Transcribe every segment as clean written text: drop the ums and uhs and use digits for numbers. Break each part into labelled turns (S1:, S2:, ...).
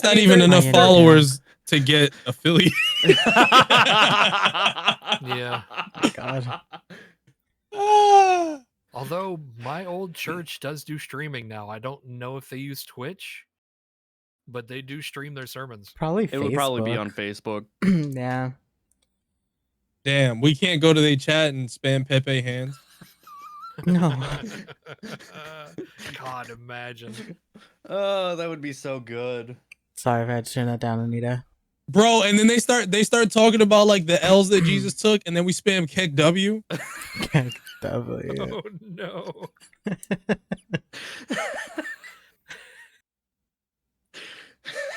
S1: That's not even enough
S2: I
S1: followers to get affiliate.
S3: Yeah.
S2: God.
S3: Although my old church does do streaming now. I don't know if they use Twitch, but they do stream their sermons.
S2: Probably
S4: It would probably be on Facebook.
S2: Yeah.
S1: Damn, we can't go to their chat and spam Pepe hands.
S2: No.
S3: God, imagine.
S4: Oh, that would be so good.
S2: Sorry if I had to turn that down, Anita.
S1: Bro, and then they start talking about like the L's that Jesus took, and then we spam Keck W.
S2: W.
S3: Oh no.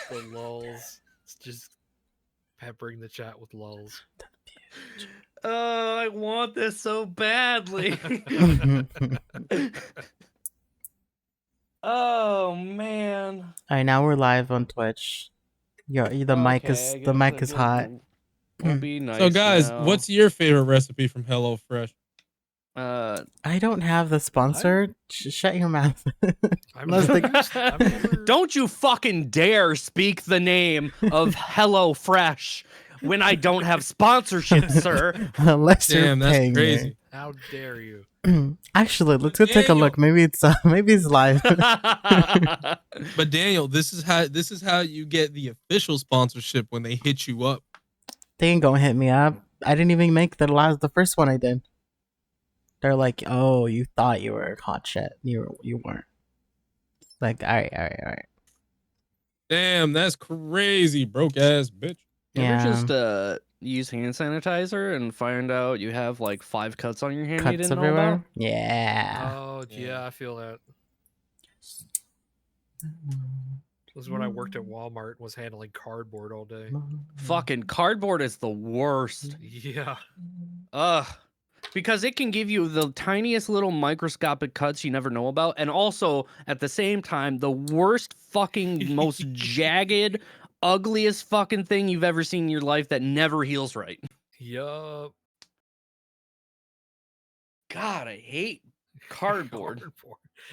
S3: The lulls. It's just peppering the chat with lulls.
S4: Oh, I want this so badly. Oh man.
S2: All right, now we're live on Twitch. The mic is hot.
S4: We'll be nice.
S1: So guys,
S4: now.
S1: what's your favorite recipe from HelloFresh?
S2: I don't have the sponsor. Shut your mouth.
S4: Don't you fucking dare speak the name of HelloFresh when I don't have sponsorship, sir.
S2: Unless
S1: Damn,
S2: you're
S1: that's
S2: paying
S1: crazy.
S2: me.
S3: How dare you?
S2: Actually, let's go take a look. Maybe it's live.
S1: But Daniel, this is how you get the official sponsorship when they hit you up.
S2: They ain't gonna hit me up. I didn't even make the first one I did. They're like, oh, you thought you were hot shit. You weren't. Like, all right.
S1: Damn, that's crazy, broke ass bitch.
S4: You
S2: Yeah.
S4: ever just use hand sanitizer and find out you have like 5 cuts on your hand you
S2: Cuts
S4: didn't know
S2: everywhere.
S4: about?
S2: Yeah.
S3: Oh yeah, I feel that. This is when I worked at Walmart and was handling cardboard all day.
S4: Fucking cardboard is the worst.
S3: Yeah.
S4: Ugh. Because it can give you the tiniest little microscopic cuts you never know about, and also at the same time the worst fucking most jagged, ugliest fucking thing you've ever seen in your life that never heals right.
S3: Yup. God,
S4: I hate cardboard.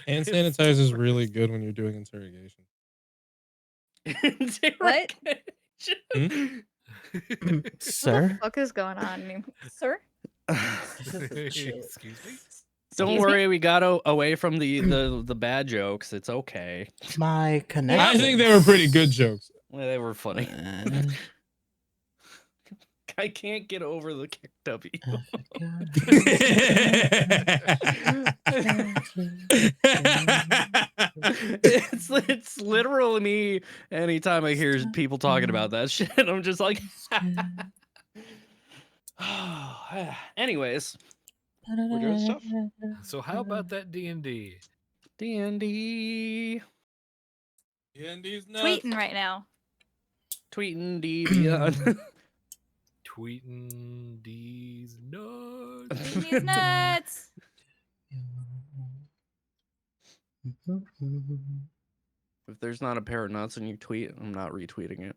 S1: Hand sanitizer is really good when you're doing interrogation.
S5: What?
S2: Sir?
S5: What the fuck is going on, sir?
S3: Excuse me?
S4: Don't worry, we got away from the bad jokes. It's okay.
S2: My connection.
S1: I think they were pretty good jokes.
S4: Well, they were funny. I can't get over the kick W. It's literally me anytime I hear people talking about that shit. I'm just like anyways.
S6: We're doing stuff.
S3: So how about that D&D?
S4: D&D.
S1: D&D's nuts.
S5: Tweeting right now.
S4: Tweeting Deviant.
S3: Tweeting these nuts.
S5: Tweeting these nuts.
S4: If there's not a pair of nuts in your tweet, I'm not retweeting it.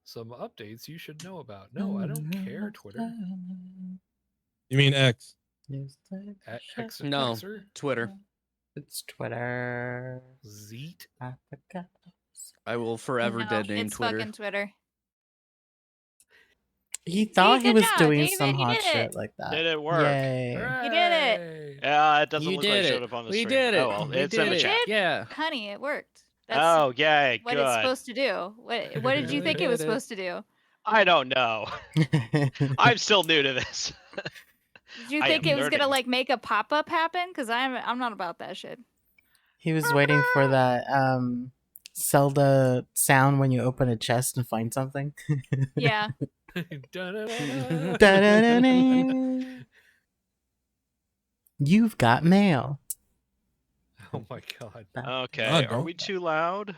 S3: Some updates you should know about. No, I don't care, Twitter.
S1: You mean X?
S3: X
S4: No,
S3: Xer?
S4: Twitter.
S2: It's Twitter.
S3: Zeet.
S4: I will forever
S5: No,
S4: dead name
S5: it's
S4: Twitter.
S5: fucking Twitter.
S2: He thought he
S5: good
S2: was
S5: job,
S2: doing
S5: David,
S2: some
S5: you
S2: hot
S5: did
S2: shit
S5: it.
S2: like that.
S6: Did it work?
S2: Yay.
S5: You did it.
S6: Yeah, it doesn't
S4: You
S6: look like
S4: did
S6: it showed
S4: it.
S6: up on the
S4: We
S6: stream.
S4: did it.
S6: Oh well,
S4: We
S6: it's in
S4: did
S6: the
S4: it.
S6: chat.
S4: Yeah.
S5: Honey, it worked. That's
S6: Oh yay,
S5: what
S6: good.
S5: it's supposed to do. What did you think it was supposed to do?
S6: I don't know. I'm still new to this.
S5: Did you
S6: I
S5: think
S6: am
S5: it was gonna
S6: learning.
S5: like make a pop up happen? Because I'm not about that shit.
S2: He was waiting for that Zelda sound when you open a chest and find something.
S5: Yeah.
S3: Da-da-da-da.
S2: Da-da-da-da. You've got mail.
S3: Oh my god.
S6: Okay,
S1: I
S6: are
S1: don't.
S6: we too loud?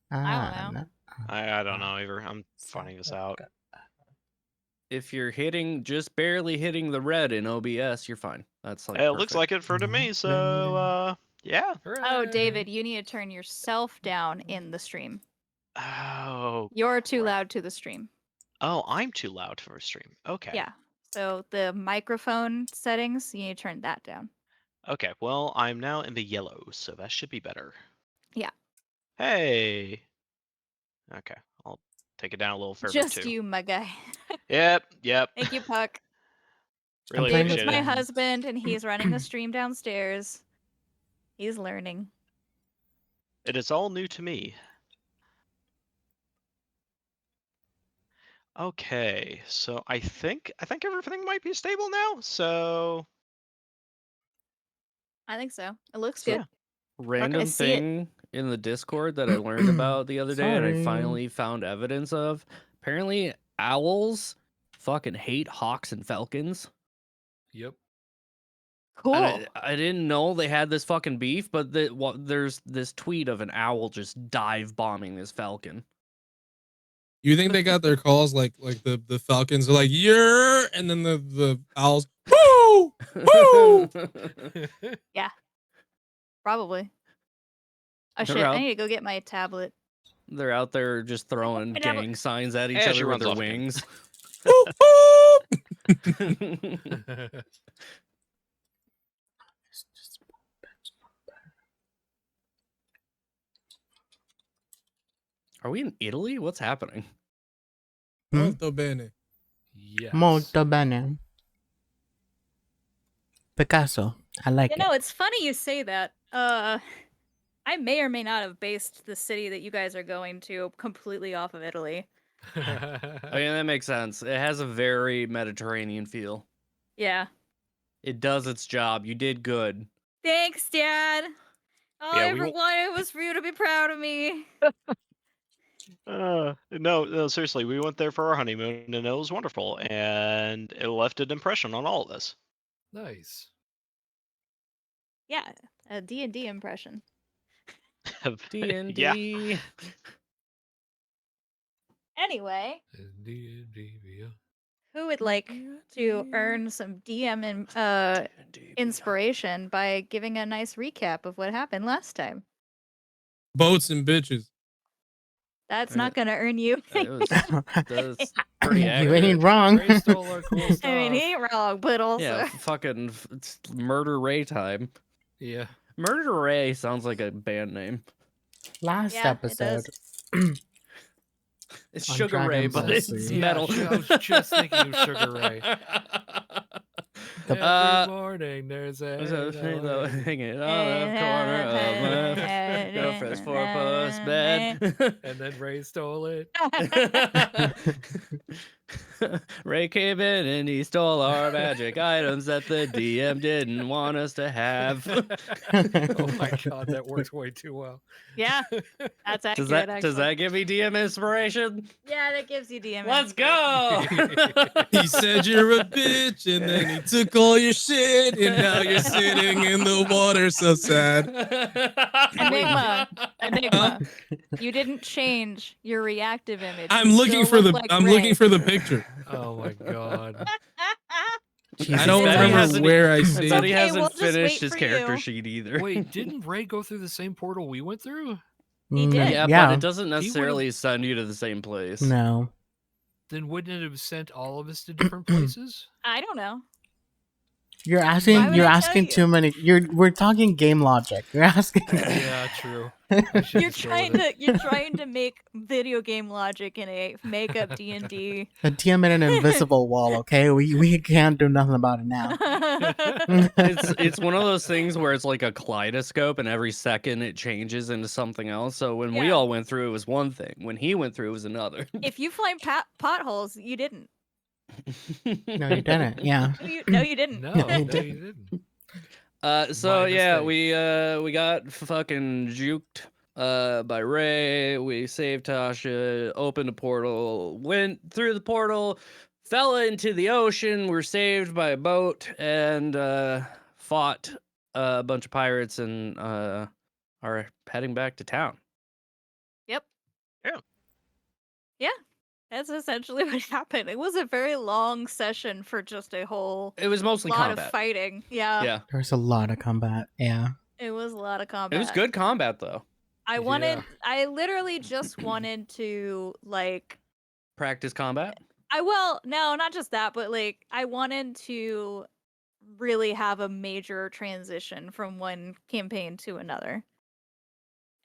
S5: I don't know.
S2: No.
S6: I don't know either. I'm finding this out.
S4: If you're just barely hitting the red in OBS, you're fine. That's like
S6: It looks
S4: perfect.
S6: like it for to me. So yeah.
S5: Oh,
S3: Hooray.
S5: David, you need to turn yourself down in the stream.
S6: Oh.
S5: You're too
S6: crap.
S5: loud to the stream.
S6: Oh, I'm too loud for a stream. Okay.
S5: Yeah. So the microphone settings, you need to turn that down.
S6: Okay, well, I'm now in the yellow, so that should be better.
S5: Yeah.
S6: Hey. Okay, I'll take it down a little further
S5: Just
S6: too.
S5: you, my guy.
S6: Yep.
S5: Thank you, Puck.
S6: Really
S2: playing
S5: David's
S2: with
S6: appreciate
S5: my
S6: it.
S5: husband, and he's running the stream downstairs. He's learning.
S6: It is all new to me. Okay, so I think everything might be stable now. So
S5: I think so. It looks
S6: So,
S5: good.
S6: yeah.
S4: Random
S5: I see it.
S4: thing in the Discord that I learned about the other day, and I
S2: Sorry.
S4: finally found evidence of. Apparently, owls fucking hate hawks and falcons.
S3: Yep.
S5: Cool.
S4: And I didn't know they had this fucking beef, but there's this tweet of an owl just dive bombing this falcon.
S1: You think they got their calls like the Falcons are like yeah, and then the Owls woo woo.
S5: Probably. Oh
S4: They're
S5: shit!
S4: out.
S5: I need to go get my tablet.
S4: They're out there just throwing
S5: My tablet.
S4: gang signs at each
S6: As she
S4: other with
S6: runs
S4: their
S6: off again.
S4: wings.
S1: Woo, woo.
S4: Are we in Italy? What's happening?
S1: Molto bene.
S3: Yes.
S2: Molto bene. Picasso. I like
S5: You
S2: it.
S5: know, it's funny you say that. I may or may not have based the city that you guys are going to completely off of Italy.
S4: Oh yeah, that makes sense. It has a very Mediterranean feel.
S5: Yeah.
S4: It does its job. You did good.
S5: Thanks, Dad. All I
S6: Yeah, we
S5: ever
S6: won't-
S5: wanted was for you to be proud of me.
S6: No, seriously, we went there for our honeymoon and it was wonderful, and it left an impression on all of us.
S3: Nice.
S5: Yeah, a D&D impression.
S4: D&D.
S6: Yeah.
S5: Anyway,
S3: D&D, yeah.
S5: who would like to earn some DM inspiration by giving a nice recap of what happened last time?
S1: Boats and bitches.
S5: That's not going to earn you.
S4: That's pretty
S2: You
S4: accurate.
S2: ain't wrong.
S3: Ray stole our cool stuff.
S5: I mean, he ain't wrong, but also.
S4: Yeah, fucking it's Murder Ray time.
S3: Yeah.
S4: Murder Ray sounds like a band name.
S2: Last
S5: Yeah, it
S2: episode.
S5: does.
S4: It's
S2: On
S4: Sugar Ray,
S2: Dragon
S4: but
S2: Ball
S4: it's
S2: Z.
S4: metal.
S3: Yeah, I was just thinking of Sugar Ray.
S2: The-
S3: Every morning there's a
S4: Halo hanging on the corner of my girlfriend's four-post bed.
S3: and then Ray stole it.
S4: Ray came in and he stole our magic items that the DM didn't want us to have.
S3: Oh my god, that works way too well.
S5: Yeah, that's accurate.
S4: Does that
S5: actually.
S4: give me DM inspiration?
S5: Yeah, that gives you DM.
S4: Let's
S5: inspiration.
S4: go.
S1: He said you're a bitch, and then he took all your shit, and now you're sitting in the water, so sad.
S5: Enigma, you didn't change your reactive image.
S1: I'm
S5: You
S1: looking
S5: still
S1: for the
S5: look like
S1: I'm
S5: Ray.
S1: looking for the picture.
S3: Oh my god.
S1: I don't
S4: Betty
S1: remember
S4: hasn't-
S1: where I
S4: But
S1: saved
S4: he
S5: okay,
S1: it.
S4: hasn't
S5: we'll just
S4: finished
S5: wait
S4: his
S5: for
S4: character
S5: you.
S4: sheet either.
S3: Wait, didn't Ray go through the same portal we went through?
S5: He did.
S4: Yeah,
S2: Yeah.
S4: but it doesn't
S3: would've-
S4: necessarily send you to the same place.
S2: No.
S3: Then wouldn't it have sent all of us to different places?
S5: I don't know.
S2: You're
S5: Why
S2: asking
S5: would
S2: you're
S5: I tell
S2: asking
S5: you?
S2: too many we're talking game logic. You're asking
S3: Yeah, true. I should've
S5: You're
S3: stolen
S5: trying
S3: it.
S5: to you're trying to make video game logic in a makeup D&D.
S2: a DM in an invisible wall, okay? We can't do nothing about it now.
S4: It's one of those things where it's like a kaleidoscope and every second it changes into something else. So when we
S5: Yeah.
S4: all went through it was one thing. When he went through it was another.
S5: If you find potholes, you didn't.
S2: No, you didn't. Yeah.
S5: No, you didn't.
S3: No,
S2: No,
S3: no,
S2: you
S3: you
S2: didn't.
S3: didn't.
S4: So
S3: My
S4: yeah,
S3: mistake.
S4: we got fucking juked by Ray. We saved Tasha, opened a portal, went through the portal, fell into the ocean, were saved by a boat, and fought a bunch of pirates and are heading back to town.
S5: Yep.
S6: Yeah.
S5: Yeah. That's essentially what happened. It was a very long session for just a whole
S4: It was mostly
S5: lot
S4: combat.
S5: of fighting. Yeah.
S4: Yeah.
S2: There was a lot of combat. Yeah.
S5: It was a lot of combat.
S4: It was good combat though.
S5: I wanted
S3: Yeah.
S5: I literally just wanted to like
S4: Practice combat.
S5: No, not just that, but like I wanted to really have a major transition from one campaign to another.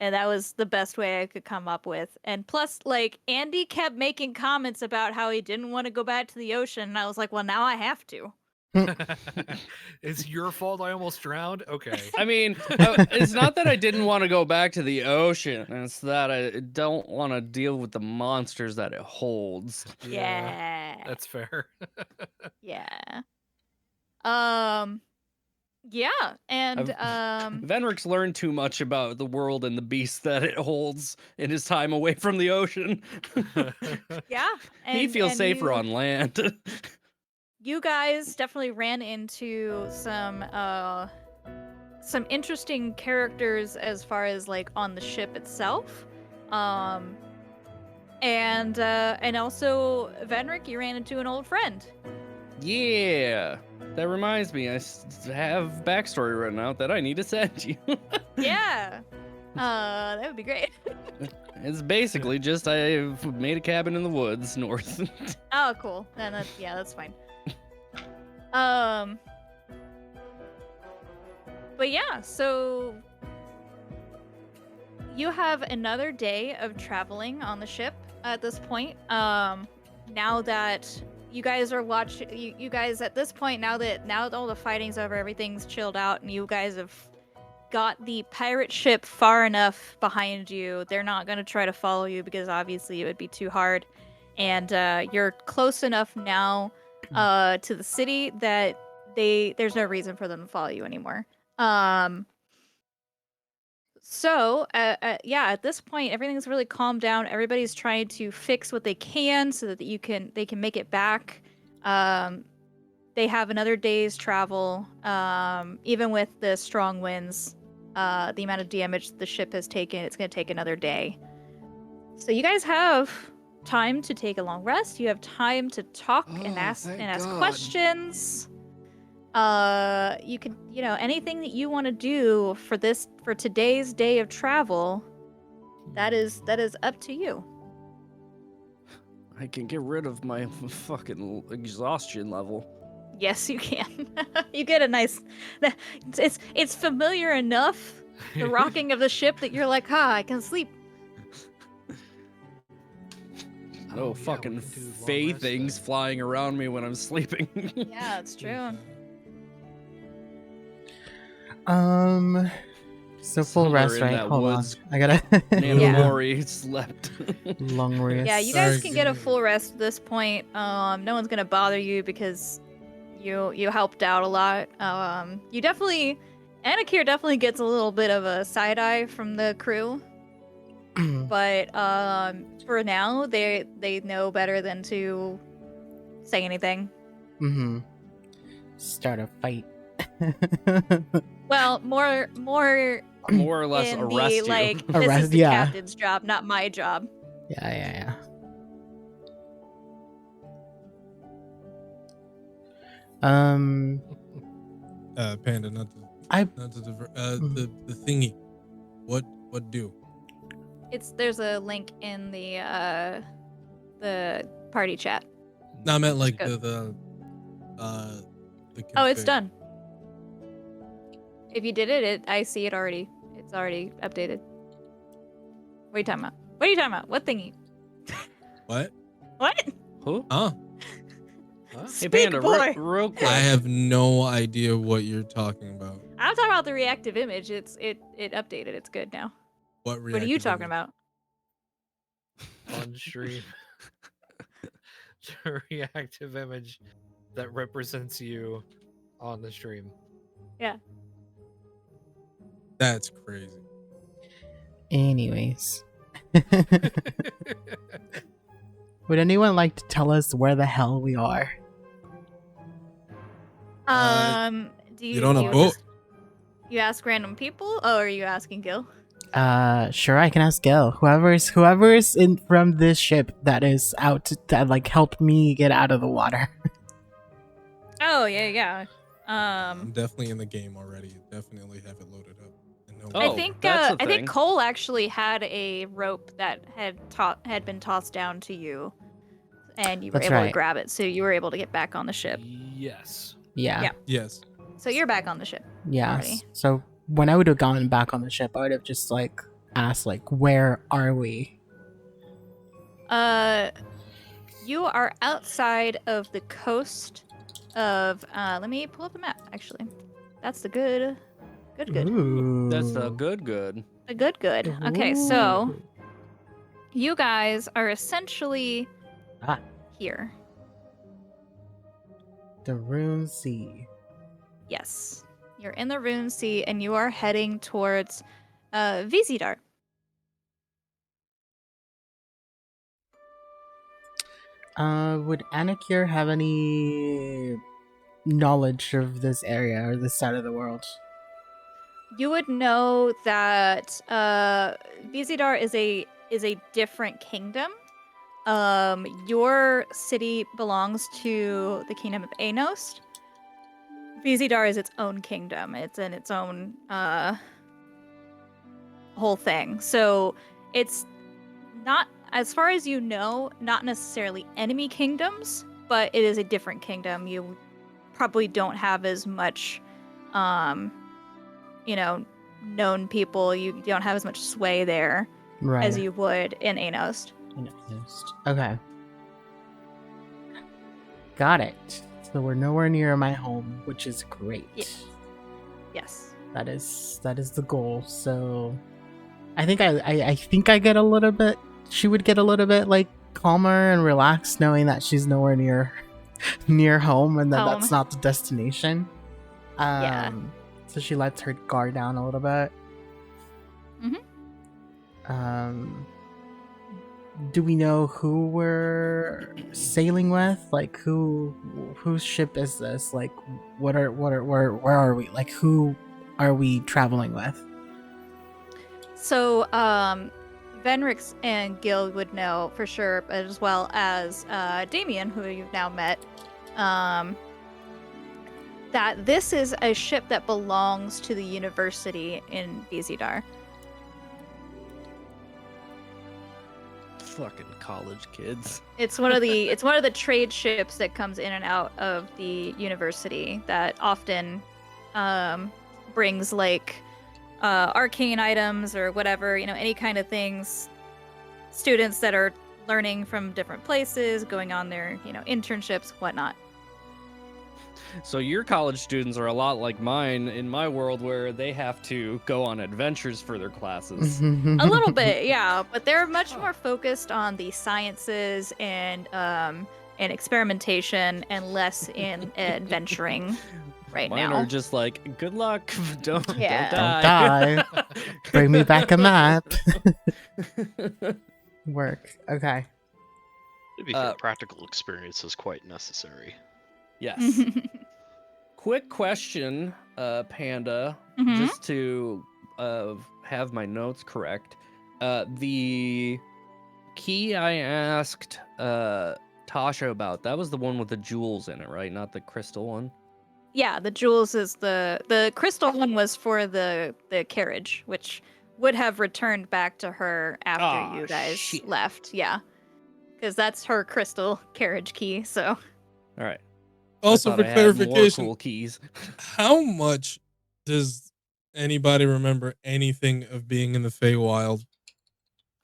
S5: And that was the best way I could come up with. And plus, like, Andy kept making comments about how he didn't want to go back to the ocean. And I was like, well, now I have to.
S3: It's your fault I almost drowned? Okay.
S4: I mean, it's not that I didn't want to go back to the ocean. It's that I don't want to deal with the monsters that it holds.
S5: Yeah.
S3: That's fair.
S5: Yeah. Yeah. And,
S4: Venric's learned too much about the world and the beasts that it holds in his time away from the ocean.
S5: yeah.
S4: He feels safer on land.
S5: You guys definitely ran into some interesting characters as far as like on the ship itself. And also Venric, you ran into an old friend.
S4: Yeah. That reminds me, I have backstory written out that I need to send you.
S5: Yeah. That would be great.
S4: It's basically just I've made a cabin in the woods north.
S5: Oh, cool. Then that's fine. But yeah, so you have another day of traveling on the ship at this point. Now that you guys are watching, you guys at this point, now that all the fighting's over, everything's chilled out, and you guys have got the pirate ship far enough behind you, they're not going to try to follow you because obviously it would be too hard. And you're close enough now to the city that there's no reason for them to follow you anymore. So at this point, everything's really calmed down. Everybody's trying to fix what they can so that they can make it back. They have another day's travel. Even with the strong winds, the amount of damage the ship has taken, it's going to take another day. So you guys have time to take a long rest. You have time to talk and ask questions. You can, anything that you want to do for today's day of travel, that is up to you.
S4: I can get rid of my fucking exhaustion level.
S5: Yes, you can. You get a nice. It's familiar enough, the rocking of the ship, that you're like, I can sleep.
S4: No fucking fey things flying around me when I'm sleeping.
S5: Yeah, it's true.
S2: So full rest,
S4: Somewhere in
S2: right?
S4: that
S2: Hold on.
S4: woods.
S2: I gotta
S4: Nanamori slept.
S2: long rest.
S5: Yeah, you guys can get a full rest at this point. No one's gonna bother you because you helped out a lot. You definitely, Anakir definitely gets a little bit of a side eye from the crew, but for now they know better than to say anything.
S2: Start a fight.
S5: Well, more
S4: More or less
S5: in
S4: arrest
S5: the,
S4: you.
S5: like, this
S2: Arrest-
S5: is the
S2: yeah.
S5: captain's job, not my job.
S2: Yeah.
S1: Panda, not to the thingy. What do?
S5: There's a link in the party chat.
S1: No, I meant like
S5: Good.
S1: the
S5: Oh, it's
S1: config.
S5: done. If you did it, I see it already. It's already updated. What are you talking about? What thingy?
S1: What?
S5: What?
S4: Who?
S1: Huh?
S4: Hey
S5: Speak,
S4: Panda,
S5: boy.
S4: real quick.
S1: I have no idea what you're talking about.
S5: I'm talking about the reactive image. It updated. It's good now.
S1: What
S5: What are you
S1: reactive
S5: talking
S1: image?
S5: about?
S3: On stream. The reactive image that represents you on the stream.
S5: Yeah.
S1: That's crazy.
S2: Anyways. Would anyone like to tell us where the hell we are?
S5: Do you
S1: Get on a
S5: you
S1: boat.
S5: just- You ask random people? Oh, are you asking Gil?
S2: Sure, I can ask Gil. Whoever's in from this ship that is out to like help me get out of the water.
S5: Oh, yeah.
S1: I'm definitely in the game already. Definitely have it loaded up. And no
S4: Oh,
S5: I think
S4: that's the
S5: I think
S4: thing.
S5: Cole actually had a rope that had been tossed down to you. and you were
S2: That's
S5: able to
S2: right.
S5: grab it. So you were able to get back on the ship.
S3: Yes.
S2: Yeah.
S5: Yeah.
S1: Yes.
S5: So you're back on the ship.
S2: Yes.
S5: already.
S2: So when I would have gone back on the ship, I would have just like asked, like, where are we?
S5: You are outside of the coast of. Let me pull up the map. Actually, that's the good.
S4: That's a
S2: Ooh.
S4: good.
S5: The good. Okay, so
S2: Ooh.
S5: you guys are essentially
S2: Ah.
S5: here.
S2: The Rune Sea.
S5: Yes, you're in the Rune Sea, and you are heading towards Vizidar.
S2: Would Anakir have any knowledge of this area or this side of the world?
S5: You would know that Vizidar is a different kingdom. Your city belongs to the kingdom of Anost. Vizidar is its own kingdom. It's in its own whole thing. So it's not, as far as you know, not necessarily enemy kingdoms, but it is a different kingdom. You probably don't have as much, known people. You don't have as much sway there
S2: Right.
S5: as you would in Anost.
S2: Okay. Got it. So we're nowhere near my home, which is great.
S5: Yes.
S2: That is the goal. So I think I think I get a little bit, she would get a little bit like calmer and relaxed knowing that she's nowhere near home and that that's
S5: Home.
S2: not the destination.
S5: Yeah.
S2: So she lets her guard down a little bit. Do we know who we're sailing with? Like whose ship is this? Like where are we? Like who are we traveling with?
S5: So, Venrix and Gil would know for sure, as well as Damien, who you've now met, that this is a ship that belongs to the university in Vizidar.
S4: Fucking college kids.
S5: It's one of the trade ships that comes in and out of the university that often brings like arcane items or whatever, any kind of things. Students that are learning from different places, going on their, internships, whatnot.
S4: So your college students are a lot like mine in my world, where they have to go on adventures for their classes.
S5: A little bit, yeah, but they're much more focused on the sciences and experimentation and less in adventuring right
S4: Mine
S5: now.
S4: are just like, good luck, don't
S5: Yeah.
S4: die.
S2: Bring me back a map. Work. Okay.
S6: To be fair, practical experience is quite necessary.
S4: Yes. Quick question, Panda,
S5: Mhm.
S4: just to have my notes correct. The key I asked Tasha about, that was the one with the jewels in it, right? Not the crystal one?
S5: Yeah, the jewels is the crystal one was for the carriage, which would have returned back to her after
S4: Aw,
S5: you guys
S4: shit.
S5: left. Yeah, because that's her crystal carriage key. So
S4: All right.
S1: Also,
S4: I
S1: for
S4: thought I had more
S1: clarification,
S4: cool keys.
S1: how much does anybody remember anything of being in the Feywild?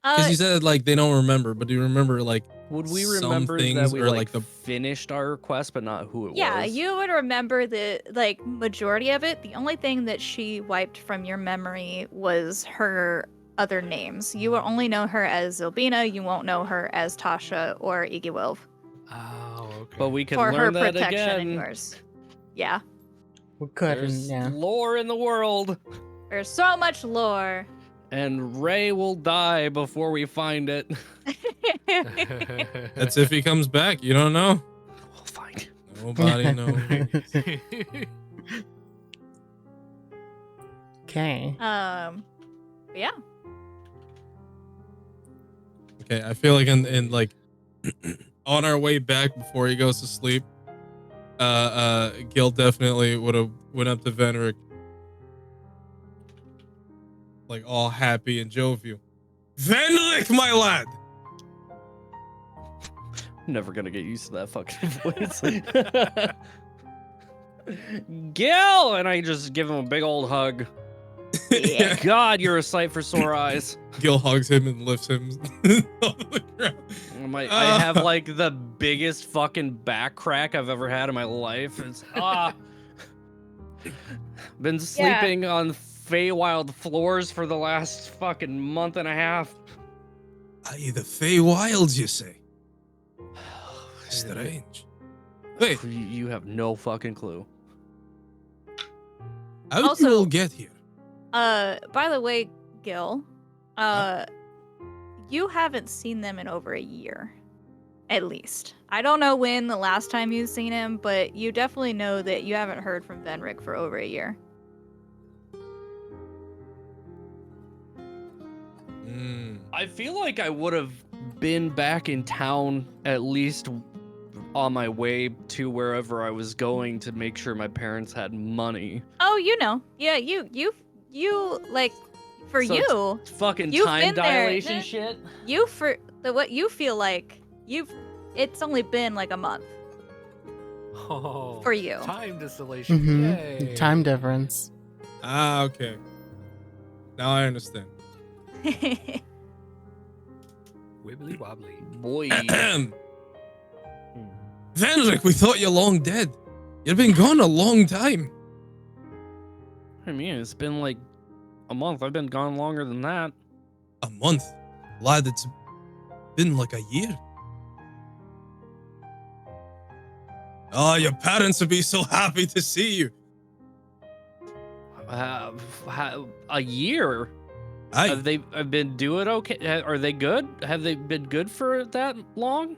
S1: Because you said like they don't remember, but do you remember like
S4: Would we
S1: some
S4: remember that
S1: things
S4: we
S1: or
S4: like
S1: like the
S4: finished our quest, but not who it
S5: yeah,
S4: was?
S5: you would remember the majority of it. The only thing that she wiped from your memory was her other names. You will only know her as Zilbina. You won't know her as Tasha or Iggy
S3: Oh, okay.
S4: But we can
S5: for her
S4: learn that
S5: protection and
S4: again.
S5: yours. Yeah,
S2: We could.
S4: There's
S2: Yeah.
S4: lore in the world,
S5: there's so much lore.
S4: and Ray will die before we find it.
S1: that's if he comes back. You don't know.
S4: We'll find it.
S1: Nobody knows.
S2: Okay.
S5: But yeah.
S1: Okay, I feel like in like on our way back before he goes to sleep, Gil definitely would have went up to Venric, like all happy and jovial. Venric, my lad.
S4: Never gonna get used to that fucking voice. Gil! And I just give him a big old hug.
S1: Yeah.
S4: God, you're a sight for sore eyes.
S1: Gil hugs him and lifts him off the ground.
S4: I have like the biggest fucking back crack I've ever had in my life. It's been sleeping on Feywild floors for the last fucking month and a half.
S1: Aye, the Feywilds, you say? Strange. Wait,
S4: You have no fucking clue.
S1: how did
S5: Also-
S1: you all get here?
S5: By the way, Gil, you haven't seen them in over a year, at least. I don't know when the last time you've seen him, but you definitely know that you haven't heard from Venric for over a year.
S4: I feel like I would have been back in town at least on my way to wherever I was going to make sure my parents had money.
S5: Oh, you know, yeah, you like, for
S4: So
S5: you,
S4: Fucking
S5: You've
S4: time
S5: been there.
S4: dilation shit.
S5: you for the what you feel like it's only been like a month
S3: Oh,
S5: for you.
S3: time distillation.
S2: Mm-hmm.
S3: Yay.
S2: Time difference.
S1: Ah, okay. Now I understand.
S3: Wibbly wobbly.
S4: Boy.
S1: Venric, we thought you long dead. You've been gone a long time.
S4: I mean, it's been like a month. I've been gone longer than that.
S1: A month? Lad, it's been like a year. Oh, your parents would be so happy to see you.
S4: A year?
S1: Aye,
S4: Have they been doing okay? Are they good? Have they been good for that long?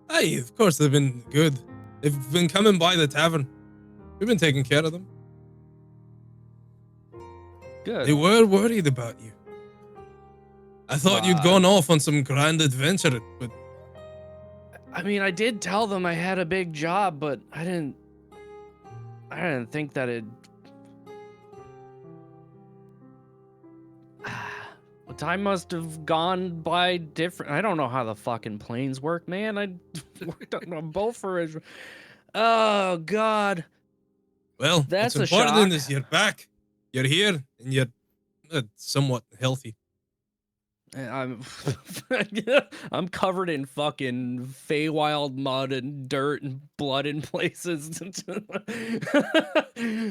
S1: aye, of course they've been good. They've been coming by the tavern. We've been taking care of them.
S4: Good.
S1: They were worried about you. I thought you'd gone off on some grand adventure, but
S4: I mean, I did tell them I had a big job, but I didn't think that it. Time must have gone by different. I don't know how the fucking planes work, man. I worked on a boat for it. Oh God.
S1: well,
S4: That's a
S1: what's important
S4: shock.
S1: is you're back. You're here, and you're somewhat healthy.
S4: I'm I'm covered in fucking Feywild mud and dirt and blood in places.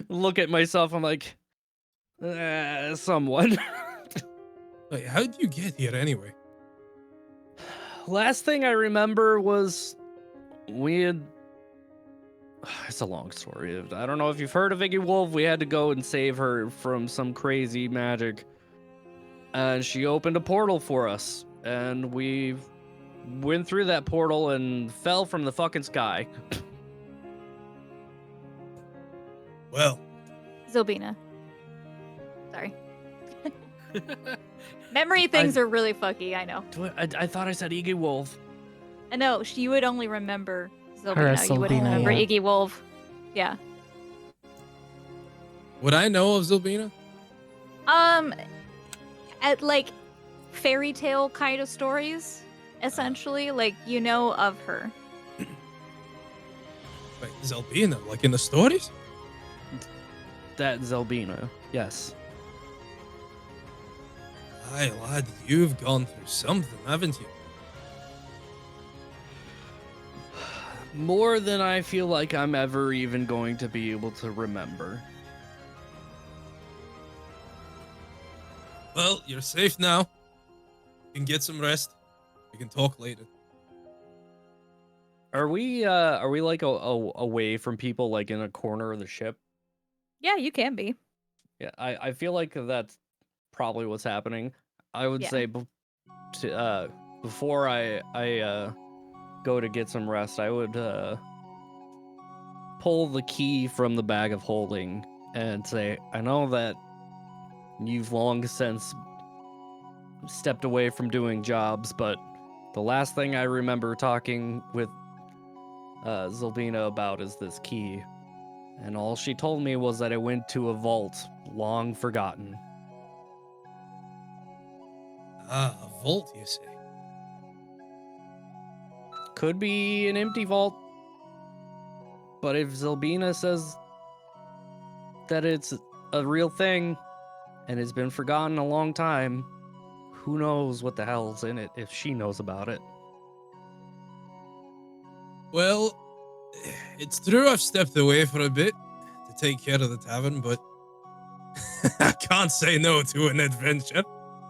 S4: Look at myself. I'm like, somewhat.
S1: Wait, how did you get here anyway?
S4: Last thing I remember was we had. It's a long story. I don't know if you've heard of Iggy Wolf. We had to go and save her from some crazy magic. And she opened a portal for us. And we went through that portal and fell from the fucking sky.
S1: Well,
S5: Zobina. Sorry. Memory things are really fucky, I know.
S4: I thought I said Iggy Wolf.
S5: I know, you would only remember
S2: Her
S5: Zobina.
S2: as
S5: You wouldn't
S2: Zobina,
S5: remember
S2: yeah.
S5: Iggy Wolf. Yeah.
S1: would I know of Zilbina?
S5: At like fairy tale kind of stories, essentially. Like, you know of her.
S1: Wait, Zilbina, like in the stories?
S4: That Zelbina. Yes.
S1: Aye, lad, you've gone through something, haven't you?
S4: More than I feel like I'm ever even going to be able to remember.
S1: Well, you're safe now. You can get some rest. We can talk later.
S4: Are we like away from people, like in a corner of the ship?
S5: Yeah, you can be.
S4: Yeah, I feel like that's probably what's happening. I would
S5: Yeah.
S4: say before I go to get some rest, I would pull the key from the bag of holding and say, I know that you've long since stepped away from doing jobs, but the last thing I remember talking with Zilbina about is this key. And all she told me was that it went to a vault long forgotten.
S1: Ah, a vault, you say?
S4: could be an empty vault. But if Zelbina says that it's a real thing and it's been forgotten a long time, who knows what the hell's in it if she knows about it.
S1: Well, it's true I've stepped away for a bit to take care of the tavern, but I can't say no to an adventure.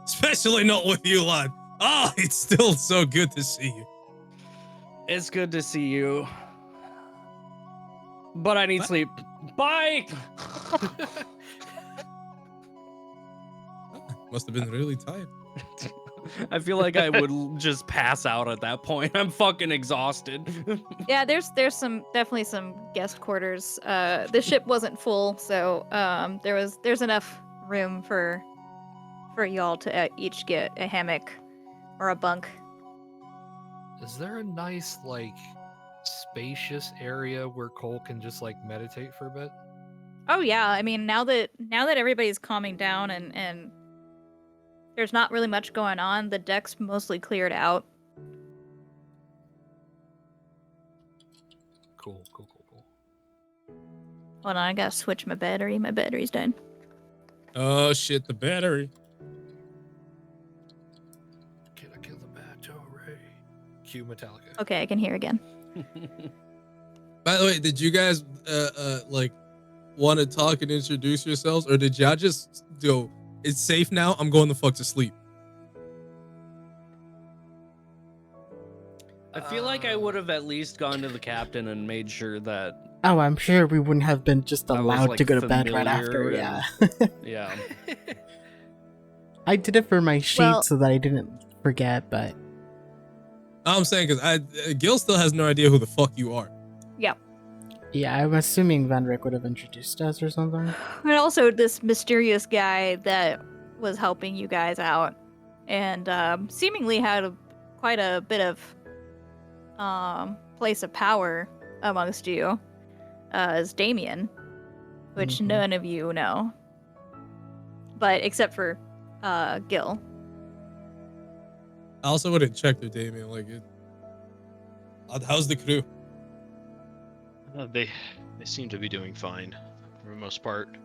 S1: Especially not with you, lad. Ah, it's still so good to see you.
S4: It's good to see you. But I need sleep. Bye!
S1: Must have been really tired.
S4: I feel like I would just pass out at that point. I'm fucking exhausted.
S5: Yeah, there's definitely some guest quarters. The ship wasn't full, so there's enough room for y'all to each get a hammock or a bunk.
S3: Is there a nice, like, spacious area where Cole can just, like, meditate for a bit?
S5: Oh yeah, I mean now that everybody's calming down and there's not really much going on, the deck's mostly cleared out.
S3: Cool.
S5: Hold on, I gotta switch my battery. My battery's dead.
S1: Oh shit, the battery.
S3: Can I kill the battery? Cue Metallica.
S5: Okay, I can hear again.
S1: By the way, did you guys like want to talk and introduce yourselves, or did y'all just go, it's safe now, I'm going the fuck to sleep?
S4: I feel like I would have at least gone to the captain and made sure that.
S2: Oh, I'm sure we wouldn't have been just
S4: I was,
S2: allowed
S4: like,
S2: to go to bed right after.
S4: familiar
S2: Yeah.
S4: Yeah.
S2: I did it for my sheet
S5: Well-
S2: so that I didn't forget, but
S1: I'm saying because Gil still has no idea who the fuck you are.
S5: Yep.
S2: yeah, I'm assuming Venric would have introduced us or something.
S5: And also this mysterious guy that was helping you guys out and seemingly had quite a bit of place of power amongst you is Damien, which
S2: Mhm.
S5: none of you know. But except for Gil.
S1: I also would have checked with Damien, like, how's the crew?
S6: They seem to be doing fine for the most part.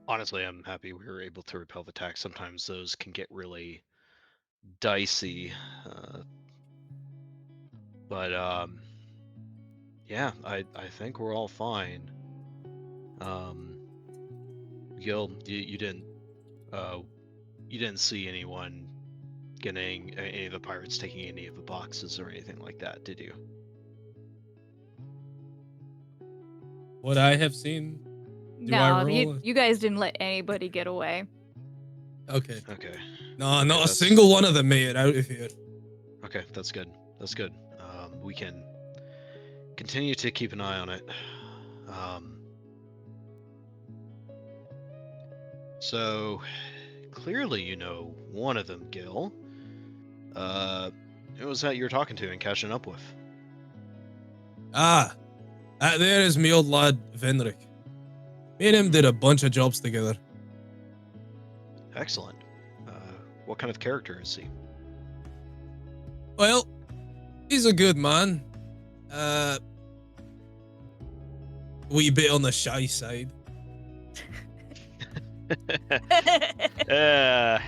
S6: Honestly, I'm happy we were able to repel the attacks. Sometimes those can get really dicey, but yeah, I think we're all fine. Gil, you didn't see anyone getting any of the pirates taking any of the boxes or anything like that, did you?
S1: What I have seen. Do I
S5: No,
S1: roll?
S5: you guys didn't let anybody get away.
S1: Okay.
S6: Okay.
S1: No, not a
S6: that's-
S1: single one of them made it out of here.
S6: Okay, that's good. That's good. We can continue to keep an eye on it. So clearly, you know one of them, Gil. Who was that you were talking to and catching up with?
S1: There is me old lad Venric. Me and him did a bunch of jobs together.
S6: Excellent. What kind of character is he?
S1: Well, he's a good man. Wee bit on the shy side.
S6: uh,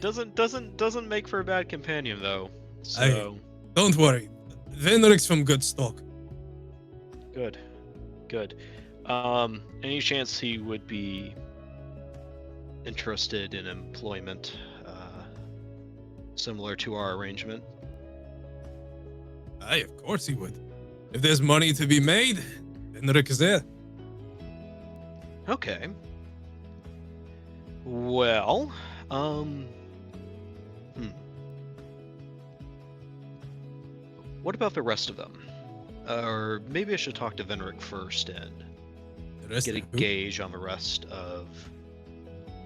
S6: doesn't make for a bad companion though. So
S1: Don't worry, Venric's from good stock.
S6: good. Any chance he would be interested in employment similar to our arrangement?
S1: Aye, of course he would. If there's money to be made, Venric is there.
S6: Okay. Well, what about the rest of them? Or maybe I should talk to Venric first and
S1: The rest
S6: get a
S1: of who?
S6: gauge on the rest of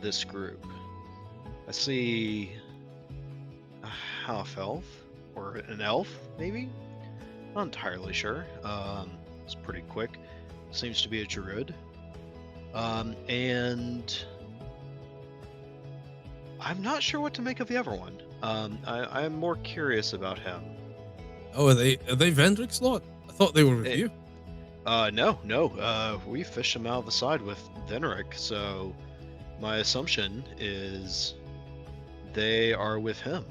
S6: this group. I see a half elf or an elf, maybe? Not entirely sure. It's pretty quick. Seems to be a druid. And I'm not sure what to make of the other one. I am more curious about him.
S1: Oh, are they Vendrick's lot? I thought they were with
S6: Eh,
S1: you.
S6: No. We fished him out of the side with Venric, so my assumption is they are with him.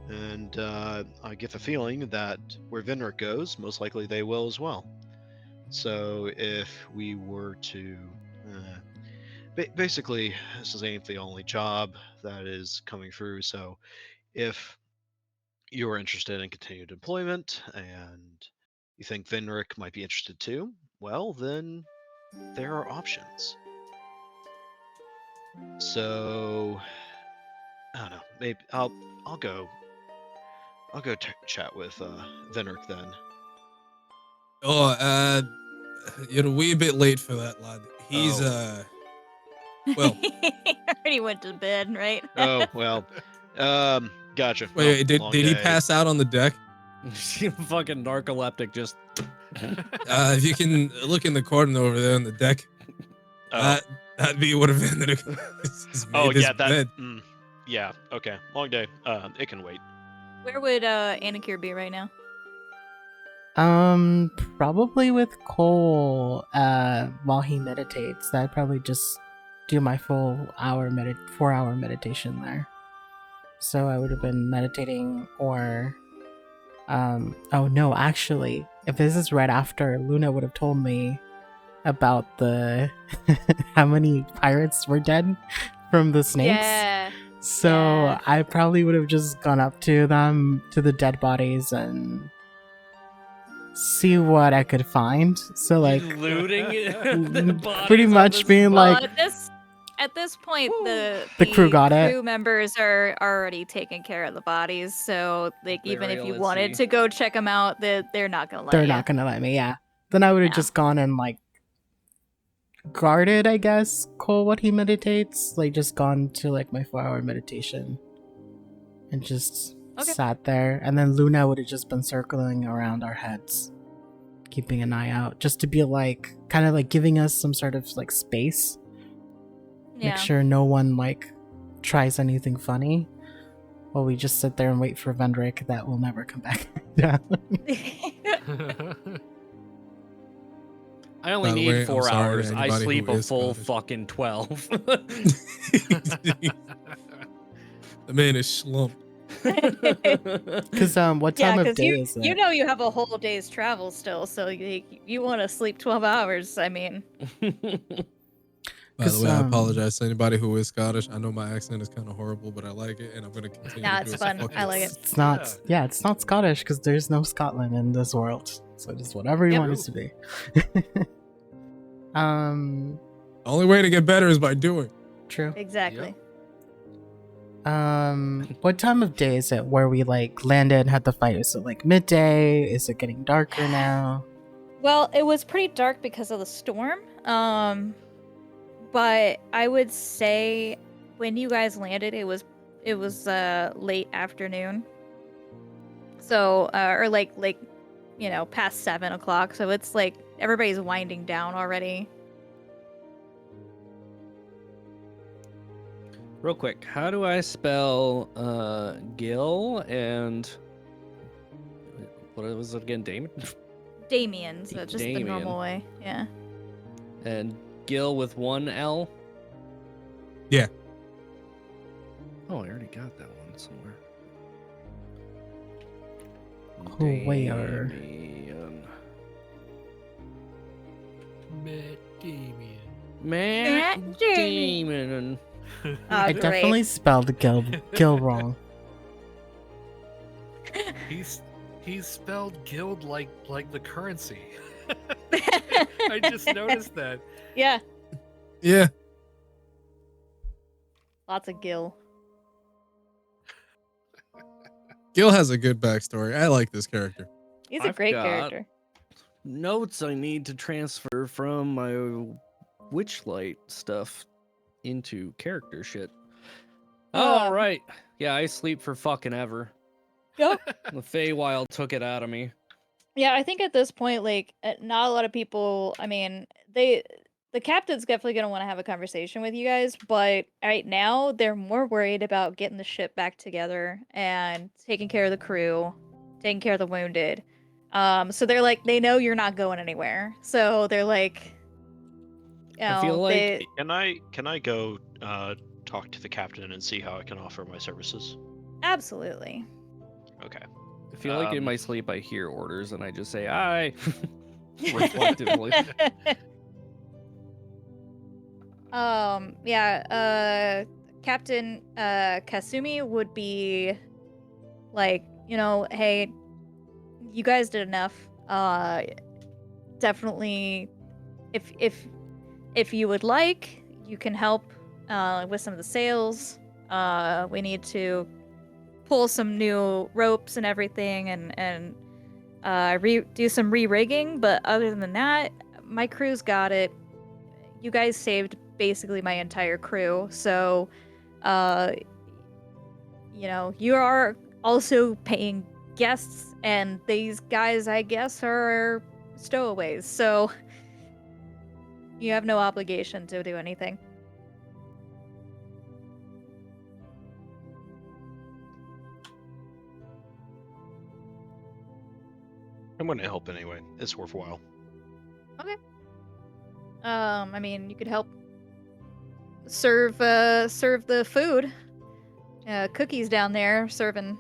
S6: And I get the feeling that where Venric goes, most likely they will as well. So if we were to, basically, this ain't the only job that is coming through. So if you are interested in continued employment and you think Venric might be interested too, well, then there are options. So I don't know. Maybe I'll go chat with Venric then.
S1: Oh, you're a wee bit late for that, lad. He's well,
S5: already went to bed, right?
S6: Oh well, gotcha. Well,
S1: wait, did
S6: long
S1: he
S6: day.
S1: pass out on the deck?
S4: Fucking narcoleptic just.
S1: If you can look in the corner over there on the deck,
S6: Oh,
S1: that'd be what Vendrick has made
S6: oh
S1: his
S6: yeah, that.
S1: bed.
S6: Yeah. Okay. Long day. It can wait.
S5: Where would Anakir be right now?
S2: Probably with Cole, while he meditates. I'd probably just do my full 4-hour meditation there. So I would have been meditating or, oh no, actually, if this is right after, Luna would have told me about the, how many pirates were dead from the snakes.
S5: Yeah.
S2: So
S5: Yeah.
S2: I probably would have just gone up to them, to the dead bodies, and see what I could find. So like,
S4: looting
S2: pretty much being
S5: Well,
S2: like,
S5: at this point, the
S2: crew got it.
S5: crew members are already taking care of the bodies. So like, even if you
S4: Burial at
S5: wanted
S4: sea.
S5: to go check them out, they're not gonna let
S2: they're
S5: you.
S2: not gonna let me. Yeah. Then I would have
S5: Yeah.
S2: just gone and like guarded, I guess, Cole what he meditates. Like just gone to like my 4-hour meditation and just
S5: Okay.
S2: sat there. And then Luna would have just been circling around our heads, keeping an eye out, just to be like kind of like giving us some sort of like space.
S5: Yeah.
S2: Make sure no one like tries anything funny while we just sit there and wait for Vendrick that will never come back down.
S4: I only
S1: By the
S4: need
S1: way, I'm
S4: 4
S1: sorry to
S4: hours. I
S1: anybody
S4: sleep
S1: who
S4: a
S1: is
S4: full
S1: Scottish.
S4: fucking 12.
S1: The man is slumped.
S2: Because what
S5: Yeah,
S2: time of
S5: because
S2: day
S5: you
S2: is it?
S5: you know you have a whole day's travel still, so you want to sleep 12 hours. I mean,
S1: By the
S2: 'Cause,
S1: way, I apologize to anybody who is Scottish. I know my accent is kind of horrible, but I like it, and I'm gonna continue.
S5: Nah,
S1: to
S5: it's
S1: do
S5: fun.
S1: fucking-
S5: I like it.
S2: It's not. Yeah, it's not Scottish because there's no Scotland in this world. So just whatever you
S5: Yep.
S2: want it to be.
S1: The only way to get better is by doing.
S2: True.
S5: exactly.
S2: What time of day is it where we like landed and had the fight? Is it like midday? Is it getting darker now?
S5: Well, it was pretty dark because of the storm. But I would say when you guys landed, it was late afternoon. So or like past 7 o'clock. So it's like everybody's winding down already.
S4: Real quick, how do I spell Gil and what was it again? Damon?
S5: Damien, so just the normal
S4: Damien.
S5: way. Yeah.
S4: And Gil with 1 L?
S1: Yeah.
S4: Oh, I already got that one somewhere.
S2: Where?
S4: Damien.
S3: Matt Damien.
S4: Matt
S5: Matt
S4: Damon.
S2: I
S5: Great.
S2: definitely spelled Gil wrong.
S3: He's spelled guild like the currency. I just noticed that.
S5: Yeah,
S1: Yeah.
S5: lots of Gil.
S1: Gil has a good backstory. I like this character.
S5: He's a
S4: I've
S5: great
S4: got-
S5: character.
S4: Notes I need to transfer from my Witchlight stuff into character shit. All right. Yeah, I sleep for fucking ever.
S5: Yep.
S4: The Feywild took it out of me.
S5: Yeah, I think at this point, like, not a lot of people. I mean, the the captain's definitely going to want to have a conversation with you guys, but right now they're more worried about getting the ship back together and taking care of the crew, taking care of the wounded. So they're like, they know you're not going anywhere. So they're like, you
S4: I feel
S5: know,
S4: like
S5: they,
S6: Can I go talk to the captain and see how I can offer my services?
S5: absolutely.
S6: Okay.
S4: I feel like in my
S6: Um,
S4: sleep I hear orders and I just say aye reflectively.
S5: Captain Kasumi would be like, you know, hey, you guys did enough. Definitely, if you would like, you can help with some of the sails. We need to pull some new ropes and everything, and do some re-rigging. But other than that, my crew's got it. You guys saved basically my entire crew, so you know, you are also paying guests, and these guys, I guess, are stowaways, so you have no obligation to do anything.
S6: I'm going to help anyway. It's worthwhile.
S5: I mean, you could help serve the food. Cookies down there serving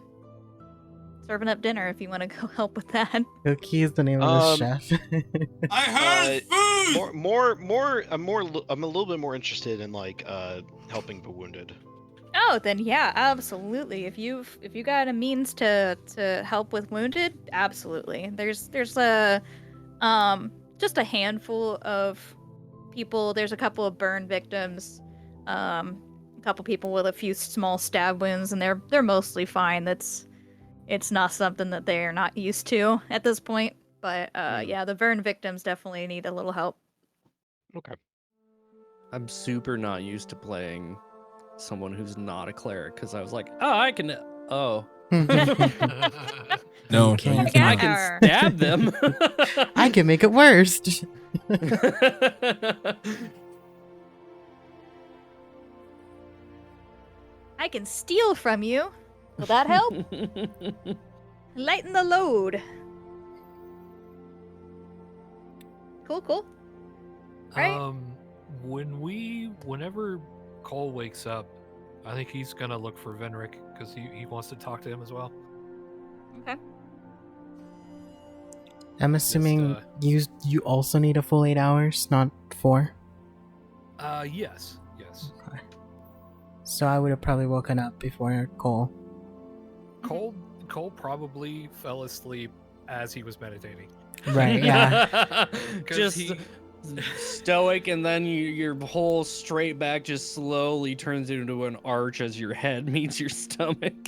S5: up dinner if you want to go help with that.
S2: Cookie is the name of the chef.
S1: I heard food.
S6: I'm a little bit more interested in like helping the wounded.
S5: Oh, then yeah, absolutely. If you got a means to help with wounded, absolutely. There's a just a handful of people. There's a couple of burn victims, a couple people with a few small stab wounds, and they're mostly fine. It's not something that they're not used to at this point. But yeah, the burn victims definitely need a little help.
S6: Okay.
S4: I'm super not used to playing someone who's not a cleric because I was like, oh, I can. Oh.
S1: No,
S2: You can't.
S1: you
S4: I
S1: cannot.
S4: can stab them.
S2: I can make it worse.
S5: I can steal from you. Will that help? Lighten the load. Cool. Right.
S3: Whenever Cole wakes up, I think he's gonna look for Venric because he wants to talk to him as well.
S5: Okay.
S2: I'm assuming you also need a full 8 hours, not 4.
S3: Yes.
S2: So I would have probably woken up before Cole.
S3: Cole probably fell asleep as he was meditating.
S2: Right, yeah.
S3: 'Cause
S4: Just
S3: he-
S4: stoic, and then your whole straight back just slowly turns into an arch as your head meets your stomach.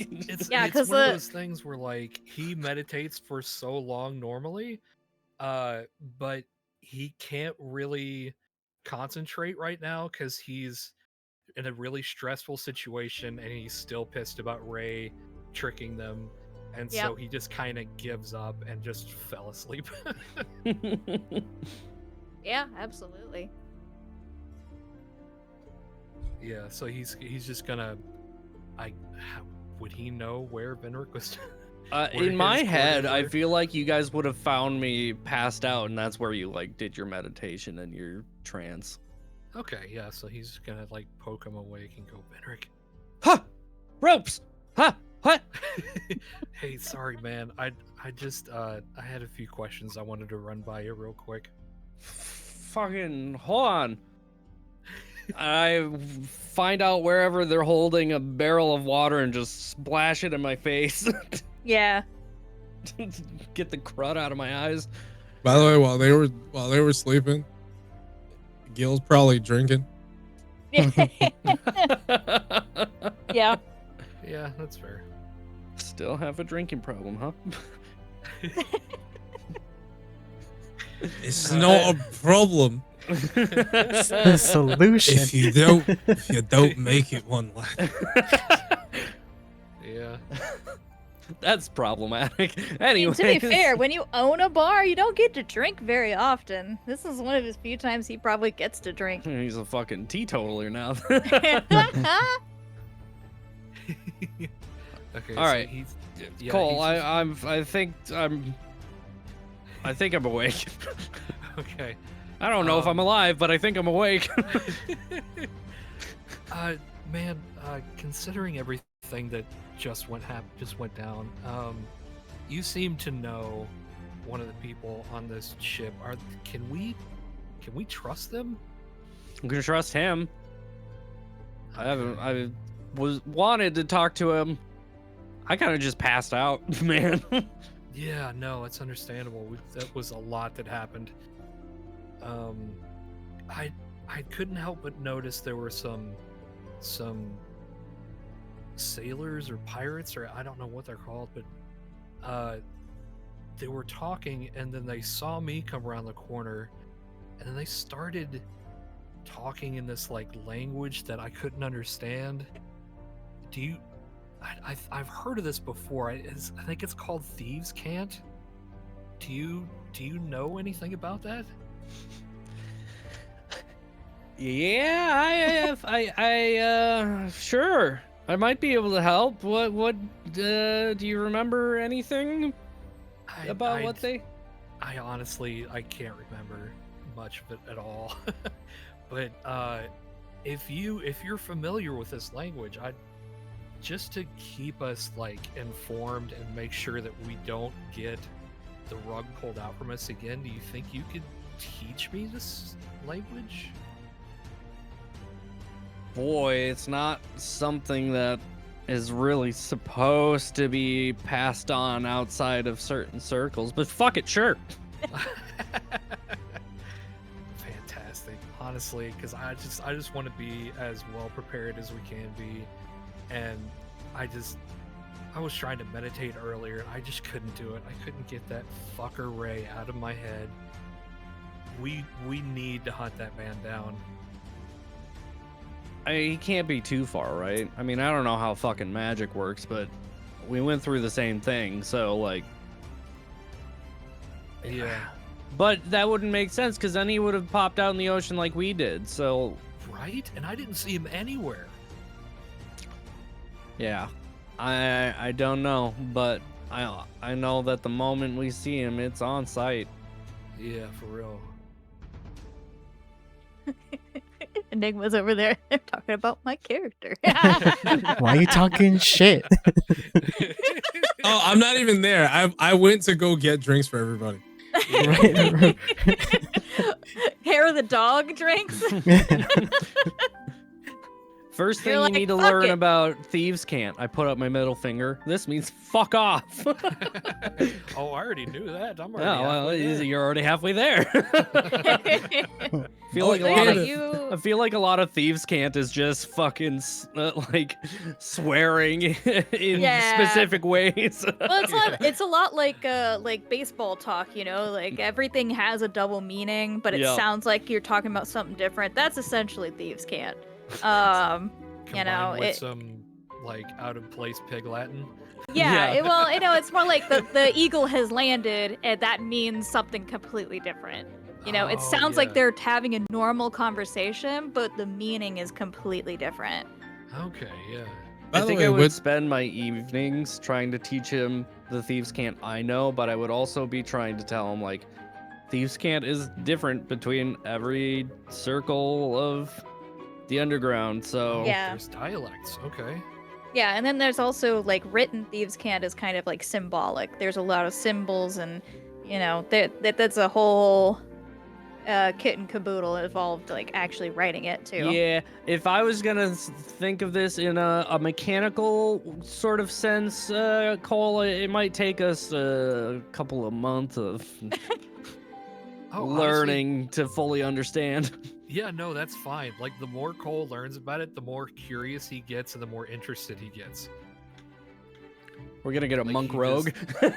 S5: Yeah,
S3: it's
S5: 'cause
S3: one of
S5: the-
S3: those things where like he meditates for so long normally, but he can't really concentrate right now because he's in a really stressful situation and he's still pissed about Ray tricking them, and so he just kind of gives up and just fell asleep.
S5: Yeah, absolutely.
S3: Yeah, so he's just gonna. Would he know where Venric was? Where
S4: In my
S3: his
S4: head,
S3: quarters
S4: I
S3: were?
S4: feel like you guys would have found me passed out, and that's where you like did your meditation and your trance.
S3: Okay, yeah, so he's gonna like poke him awake and go, Venric.
S4: Ha! Ropes! Ha! What?
S3: Hey, sorry, man. I just I had a few questions I wanted to run by you real quick.
S4: Fucking hold on. I find out wherever they're holding a barrel of water and just splash it in my face.
S5: Yeah.
S4: Get the crud out of my eyes.
S1: By the way, while they were sleeping, Gil's probably drinking.
S5: Yeah.
S3: Yeah, that's fair.
S4: Still have a drinking problem, huh?
S1: It's not a problem
S2: It's the solution.
S1: if you don't make it one, lad.
S3: Yeah.
S4: That's problematic.
S5: I mean,
S4: Anyway,
S5: to be fair, when you own a bar, you don't get to drink very often. This is one of his few times he probably gets to drink.
S4: he's a fucking teetotaler now.
S3: Okay.
S4: All right.
S3: He's, yeah,
S4: Cole,
S3: he's
S4: I think I'm awake.
S3: okay.
S4: I don't know if I'm alive, but I think I'm awake.
S3: Man, considering everything that just went down, you seem to know one of the people on this ship. Can we trust them?
S4: I'm gonna trust him. I wanted to talk to him. I kind of just passed out, man.
S3: Yeah, no, it's understandable. That was a lot that happened. I couldn't help but notice there were some sailors or pirates, or I don't know what they're called, but they were talking, and then they saw me come around the corner, and then they started talking in this like language that I couldn't understand. I've heard of this before. I think it's called Thieves' Cant. Do you know anything about that?
S4: Yeah, sure. I might be able to help. What do you remember anything about what they?
S3: I honestly, I can't remember much of it at all. But if you're familiar with this language, just to keep us like informed and make sure that we don't get the rug pulled out from us again, do you think you could teach me this language?
S4: Boy, it's not something that is really supposed to be passed on outside of certain circles, but fuck it, sure.
S3: Fantastic, honestly, because I just want to be as well prepared as we can be, and I was trying to meditate earlier, and I just couldn't do it. I couldn't get that fucker Ray out of my head. We need to hunt that man down.
S4: He can't be too far, right? I mean, I don't know how fucking magic works, but we went through the same thing, so like,
S3: Yeah.
S4: But that wouldn't make sense because then he would have popped out in the ocean like we did. So
S3: Right? And I didn't see him anywhere.
S4: yeah, I don't know, but I know that the moment we see him, it's on site.
S3: Yeah, for real.
S5: Enigma's over there talking about my character.
S2: Why are you talking shit?
S1: Oh, I'm not even there. I went to go get drinks for everybody.
S5: Hair of the dog drinks.
S4: First thing
S5: You're
S4: you
S5: like,
S4: need to
S5: "Fuck
S4: learn
S5: it."
S4: about Thieves' Cant. I put up my middle finger. This means fuck off.
S3: Oh, I already knew that. I'm
S4: Oh,
S3: already
S4: well,
S3: halfway there.
S4: you're already halfly there. feel
S1: Oh,
S4: like a
S1: yeah,
S4: lot
S1: but-
S4: of
S5: you
S4: I feel like a lot of Thieves' Cant is just fucking like swearing in
S5: Yeah.
S4: specific ways.
S5: well, it's a lot like baseball talk, you know, like everything has a double meaning, but it
S4: Yep.
S5: sounds like you're talking about something different. That's essentially Thieves' Cant. You
S3: Combined
S5: know,
S3: with
S5: it,
S3: some like out of place pig Latin.
S5: yeah,
S4: Yeah.
S5: well, you know, it's more like the eagle has landed, and that means something completely different. You know, it
S3: Oh,
S5: sounds like
S3: yeah.
S5: they're having a normal conversation, but the meaning is completely different.
S3: Okay, yeah.
S1: By
S4: I
S1: the
S4: think
S1: way,
S4: I would
S1: what-
S4: spend my evenings trying to teach him the Thieves' Cant I know, but I would also be trying to tell him like Thieves' Cant is different between every circle of the underground. So
S5: Yeah.
S3: There's dialects. Okay.
S5: Yeah, and then there's also like written Thieves' Cant is kind of like symbolic. There's a lot of symbols, and you know that's a whole kit and caboodle involved, like actually writing it too.
S4: yeah, if I was gonna think of this in a mechanical sort of sense, Cole, it might take us a couple of months of
S3: Oh, honestly,
S4: learning to fully understand.
S3: yeah, no, that's fine. Like the more Cole learns about it, the more curious he gets and the more interested he gets.
S4: We're gonna get a
S3: Like,
S4: monk
S3: he
S4: rogue.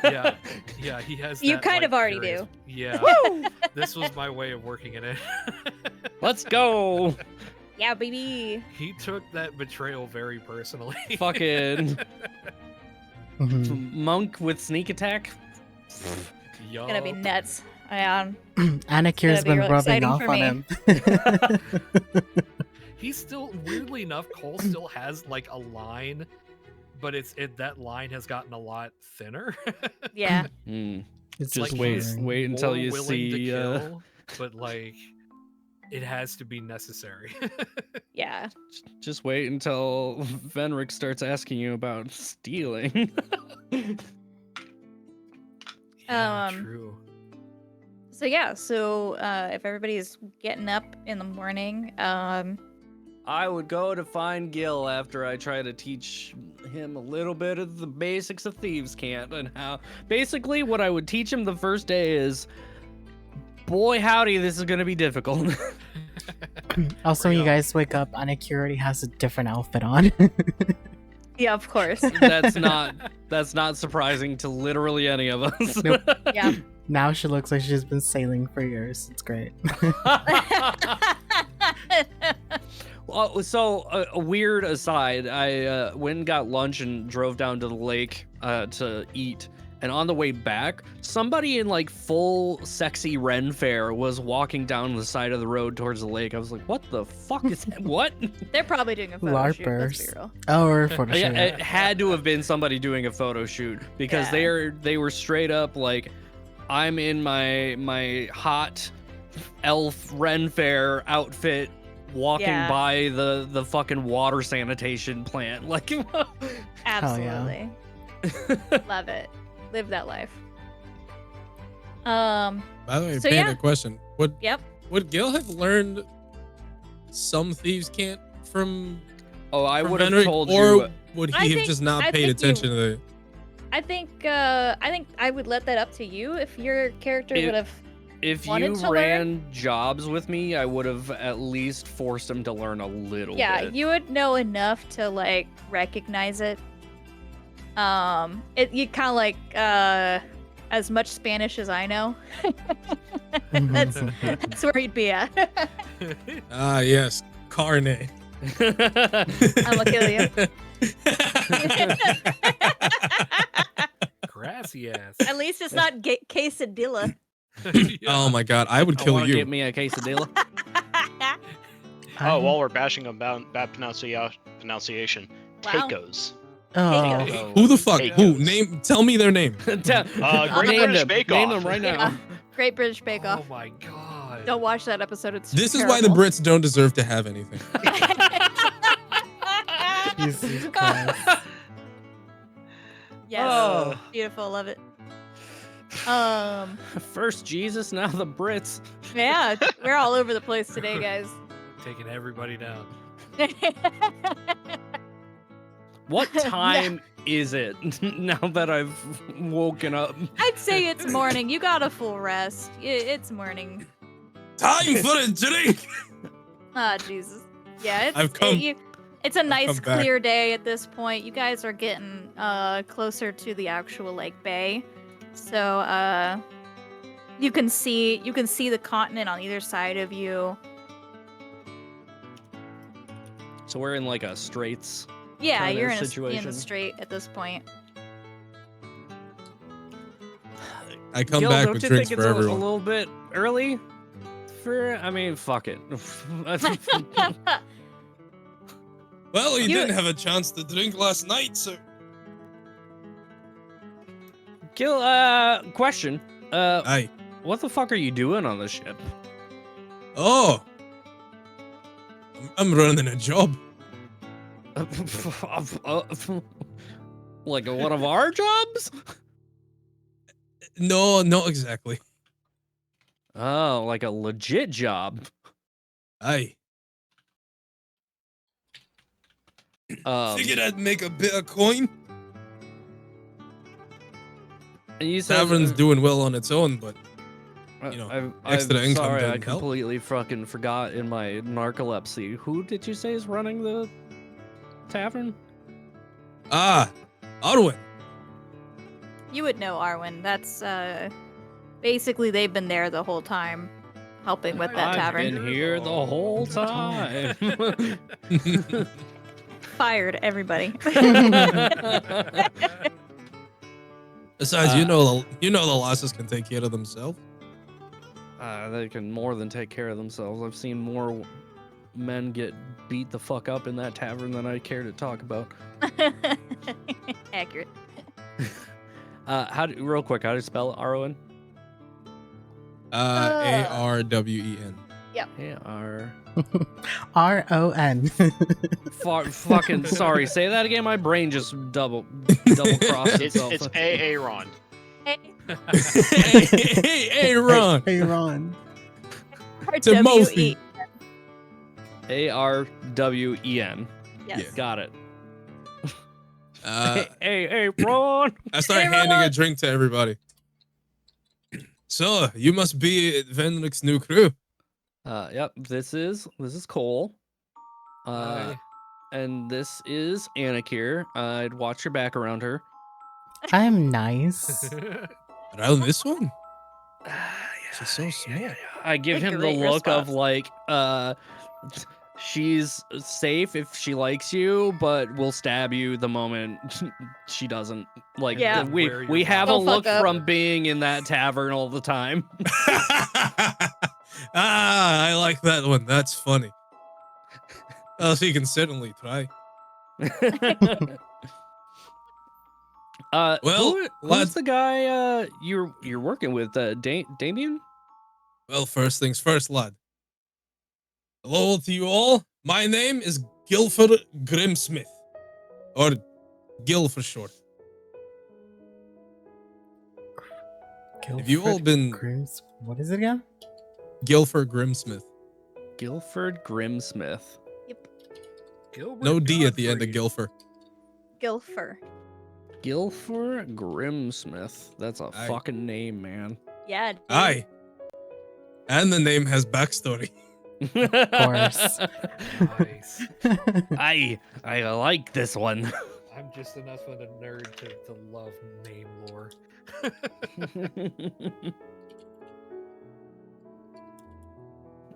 S3: Yeah, yeah, he has.
S5: You
S3: that,
S5: kind
S3: like,
S5: of already
S3: curious-
S5: do.
S3: Yeah. This was my way of working it in.
S4: Let's go.
S5: Yeah, baby.
S3: He took that betrayal very personally.
S4: Fucking.
S2: Mhm.
S4: Monk with sneak attack.
S5: It's gonna be nuts.
S2: Anakir's
S5: be
S2: been
S5: real
S2: rubbing
S5: exciting
S2: off
S5: for
S2: on
S5: me.
S2: him.
S3: He's still weirdly enough. Cole still has like a line, but that line has gotten a lot thinner.
S5: Yeah.
S4: Hmm.
S2: It's
S4: Just
S2: just
S3: he's
S2: boring.
S4: wait until
S3: more
S4: you
S3: willing
S4: see,
S3: to kill, but like it has to be necessary.
S5: Yeah.
S4: Just wait until Venric starts asking you about stealing.
S3: Yeah,
S5: Um,
S3: true.
S5: So yeah, if everybody's getting up in the morning,
S4: I would go to find Gil after I try to teach him a little bit of the basics of Thieves' Cant and how basically what I would teach him the first day is, boy howdy, this is gonna be difficult.
S2: Also, when you
S3: Real.
S2: guys wake up, Anakir already has a different outfit on.
S5: yeah, of course.
S4: that's not surprising to literally any of us.
S2: Nope.
S5: Yeah.
S2: Now she looks like she's been sailing for years. It's great.
S4: Well, so a weird aside, I went and got lunch and drove down to the lake to eat. And on the way back, somebody in like full sexy Ren fair was walking down the side of the road towards the lake. I was like, what the fuck is that? What?
S5: They're probably doing a photo shoot. Let's be
S2: LARPers.
S5: real.
S2: Oh, or photo
S4: Yeah,
S2: shoot.
S4: it had to have been somebody doing a photo shoot because
S5: Yeah.
S4: they were straight up like, I'm in my hot elf Ren fair outfit walking
S5: Yeah.
S4: by the fucking water sanitation plant. Like
S5: Absolutely. Love it. Live that life.
S1: By the way,
S5: So,
S1: Panda,
S5: yeah.
S1: question:
S5: Yep.
S1: Would Gil have learned some Thieves' Cant from?
S4: Oh, I
S1: from
S4: would have
S1: Venric,
S4: told
S1: or
S4: you.
S1: would
S5: I
S1: he have
S5: think-
S1: just not
S5: I
S1: paid
S5: think you-
S1: attention to the?
S5: I think I would let that up to you if your character
S4: It-
S5: would have.
S4: If
S5: wanted
S4: you
S5: to learn?
S4: ran jobs with me, I would have at least forced him to learn a little
S5: Yeah,
S4: bit.
S5: you would know enough to like recognize it. You kind of like as much Spanish as I know. That's where you'd be at.
S1: Ah, yes, carne.
S5: I'ma kill you.
S3: Gracias.
S5: At least it's not quesadilla.
S1: Oh my god, I would
S4: I
S1: kill
S4: want to
S1: you.
S4: get me a quesadilla.
S6: Oh, while we're bashing about bad pronunciation,
S5: Wow.
S6: tacos.
S2: Oh,
S1: Who the fuck?
S6: Hey,
S1: Who?
S6: goes.
S1: Tell me their name.
S6: Great
S4: name
S6: British
S4: them.
S6: Bake
S4: Name
S6: Off.
S4: them right
S5: Yeah.
S4: now.
S5: Great British Bake Off.
S3: Oh my god.
S5: Don't watch that episode. It's
S1: This is why the
S5: terrible.
S1: Brits don't deserve to have anything.
S2: Jesus Christ.
S5: Yes.
S4: Oh.
S5: Beautiful. Love it.
S4: First Jesus, now the Brits.
S5: Yeah, we're all over the place today, guys.
S3: Taking everybody down.
S4: What time is it now that I've woken up?
S5: I'd say it's morning. You got a full rest. It's morning.
S1: Time for a drink.
S5: Ah, Jesus. Yeah, it's
S1: I've come-
S5: it's a nice
S1: come back.
S5: clear day at this point. You guys are getting closer to the actual like bay, so you can see the continent on either side of you.
S4: So we're in like a straits.
S5: Yeah,
S4: Kinda
S5: you're in
S4: situation.
S5: the strait at this point.
S1: I come
S4: Gil,
S1: back
S4: don't
S1: with
S4: you
S1: drinks
S4: think
S1: for
S4: it's a
S1: everyone.
S4: little bit early? I mean, fuck it.
S1: Well, you
S5: You-
S1: didn't have a chance to drink last night, so.
S4: Gil, question.
S1: Aye.
S4: What the fuck are you doing on the ship?
S1: Oh. I'm running a job.
S4: Like one of our jobs?
S1: No, not exactly.
S4: Oh, like a legit job.
S1: Aye. Figured I'd make a bit of coin.
S4: and you said,
S1: Tavern's doing well on its own, but you know,
S4: I'm
S1: extra income
S4: sorry, I
S1: doesn't help.
S4: completely fucking forgot in my narcolepsy. Who did you say is running the tavern?
S1: Arwen.
S5: You would know Arwen. That's basically they've been there the whole time, helping with that
S4: I've
S5: tavern.
S4: been here the whole time.
S5: Fired everybody.
S1: Besides, you know the lasses can take care of themselves.
S4: They can more than take care of themselves. I've seen more men get beat the fuck up in that tavern than I care to talk about.
S5: Accurate.
S4: Real quick, how do you spell Arwen?
S1: ARWEN.
S4: A-R.
S2: RON.
S4: Fucking sorry. Say that again. My brain just double crossed itself.
S6: It's Aaron.
S1: Hey, Aaron.
S2: Hey, Ron.
S1: Timothy.
S4: A-R-W-E-N.
S5: Yes.
S1: Yeah.
S4: Got it.
S1: Uh,
S4: Hey, Ron.
S1: I start handing a drink to everybody. So you must be Venric's new crew.
S4: Yep. This is Cole.
S3: Hi.
S4: And this is Anakir. I'd watch your back around her.
S2: I'm nice.
S1: Around this one? She's so small.
S4: I give
S5: A
S4: him the
S5: great
S4: look of
S5: response.
S4: like, she's safe if she likes you, but will stab you the moment she doesn't. Like,
S5: Yeah.
S4: we
S3: Wear your
S4: we have a
S5: Don't fuck
S4: look
S5: up.
S4: from being in that tavern all the time.
S1: I like that one. That's funny. Well, she can certainly try. Well,
S4: who's
S1: lads-
S4: the guy you're working with? Damien?
S1: Well, first things first, lad. Hello to you all. My name is Guilford Grimsmith. Or Gil for short. Have you all
S2: Guilford
S1: been
S2: Grimms- What is it again?
S1: Guilford Grimsmith?
S4: Guilford Grimsmith.
S3: Gilbert
S1: No D at the end of
S3: Godfrey.
S1: Guilford.
S5: Gilfer.
S4: Guilford Grimsmith. That's a
S1: Aye.
S4: fucking name, man.
S5: Yeah. dude.
S1: Aye. And the name has backstory.
S4: Of
S2: course.
S3: Nice.
S4: I like this one.
S3: I'm just enough of a nerd to love name lore.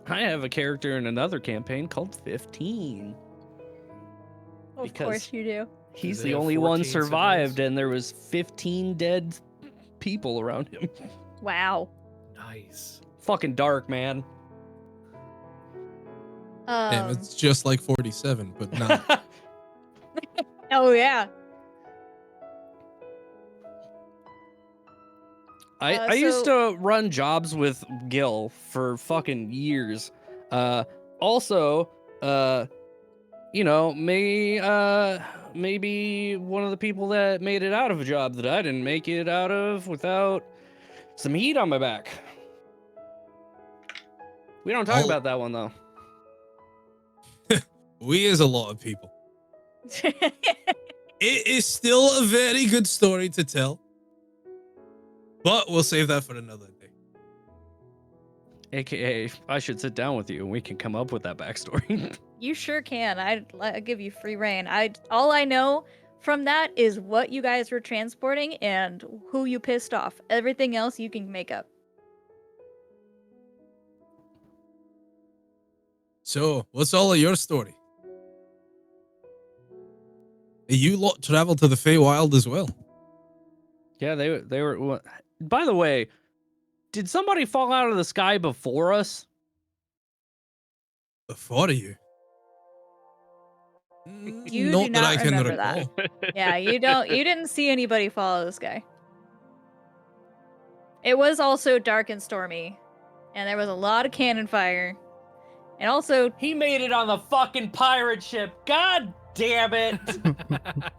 S4: I have a character in another campaign called 15.
S5: Of
S4: because-
S5: course you do.
S4: He's
S3: they
S4: the
S3: have
S4: only one
S3: 14
S4: survived,
S3: siblings?
S4: and there was 15 dead people around him.
S5: Wow.
S3: Nice.
S4: Fucking dark, man.
S1: Damn, it's just like 47, but not.
S5: Oh yeah.
S4: I used
S5: so-
S4: to run jobs with Gil for fucking years. Also, you know, maybe one of the people that made it out of a job that I didn't make it out of without some heat on my back. We don't talk
S1: Oh.
S4: about that one though.
S1: We is a lot of people. It is still a very good story to tell. But we'll save that for another day.
S4: AKA, I should sit down with you and we can come up with that backstory.
S5: You sure can. I'd give you free reign. All I know from that is what you guys were transporting and who you pissed off. Everything else you can make up.
S1: So, what's all of your story? You lot traveled to the Feywild as well.
S4: Yeah, they were. By the way, did somebody fall out of the sky before us?
S1: Before you.
S5: You
S1: Not
S5: do
S1: that
S5: not
S1: I can
S5: remember that.
S1: recall.
S5: Yeah, you didn't see anybody follow this guy. It was also dark and stormy, and there was a lot of cannon fire. And also,
S4: He made it on the fucking pirate ship. God damn it!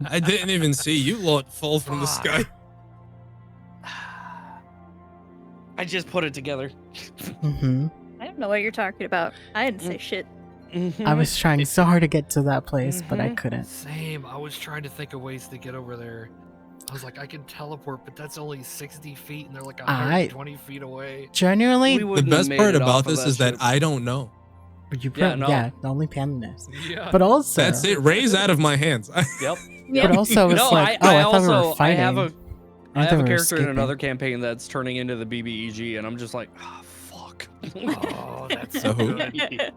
S1: I didn't even see you lot fall from the
S3: Fuck.
S1: sky.
S4: I just put it together.
S2: Hmm.
S5: I don't know what you're talking about. I didn't
S4: Mm.
S5: say shit.
S2: I was trying so hard to get to that place, but I
S4: Mhm.
S2: couldn't.
S3: Same. I was trying to think of ways to get over there. I was like, I can teleport, but that's only 60 feet, and they're like 120 feet away.
S2: Genuinely,
S1: The
S4: wouldn't have
S1: best
S4: made
S1: part
S4: it
S1: about
S4: off of
S1: this is that
S4: ship.
S1: I don't know.
S2: you
S4: Yeah, no.
S2: yeah, only Panda knows.
S3: Yeah.
S2: But also,
S1: That's it. Raise out of my hands.
S4: Yep.
S5: Yeah.
S2: But also, it's
S4: No,
S2: like,
S4: I
S2: oh, I thought we were
S4: also I
S2: fighting.
S4: have a I
S2: I
S4: have
S2: thought
S4: a
S2: we were
S4: character in
S2: escaping.
S4: another campaign that's turning into the BBEG, and I'm just like, oh fuck.
S3: Oh, that's
S1: So
S3: so
S1: who?
S3: good.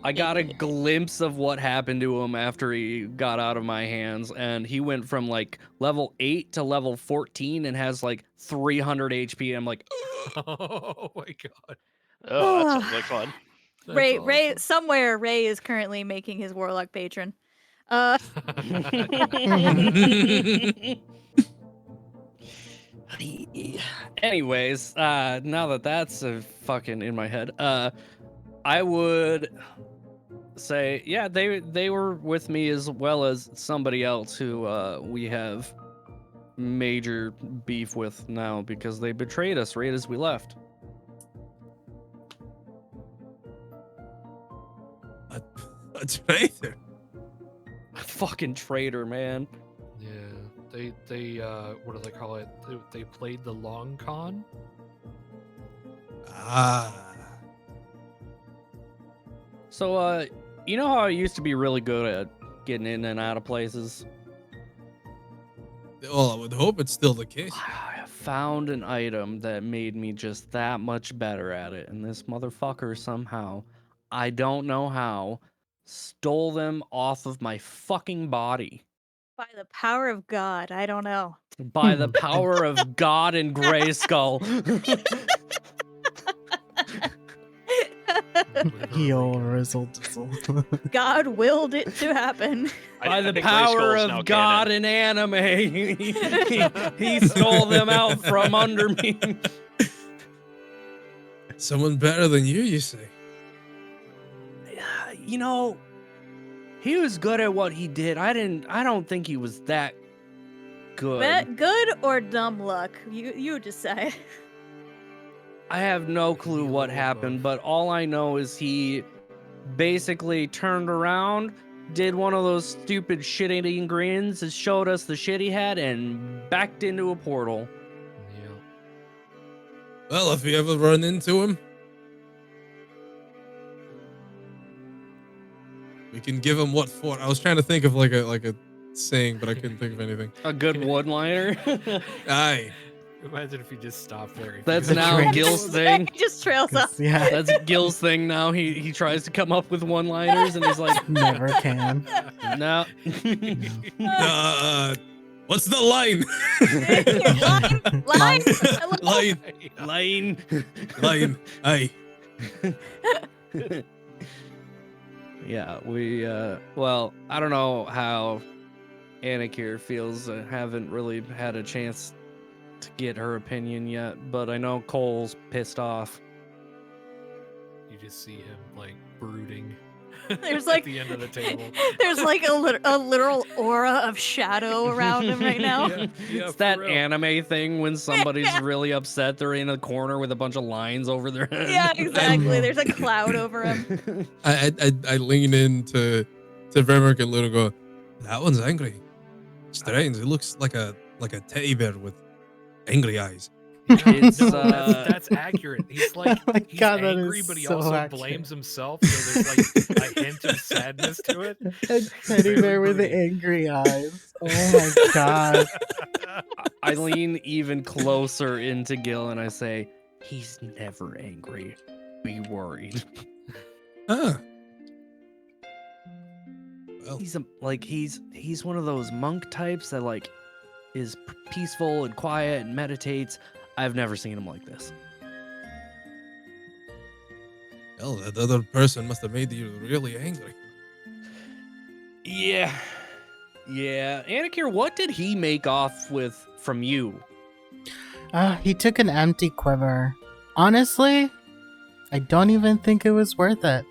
S4: I got a glimpse of what happened to him after he got out of my hands, and he went from like level 8 to level 14 and has like 300 HP. I'm like,
S3: Oh my god.
S6: Oh, that sounds like fun.
S3: That's
S5: Ray,
S3: awesome.
S5: somewhere Ray is currently making his warlock patron. Uh,
S4: anyways, now that that's fucking in my head, I would say, yeah, they were with me as well as somebody else who we have major beef with now because they betrayed us right as we left.
S1: A traitor.
S4: Fucking traitor, man.
S3: Yeah, they what do they call it? They played the long con.
S1: Ah.
S4: So, you know how I used to be really good at getting in and out of places?
S1: Well, I would hope it's still the case.
S4: I found an item that made me just that much better at it, and this motherfucker somehow, I don't know how, stole them off of my fucking body.
S5: by the power of God, I don't know.
S4: By the power of God and Grayskull.
S2: Heel rizzle dizzle.
S5: God willed it to happen.
S4: By the
S6: think
S4: power
S6: Grayskull's now
S4: of God
S6: canon.
S4: and anime. He stole them out from under me.
S1: Someone better than you say.
S4: You know, he was good at what he did. I don't think he was that good.
S5: Good or dumb luck? You decide.
S4: I have no clue
S3: Maybe a
S4: what
S3: little
S4: happened,
S3: both.
S4: but all I know is he basically turned around, did one of those stupid shit-eating grins, and showed us the shit he had, and backed into a portal.
S3: Yeah.
S1: Well, if you ever run into him, we can give him what for. I was trying to think of like a saying, but I couldn't think of anything.
S4: A good one-liner.
S1: Aye.
S3: Imagine if you just stopped there. If
S4: That's
S3: you-
S4: now
S2: train.
S4: Gil's thing.
S5: Just trails off.
S2: Yeah,
S4: That's Gil's thing now. He tries to come up with one-liners, and he's like,
S2: never can.
S4: no.
S1: What's the line?
S5: Line. Hello?
S1: Line.
S4: Lane.
S1: Line. Aye.
S4: Yeah, we well, I don't know how Anakir feels. I haven't really had a chance to get her opinion yet, but I know Cole's pissed off.
S3: You just see him like brooding.
S5: There's
S3: at
S5: like
S3: the end of the table.
S5: There's like a literal aura of shadow around him right now.
S3: Yeah,
S4: It's
S3: for
S4: that
S3: real.
S4: anime thing when somebody's
S5: Yeah.
S4: really upset, they're in a corner with a bunch of lines over their head.
S5: Yeah, exactly. There's a cloud over him.
S1: I lean in to Vermerk and Luna go, that one's angry. Strange. It looks like a teddy bear with angry eyes.
S3: Yeah,
S4: It's,
S3: no,
S4: uh,
S3: that's accurate. He's like
S2: Oh my
S3: he's
S2: God, that
S3: angry,
S2: is
S3: but he
S2: so
S3: also
S2: accurate.
S3: blames himself. So there's like a hint of sadness to it.
S2: A teddy bear with the
S3: Very
S2: angry eyes. Oh my god.
S4: I lean even closer into Gil and I say, he's never angry. Be worried.
S1: Ah. Well,
S4: He's one of those monk types that like is peaceful and quiet and meditates. I've never seen him like this.
S1: well, that other person must have made you really angry.
S4: Yeah. Anakir, what did he make off with from you?
S2: He took an empty quiver. Honestly, I don't even think it was worth it.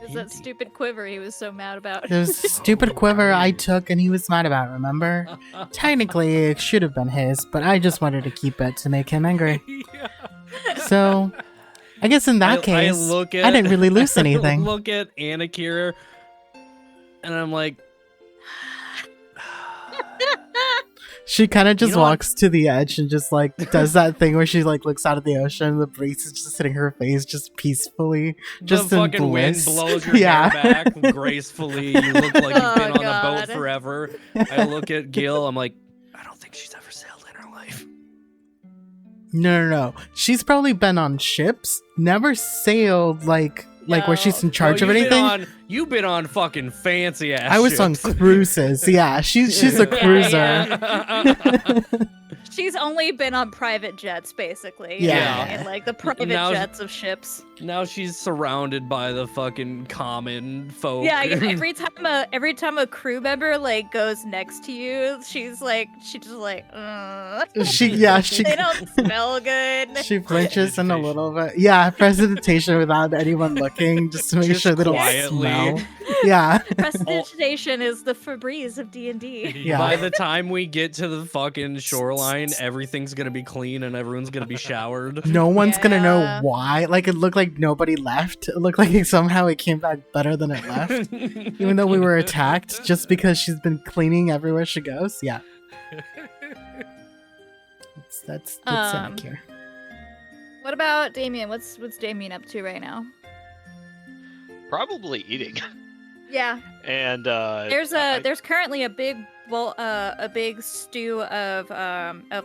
S5: It's that stupid quiver he was so mad about.
S2: It was a stupid quiver I took and he was mad about, remember? Technically, it should have been his, but I just wanted to keep it to make him angry.
S3: Yeah.
S2: So, I guess in that case, I didn't really lose anything.
S4: Look at Anakir, and I'm like,
S2: She kind of just
S4: know what?
S2: walks to the edge and just like does that thing where she like looks out of the ocean and the breeze is just hitting her face just peacefully, just
S4: the
S2: in
S4: fucking
S2: bliss.
S4: wind blows your
S2: Yeah.
S4: hair back gracefully. You look like you've been
S5: Oh,
S4: on a
S5: God.
S4: boat forever. I look at Gil. I'm like, I don't think she's ever sailed in her life.
S2: No. She's probably been on ships, never sailed like like where she's in charge of anything.
S4: You've been on fucking fancy ass.
S2: I was on
S4: ships.
S2: cruises. Yeah, she's a cruiser.
S5: Yeah. She's only been on private jets, basically.
S2: Yeah.
S5: And like the private
S4: Now-
S5: jets of ships.
S4: Now she's surrounded by the fucking common folk.
S5: Yeah, every time a crew member like goes next to you, she's just like,
S2: She
S5: they don't smell good.
S2: she flinches in a little bit. Yeah, presentation without anyone looking, just to make
S4: Just
S2: sure they don't
S4: quietly.
S2: smell. Yeah.
S5: Prestidigitation is the Febreze of D&D.
S2: Yeah.
S4: By the time we get to the fucking shoreline, everything's gonna be clean and everyone's gonna be showered.
S2: No one's gonna know
S5: Yeah.
S2: why. Like it looked like nobody left. It looked like somehow it came back better than it left. Even though we were attacked, just because she's been cleaning everywhere she goes. Yeah. That's Sonic here.
S5: What about Damien? What's Damien up to right now?
S6: Probably eating.
S5: Yeah.
S6: And
S5: There's currently a big a big stew of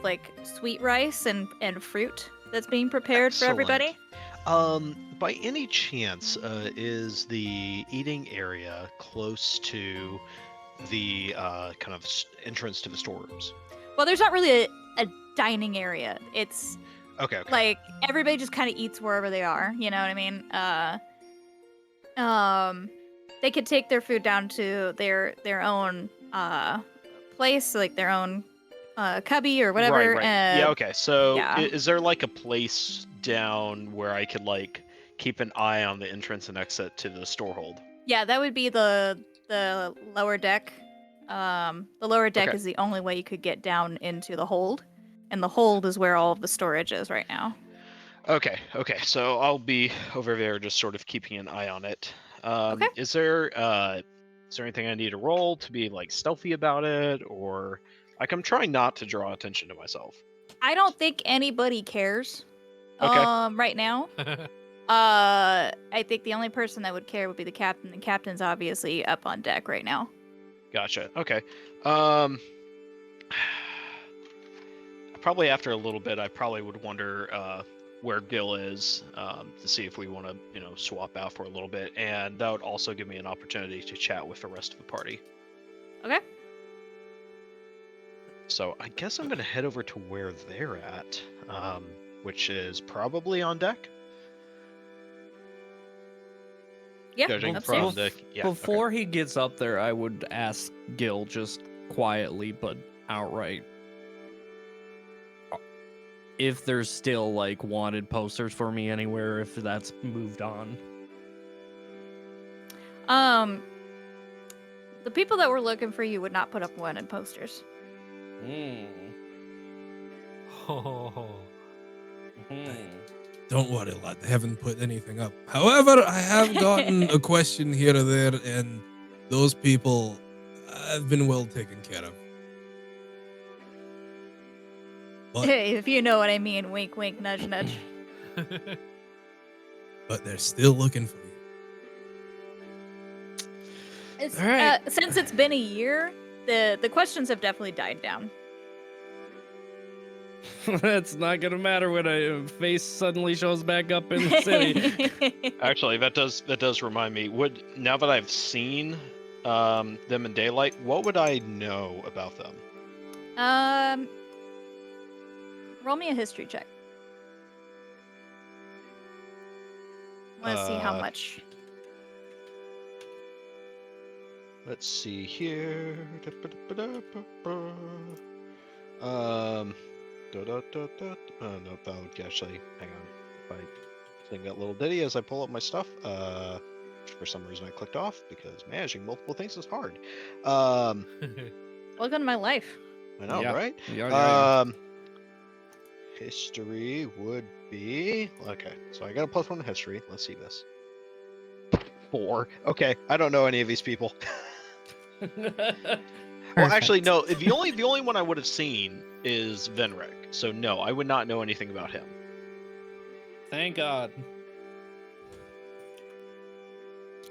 S5: like sweet rice and fruit that's being prepared for everybody.
S6: By any chance, is the eating area close to the kind of entrance to the storerooms?
S5: Well, there's not really a dining area. It's
S6: Okay.
S5: like everybody just kind of eats wherever they are. You know what I mean? They could take their food down to their own place, like their own cubby or whatever.
S6: Right. Yeah. Okay. So,
S5: yeah.
S6: Is there like a place down where I could like keep an eye on the entrance and exit to the storehold?
S5: Yeah, that would be the lower deck. The lower deck
S6: Okay.
S5: is the only way you could get down into the hold, and the hold is where all of the storage is right now.
S6: Okay. So I'll be over there, just sort of keeping an eye on it.
S5: Okay.
S6: Is there anything I need to roll to be like stealthy about it, or like I'm trying not to draw attention to myself?
S5: I don't think anybody cares.
S6: Okay.
S5: Right now. I think the only person that would care would be the captain. The captain's obviously up on deck right now.
S6: Gotcha. Okay. Probably after a little bit, I probably would wonder where Gil is to see if we want to, swap out for a little bit, and that would also give me an opportunity to chat with the rest of the party.
S5: Okay.
S6: So I guess I'm gonna head over to where they're at, which is probably on deck.
S5: Yeah.
S6: Judging
S5: That's
S6: from
S5: safe.
S6: the
S4: Before he gets up there, I would ask Gil just quietly but outright if there's still like wanted posters for me anywhere, if that's moved on.
S5: The people that were looking for you would not put up wanted posters.
S3: Oh.
S1: Don't worry, lad. They haven't put anything up. However, I have gotten a question here or there, and those people have been well taken care of. But,
S5: If you know what I mean. Wink, wink, nudge, nudge.
S1: but they're still looking for you.
S5: It's,
S4: All right.
S5: Since it's been a year, the questions have definitely died down.
S4: That's not gonna matter when a face suddenly shows back up in the city.
S6: Actually, that does remind me. Now that I've seen them in daylight, what would I know about them?
S5: Roll me a history check. Want to see how much?
S6: Let's see here. Oh, no, that would actually, hang on. If I sing that little ditty as I pull up my stuff, for some reason I clicked off because managing multiple things is hard.
S5: Welcome to my life.
S6: I know,
S4: Yeah.
S6: right?
S4: Yeah.
S6: History would be okay. So I got a +1 in history. Let's see this. 4. Okay, I don't know any of these people. Well, actually, no. The only one I would have seen is Venric. So no, I would not know anything about him.
S4: Thank God.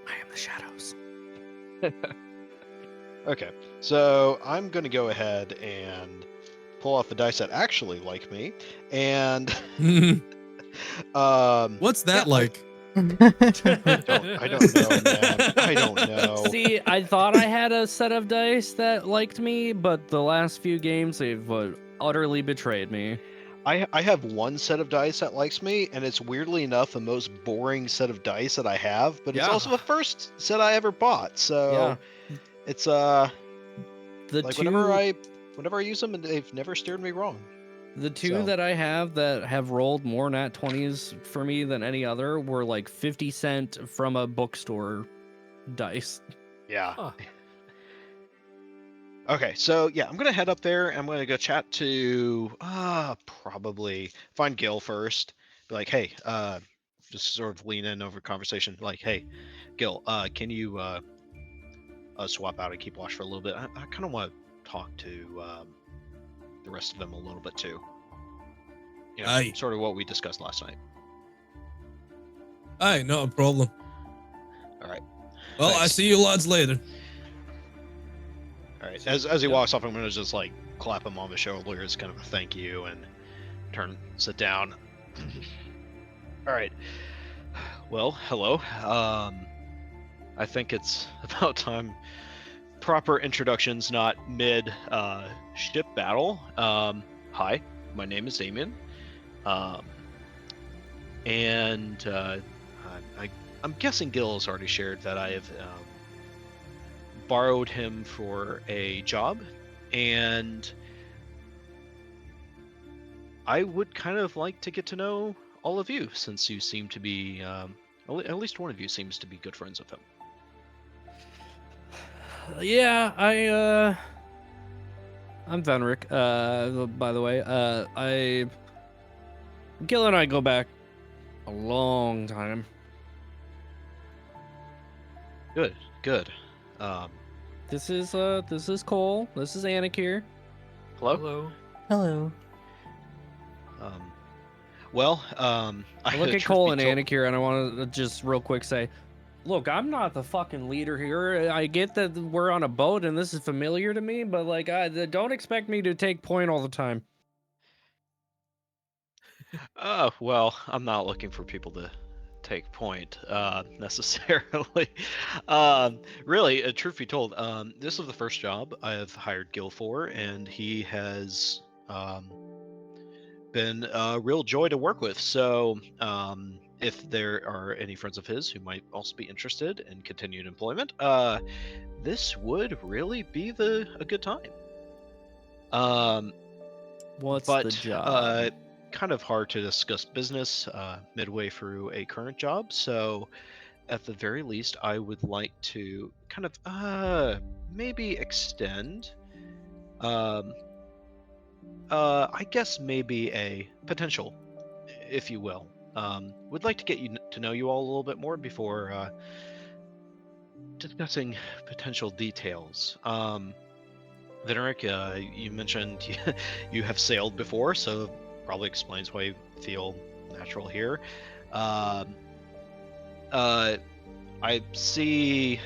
S4: I am the shadows.
S6: Okay, so I'm gonna go ahead and pull off the dice that actually like me, and
S1: What's that
S6: Yeah,
S1: like?
S6: I don't know, man. I don't know.
S4: See, I thought I had a set of dice that liked me, but the last few games they've utterly betrayed me.
S6: I have one set of dice that likes me, and it's weirdly enough the most boring set of dice that I have, but it's
S4: Yeah.
S6: also the first set I ever bought. So it's
S4: The
S6: like
S4: two,
S6: whenever I use them, they've never steered me wrong.
S4: the two
S6: so.
S4: that I have that have rolled more nat 20s for me than any other were like 50-cent from a bookstore dice.
S6: Yeah.
S3: Huh.
S6: Okay, so yeah, I'm gonna head up there. And I'm gonna go chat to probably find Gil first. Be like, hey, just sort of lean in over conversation. Like, hey, Gil, can you swap out and keep watch for a little bit? I kind of want to talk to the rest of them a little bit too. You know,
S1: Aye.
S6: sort of what we discussed last night.
S1: Aye, not a problem.
S6: All right.
S1: Well, I
S6: Thanks.
S1: see you lads later.
S6: All right. As he walks off, I'm gonna just like clap him on the shoulder as kind of a thank you and sit down. All right. Well, hello. I think it's about time. Proper introductions, not mid ship battle. Hi, my name is Damien. And I'm guessing Gil has already shared that I have borrowed him for a job, and I would kind of like to get to know all of you, since you seem to be, at least one of you seems to be good friends with him.
S4: Yeah, I'm Venric. By the way, Gil and I go back a long time.
S6: Good.
S4: This is Cole. This is Anakir.
S6: Hello.
S3: Hello.
S2: Hello.
S4: I look at Cole and Anakir, and I want to just real quick say, look, I'm not the fucking leader here. I get that we're on a boat and this is familiar to me, but like, don't expect me to take point all the time.
S6: Well, I'm not looking for people to take point necessarily. Really, truth be told, this is the first job I have hired Gil for, and he has been a real joy to work with. So, if there are any friends of his who might also be interested in continued employment, this would really be a good time.
S4: What's
S6: but
S4: the job?
S6: kind of hard to discuss business midway through a current job. So, at the very least, I would like to kind of maybe extend. I guess maybe a potential, if you will. Would like to get to know you all a little bit more before discussing potential details. Veneric, you mentioned you have sailed before, so probably explains why you feel natural here. I see.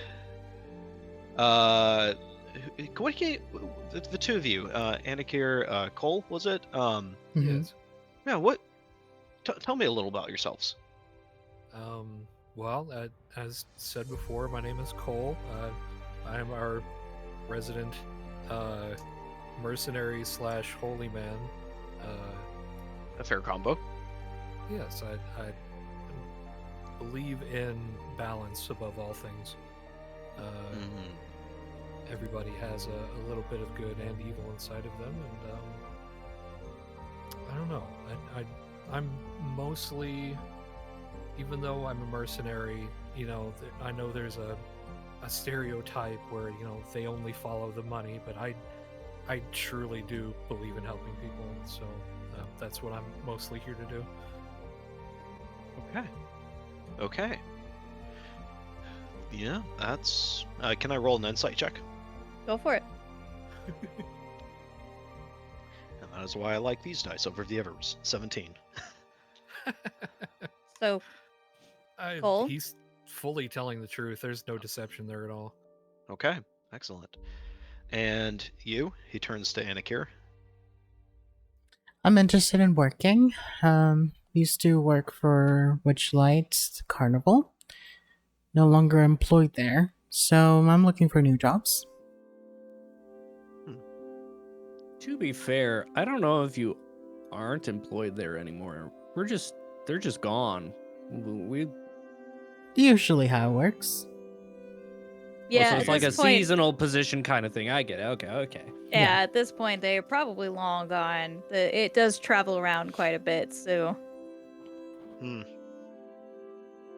S6: What can you, the two of you, Anakir, Cole, was it?
S2: Mhm.
S3: Yes.
S6: Yeah. What? Tell me a little about yourselves.
S3: Well, as said before, my name is Cole. I am our resident mercenary / holy man.
S6: A fair combo.
S3: Yes, I believe in balance above all things. Everybody has a little bit of good and evil inside of them, and I don't know. I'm mostly, even though I'm a mercenary, I know there's a stereotype where they only follow the money, but I truly do believe in helping people, so that's what I'm mostly here to do.
S6: Okay. Yeah, that's. Can I roll an insight check?
S5: Go for it.
S6: And that is why I like these dice over the others. 17.
S5: So, Cole?
S3: He's fully telling the truth. There's no deception there at all.
S6: Okay, excellent. And you? He turns to Anakir.
S2: I'm interested in working. Used to work for Witchlight Carnival. No longer employed there, so I'm looking for new jobs.
S4: To be fair, I don't know if you aren't employed there anymore. They're just gone. We
S2: Usually how it works.
S5: Yeah,
S4: so
S5: at
S4: it's like a
S5: this point,
S4: seasonal position kind of thing. I get it. Okay.
S5: yeah,
S2: Yeah.
S5: at this point they're probably long gone. It does travel around quite a bit, so
S6: Hmm.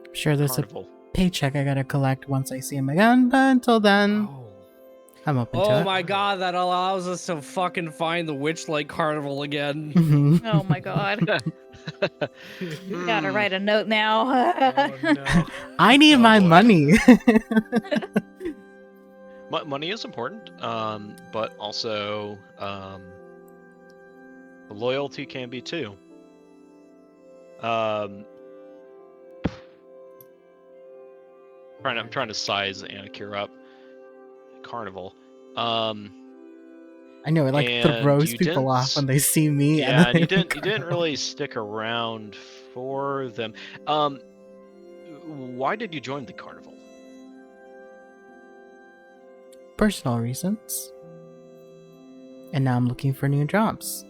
S2: I'm sure there's
S6: Carnival.
S2: a paycheck I gotta collect once I see him again, but until then,
S3: Oh,
S2: I'm open
S4: Oh
S2: to
S4: my god, that allows us to fucking find the Witchlight Carnival
S2: it.
S4: again.
S2: Mhm.
S5: oh my god. Gotta
S6: Hmm.
S5: write a note now.
S3: oh no.
S2: I need
S6: Oh,
S2: my
S6: boy.
S2: money.
S6: Money is important, but also loyalty can be too. I'm trying to size Anakir up. Carnival.
S2: I know it like
S6: And
S2: throws
S6: you
S2: people
S6: didn't
S2: off when they see me.
S6: yeah,
S2: then
S6: and you
S2: they
S6: didn't really stick around for them. Why did you join the carnival?
S2: Personal reasons. And now I'm looking for new jobs.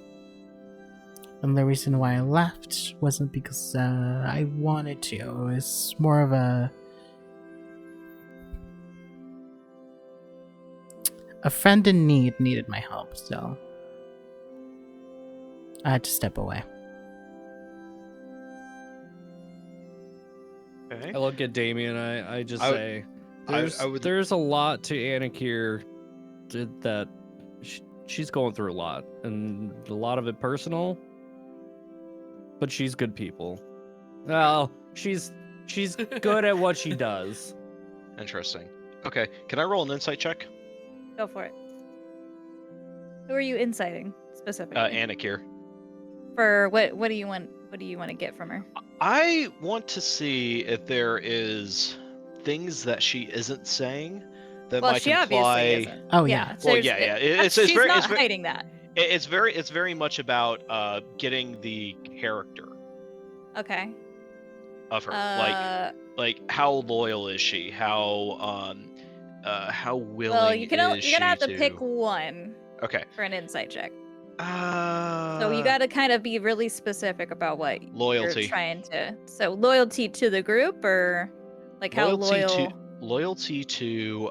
S2: And the reason why I left wasn't because I wanted to. It was more of a friend in need needed my help, so I had to step away.
S6: Okay.
S4: I look at Damien. I just
S6: I would-
S4: say,
S6: I would-
S4: there's a lot to Anakir that she's going through a lot, and a lot of it personal. But she's good people. Well, she's good at what she does.
S6: Interesting. Okay, can I roll an insight check?
S5: Go for it. Who are you inciting specifically?
S6: Anakir.
S5: For what do you want? What do you want to get from her?
S6: I want to see if there is things that she isn't saying that
S5: Well,
S6: might
S5: she
S6: imply.
S5: obviously isn't.
S2: Oh, yeah.
S5: so
S6: Well,
S5: there's-
S6: yeah.
S5: that's-
S6: It's
S5: she's
S6: very,
S5: not
S6: it's very,
S5: hiding that.
S6: it's very much about getting the character
S5: Okay.
S6: of her.
S5: Uh,
S6: Like how loyal is she? How willing
S5: well, you're gonna
S6: is
S5: have
S6: she
S5: to pick one
S6: Okay.
S5: for an insight check.
S6: So
S5: So you got to kind of be really specific about what
S6: loyalty.
S5: you're trying to. So loyalty to the group, or like how loyal?
S6: loyalty to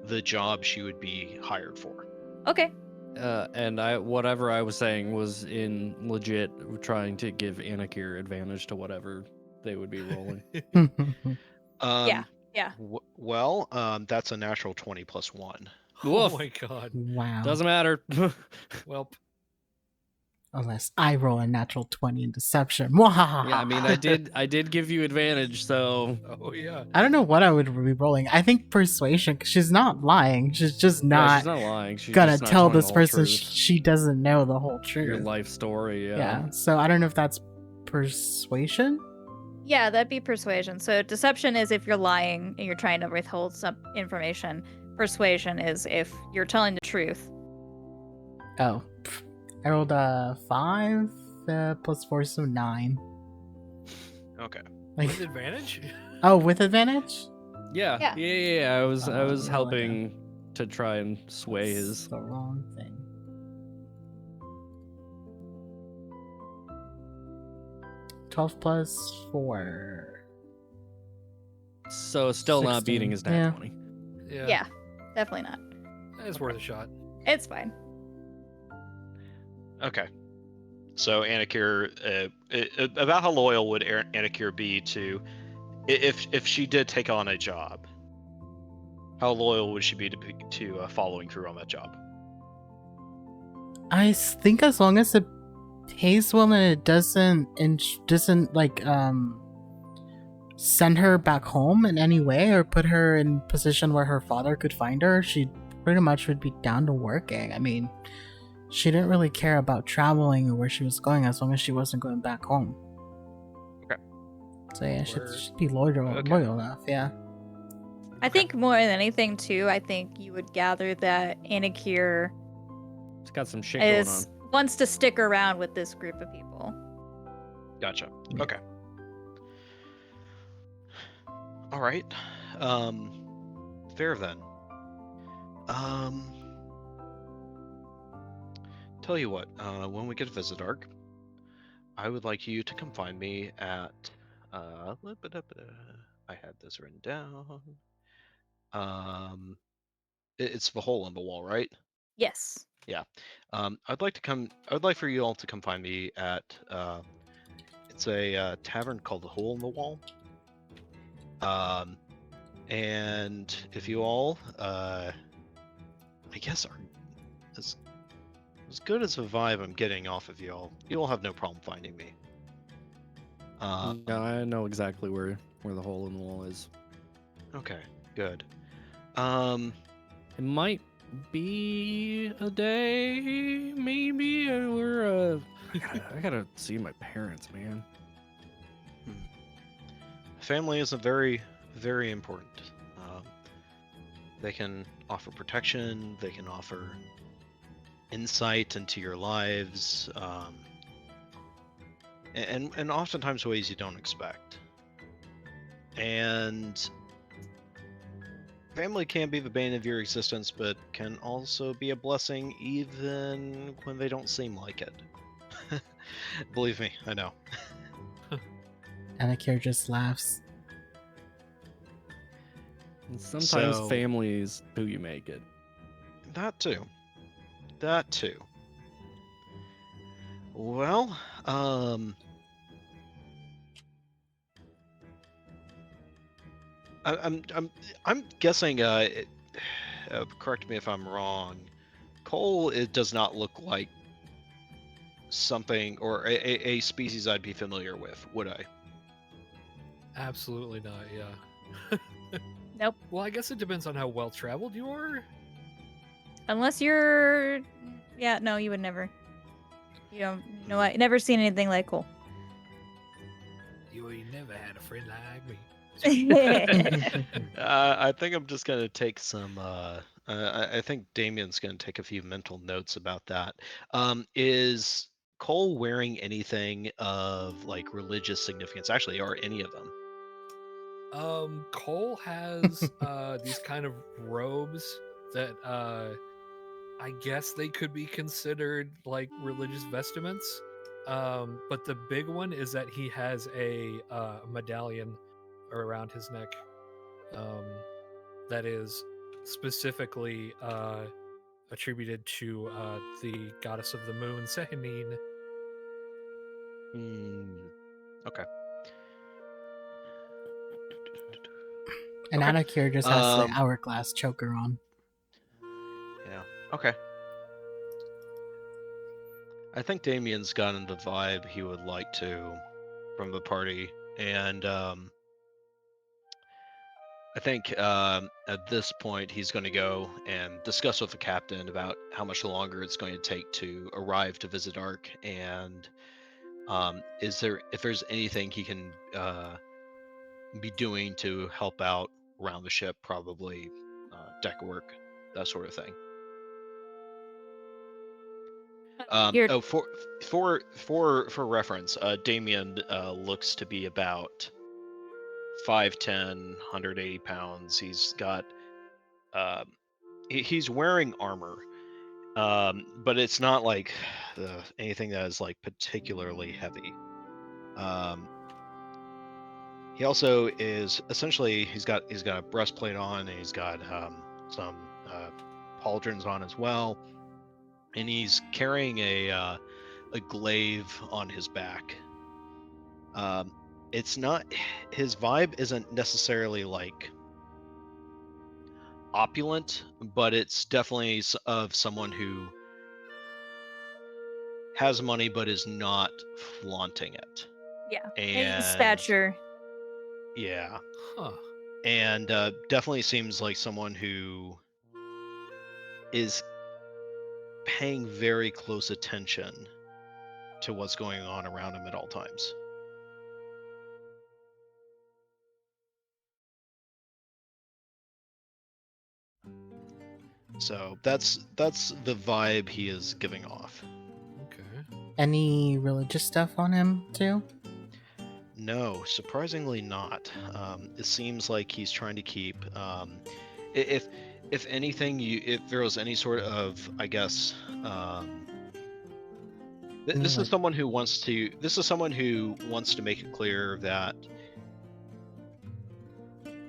S6: the job she would be hired for.
S5: Okay.
S4: And whatever I was saying was in legit trying to give Anakir advantage to whatever they would be rolling.
S6: Um,
S5: Yeah.
S6: Well, that's a natural 20 plus 1.
S3: Oh
S4: Woof.
S3: my god.
S2: Wow.
S4: Doesn't matter.
S3: Well,
S2: Unless I roll a natural 20 in deception.
S4: Yeah, I mean, I did give you advantage, so
S3: oh yeah.
S2: I don't know what I would be rolling. I think persuasion, because she's not lying. She's just
S4: yeah,
S2: not,
S4: she's not lying. She's
S2: gonna
S4: just not
S2: tell
S4: telling
S2: this
S4: the whole
S2: person
S4: truth.
S2: she doesn't know the whole truth.
S4: Your life story.
S2: Yeah. So I don't know if that's persuasion.
S5: Yeah, that'd be persuasion. So deception is if you're lying and you're trying to withhold some information. Persuasion is if you're telling the truth.
S2: Oh, I rolled a 5 plus 4, so 9.
S6: Okay.
S2: Like,
S3: With advantage?
S2: oh, with advantage?
S4: Yeah.
S5: Yeah.
S4: Yeah. I was
S2: Oh, okay.
S4: helping to try and sway
S2: That's
S4: his.
S2: the wrong thing. 12 plus 4.
S4: So still not
S2: 16.
S4: beating his nat
S2: Yeah.
S4: 20.
S5: Yeah, definitely not.
S3: It's worth a shot.
S5: It's fine.
S6: Okay. So Anakir, about how loyal would Anakir be to, if she did take on a job? How loyal would she be to following through on that job?
S2: I think as long as it pays well and it doesn't like send her back home in any way or put her in position where her father could find her, she pretty much would be down to working. I mean, she didn't really care about traveling or where she was going as long as she wasn't going back home.
S6: Okay.
S2: So yeah,
S3: Word.
S2: she'd be loyal enough. Yeah.
S5: I think more than anything too, I think you would gather that Anakir
S4: It's got some shit going on.
S5: wants to stick around with this group of people.
S6: Gotcha.
S2: Yeah.
S6: Okay. All right. Fair then. Tell you what. When we get to Visit Arc, I would like you to come find me at. I had this written down. It's the hole in the wall, right?
S5: Yes.
S6: Yeah. I'd like for you all to come find me at. It's a tavern called the Hole in the Wall. And if you all, I guess, are as good as the vibe I'm getting off of you'll have no problem finding me.
S4: No, I know exactly where the hole in the wall is.
S6: Okay, good.
S4: It might be a day, maybe. We're I gotta see my parents, man.
S6: Family is a very, very important. They can offer protection. They can offer insight into your lives, and oftentimes ways you don't expect. And family can be the bane of your existence, but can also be a blessing even when they don't seem like it. Believe me, I know.
S2: Anakir just laughs.
S4: And sometimes
S6: So-
S4: families who you make it.
S6: That too. That too. Well, I'm guessing. Correct me if I'm wrong. Cole, it does not look like something or a species I'd be familiar with, would I?
S3: Absolutely not. Yeah.
S5: Nope.
S3: Well, I guess it depends on how well traveled you are.
S5: Unless you're, yeah, no, you would never. You don't know. I never seen anything like Cole.
S3: You ain't never had a friend like me.
S6: I think I'm just gonna take some. I think Damien's gonna take a few mental notes about that. Is Cole wearing anything of like religious significance? Actually, are any of them?
S3: Cole has these kind of robes that I guess they could be considered like religious vestments. But the big one is that he has a medallion around his neck that is specifically attributed to the goddess of the moon, Sehanine.
S6: Okay.
S2: And
S6: Okay.
S2: Anakir just has the
S6: Um,
S2: hourglass choker on.
S6: Yeah. Okay. I think Damien's gotten the vibe he would like to from the party, and I think at this point he's going to go and discuss with the captain about how much longer it's going to take to arrive to visit Ark, and if there's anything he can be doing to help out around the ship, probably deck work, that sort of thing.
S5: You're-
S6: For reference, Damien looks to be about 5'10", 180 pounds. He's got he's wearing armor, but it's not like anything that is like particularly heavy. He also is essentially he's got a breastplate on, and he's got some pauldrons on as well, and he's carrying a glaive on his back. It's not his vibe isn't necessarily like opulent, but it's definitely of someone who has money but is not flaunting it.
S5: yeah.
S6: And
S5: Stature.
S6: yeah,
S3: Huh.
S6: and definitely seems like someone who is paying very close attention to what's going on around him at all times. So that's the vibe he is giving off.
S3: Okay.
S2: Any religious stuff on him too?
S6: No, surprisingly not. It seems like he's trying to keep. If anything, if there was any sort of, I guess, this is someone who wants to. This is someone who wants to make it clear that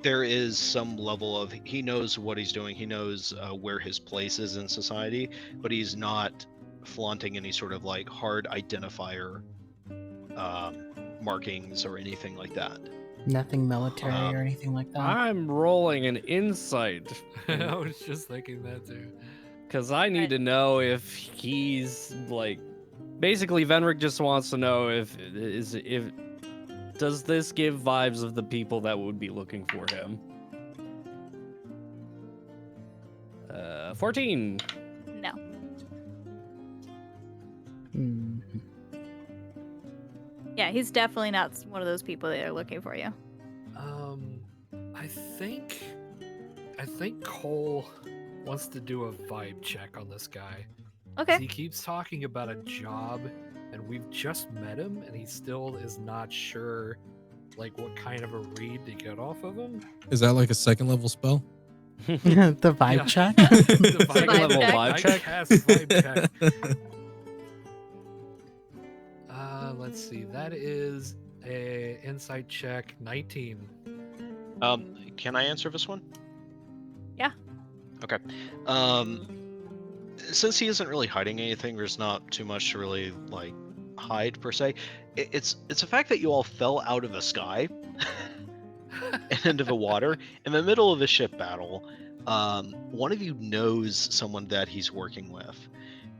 S6: there is some level of he knows what he's doing. He knows where his place is in society, but he's not flaunting any sort of like hard identifier markings or anything like that.
S2: Nothing military or anything like that.
S4: I'm rolling an insight
S3: I was just thinking that too.
S4: because I need to know if he's like. Basically, Venric just wants to know if does this give vibes of the people that would be looking for him. 14.
S5: No.
S2: Hmm.
S5: Yeah, he's definitely not one of those people that are looking for you.
S3: I think Cole wants to do a vibe check on this guy. 'Cause
S5: Okay.
S3: he keeps talking about a job, and we've just met him, and he still is not sure, like, what kind of a read to get off of him.
S1: Is that like a second level spell?
S2: The vibe
S3: Yeah.
S2: check.
S3: The
S4: Second level
S5: check.
S4: vibe
S3: I
S4: check?
S3: cast vibe check. Let's see. That is a insight check 19.
S6: Can I answer this one?
S5: Yeah.
S6: Okay. Since he isn't really hiding anything, there's not too much to really like hide per se. It's the fact that you all fell out of the sky and into the water in the middle of a ship battle. One of you knows someone that he's working with,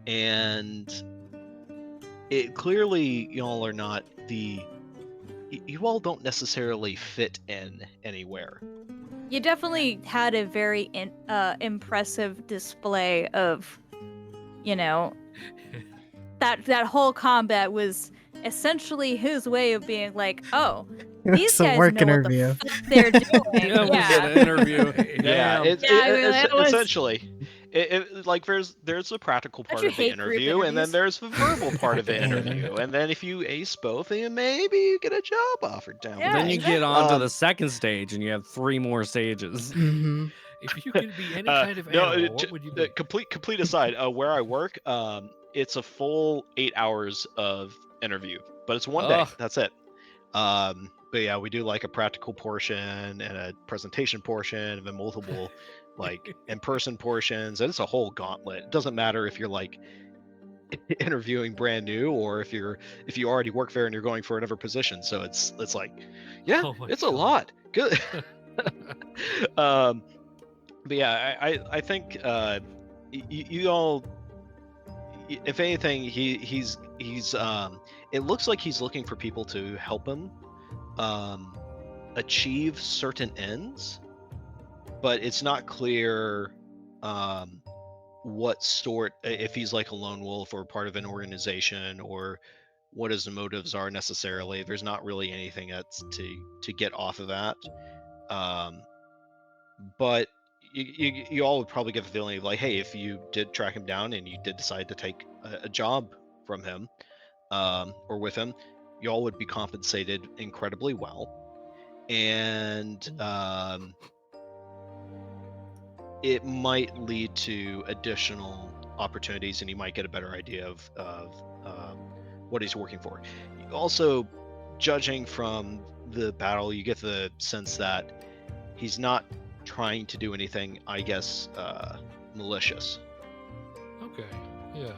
S6: and it clearly y'all are not you all don't necessarily fit in anywhere.
S5: You definitely had a very impressive display of, you know, that whole combat was essentially his way of being like, oh, these
S2: It's a
S5: guys
S2: work
S5: know
S2: interview.
S5: what the fuck they're doing.
S4: Yeah, we get
S5: Yeah.
S4: an interview.
S6: Yeah,
S4: Damn.
S5: It was-
S6: essentially. Like there's the practical
S5: Don't
S6: part
S5: you
S6: of the
S5: hate group
S6: interview, and then
S5: interviews?
S6: there's the verbal part of the
S2: Yeah.
S6: interview, and then if you ace both, then maybe you get a job offered down.
S5: Yeah,
S6: the
S4: Then you
S6: line.
S4: get on to
S6: Um,
S4: the second stage, and you have 3 more stages.
S2: Hmm.
S3: If you could be any kind of animal, what would you be?
S6: complete aside, where I work, it's a full 8 hours of interview, but it's one day.
S4: Ugh.
S6: That's it. But yeah, we do like a practical portion and a presentation portion, and then multiple like in-person portions, and it's a whole gauntlet. It doesn't matter if you're like interviewing brand new or if you already work there and you're going for another position. So it's like, yeah,
S3: Oh my
S6: it's a
S3: God.
S6: lot. Good. But yeah, I think you all, if anything, he's it looks like he's looking for people to help him achieve certain ends, but it's not clear what sort, if he's like a lone wolf or part of an organization, or what his motives are necessarily. There's not really anything that's to get off of that. But you all would probably get the feeling of like, hey, if you did track him down and you did decide to take a job from him or with him, you all would be compensated incredibly well, and it might lead to additional opportunities, and you might get a better idea of what he's working for. Also, judging from the battle, you get the sense that he's not trying to do anything, I guess, malicious.
S3: Okay, yeah.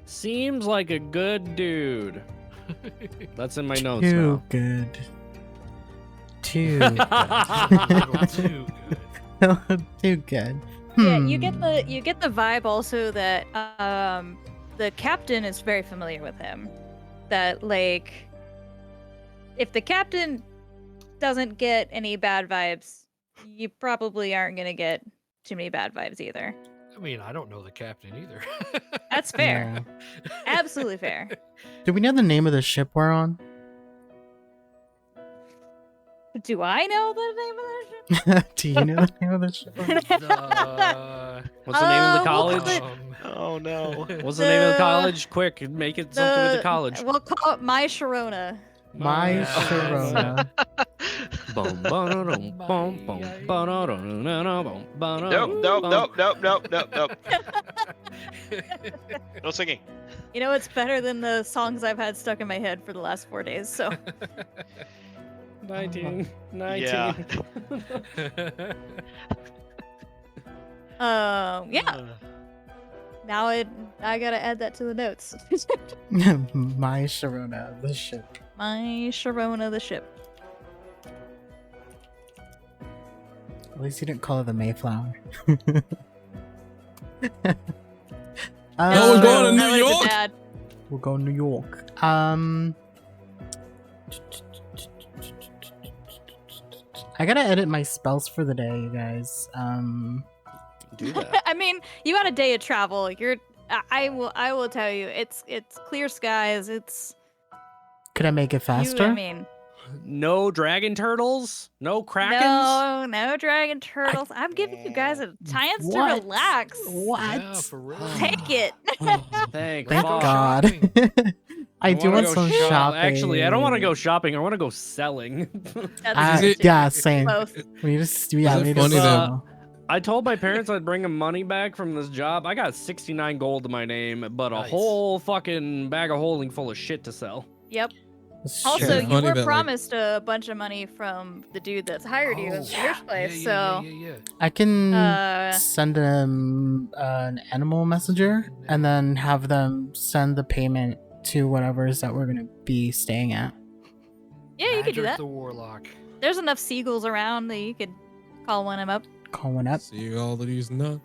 S4: Seems like a good dude. That's in my notes
S2: Too
S4: now.
S2: good. Too
S3: A little too good.
S2: good. Too good.
S5: Yeah, you get
S2: Hmm.
S5: the vibe also that the captain is very familiar with him. That like if the captain doesn't get any bad vibes, you probably aren't gonna get too many bad vibes either.
S3: I mean, I don't know the captain either.
S5: That's fair.
S2: Yeah.
S5: Absolutely fair.
S2: Do we know the name of the ship we're on?
S5: Do I know the name of that ship?
S2: Do you know the name of the ship?
S3: The
S4: What's the name of the
S5: we'll call
S4: college?
S5: it
S6: Oh no.
S4: What's the name of the
S5: the-
S4: college? Quick, make it something with the college.
S5: We'll call it My Sharona.
S2: My
S3: Yeah.
S2: Sharona.
S4: Bum, ba-da-dum, bum, bum, ba-da-dum, na-na-bum, ba-da-dum,
S6: Nope,
S4: bum.
S6: nope. No singing.
S5: You know, it's better than the songs I've had stuck in my head for the last 4 days. So
S4: 19.
S6: Yeah.
S5: yeah. Now I gotta add that to the notes.
S2: My Sharona, the ship.
S5: My Sharona the ship.
S2: At least you didn't call it the Mayflower.
S1: No, we're going to New
S5: That would've been
S1: York?
S5: bad.
S2: We'll go New York. I gotta edit my spells for the day, you guys.
S4: Do that.
S5: I mean, you got a day of travel. I will tell you, it's clear skies. It's
S2: Could I make it faster?
S5: I mean,
S4: No dragon turtles? No krakens?
S5: no dragon turtles. I'm giving you guys a chance to
S2: What?
S5: relax.
S2: What?
S3: Yeah, for real.
S5: Take it.
S4: Thank
S2: Thank
S4: fuck.
S2: God.
S3: shopping.
S2: I do
S4: wanna
S2: want
S4: go
S2: some
S4: shop-
S2: shopping.
S4: Actually, I don't want to go shopping. I want to go selling.
S5: That's
S1: Is it-
S2: Yeah, same.
S5: both.
S2: We just we
S1: it
S2: need
S1: funny
S2: to
S1: that-
S2: sell.
S4: I told my parents I'd bring them money back from this job. I got 69 gold to my name, but a
S3: Nice.
S4: whole fucking bag of holding full of shit to sell.
S5: Yep.
S2: It's
S5: Also,
S2: true.
S1: It's
S5: you
S1: funny
S5: were
S1: that, like-
S5: promised a bunch of money from the dude that's hired you in the first place. So,
S3: Yeah.
S2: I can
S5: uh,
S2: send him an animal messenger and then have them send the payment to whatever's that we're gonna be staying at.
S5: yeah, you could do
S3: Madrick
S5: that.
S3: the Warlock.
S5: There's enough seagulls around that you could call one of them up.
S2: Call one up.
S1: See all that he's not.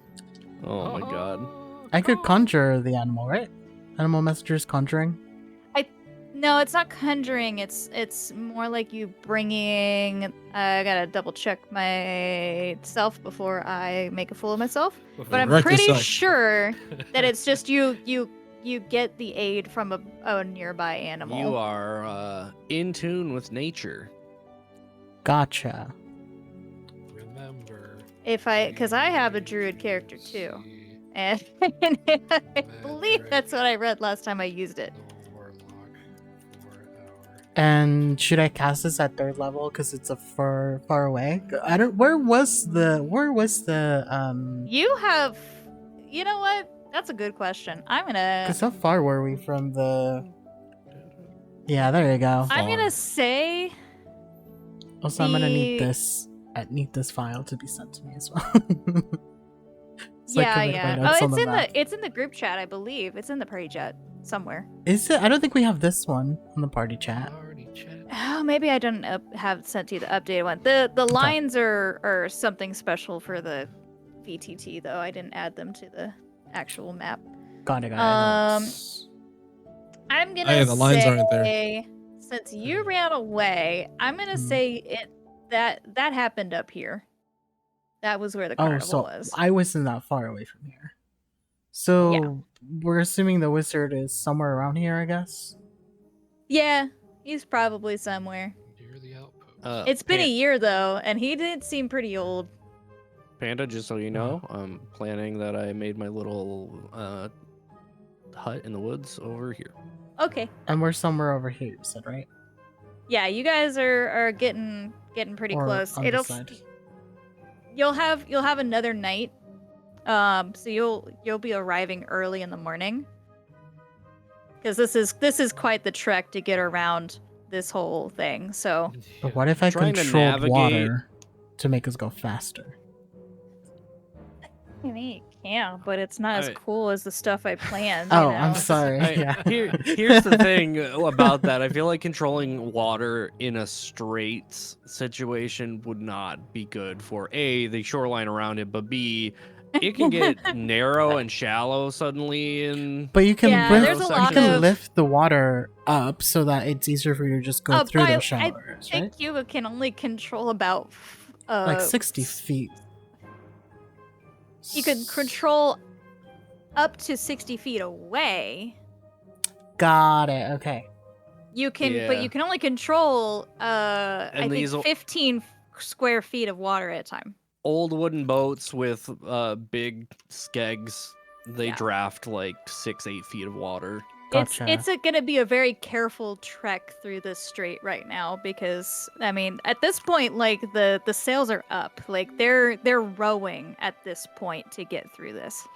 S4: Oh my god.
S2: I could conjure the animal, right? Animal messenger's conjuring.
S5: No, it's not conjuring. It's more like you bringing. I gotta double check myself before I make a fool of myself. But I'm
S1: Correct
S5: pretty
S1: yourself.
S5: sure that it's just you get the aid from a nearby animal.
S4: You are in tune with nature.
S2: Gotcha.
S3: Remember.
S5: Because I have a druid character too, and I believe that's what I read last time I used it.
S3: The Warlock for our
S2: And should I cast this at 3rd level because it's a far away? I don't. Where was the?
S5: You have, you know what? That's a good question.
S2: Because how far were we from the? Yeah, there you go.
S5: I'm
S1: Far.
S5: gonna say
S2: Also, I'm gonna need
S5: the-
S2: this. I need this file to be sent to me as well. So I
S5: yeah,
S2: can make my
S5: yeah.
S2: notes
S5: Oh,
S2: on
S5: it's
S2: map.
S5: it's in the group chat, I believe. It's in the party chat somewhere.
S2: Is it? I don't think we have this one on the party chat.
S3: Party chat.
S5: Oh, maybe I didn't have sent you the updated one. The lines are something special for the VTT though. I didn't add them to the actual map.
S2: Got it.
S5: I'm gonna
S1: yeah, the lines
S5: say,
S1: aren't there.
S5: since you ran away, I'm gonna say that happened up here. That was where the
S2: Oh,
S5: carnival
S2: so
S5: was.
S2: I wasn't that far away from here. So we're assuming the wizard is somewhere around here, I guess.
S5: Yeah, he's probably somewhere.
S3: Near the outpost.
S5: It's been a year though, and he did seem pretty old.
S4: Panda, just so you know, I'm planning that I made my little hut in the woods over here.
S5: Okay.
S2: And we're somewhere over here, you said, right?
S5: Yeah, you guys are getting pretty
S2: Or
S5: close.
S2: on this side.
S5: You'll have another night. So you'll be arriving early in the morning. Because this is quite the trek to get around this whole thing. So
S2: But what if I
S4: Trying to
S2: controlled
S4: navigate-
S2: water to make us go faster?
S5: I mean, yeah, but it's not as
S4: I-
S5: cool as the stuff I planned.
S2: Oh,
S5: you
S2: I'm
S5: know?
S2: sorry. Yeah.
S4: Here's the thing about that. I feel like controlling water in a straight situation would not be good for A, the shoreline around it, but B, it can get narrow and shallow suddenly and
S2: But you can
S5: Yeah,
S2: lift,
S5: there's a
S2: you
S5: lot
S2: can
S5: of-
S2: lift the water up so that it's easier for you to just go
S5: Oh,
S2: through
S5: but
S2: those
S5: I
S2: showers,
S5: think
S2: right?
S5: you can only control about
S2: Like 60 feet.
S5: You can control up to 60 feet away.
S2: Got it. Okay.
S5: You can,
S4: Yeah.
S5: but you can only control I think
S4: these will-
S5: 15 square feet of water at a time.
S4: old wooden boats with big skegs. They
S5: Yeah.
S4: draft like 6-8 feet of water.
S2: Gotcha.
S5: It's gonna be a very careful trek through this strait right now because I mean at this point like the sails are up, like they're rowing at this point to get through this.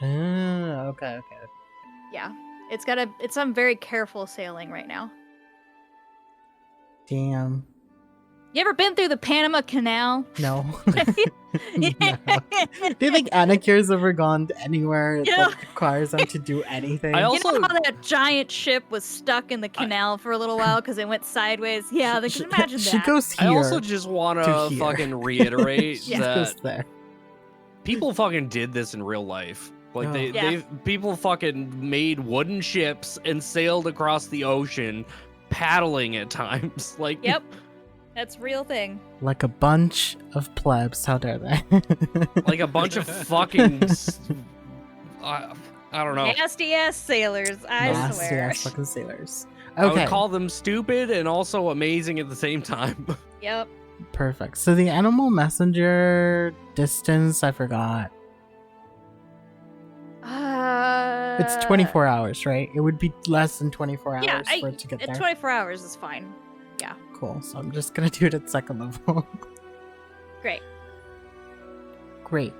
S2: Okay.
S5: Yeah, it's some very careful sailing right now.
S2: Damn.
S5: You ever been through the Panama Canal?
S2: No. No. Do you think Anakire's ever gone anywhere
S5: Yeah.
S2: that requires them to do anything?
S4: I
S5: You
S4: also-
S5: know how that giant ship was stuck in the canal for a little while because it went sideways? Yeah, they can imagine
S2: she
S5: that.
S2: goes here.
S4: I also just want
S2: to
S4: to
S2: here.
S4: fucking reiterate
S2: She goes
S4: that
S2: there.
S4: people fucking did this in real life. Like
S2: Oh.
S5: Yeah.
S4: people fucking made wooden ships and sailed across the ocean, paddling at times. Like,
S5: Yep, that's real thing.
S2: Like a bunch of plebs. How dare they?
S4: like a bunch of fucking. I don't know.
S5: Nasty ass sailors, I
S2: Nasty
S5: swear.
S2: ass fucking sailors.
S4: I
S2: Okay,
S4: would call them stupid and also amazing at the same time.
S5: Yep.
S2: perfect. So the animal messenger distance, I forgot. It's 24 hours, right? It would be less than 24 hours
S5: Yeah,
S2: for it to get there.
S5: 24 hours is fine.
S2: Cool. So I'm just gonna do it at second level.
S5: Great.
S2: Great.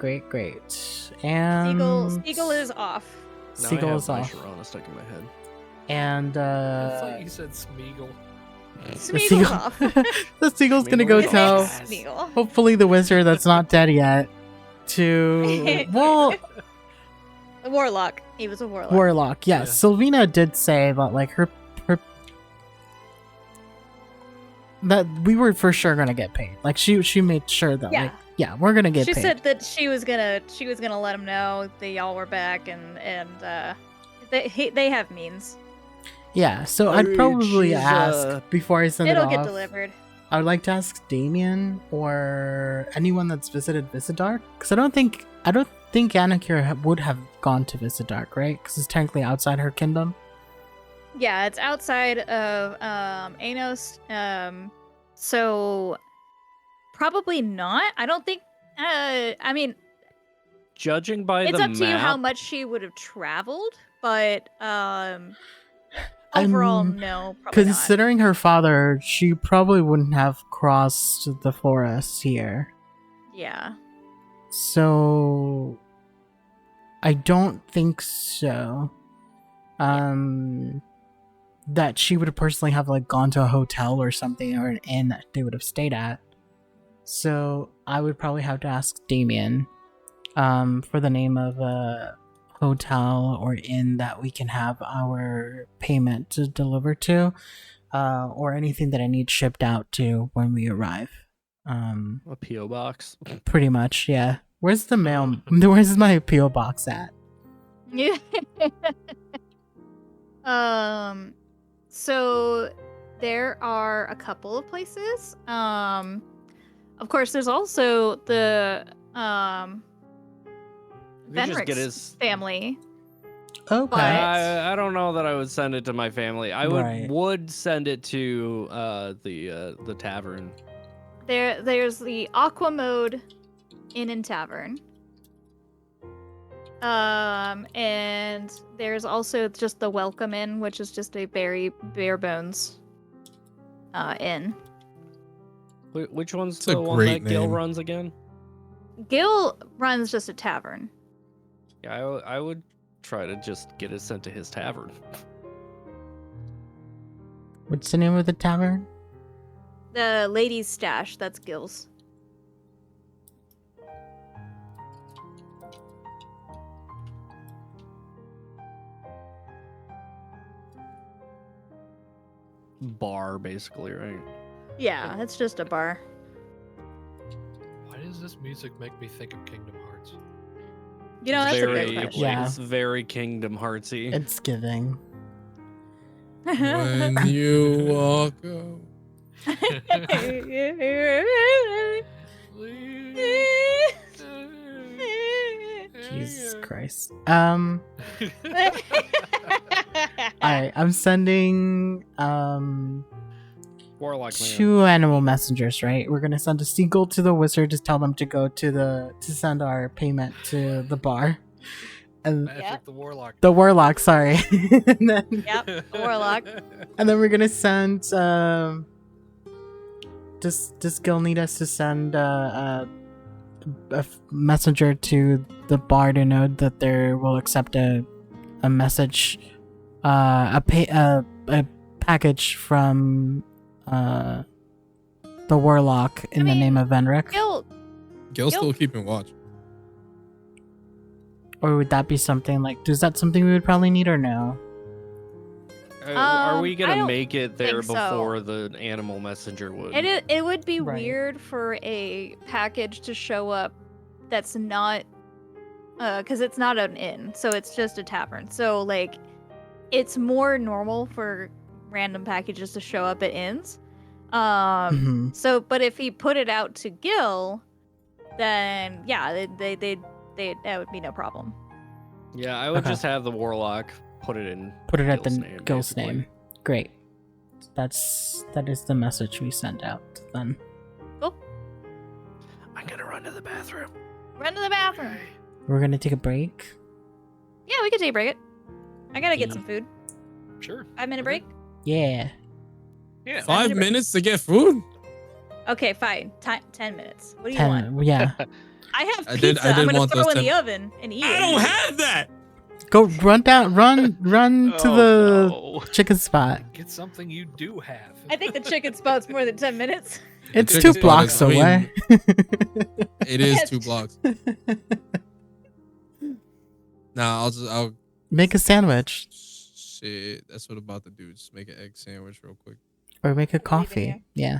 S2: And
S5: Seagull is off.
S4: Now I
S2: Seagull
S4: have
S2: is
S4: my
S2: off.
S4: Sharona stuck in my head.
S2: And
S3: I thought you said Smeagol.
S2: the
S5: Smeagol's
S2: seagull,
S5: off.
S2: the seagull's gonna go
S4: Smeagol is
S2: tell
S4: off.
S5: Smeagol.
S2: hopefully the wizard that's not dead yet to well
S5: A warlock. He was a warlock.
S2: warlock. Yeah,
S3: Yeah.
S2: Sylvina did say that like her that we were for sure gonna get paid. Like she made sure that
S5: Yeah.
S2: like yeah, we're gonna get
S5: She
S2: paid.
S5: said that she was gonna let him know that y'all were back and they have means.
S2: Yeah, so I'd
S4: Hey,
S2: probably
S4: she's,
S2: ask before I send
S5: It'll
S2: it
S5: get
S2: off.
S5: delivered.
S2: I would like to ask Damien or anyone that's visited Visidark because I don't think Anakir would have gone to Visidark, right? Because it's technically outside her kingdom.
S5: Yeah, it's outside of Anos. So probably not. I don't think. I mean,
S4: Judging by
S5: it's
S4: the
S5: up to you how
S4: map,
S5: much she would have traveled, but overall, no, probably not.
S2: Considering her father, she probably wouldn't have crossed the forest here.
S5: Yeah.
S2: So I don't think so. That she would have personally have like gone to a hotel or something or an inn that they would have stayed at. So I would probably have to ask Damien for the name of a hotel or inn that we can have our payment to deliver to, or anything that I need shipped out to when we arrive.
S4: a PO box.
S2: Pretty much, yeah. Where's the mail? Where's my PO box at?
S5: Yeah. So there are a couple of places. Of course, there's also the
S4: We could just get
S5: Fenric's
S4: his.
S5: family.
S2: Okay.
S5: But-
S4: I don't know that I would send it to my family. I
S2: Right.
S4: would send it to the tavern.
S5: There's the Aqua Mode Inn and Tavern. And there's also just the Welcome Inn, which is just a very bare bones inn.
S4: Which one's
S1: It's a
S4: the one
S1: great
S4: that Gil
S1: name.
S4: runs again?
S5: Gil runs just a tavern.
S4: Yeah, I would try to just get it sent to his tavern.
S2: What's the name of the tavern?
S5: The Ladies' Stash, that's Gil's.
S4: Bar, basically, right?
S5: Yeah, it's just a bar.
S3: Why does this music make me think of Kingdom Hearts?
S5: You know, that's
S4: very,
S5: a good question.
S2: Yeah.
S4: It's very Kingdom Heartsy.
S2: It's giving.
S1: When you walk out.
S2: Jesus Christ. Alright, I'm sending
S4: Warlock man.
S2: 2 animal messengers, right? We're gonna send a seagull to the wizard to tell them to go to send our payment to the bar, and
S3: Magic
S5: Yep.
S3: the Warlock.
S2: the warlock. Sorry, and then
S5: Yep, the warlock.
S2: we're gonna send. Does Gil need us to send messenger to the bar to know that they will accept a message, a package from the warlock in the
S5: mean,
S2: name of Venric?
S5: Gil,
S1: Gil's
S5: Gil-
S1: still keeping watch.
S2: Or would that be something like, is that something we would probably need or no?
S4: Are we
S5: I
S4: gonna
S5: don't
S4: make it there
S5: think so.
S4: before the animal messenger would?
S5: it would be
S2: Right.
S5: weird for a package to show up that's not, because it's not an inn, so it's just a tavern. So like, it's more normal for random packages to show up at inns.
S2: Mhm.
S5: So, but if he put it out to Gil, then yeah, they that would be no problem.
S4: Yeah, I would
S2: Okay.
S4: just have the warlock put it in.
S2: Put it at
S4: Gil's
S2: the
S4: name,
S2: Gil's
S4: basically.
S2: name. Great. That is the message we send out then.
S4: I'm gonna run to the bathroom.
S5: Run to the bathroom.
S2: We're gonna take a break.
S5: Yeah, we could take a break. I gotta get
S2: Yeah.
S5: some food.
S3: Sure.
S5: 5-minute break.
S2: Yeah.
S6: Yeah.
S1: 5 minutes to get food?
S5: Okay, fine. 10 minutes. What do you want?
S2: 10. Yeah.
S5: I have
S1: I
S5: pizza.
S1: did
S5: I'm gonna
S1: want
S5: throw
S1: those
S5: in the
S1: 10
S5: oven and eat
S1: I
S5: it.
S1: don't have that.
S2: Go run to
S6: Oh,
S2: the
S6: no.
S2: chicken spot.
S3: Get something you do have.
S5: I think the chicken spot's more than 10 minutes.
S2: It's
S1: chicken
S2: 2
S1: spot
S2: blocks
S1: is- I mean,
S2: away.
S1: It is
S5: Yes.
S1: 2 blocks. Nah, I'll
S2: Make a sandwich
S1: shit. That's what I'm about to do. Just make an egg sandwich real quick.
S2: or make a
S5: here.
S2: coffee. Yeah.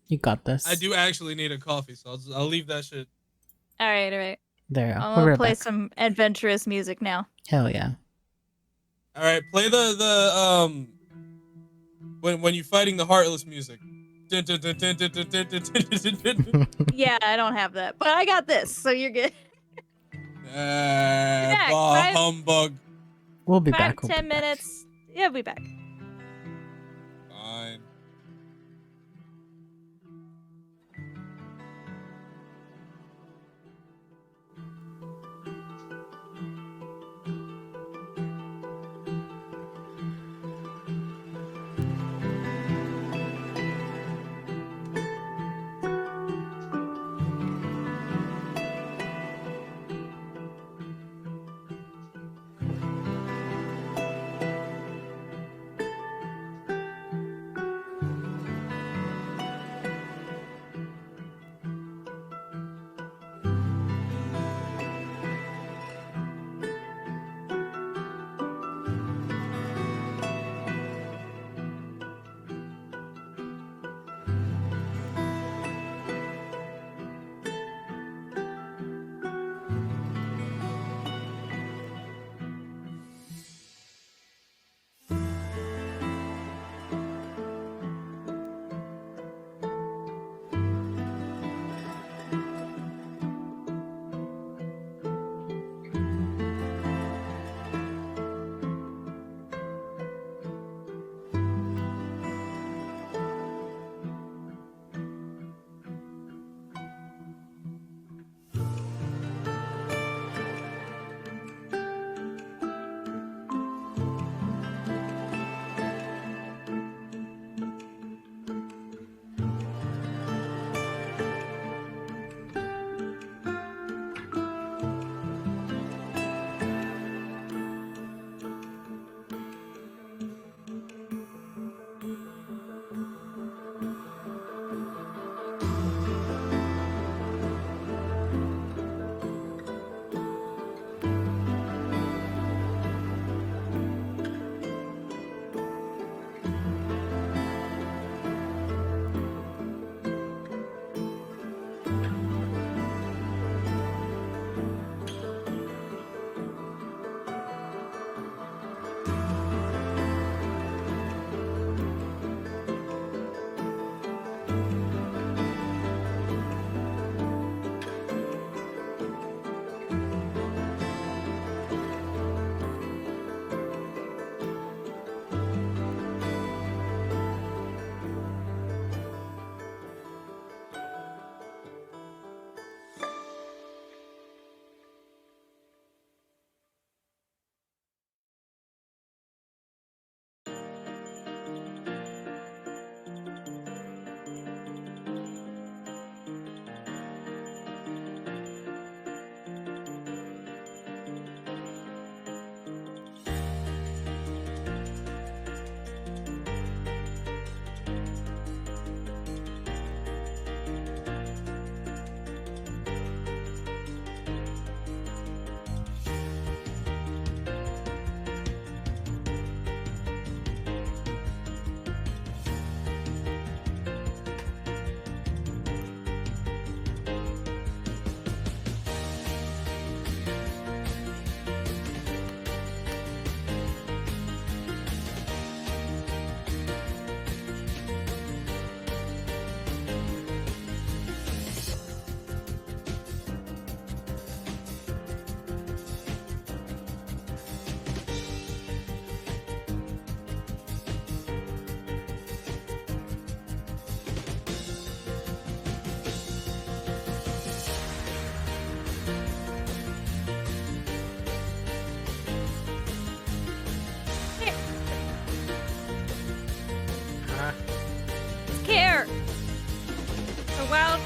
S2: You got this.
S1: I do actually need a coffee, so I'll leave that shit.
S5: All right.
S2: There.
S5: I'm
S2: We'll
S5: gonna
S2: right
S5: play
S2: back.
S5: some adventurous music now.
S2: Hell yeah.
S1: All right, play the when you're fighting the heartless music.
S5: Yeah, I don't have that, but I got this, so you're good. back,
S1: Bah
S5: right?
S1: humbug.
S2: We'll be
S5: 5
S2: back.
S5: to
S2: We'll be
S5: 10
S2: back.
S5: minutes. Yeah, we'll be back.
S1: Fine.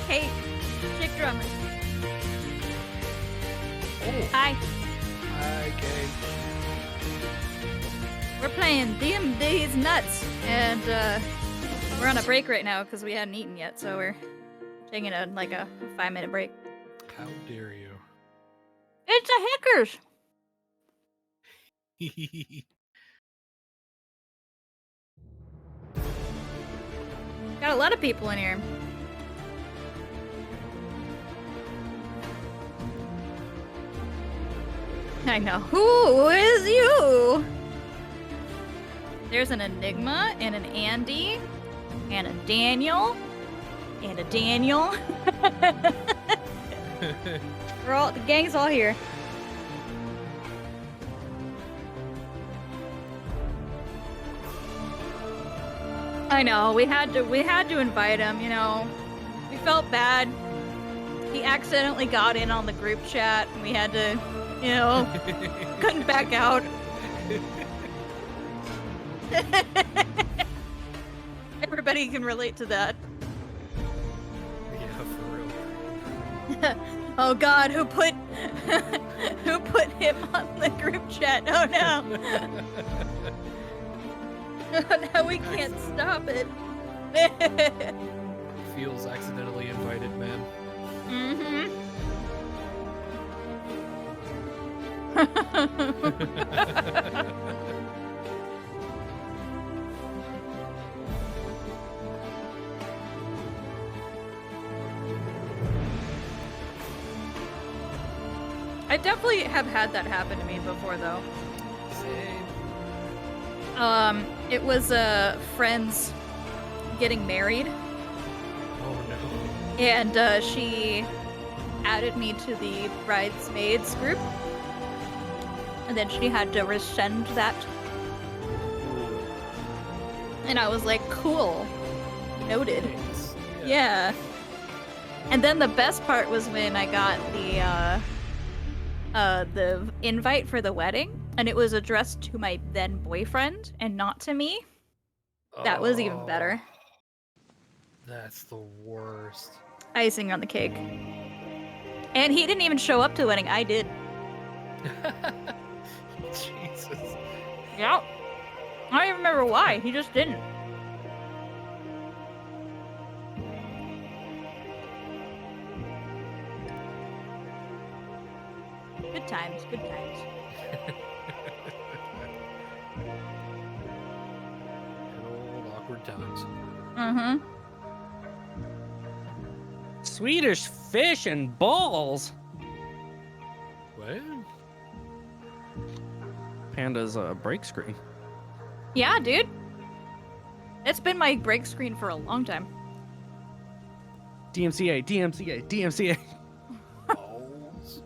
S5: Kate, chick drummer.
S3: Oh,
S5: Hi.
S3: hi, Kate.
S5: We're playing DMD's Nuts, and we're on a break right now because we hadn't eaten yet, so we're taking a 5-minute break.
S3: How dare you?
S5: It's the Hickers. Got a lot of people in here. I know. Who is you? There's an Enigma and an Andy and a Daniel and a Daniel. The gang's all here. I know, we had to invite him, you know. We felt bad. He accidentally got in on the group chat and we had to, you know, couldn't back out. Everybody can relate to that.
S3: Yeah, for real.
S5: Oh god, who put him on the group chat? Oh no. Now we can't stop it.
S3: Feels accidentally invited, man.
S5: I definitely have had that happen to me before, though.
S3: Same.
S5: It was friends getting married,
S3: Oh no.
S5: and she added me to the bridesmaids group, and then she had to rescind that, and I was like, cool, noted.
S3: Thanks.
S5: Yeah. And then the best part was when I got the invite for the wedding, and it was addressed to my then boyfriend and not to me. That was even better.
S3: Oh, that's the worst.
S5: Icing on the cake. And he didn't even show up to the wedding. I did.
S3: Jesus.
S5: Yep. I don't even remember why. He just didn't. Good times, good times.
S3: Good old awkward times.
S5: Mm-hmm.
S4: Swedish fish and balls.
S3: What?
S4: Panda's break screen.
S5: Yeah, dude. It's been my break screen for a long time.
S4: DMCA, DMCA, DMCA.
S3: Balls.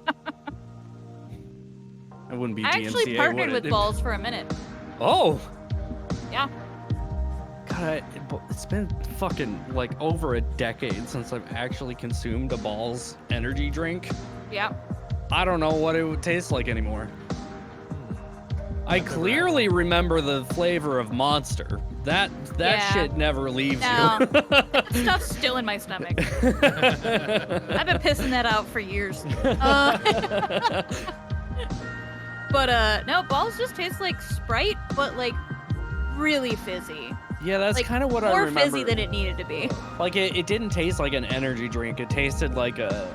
S4: I wouldn't be
S5: I
S4: DMCA.
S5: actually partnered
S4: would
S5: with
S4: it?
S5: Balls for a minute.
S4: Oh.
S5: Yeah.
S4: God, it's been fucking like over a decade since I've actually consumed a Balls energy drink.
S5: Yeah.
S4: I don't know what it would taste like anymore. I
S3: Never had
S4: clearly remember the flavor of Monster. That
S5: Yeah.
S4: shit never leaves
S5: No.
S4: you.
S5: That stuff's still in my stomach. I've been pissing that out for years. But no, Balls just taste like Sprite, but like really fizzy.
S4: Yeah, that's
S5: Like,
S4: kind of what I
S5: more
S4: remember.
S5: fizzy than it needed to be.
S4: Like it didn't taste like an energy drink. It tasted like a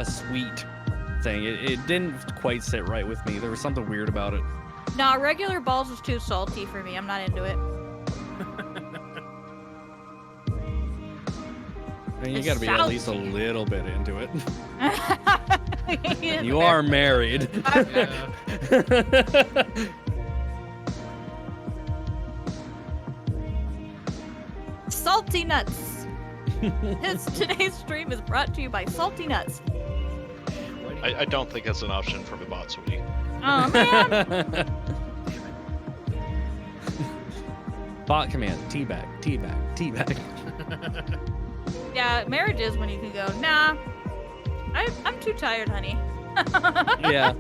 S4: sweet thing. It didn't quite sit right with me. There was something weird about it.
S5: Nah, regular Balls is too salty for me. I'm not into it.
S4: I mean, you
S5: It's
S4: got to be at least a
S5: salty.
S4: little bit into it.
S5: Yeah,
S4: You
S5: fair.
S4: are married.
S3: Yeah.
S5: Salty Nuts. Today's stream is brought to you by Salty Nuts.
S6: I don't think that's an option for the bot, sweetie.
S5: Oh man.
S4: Bot command, teabag, teabag, teabag.
S5: Yeah, marriage is when you can go, nah, I'm too tired, honey.
S4: Yeah.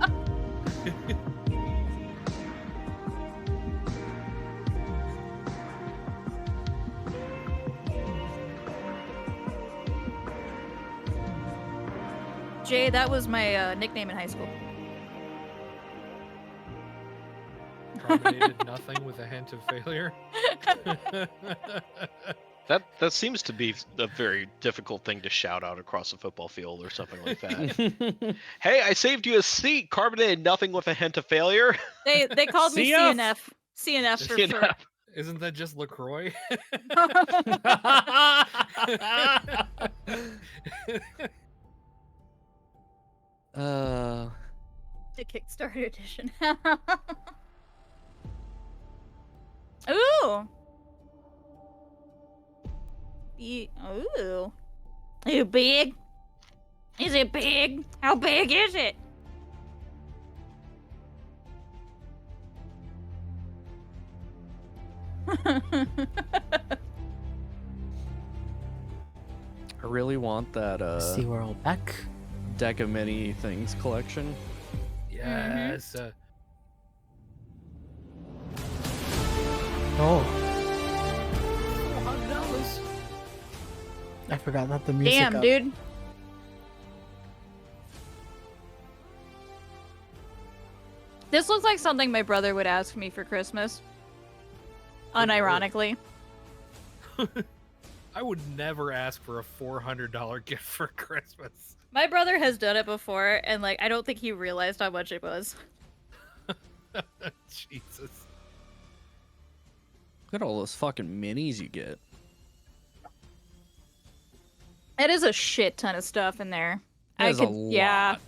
S5: Jay, that was my nickname in high school.
S3: Carbonated nothing with a hint of failure.
S6: That seems to be a very difficult thing to shout out across a football field or something like that. Hey, I saved you a seat. Carbonated nothing with a hint of failure.
S5: They called me
S4: CF.
S5: CNF. CNF for
S6: You know?
S3: Isn't that just LaCroix?
S4: uh,
S5: the Kickstarter edition. Ooh. Ooh. You big? Is it big? How big is it?
S4: I really want that
S2: SeaWorld back.
S4: deck of many things collection.
S3: Yes.
S2: Oh,
S3: $400.
S2: I forgot that the music.
S5: Damn,
S2: up.
S5: dude. This looks like something my brother would ask me for Christmas. Unironically.
S3: I would never ask for a $400 gift for Christmas.
S5: My brother has done it before, and like I don't think he realized how much it was.
S3: Jesus.
S4: Look at all those fucking minis you get.
S5: It is a shit ton of stuff in there.
S4: That is a
S5: Yeah.
S4: lot.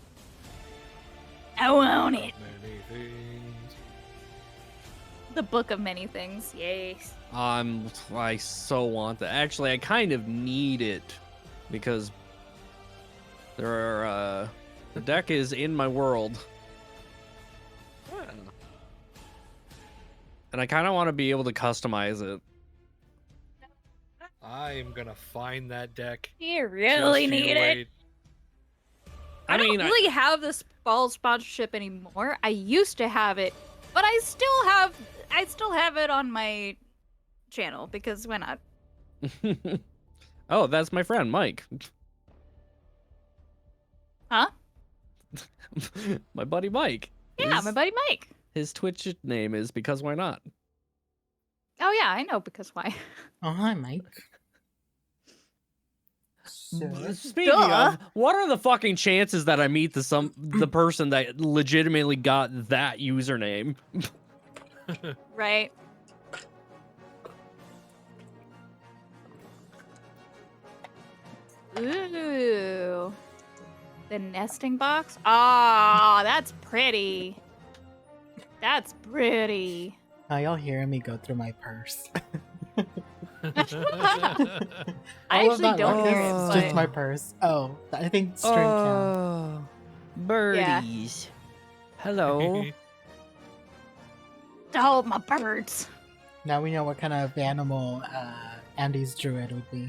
S5: I want it.
S3: Many things.
S5: The book of many things. Yes.
S4: I so want that. Actually, I kind of need it because there are the deck is in my world, and I kind of want to be able to customize it.
S3: I am gonna find that deck.
S5: You really
S3: Just you
S5: need it.
S3: wait.
S5: I don't
S4: mean,
S5: really have this fall sponsorship anymore. I used to have it, but I still have it on my channel because why not?
S4: Oh, that's my friend Mike.
S5: Huh?
S4: My buddy Mike.
S5: Yeah,
S4: His-
S5: my buddy Mike.
S4: His Twitch name is Because Why Not.
S5: Oh yeah, I know because why.
S2: Oh, hi, Mike.
S4: Speaking
S5: Duh.
S4: of, what are the fucking chances that I meet the person that legitimately got that username?
S5: Right. Ooh. The nesting box? Ah, that's pretty. That's pretty.
S2: Now y'all hearing me go through my purse.
S5: I
S2: All of
S5: actually
S2: that
S5: don't hear it,
S2: is
S5: but
S2: just my purse. Oh, I think stream count.
S4: Oh, birdies. Hello.
S5: to hold my birds.
S2: Now we know what kind of animal Andy's druid would be,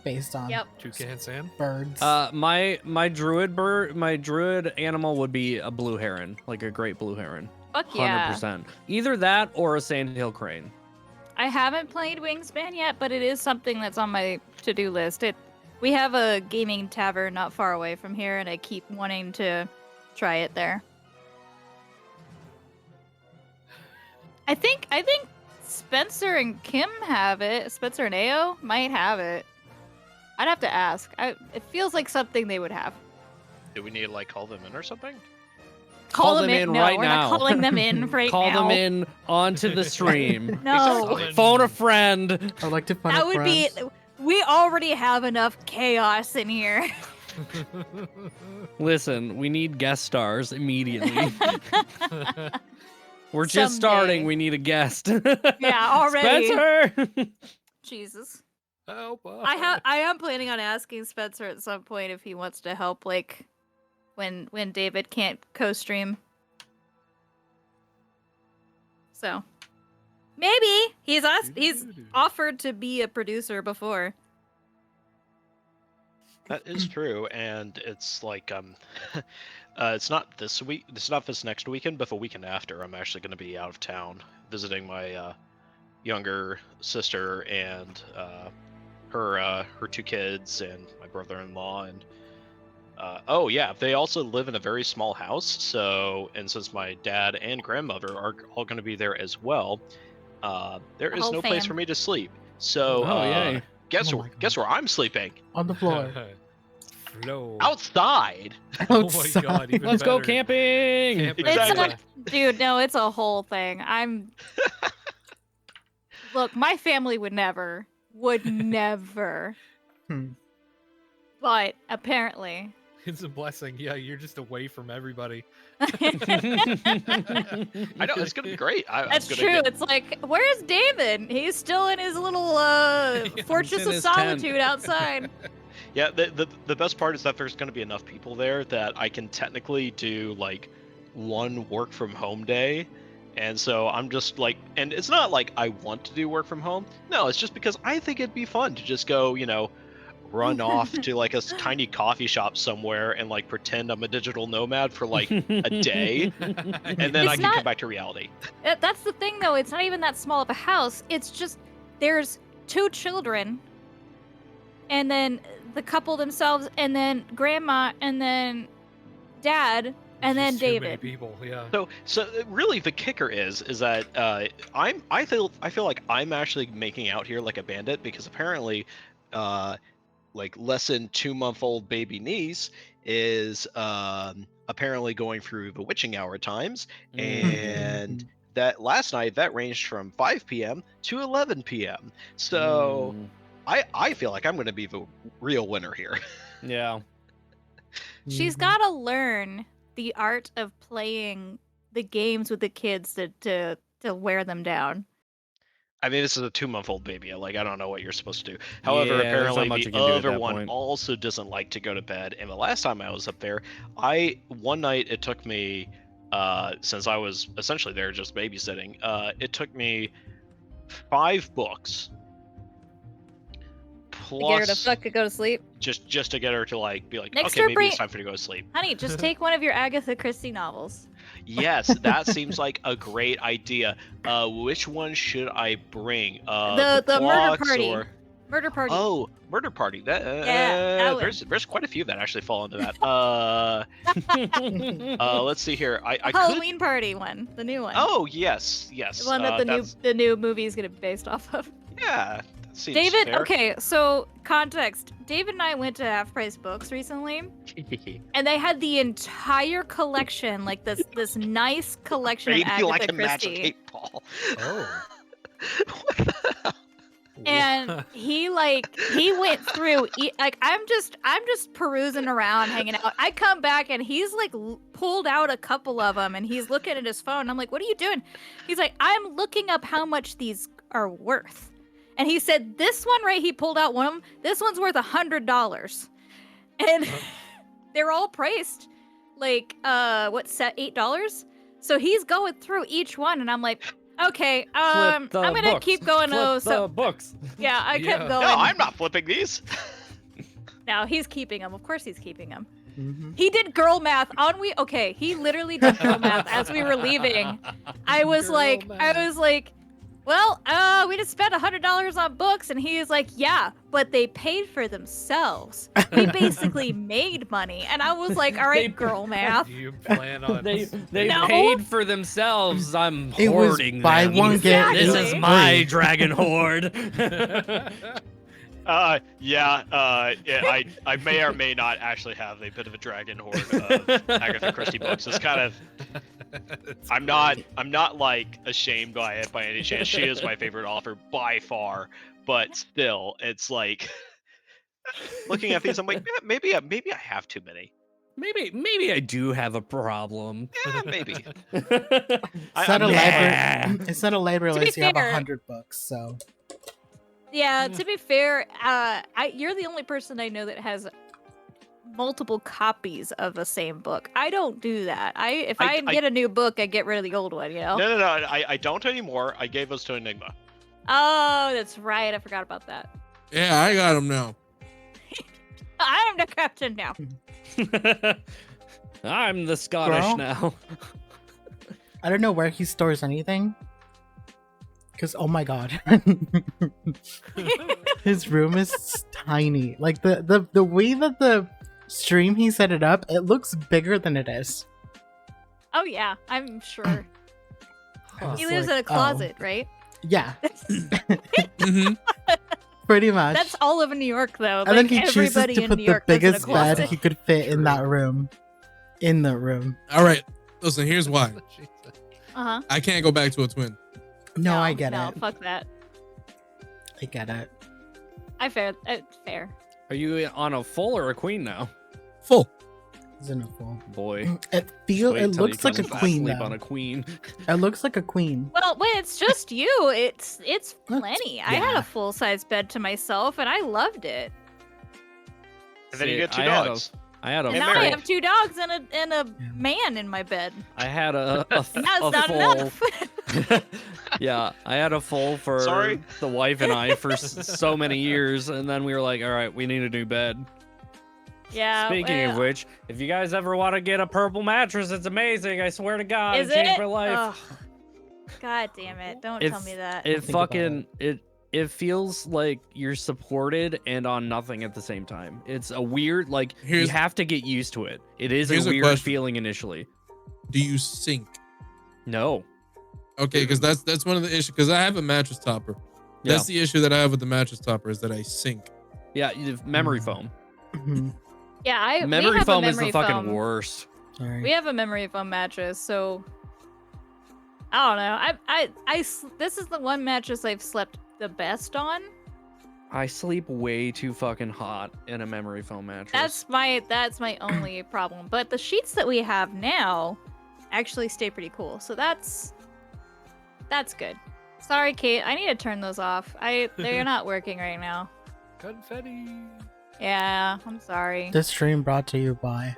S2: based on
S5: Yep.
S3: Toucan Sam.
S2: birds.
S4: My druid animal would be a blue heron, like a great blue heron.
S5: Fuck yeah.
S4: 100%. Either that or a sandhill crane.
S5: I haven't played Wingspan yet, but it is something that's on my to-do list. We have a gaming tavern not far away from here, and I keep wanting to try it there. I think Spencer and Kim have it. Spencer and Ao might have it. I'd have to ask. It feels like something they would have.
S6: Do we need to like call them in or something?
S4: Call them in
S5: No,
S4: right
S5: we're
S4: now.
S5: not calling them in right
S4: Call
S5: now.
S4: them in onto the stream.
S5: No,
S4: Phone a friend.
S2: I'd like to find
S5: that would be. We already have enough chaos in here.
S4: Listen, we need guest stars immediately. We're just
S5: Someday.
S4: starting. We need a guest.
S5: Yeah, already.
S4: Spencer.
S5: Jesus.
S3: Help us.
S5: I am planning on asking Spencer at some point if he wants to help, like when David can't co-stream. So maybe he's offered to be a producer before.
S6: That is true, and it's like it's not this week. It's not this next weekend, but the weekend after. I'm actually going to be out of town visiting my younger sister and her two kids and my brother-in-law, and Oh yeah, they also live in a very small house. So, and since my dad and grandmother are all going to be there as well, there
S5: The
S6: is
S5: whole
S6: no place
S5: fam.
S6: for me to sleep. So,
S4: Oh, yay.
S6: guess
S2: Oh
S6: where
S2: my
S6: guess where I'm sleeping?
S2: On the floor.
S3: Flow.
S6: Outside.
S3: Oh my god, even
S4: Let's go
S3: better.
S4: camping.
S3: Camping,
S6: Exactly.
S5: It's a, dude, no, it's a whole thing. Look, my family would never.
S2: Hmm.
S5: But apparently.
S3: It's a blessing. Yeah, you're just away from everybody.
S6: I know it's gonna be great. I'm
S5: That's
S6: gonna
S5: true.
S6: get-
S5: It's like, where's David? He's still in his little fortress
S4: in
S5: of
S4: his tent.
S5: solitude outside.
S6: Yeah, the best part is that there's going to be enough people there that I can technically do like one work from home day. And so I'm just like, and it's not like I want to do work from home. No, it's just because I think it'd be fun to just go, run off to like a tiny coffee shop somewhere and like pretend I'm a digital nomad for like a day, and then
S5: It's
S6: I can
S5: not-
S6: come back to reality.
S5: That's the thing, though. It's not even that small of a house. It's just there's 2 children, and then the couple themselves, and then grandma, and then dad, and then
S3: Just too many
S5: David.
S3: people, yeah.
S6: So really the kicker is that I feel like I'm actually making out here like a bandit because apparently like less than 2-month-old baby niece is apparently going through the witching hour times, and that last night that ranged from 5 p.m. to 11 p.m. So I feel like I'm going to be the real winner here.
S4: Yeah.
S5: She's
S2: Mhm.
S5: got to learn the art of playing the games with the kids to wear them down.
S6: I mean, this is a 2-month-old baby. Like, I don't know what you're supposed to do. However,
S4: Yeah, there's not
S6: apparently
S4: much
S6: the
S4: you can do at
S6: other
S4: that
S6: one
S4: point.
S6: also doesn't like to go to bed. And the last time I was up there, one night it took me, since I was essentially there just babysitting, it took me 5 books
S5: To get her to
S6: plus
S5: fucking go to sleep.
S6: just to get her to like be like,
S5: Next
S6: okay,
S5: door,
S6: maybe
S5: bring-
S6: it's time for you to go to sleep.
S5: Honey, just take one of your Agatha Christie novels.
S6: Yes, that seems like a great idea. Which one should I bring?
S5: The Murder
S6: clocks
S5: Party.
S6: or-
S5: Murder Party.
S6: Oh, Murder Party. That,
S5: that one.
S6: there's quite a few that actually fall into that. Let's see here. I could.
S5: Halloween Party one, the new one.
S6: Oh yes, yes.
S5: The one that the new movie is gonna be based off of.
S6: Yeah, that seems
S5: David,
S6: fair.
S5: okay, so context. David and I went to Half Price Books recently, and they had the entire collection, like this nice collection of
S6: Maybe
S5: Agatha
S6: like a Magic
S5: Christie.
S6: 8-Ball.
S3: Oh.
S6: What the hell?
S5: And he went through like I'm just perusing around, hanging out. I come back and he's like pulled out a couple of them, and he's looking at his phone. I'm like, "What are you doing?" He's like, "I'm looking up how much these are worth." And he said, "This one right," he pulled out one of them. "This one's worth $100." And they're all priced like $8? So he's going through each one, and I'm like, okay, I'm gonna keep going. So
S4: books.
S5: yeah, I kept
S3: Yeah.
S5: going.
S6: No, I'm not flipping these.
S5: No, he's keeping them. Of course, he's keeping them.
S2: Mhm.
S5: He did girl math on Okay, he literally did girl math as we were leaving. I was like, well, we just spent $100 on books, and he was like, yeah, but they paid for themselves. We basically made money, and I was like, all right,
S4: They-
S5: girl math.
S3: Do you plan on?
S4: They
S5: No.
S4: paid for themselves. I'm
S2: It was
S4: hoarding
S2: buy
S4: them.
S2: one, get
S4: This
S5: Exactly.
S4: is
S2: it
S4: my
S2: free.
S4: dragon hoard.
S6: I may or may not actually have a bit of a dragon hoard of Agatha Christie books. It's kind of. I'm not like ashamed by it by any chance. She is my favorite author by far, but still, it's like looking at these. I'm like, "Yeah, maybe I have too many.
S4: Maybe I do have a problem.
S6: Yeah, maybe.
S2: It's not a
S4: Yeah.
S2: library. It's not a library
S5: To be
S2: unless you have
S5: fair-
S2: 100 books. So
S5: Yeah, to be fair, you're the only person I know that has multiple copies of the same book. I don't do that. If I
S6: I-
S5: get a new book, I get rid of the old one, you know?
S6: No. I don't anymore. I gave those to Enigma.
S5: Oh, that's right. I forgot about that.
S1: Yeah, I got him now.
S5: I'm the captain now.
S4: I'm the Scottish
S2: Girl.
S4: now.
S2: I don't know where he stores anything. Cause oh my god, his room is tiny. Like the way that stream he set it up, it looks bigger than it is.
S5: Oh yeah, I'm sure.
S3: Huh.
S2: was
S5: He lives
S2: like,
S5: in a closet, right?
S2: Yeah,
S1: hmm
S2: pretty much.
S5: That's all of New York, though.
S2: and then
S5: Like,
S2: he chooses
S5: everybody
S2: to
S5: in
S2: put
S5: New
S2: the
S5: York lives in a
S2: biggest bed
S5: closet.
S2: he could fit in
S3: True.
S2: that room. In the room.
S1: All right. Listen, here's why.
S3: Jesus.
S5: Uh-huh.
S1: I can't go back to a twin.
S2: No, I get
S5: no,
S2: it.
S5: fuck that.
S2: I get it.
S5: Fair.
S4: Are you on a full or a queen now?
S1: Full.
S2: He's in a full.
S4: Boy.
S2: It
S4: Just
S2: feel
S4: wait
S2: it
S4: till he
S2: looks like a
S4: comes back,
S2: queen
S4: Sleep
S2: though.
S4: on a queen.
S2: It looks like a queen.
S5: Well, when it's just you, it's
S2: That's-
S5: plenty. I had
S2: yeah.
S5: a full size bed to myself, and I loved it.
S6: And then you
S4: See,
S6: get two
S4: I had a-
S6: dogs.
S4: I had a
S5: And
S6: Hey,
S5: now I
S6: Mary.
S5: have 2 dogs and a
S2: Yeah.
S5: man in my bed.
S4: I had a
S5: That's not
S4: full.
S5: enough.
S4: Yeah, I had a full for
S6: Sorry?
S4: the wife and I for so many years, and then we were like, all right, we need a new bed.
S5: Yeah.
S4: Speaking of
S5: well,
S4: which, if you guys ever want to get a purple mattress, it's amazing. I swear to God,
S5: is
S4: it changed
S5: it?
S4: my life.
S5: Ugh. God damn it! Don't
S4: It
S5: tell me that.
S4: It
S2: Think about
S4: fucking it feels like you're supported and on nothing at the same time. It's a weird like you
S1: Here's-
S4: have to get used to it. It is
S1: here's
S4: a
S1: a
S4: weird
S1: question.
S4: feeling initially.
S1: Do you sink?
S4: No.
S1: Okay, because that's one of the issues. Because I have a mattress topper.
S4: Yeah.
S1: That's the issue that I have with the mattress topper is that I sink.
S4: Yeah, memory
S2: Mm.
S4: foam.
S2: Mhm.
S5: Yeah, we
S4: Memory
S5: have
S4: foam
S5: a
S4: is the
S5: memory
S4: fucking
S5: foam.
S4: worst.
S2: Sorry.
S5: We have a memory foam mattress, so I don't know. This is the one mattress I've slept the best on.
S4: I sleep way too fucking hot in a memory foam mattress.
S5: That's my only problem. But the sheets that we have now actually stay pretty cool. So that's good. Sorry, Kate. I need to turn those off. They're not working right now.
S3: Confetti.
S5: Yeah, I'm sorry.
S2: This stream brought to you by.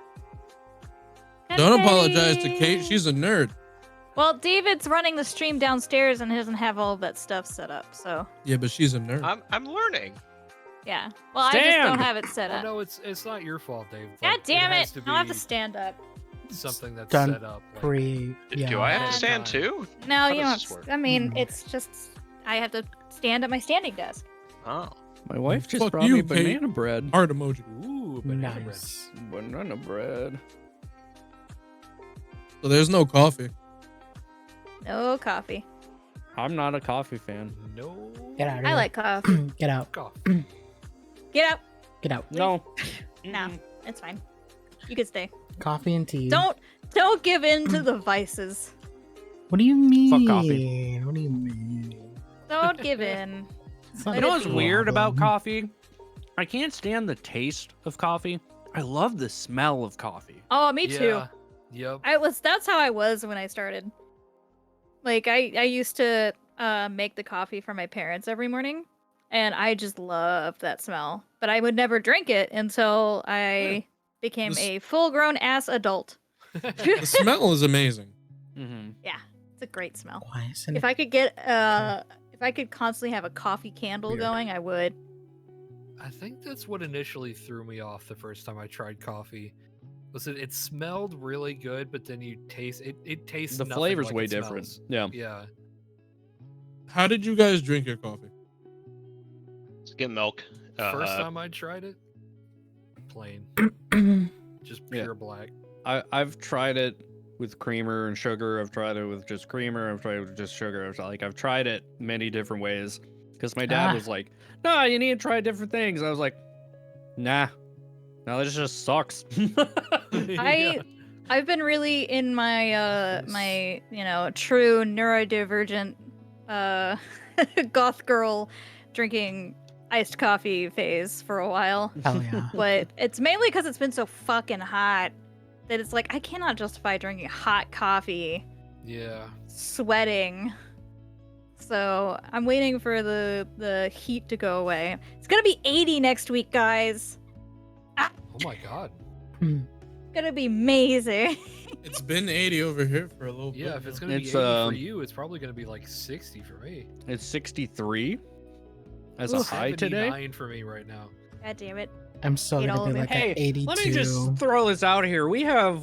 S1: Don't apologize to Kate.
S5: Confetti.
S1: She's a nerd.
S5: Well, David's running the stream downstairs and he doesn't have all of that stuff set up. So
S1: Yeah, but she's a nerd.
S6: I'm learning.
S5: yeah. Well, I just don't
S4: Stand!
S5: have it set
S3: Oh,
S5: up.
S3: no, it's not your fault, Dave.
S5: God
S3: Like,
S5: damn
S3: has
S5: it!
S3: to
S5: I'll have to
S3: be
S5: stand up.
S3: something that's
S2: Done
S3: set up. Like,
S2: Pre. Yeah.
S6: Do I have
S5: Yeah.
S6: to stand too?
S5: No,
S6: How
S5: you
S6: does
S5: don't.
S6: this work?
S5: I mean,
S2: Hmm.
S5: it's just I have to stand at my standing desk.
S6: Oh.
S4: My wife just
S1: Fuck
S4: brought
S1: you,
S4: me
S1: Kate.
S4: banana bread.
S1: Heart emoji.
S3: Ooh, banana bread.
S2: Nice.
S4: Banana bread.
S1: So there's no coffee.
S5: No coffee.
S4: I'm not a coffee fan.
S3: No.
S2: Get out of
S5: I
S2: here.
S5: like coffee.
S2: Get out.
S3: Coffee.
S5: Get out.
S2: Get out.
S4: No.
S5: No, it's fine. You can stay.
S2: Coffee and tea.
S5: Don't give in to the vices.
S2: What do you mean?
S4: Fuck coffee.
S2: What do you mean?
S5: Don't give in.
S2: It's not
S4: You know
S2: a
S4: what's weird about
S2: problem.
S4: coffee? I can't stand the taste of coffee. I love the smell of coffee.
S5: Oh, me too.
S3: Yeah. Yep.
S5: That's how I was when I started. Like I used to make the coffee for my parents every morning, and I just loved that smell. But I would never drink it until I became
S1: This-
S5: a full-grown ass adult.
S1: The smell is amazing.
S4: Mm-hmm.
S5: It's a great smell.
S2: Why isn't
S5: If I could get if I could constantly have a coffee candle
S2: Weird.
S5: going, I would.
S3: I think that's what initially threw me off the first time I tried coffee. Was it smelled really good, but then you taste it. It tastes
S4: The
S3: nothing
S4: flavor's
S3: like
S4: way
S3: it
S4: different.
S3: smells.
S4: Yeah.
S3: Yeah.
S1: How did you guys drink your coffee?
S6: Let's get milk.
S3: First time I tried it, plain, just
S4: Yeah.
S3: pure black.
S4: I've tried it with creamer and sugar. I've tried it with just creamer. I've tried it with just sugar. I've tried it many different ways. Because my dad
S2: Ah.
S4: was like, "No, you need to try different things." I was like, "Nah, no, this just sucks."
S3: Yeah.
S5: I've been really in my my true neurodivergent goth girl drinking iced coffee phase for a while.
S2: Hell yeah.
S5: But it's mainly because it's been so fucking hot that it's like I cannot justify drinking hot coffee,
S3: Yeah.
S5: sweating. So I'm waiting for the heat to go away. It's gonna be 80 next week, guys.
S3: Oh my god.
S2: Hmm.
S5: It's gonna be amazing.
S1: It's been 80 over here for a little bit.
S3: Yeah, if it's
S1: now.
S3: gonna be
S4: It's,
S3: 80 for
S4: um,
S3: you, it's probably gonna be like 60 for me.
S4: It's 63 as a
S5: Oof.
S4: high today.
S3: 79 for me right now.
S5: God damn it.
S2: I'm still
S5: Hate
S2: gonna
S5: all
S2: be
S5: of it.
S2: like
S4: Hey,
S2: at 82.
S4: let me just throw this out here. We have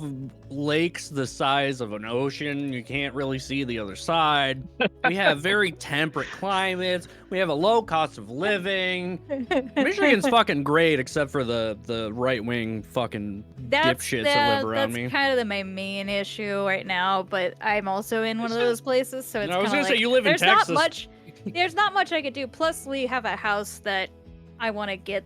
S4: lakes the size of an ocean. You can't really see the other side. We have very temperate climates. We have a low cost of living. Michigan's fucking great, except for the right wing fucking dipshits that live around
S5: that's
S4: me.
S5: kind of my main issue right now, but I'm also in one of those places, so it's
S4: I was
S5: kind
S4: gonna
S5: of
S4: say
S5: like
S4: you live in
S5: there's
S4: Texas.
S5: not much. There's not much I could do. Plus, we have a house that I want to get.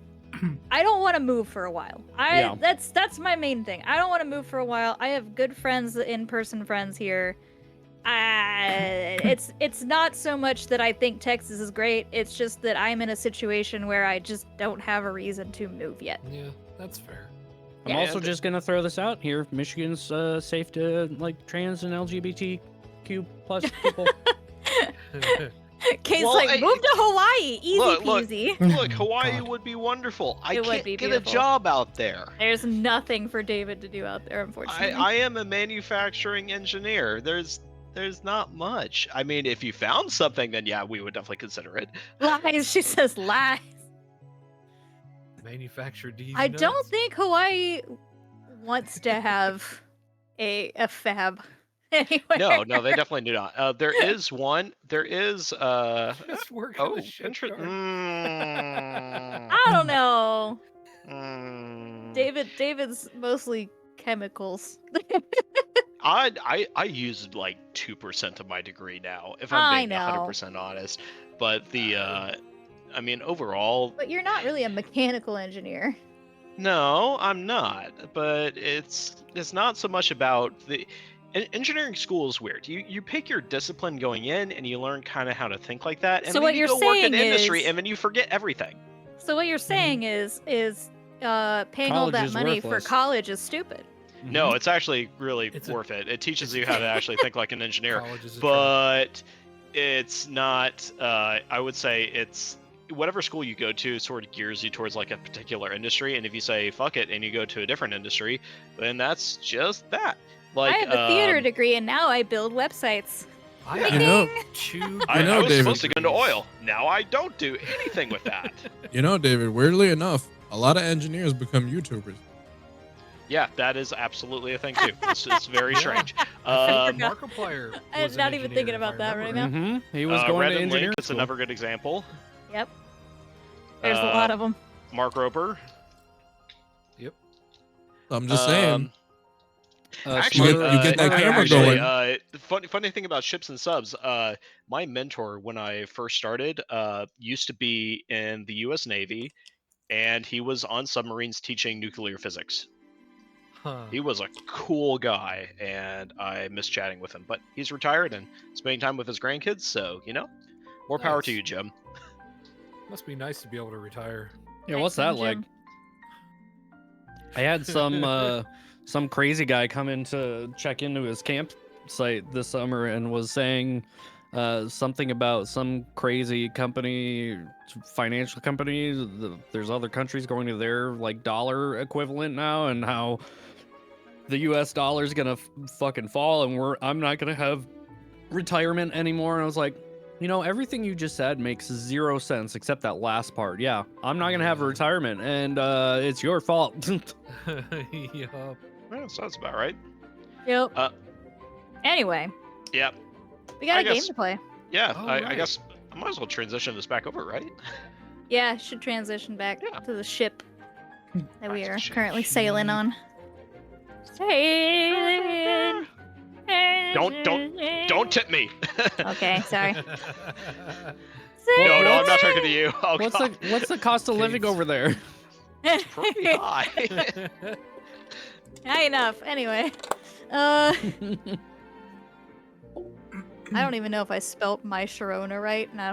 S5: I don't want to move for a while.
S4: Yeah.
S5: That's my main thing. I don't want to move for a while. I have good friends, in-person friends here. It's not so much that I think Texas is great. It's just that I'm in a situation where I just don't have a reason to move yet.
S3: Yeah, that's fair.
S4: I'm also just gonna throw this out here. Michigan's safe to like trans and LGBTQ plus people.
S5: Kate's
S6: Well,
S5: like,
S6: I-
S5: move to Hawaii, easy
S6: Look,
S5: peasy.
S6: Look,
S2: Oh,
S6: Hawaii
S2: God.
S6: would be wonderful. I
S5: It would
S6: can't
S5: be
S6: get a
S5: beautiful.
S6: job out there.
S5: There's nothing for David to do out there, unfortunately.
S6: I am a manufacturing engineer. There's not much. I mean, if you found something, then yeah, we would definitely consider it.
S5: Lies. She says lies.
S3: Manufactured these
S5: I don't
S3: nuts?
S5: think Hawaii wants to have a fab anywhere.
S6: No, they definitely do not. There is one. There is
S3: Just work
S6: oh,
S3: on a shipyard.
S5: I don't know.
S6: Mm.
S5: David's mostly chemicals.
S6: I use like 2% of my degree now, if
S5: I
S6: I'm being
S5: know.
S6: 100% honest. But the I mean, overall,
S5: But you're not really a mechanical engineer.
S6: no, I'm not. But it's not so much about the engineering school is weird. You pick your discipline going in, and you learn kind of how to think like that. And
S5: So
S6: then
S5: what
S6: you
S5: you're
S6: go work in
S5: saying
S6: industry,
S5: is-
S6: and then you forget everything.
S5: So what you're saying is paying all
S4: College
S5: that
S4: is
S5: money for
S4: worthless.
S5: college is stupid.
S6: No, it's actually really
S3: It's a-
S6: worth it. It teaches
S3: it's
S6: you
S3: a-
S6: how to actually think like an engineer.
S3: College is a trap.
S6: But it's not. I would say it's whatever school you go to sort of gears you towards like a particular industry. And if you say fuck it and you go to a different industry, then that's just that. Like
S5: I have a theater
S6: um,
S5: degree and now I build websites.
S3: I
S1: You
S3: have
S1: know-
S3: two
S6: I,
S1: know,
S6: I was
S1: David.
S6: supposed to go into oil. Now I don't do anything with that.
S1: You know, David, weirdly enough, a lot of engineers become YouTubers.
S6: Yeah, that is absolutely a thing too. It's very strange.
S3: I
S6: Um,
S3: think Markiplier
S5: I'm
S3: was an
S5: not even
S3: engineer,
S5: thinking
S3: if
S5: about
S3: I
S5: that right
S3: remember.
S5: now.
S4: He was going
S6: Red
S4: to
S6: and
S4: engineering
S6: Link is
S4: school.
S6: another good example.
S5: Yep. There's a
S6: Uh,
S5: lot of them.
S6: Mark Roper.
S1: I'm just saying.
S6: Um,
S1: Actually,
S6: Actually,
S1: you get that camera
S6: actually,
S1: going.
S6: the funny thing about ships and subs, my mentor when I first started used to be in the U.S. Navy, and he was on submarines teaching nuclear physics.
S3: Huh.
S6: He was a cool guy, and I miss chatting with him. But he's retired and spending time with his grandkids, so more power to
S3: Nice.
S6: you, Jim.
S3: Must be nice to be able to retire.
S4: Yeah, what's
S5: Nice
S4: that
S5: one,
S4: like?
S5: Jim.
S4: I had some crazy guy come in to check into his campsite this summer and was saying something about some crazy company, financial company. There's other countries going to their like dollar equivalent now, and how the U.S. dollar is gonna fucking fall, and I'm not gonna have retirement anymore. And I was like, everything you just said makes 0 sense except that last part. Yeah, I'm not gonna have a
S3: Yeah.
S4: retirement, and it's your fault.
S3: Yup.
S6: Yeah, sounds about right.
S5: Yep.
S6: Uh,
S5: Anyway,
S6: Yeah,
S5: we got
S6: I
S5: a game
S6: guess-
S5: to play.
S6: yeah.
S3: Oh,
S6: I
S3: right.
S6: guess I might as well transition this back over, right?
S5: Yeah, should transition back
S6: Yeah.
S5: to the ship that we
S6: Back to
S5: are
S6: the ship.
S5: currently sailing on. Sailing.
S6: Don't tip me.
S5: Okay, sorry.
S6: No, I'm not talking to you. Oh,
S4: what's
S6: God.
S4: what's the cost of living
S3: Kate's-
S4: over there?
S6: Pretty high.
S5: High enough. Anyway, I don't even know if I spelt my Sharona right, and I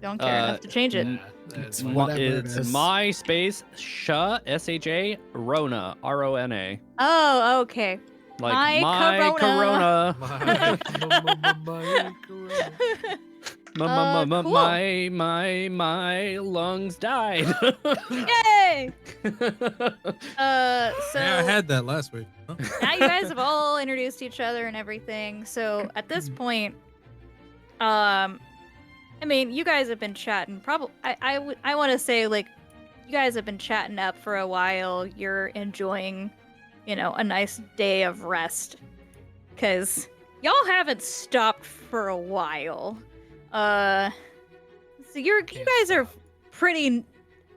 S5: don't care enough to change it.
S4: Mm.
S3: That's
S4: It's,
S3: fine.
S2: Whatever it
S4: it's
S2: is.
S4: my space Sha SHA Rona RONA.
S5: Oh, okay.
S4: Like
S5: My
S4: my
S5: Corona.
S4: Corona.
S5: Cool.
S4: My lungs died.
S5: Yay! So
S1: Yeah, I had that last week. Huh?
S5: now you guys have all introduced each other and everything. So at this point, I mean, you guys have been chatting. Probably, I want to say like you guys have been chatting up for a while. You're enjoying, a nice day of rest. Because y'all haven't stopped for a while. So you
S3: Can't
S5: guys are
S3: stop.
S5: pretty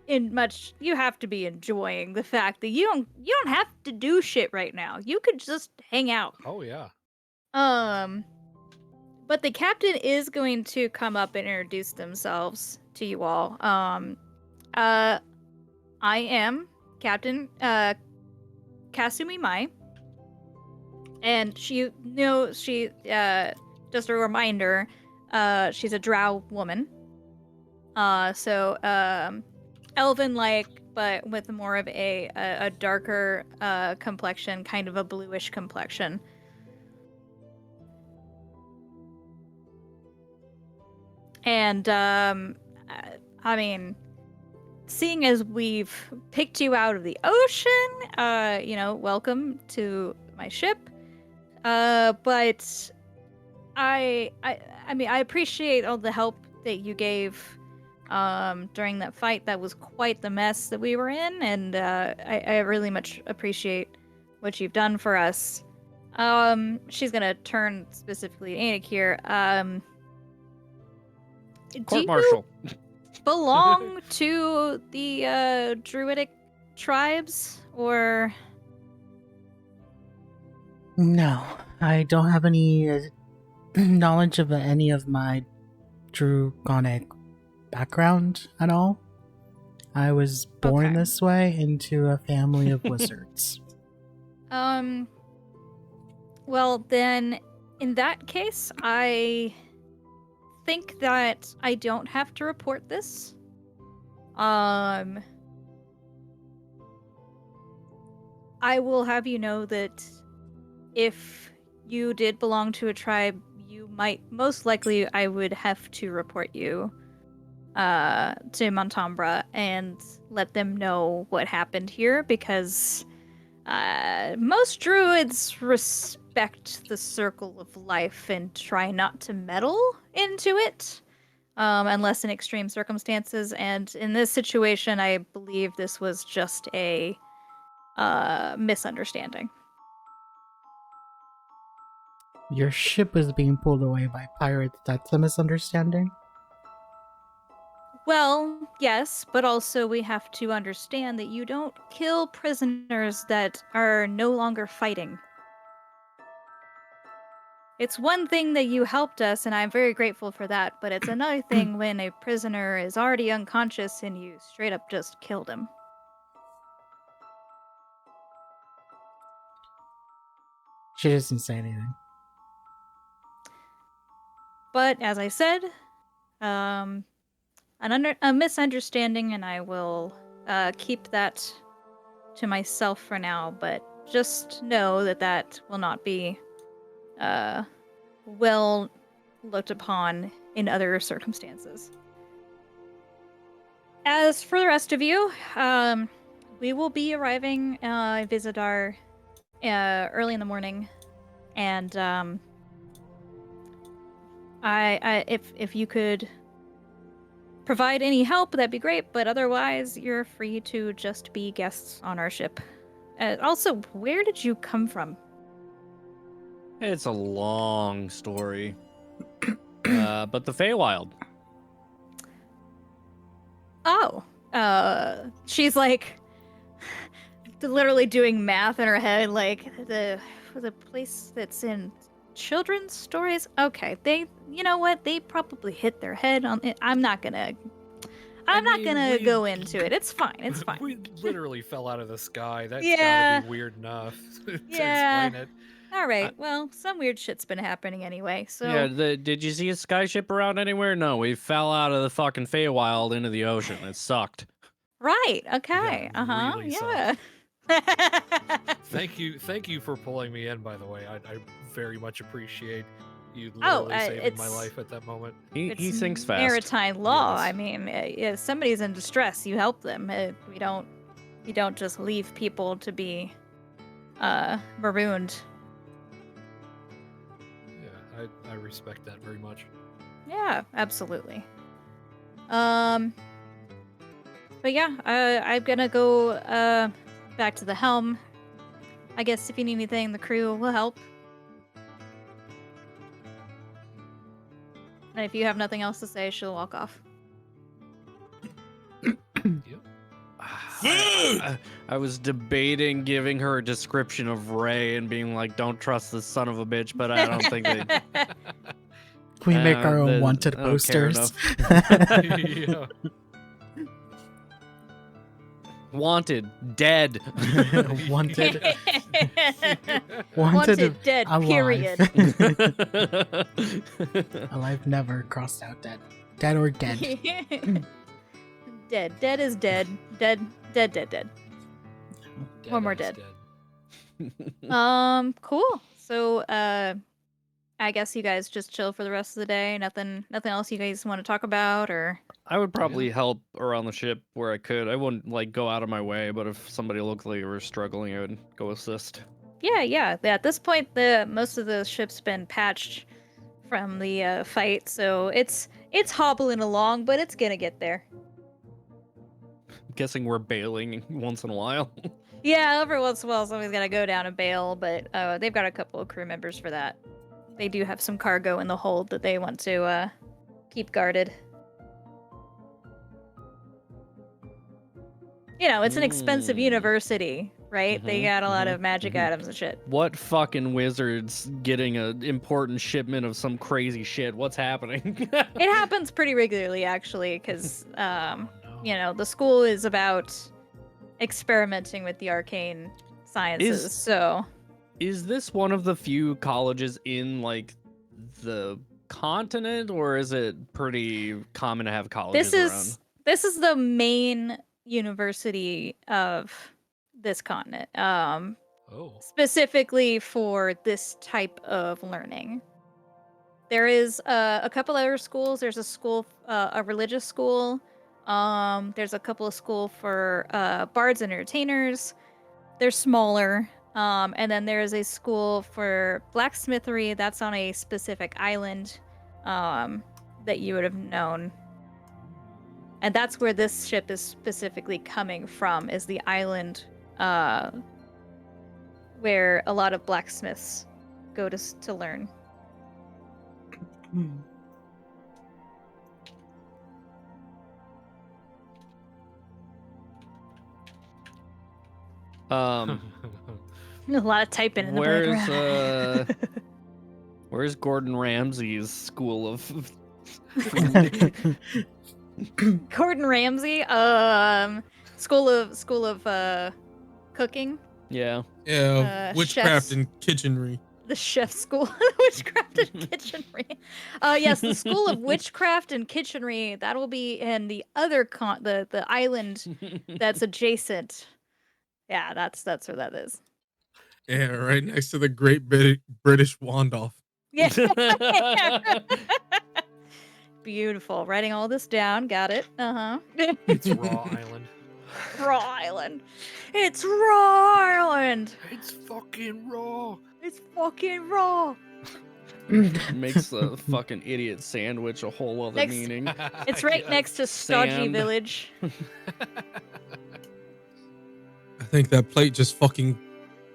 S5: you have to be enjoying the fact that you don't have to do shit right now. You could just hang out.
S3: Oh yeah.
S5: But the captain is going to come up and introduce themselves to you all. I am Captain Kasumi Mai. And she just a reminder, she's a drow woman. Elven-like, but with more of a darker complexion, kind of a bluish complexion. And, I mean, seeing as we've picked you out of the ocean, welcome to my ship. But I mean, I appreciate all the help that you gave during that fight. That was quite the mess that we were in, and I really much appreciate what you've done for us. She's gonna turn specifically to Anik here. Do
S4: Court
S5: you
S4: martial.
S5: belong to the druidic tribes, or?
S2: No, I don't have any knowledge of any of my drugonic background at all. I was born
S5: Okay.
S2: this way into a family of wizards.
S5: Well, then, in that case, I think that I don't have to report this. I will have you know that if you did belong to a tribe, most likely I would have to report you to Montambra and let them know what happened here, because most druids respect the circle of life and try not to meddle into it unless in extreme circumstances. And in this situation, I believe this was just a misunderstanding.
S2: Your ship was being pulled away by pirates. That's a misunderstanding?
S5: Well, yes, but also we have to understand that you don't kill prisoners that are no longer fighting. It's one thing that you helped us, and I'm very grateful for that, but it's another thing when a prisoner is already unconscious and you straight up just killed him.
S2: She doesn't say anything.
S5: But as I said, a misunderstanding, and I will keep that to myself for now, but just know that that will not be well looked upon in other circumstances. As for the rest of you, we will be arriving at Vizidar early in the morning, and if you could provide any help, that'd be great. But otherwise, you're free to just be guests on our ship. Also, where did you come from?
S4: It's a long story. But the Feywild.
S5: Oh, she's like literally doing math in her head, like the place that's in children's stories. Okay, you know what? They probably hit their head on it. I'm not gonna go into it. It's fine. It's fine.
S3: We literally fell out of the sky. That's
S5: Yeah.
S3: gotta be weird enough to
S5: Yeah.
S3: explain it.
S5: All right. Well, some weird shit's been happening anyway. So
S4: Yeah, did you see a skyship around anywhere? No, we fell out of the fucking Feywild into the ocean. It sucked.
S5: right. Okay.
S3: Yeah, really
S5: Yeah.
S3: Thank you for pulling me in, by the way. I very much appreciate you
S5: Oh,
S3: literally saving my
S5: it's-
S3: life at that moment.
S4: He
S5: It's
S4: sinks fast.
S5: maritime law.
S3: Yes.
S5: I mean, if somebody's in distress, you help them. We don't just leave people to be marooned.
S3: Yeah, I respect that very much.
S5: Yeah, absolutely. But yeah, I'm gonna go back to the helm. I guess if you need anything, the crew will help. And if you have nothing else to say, she'll walk off.
S4: I was debating giving her a description of Ray and being like, "Don't trust this son of a bitch," but I don't think they.
S2: We make our own
S4: then
S2: wanted
S4: I don't care
S2: posters.
S3: Yeah.
S2: wanted,
S4: Wanted, dead.
S5: Wanted dead,
S2: alive.
S5: period.
S2: Alive, never crossed out dead. Dead or dead.
S5: Dead. Dead is dead. Dead. Dead. Dead. Dead. One more
S3: ass
S5: dead. Cool. So, I guess you guys just chill for the rest of the day. Nothing else you guys want to talk about, or?
S4: I would probably help around the ship where I could. I wouldn't like go out of my way, but if somebody looked like they were struggling, I would go assist.
S5: Yeah. At this point, most of the ship's been patched from the fight, so it's hobbling along, but it's gonna get there.
S4: Guessing we're bailing once in a while.
S5: Yeah, every once in a while somebody's gotta go down and bail, but they've got a couple of crew members for that. They do have some cargo in the hold that they want to keep guarded. You know, it's an expensive university, right? They got a lot of magic items and shit.
S4: What fucking wizards getting an important shipment of some crazy shit? What's happening?
S5: It happens pretty regularly, actually, because you know, the school is about experimenting with the arcane sciences. So,
S4: is this one of the few colleges in like the continent, or is it pretty common to have colleges around?
S5: This is the main university of this continent. Specifically for this type of learning. There is a couple other schools. There's a school, a religious school. There's a couple of school for bards and entertainers. They're smaller. And then there's a school for blacksmithery. That's on a specific island that you would have known. And that's where this ship is specifically coming from, is the island where a lot of blacksmiths go to learn. A lot of typing in the background.
S4: Where's Gordon Ramsay's school of
S5: Gordon Ramsay, school of cooking.
S4: Yeah.
S1: Yeah, witchcraft
S5: chefs.
S1: and kitchenry.
S5: The chef school, witchcraft and kitchenry. Yes, the school of witchcraft and kitchenry. That'll be in the other the island that's adjacent. Yeah, that's where that is.
S1: Yeah, right next to the Great British Wandolph.
S5: Yeah. Beautiful. Writing all this down. Got it.
S3: It's Raw Island.
S5: Raw Island. It's Raw Island.
S3: It's fucking raw.
S5: It's fucking raw.
S4: Makes a fucking idiot sandwich a whole other
S5: Next-
S4: meaning.
S5: It's right
S3: Yes.
S5: next to Stodgy
S4: Sand.
S5: Village.
S1: I think that plate just fucking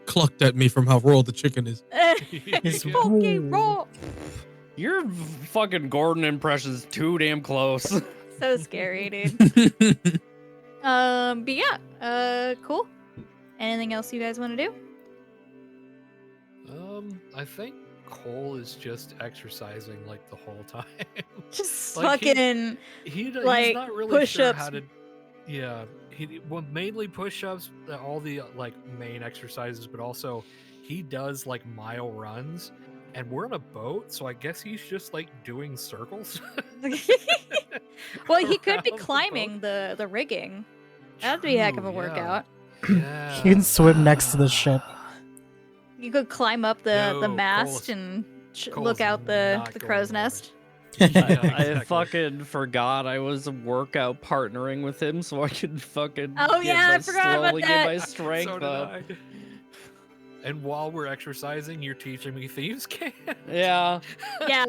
S1: clucked at me from how raw the chicken is.
S5: It's fucking raw.
S4: Your fucking Gordon impression's too damn close.
S5: So scary, dude. But yeah, cool. Anything else you guys want to do?
S3: I think Cole is just exercising like the whole time.
S5: Just
S3: Like,
S5: fucking
S3: He's
S5: Like,
S3: not really sure
S5: push-ups.
S3: how to. Yeah, mainly push-ups, all the like main exercises, but also he does like mile runs, and we're on a boat, so I guess he's just like doing circles.
S5: well, he could be
S3: around the
S5: climbing the rigging. That'd be a heck of a
S3: True, yeah.
S5: workout.
S3: Yeah.
S2: You can swim next to the ship.
S5: You could climb up the
S3: No,
S5: mast
S3: Cole's-
S5: and look
S3: Cole's
S5: out the
S3: not going
S5: crow's
S3: nowhere.
S5: nest.
S4: I
S3: exactly.
S4: fucking forgot I was workout partnering with him so I could fucking
S5: Oh, yeah, I forgot about
S4: slowly
S5: that.
S4: get my
S3: So
S4: strength
S3: did
S4: up.
S3: I. And while we're exercising, you're teaching me thieves' can.
S4: Yeah.
S5: Yeah.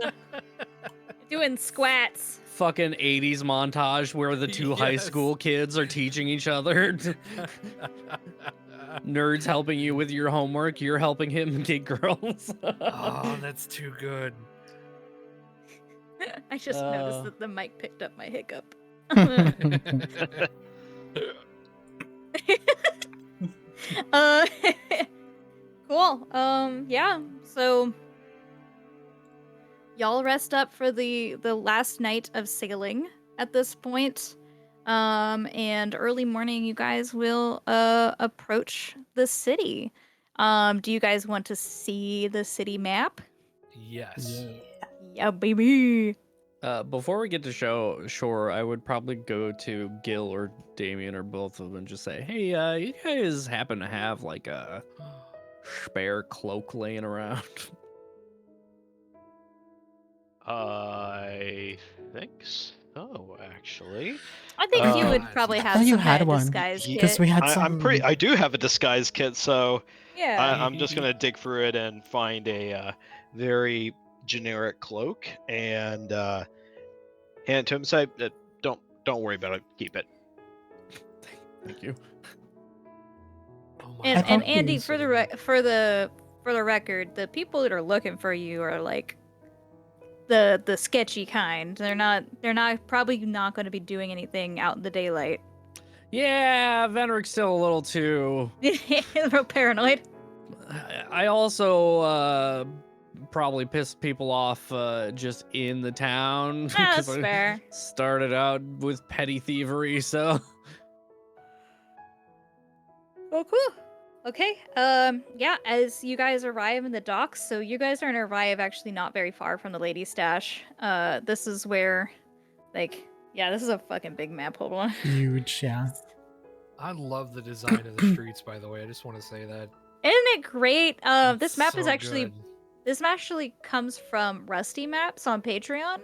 S5: Doing squats.
S4: fucking 80s montage where the two high
S3: Yes.
S4: school kids are teaching each other. Nerds helping you with your homework, you're helping him get girls.
S3: Oh, that's too good.
S5: I just noticed that the mic picked up my hiccup. uh, cool. Yeah. So y'all rest up for the last night of sailing at this point. And early morning, you guys will approach the city. Do you guys want to see the city map?
S3: Yes.
S5: Yeah, baby.
S4: Before we get to shore, I would probably go to Gil or Damien or both of them and just say, hey, you guys happen to have like a spare cloak laying around?
S6: I think so, actually.
S5: I think you would
S6: Uh,
S5: probably
S2: I
S5: have
S2: thought you
S5: some
S2: had
S5: kind of
S2: one,
S5: disguise
S6: Ye-
S2: because
S5: kit.
S2: we had
S6: I do have a disguise kit, so
S5: Yeah.
S6: I'm just gonna dig through it and find a very generic cloak and hand it to him. Say, don't worry about it. Keep it.
S4: Thank you.
S3: Oh my
S5: And,
S2: I
S5: and
S2: thought he
S5: Andy,
S2: was-
S5: for the record, the people that are looking for you are like the sketchy kind. They're not probably not going to be doing anything out in the daylight.
S4: Yeah, Venric's still a little too.
S5: Real paranoid.
S4: I also probably pissed people off just in the town.
S5: That's
S4: 'cause I
S5: fair.
S4: started out with petty thievery, so.
S5: Oh, cool. Okay. Yeah, as you guys arrive in the docks, so you guys are gonna arrive actually not very far from the lady stash. This is where, like, yeah, this is a fucking big map. Hold on.
S2: huge, yeah.
S3: I love the design of the streets, by the way. I just want to say that.
S5: Isn't it great? This
S3: It's
S5: map is
S3: so
S5: actually
S3: good.
S5: this map actually comes from Rusty Maps on Patreon.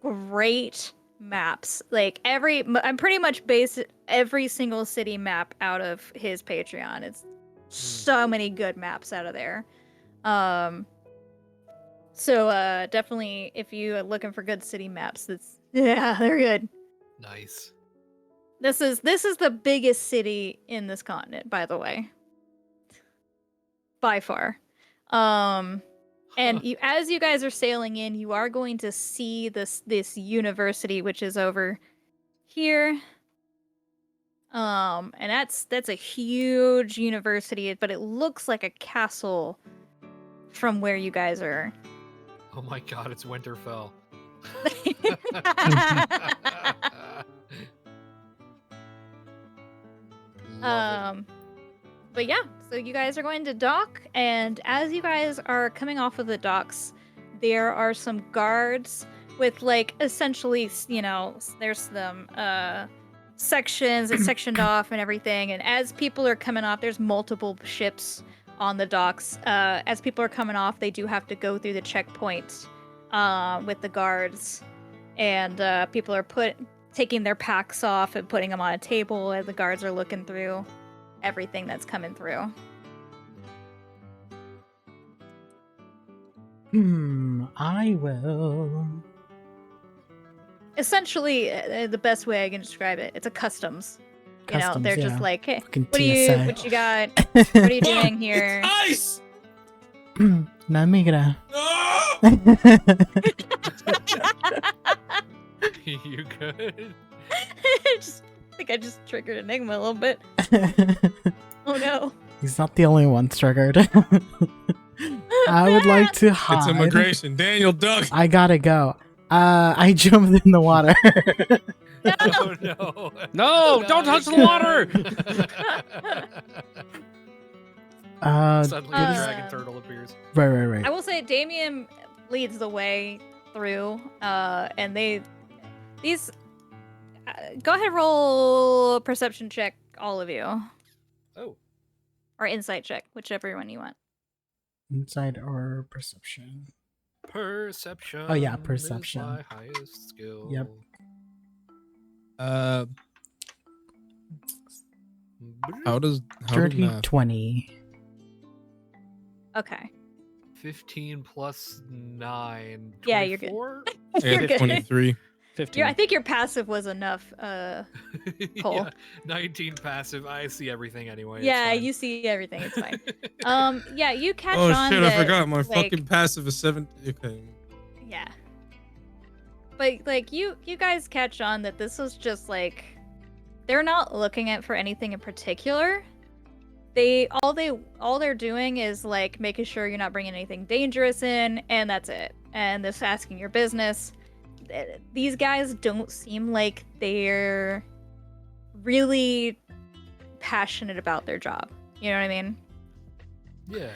S5: Great maps. Like I'm pretty much based every single city map out of his Patreon. It's so many good maps out of there. So definitely if you are looking for good city maps, they're good.
S3: Nice.
S5: This is the biggest city in this continent, by the way. By far. And as you guys are sailing in, you are going to see this university, which is over here. And that's a huge university, but it looks like a castle from where you guys are.
S3: Oh my god, it's Winterfell. Love it.
S5: But yeah, so you guys are going to dock, and as you guys are coming off of the docks, there are some guards with like essentially, there's some sections it's sectioned off and everything. And as people are coming off, there's multiple ships on the docks. As people are coming off, they do have to go through the checkpoint with the guards, and people are taking their packs off and putting them on a table as the guards are looking through everything that's coming through.
S2: I will.
S5: Essentially, the best way I can describe it, it's a customs.
S2: Customs,
S5: They're
S2: yeah.
S5: just like, hey,
S2: Fucking
S5: what
S2: TSA.
S5: you got? What are you doing
S1: Fuck,
S5: here?
S1: It's ice!
S2: La migra.
S1: No!
S3: You good?
S5: I think I just triggered Enigma a little bit. Oh no.
S2: He's not the only one triggered. I would like to hide.
S1: It's immigration. Daniel, Doug.
S2: I gotta go. I jumped in the water.
S3: Oh no.
S4: No, don't touch the water!
S3: Suddenly a
S5: Uh,
S3: dragon turtle appears.
S2: Right.
S5: I will say Damien leads the way through, and these go ahead, roll a perception check, all of you,
S3: Oh.
S5: or insight check, whichever one you want.
S2: Insight or perception?
S3: Perception.
S2: Oh, yeah,
S3: is
S2: perception.
S3: my highest skill.
S2: Yep.
S1: How does
S2: Dirty
S1: math-
S2: 20.
S5: Okay.
S3: 15 plus 9.
S5: Yeah, you're good.
S3: 24?
S1: I got
S5: You're good.
S1: 23.
S4: 15.
S5: I think your passive was enough. Cole.
S3: Yeah, 19 passive. I see everything anyway. it's
S5: Yeah,
S3: fine.
S5: you see everything. It's fine. Yeah, you catch
S1: Oh
S5: on
S1: shit!
S5: that,
S1: I forgot my
S5: like,
S1: fucking passive is 7. Okay.
S5: Yeah. But like you guys catch on that this was just like they're not looking at for anything in particular. All they're doing is like making sure you're not bringing anything dangerous in, and that's it. And this asking your business. These guys don't seem like they're really passionate about their job. You know what I mean?
S3: Yeah.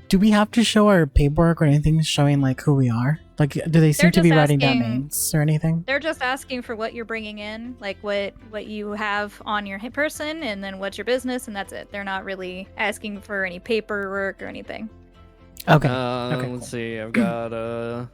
S2: Do we have to show our paperwork or anything showing like who we are? Like, do they seem
S5: They're
S2: to be
S5: just
S2: writing down
S5: asking-
S2: names or anything?
S5: They're just asking for what you're bringing in, like what you have on your person, and then what's your business, and that's it. They're not really asking for any paperwork or anything.
S2: Okay.
S4: Let's
S2: cool.
S4: see. I've got a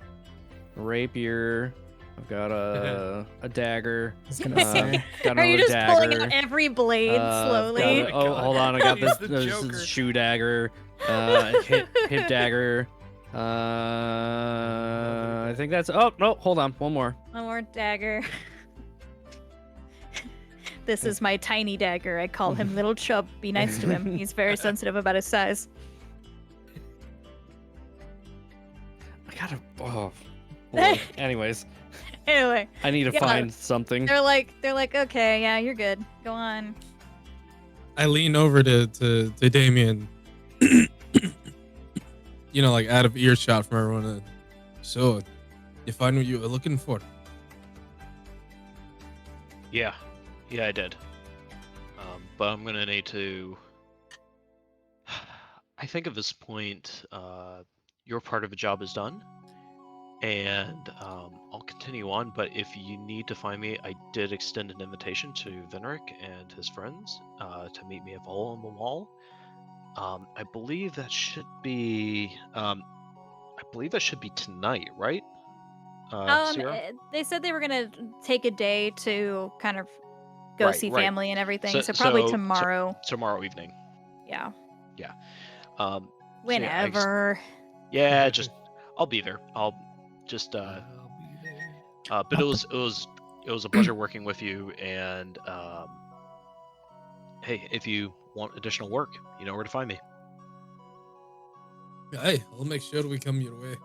S4: rapier. I've got a dagger.
S2: I was gonna say.
S4: Got
S5: Are you
S4: another
S5: just pulling
S4: dagger.
S5: out every blade
S4: I've got
S5: slowly?
S4: a- oh, hold on. I got
S3: He's
S4: this,
S3: the
S4: this
S3: Joker.
S4: shoe dagger. Hip dagger. I think that's. Oh no! Hold on. One more.
S5: One more dagger. This is my tiny dagger. I call him Little Chub. Be nice to him. He's very sensitive about his size.
S4: I gotta. Oh. Lord. Anyways,
S5: Anyway,
S4: I need to
S5: Yeah.
S4: find something.
S5: they're like, okay, yeah, you're good. Go on.
S1: I lean over to Damien. You know, like out of earshot from everyone. So, you find what you were looking for?
S6: Yeah, I did. But I'm gonna need to. I think at this point, your part of the job is done, and I'll continue on. But if you need to find me, I did extend an invitation to Venric and his friends to meet me at Vol on the Wall. I believe that should be. Tonight, right? Sierra?
S5: They said they were gonna take a day to kind of go
S6: Right,
S5: see
S6: right.
S5: family and everything.
S6: So-
S5: So, probably
S6: so-
S5: tomorrow.
S6: Tomorrow evening.
S5: Yeah.
S6: So
S5: Whenever.
S6: yeah, just I'll be there. I'll just
S3: I'll be there.
S6: but it was a pleasure working with you, and hey, if you want additional work, you know where to find me.
S1: Hey, I'll make sure we come your way.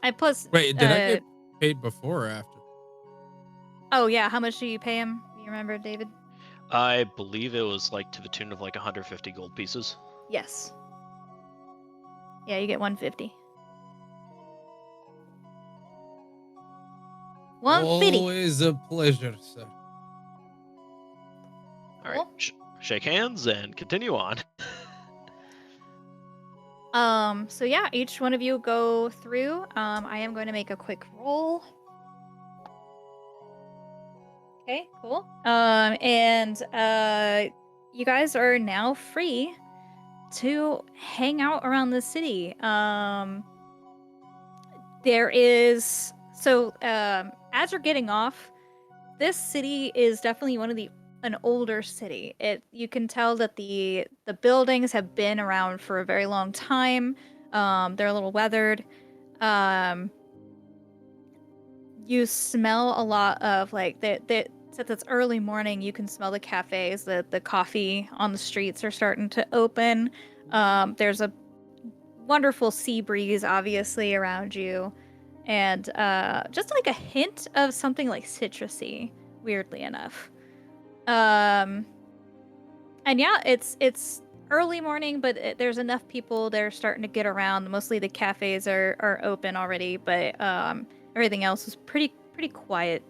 S5: I plus.
S1: Wait, did I get paid before or after?
S5: Oh yeah, how much do you pay him? Do you remember, David?
S6: I believe it was like to the tune of like 150 gold pieces.
S5: Yes. Yeah, you get 150. 150.
S1: Always a pleasure, sir.
S6: All right,
S5: Cool.
S6: shake hands and continue on.
S5: So yeah, each one of you go through. I am going to make a quick roll. Okay, cool. And you guys are now free to hang out around the city. There is as you're getting off, this city is definitely an older city. You can tell that the buildings have been around for a very long time. They're a little weathered. You smell a lot of like since it's early morning, you can smell the cafes. The coffee on the streets are starting to open. There's a wonderful sea breeze, obviously, around you, and just like a hint of something like citrusy. Weirdly enough. And yeah, it's early morning, but there's enough people. They're starting to get around. Mostly the cafes are open already, but everything else is pretty quiet.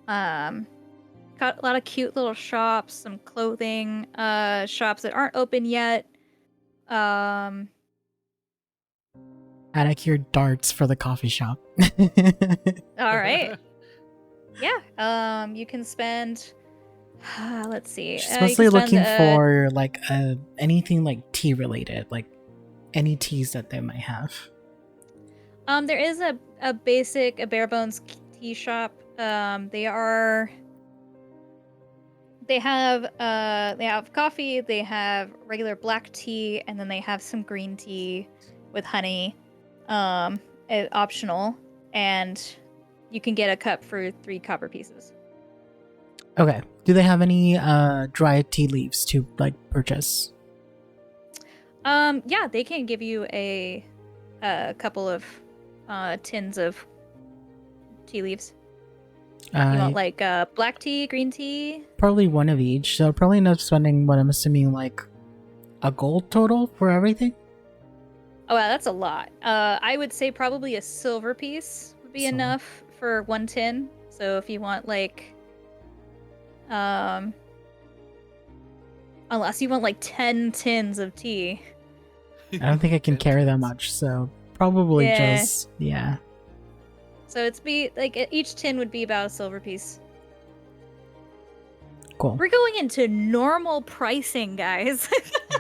S5: Got a lot of cute little shops, some clothing shops that aren't open yet.
S2: Attic your darts for the coffee shop.
S5: All right. Yeah. You can spend. Let's see.
S2: She's
S5: you can
S2: mostly looking
S5: spend,
S2: for like anything like tea related, like any teas that they might have.
S5: There is a bare bones tea shop. They have coffee, they have regular black tea, and then they have some green tea with honey, optional. and you can get a cup for 3 copper pieces.
S2: Okay. Do they have any dried tea leaves to like purchase?
S5: Yeah, they can give you a couple of tins of tea leaves. You want like black tea, green tea?
S2: Probably one of each. So I'll probably end up spending what I'm assuming like a gold total for everything.
S5: Oh wow, that's a lot. I would say probably a silver piece would be
S2: Silver.
S5: enough for 1 tin. So if you want like unless you want like 10 tins of tea.
S2: I don't think I can carry that much, so probably
S5: Yeah.
S2: just yeah.
S5: So it's be like each tin would be about a silver piece.
S2: Cool.
S5: We're going into normal pricing, guys.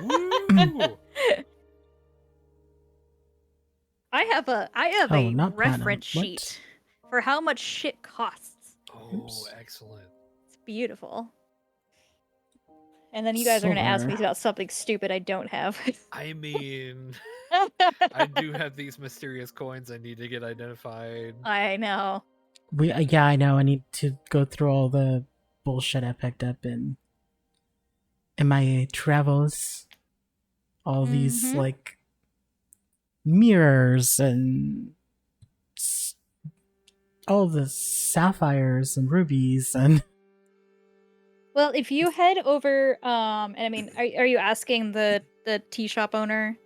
S3: Woo!
S5: I have
S2: Oh,
S5: a
S2: not platinum.
S5: reference
S2: What?
S5: sheet for how much shit costs.
S3: Oh,
S2: Oops.
S3: excellent.
S5: It's beautiful. And then you guys are going to ask me
S2: Silver.
S5: about something stupid I don't have.
S3: I mean, I do have these mysterious coins I need to get identified.
S5: I know.
S2: Yeah, I know. I need to go through all the bullshit I picked up in my travels. All these
S5: Mhm.
S2: like mirrors and all the sapphires and rubies and
S5: Well, if you head over, and I mean, are you asking the tea shop owner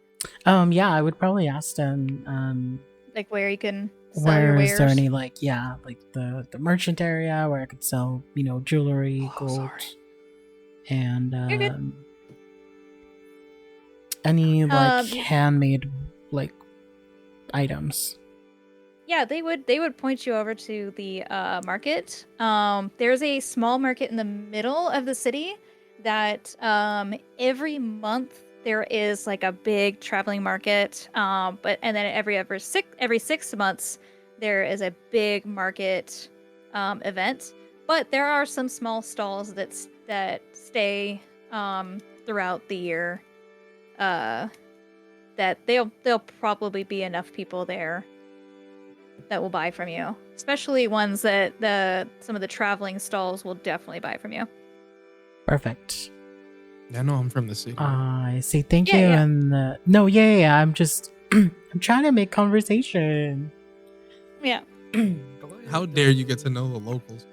S2: yeah, I would probably ask them
S5: like where you can sell your
S2: where
S5: wares?
S2: is there any like like the merchant area where I could sell, jewelry,
S3: Oh,
S2: gold,
S3: sorry.
S2: and
S5: You're good.
S2: any like
S5: Um,
S2: handmade like items.
S5: Yeah, they would point you over to the market. There's a small market in the middle of the city that every month there is like a big traveling market. And then every 6 months there is a big market event. But there are some small stalls that stay throughout the year. That there'll probably be enough people there that will buy from you, especially ones that some of the traveling stalls will definitely buy from you.
S2: Perfect.
S1: Yeah, no, I'm from the city.
S2: I say thank
S5: Yeah,
S2: you,
S5: yeah.
S2: and no, yeah. I'm just I'm trying to make conversation.
S5: Yeah.
S1: How dare you get to know the locals?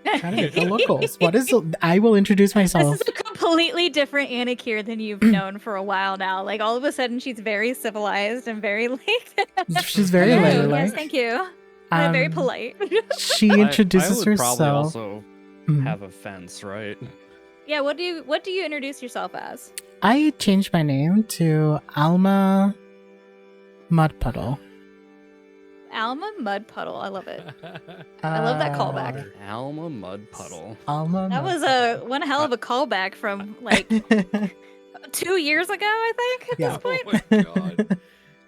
S2: Trying to get the locals. What is? I will introduce
S5: This
S2: myself.
S5: is a completely different Anakir than you've known for a while now. Like all of a sudden, she's very civilized and very like.
S2: She's very
S3: Hello,
S2: ladylike.
S5: Yes, thank you. Very polite.
S2: She introduces
S4: I would probably
S2: herself.
S4: also
S2: Mhm.
S4: have a fence, right?
S5: Yeah. What do you introduce yourself as?
S2: I changed my name to Alma Mudpuddle.
S5: Alma Mudpuddle. I love it. I love that callback.
S4: Alma Mud Puddle.
S2: Alma.
S5: That was one hell of a callback from like
S2: Mudpuddle.
S5: 2 years ago, I think. At
S2: Yeah.
S5: this point.
S3: Oh my god.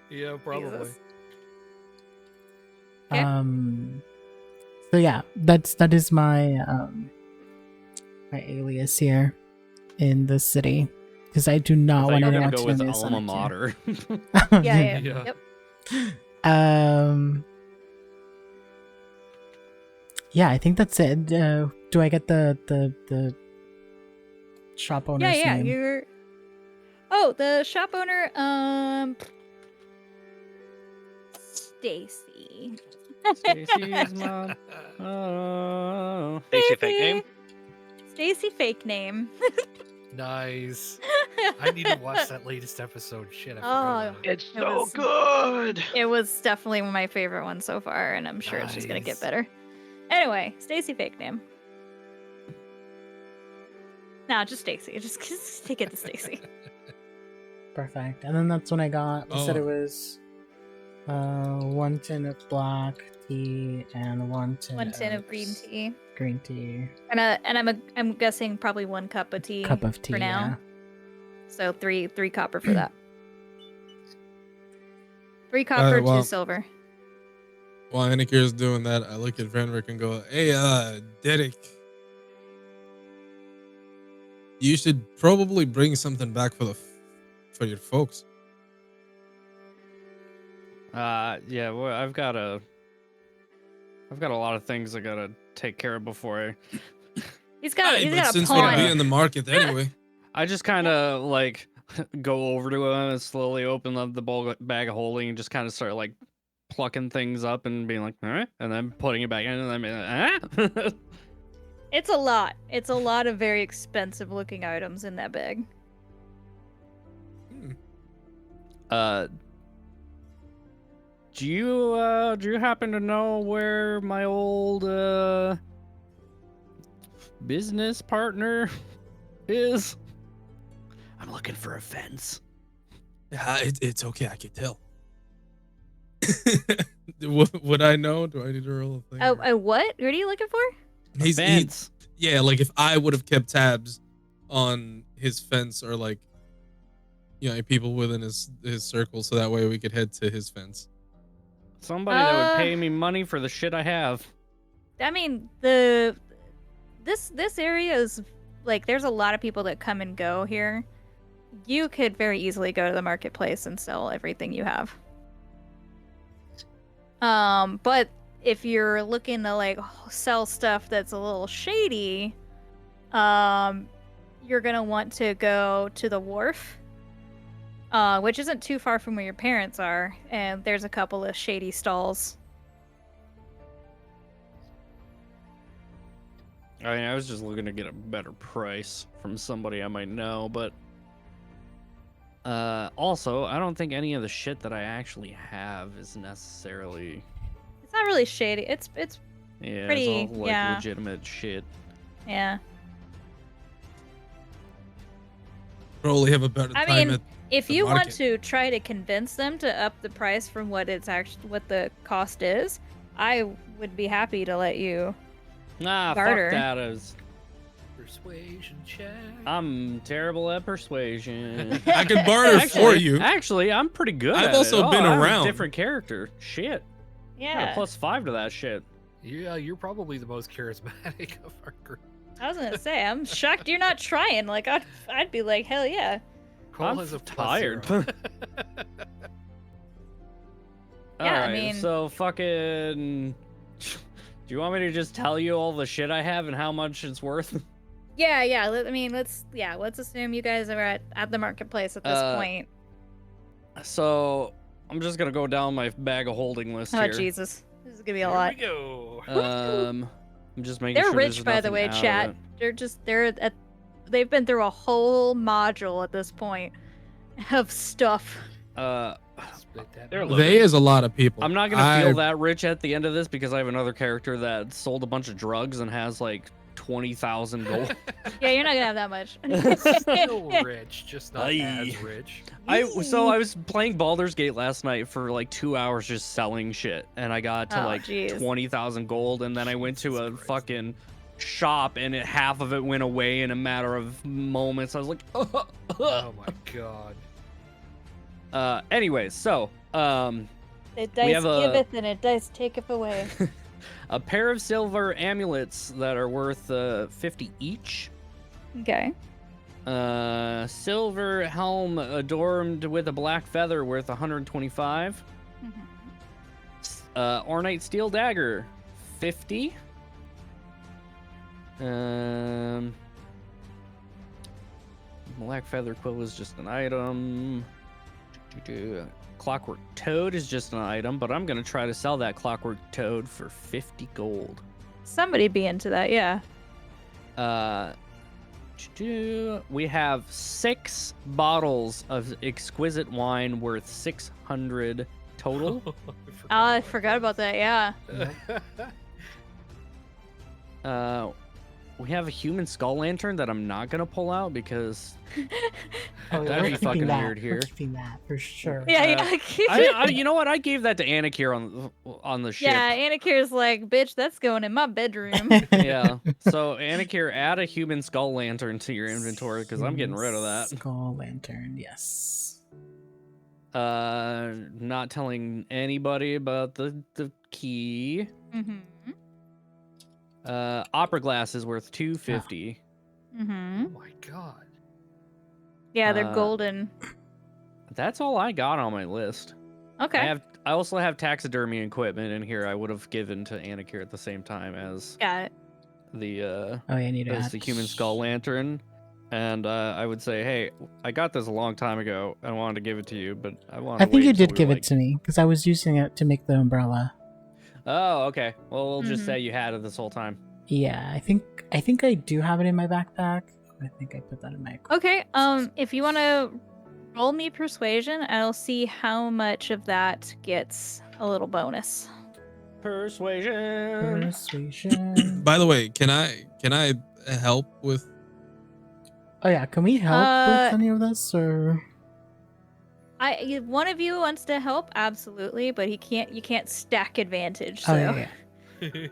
S3: Yeah, probably.
S5: Jesus. Okay.
S2: So yeah, that is my my alias here in the city because I do not
S4: I thought
S2: want
S4: you were
S2: anyone
S4: gonna
S2: to
S4: go with
S2: know this
S4: alma
S2: on
S4: mater.
S5: Yeah, yeah.
S3: Yeah.
S5: Yep.
S2: Yeah, I think that's it. Do I get the shop owner's
S5: Yeah,
S2: name?
S5: you're. Oh, the shop owner, Stacy.
S4: Stacy's mom. Oh.
S6: Stacy fake name?
S5: Stacy fake name.
S3: Nice. I need to watch that latest episode. Shit, I forgot
S5: Oh,
S3: about it.
S6: It's
S5: It
S6: so
S5: was-
S6: good.
S5: It was definitely my favorite one so far, and I'm sure it's just gonna get
S3: Nice.
S5: better. Anyway, Stacy fake name. Nah, just Stacy. Just take it to Stacy.
S2: Perfect. And then that's when I got. I said
S1: Oh.
S2: it was 1 tin of black tea and 1 tin.
S5: 1 tin of green tea,
S2: Green tea.
S5: and I'm guessing probably 1 cup of tea.
S2: Cup of tea.
S5: for now.
S2: Yeah.
S5: So three copper for that. 3 copper,
S1: well-
S5: 2 silver.
S1: While Anakir's doing that, I look at Venric and go, "Hey, Derek, you should probably bring something back for your folks."
S4: Yeah, well, I've got I've got a lot of things I gotta take care of before
S5: He's got
S1: Hey,
S5: he's
S1: but
S5: got a
S1: since we're gonna be
S5: pawn.
S1: in the market anyway,
S4: I just kind of like go over to him and slowly open up the bag of holding and just kind of start like plucking things up and being like, all right, and then putting it back in and then being like,
S5: It's a lot. It's a lot of very expensive looking items in that bag.
S4: Do you happen to know where my old business partner is? I'm looking for a fence.
S1: yeah, it's okay. I can tell. Would I know? Do I need to roll a thing?
S5: A what? What are you looking for?
S1: He's
S4: Fence.
S1: yeah, like if I would have kept tabs on his fence or like, you know, people within his circle, so that way we could head to his fence.
S4: Somebody that would pay me money for the shit I have.
S5: I mean, this area is like there's a lot of people that come and go here. You could very easily go to the marketplace and sell everything you have. But if you're looking to like sell stuff that's a little shady, you're gonna want to go to the wharf, which isn't too far from where your parents are, and there's a couple of shady stalls.
S4: I mean, I was just looking to get a better price from somebody I might know, but also, I don't think any of the shit that I actually have is necessarily
S5: It's not really shady. It's
S4: yeah,
S5: pretty-
S4: it's all like
S5: yeah.
S4: legitimate shit.
S5: yeah.
S1: Probably have a better
S5: I
S1: time
S5: mean,
S1: at
S5: if
S1: the
S5: you want
S1: market.
S5: to try to convince them to up the price from what it's actually what the cost is, I would be happy to let you.
S4: Nah,
S5: Barter.
S4: fuck that.
S3: Persuasion check.
S4: I'm terrible at persuasion.
S1: I can barter for you.
S4: Actually, I'm pretty good.
S1: I've
S4: at
S1: also
S4: it.
S1: been
S4: I'm
S1: around.
S4: A different character. Shit. I got a
S5: Yeah,
S4: +5 to that shit.
S3: Yeah, you're probably the most charismatic of our group.
S5: I was gonna say I'm shocked you're not trying. Like I'd be like hell yeah.
S3: Cole
S4: I'm
S3: has a
S4: tired.
S3: +0.
S5: Yeah, I
S4: Alright,
S5: mean-
S4: so fucking. Do you want me to just tell you all the shit I have and how much it's worth?
S5: Yeah. I mean, let's assume you guys are at the marketplace at this point.
S4: So I'm just gonna go down my bag of holding list
S5: Oh
S4: here.
S5: Jesus, this is gonna be a
S3: Here
S5: lot.
S3: we go.
S4: I'm just making
S5: They're
S4: sure
S5: rich,
S4: there's
S5: by the
S4: nothing
S5: way,
S4: out of
S5: chat. They've been through a whole module at this point of stuff.
S4: it.
S3: Split that
S4: They're
S3: money.
S1: They is a lot of people.
S4: I'm not gonna feel that rich at the end of this because I have another character that sold a bunch of drugs and has like 20,000 gold.
S5: Yeah, you're not gonna have that much.
S3: Still rich, just not
S4: Aye.
S3: as rich.
S4: I was playing Baldur's Gate last night for like 2 hours just selling shit, and I got to
S5: Oh,
S4: like
S5: jeez.
S4: 20,000 gold, and then I went to a
S3: Jesus Christ.
S4: fucking shop, and half of it went away in a matter of moments. I was like,
S3: Oh my god.
S4: anyways, so
S5: It
S4: We
S5: dice
S4: have a-
S5: giveth and it dice taketh away.
S4: a pair of silver amulets that are worth 50 each.
S5: Okay.
S4: Silver helm adorned with a black feather worth 125. Ornate steel dagger, 50. Black feather quill is just an item. Clockwork toad is just an item, but I'm gonna try to sell that clockwork toad for 50 gold.
S5: Somebody be into that, yeah.
S4: We have 6 bottles of exquisite wine worth 600 total.
S5: I forgot about that, yeah.
S4: We have a human skull lantern that I'm not gonna pull out because
S2: Oh,
S4: That'd
S2: we're
S4: be
S2: keeping
S4: fucking
S2: that.
S4: weird here.
S2: We're keeping that for sure.
S5: Yeah,
S4: you know what? I gave that to Anakir on the ship.
S5: yeah, Anakir's like, bitch, that's going in my bedroom.
S4: Yeah. So Anakir, add a human skull lantern to your inventory because I'm getting rid of that.
S2: Skull lantern, yes.
S4: Not telling anybody about the key.
S5: Mm-hmm.
S4: Opera glass is worth 250.
S5: Mm-hmm.
S3: Oh my god.
S5: Yeah, they're
S4: Uh,
S5: golden.
S4: That's all I got on my list.
S5: Okay.
S4: I also have taxidermy equipment in here. I would have given to Anakir at the same time as
S5: Got it.
S4: the
S2: Oh, yeah, I need to
S4: as
S2: add.
S4: the human skull lantern. And I would say, hey, I got this a long time ago. I wanted to give it to you, but I wanted.
S2: I
S4: to
S2: think
S4: wait
S2: you
S4: until
S2: did
S4: we
S2: give
S4: were,
S2: it to me because I was using it to make the umbrella.
S4: Oh, okay. Well, we'll just
S5: Mhm.
S4: say you had it this whole time.
S2: Yeah, I think I do have it in my backpack. I think I put that in my.
S5: Okay. If you want to roll me persuasion, I'll see how much of that gets a little bonus.
S4: Persuasion.
S2: Persuasion.
S1: By the way, can I help with?
S2: Oh yeah, can we help with any of this or?
S5: One of you wants to help, absolutely, but you can't stack advantage. So
S2: Oh yeah, yeah.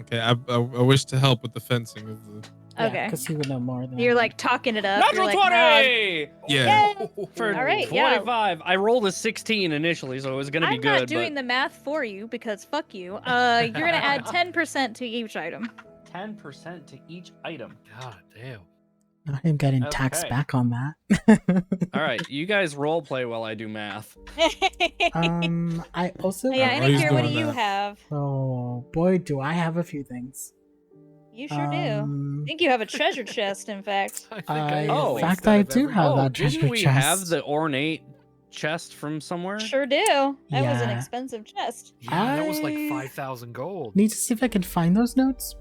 S1: Okay, I wish to help with the fencing of the.
S5: Okay.
S2: because he would know more than.
S5: You're
S2: I
S5: like talking it up. You're
S4: Natural
S5: like, "No,
S4: 20!
S1: Yeah.
S4: For
S5: All right, yeah.
S4: 25. I rolled a 16 initially, so it was going to be
S5: I'm
S4: good.
S5: not doing the math for you because fuck you. You're gonna add 10% to each item.
S4: 10% to each item.
S3: God damn.
S2: I am getting taxed
S4: Okay.
S2: back on that.
S4: All right, you guys role play while I do math.
S2: I also.
S5: Yeah,
S1: While he's
S5: Anakir, what do
S1: doing
S5: you
S1: that.
S5: have?
S2: Oh boy, do I have a few things.
S5: You sure do. I think you have a treasure chest, in fact.
S3: I think
S2: I-
S3: have
S4: Oh.
S3: at
S2: in
S3: least
S2: fact,
S3: out
S2: I
S3: of
S2: do
S3: every-
S2: have
S4: Oh,
S2: that
S4: didn't
S2: treasure
S4: we have
S2: chest.
S4: the ornate chest from somewhere?
S5: Sure do. That was an
S2: Yeah.
S5: expensive chest.
S3: Yeah, that was like
S2: I-
S3: 5,000 gold.
S2: Need to see if I can find those notes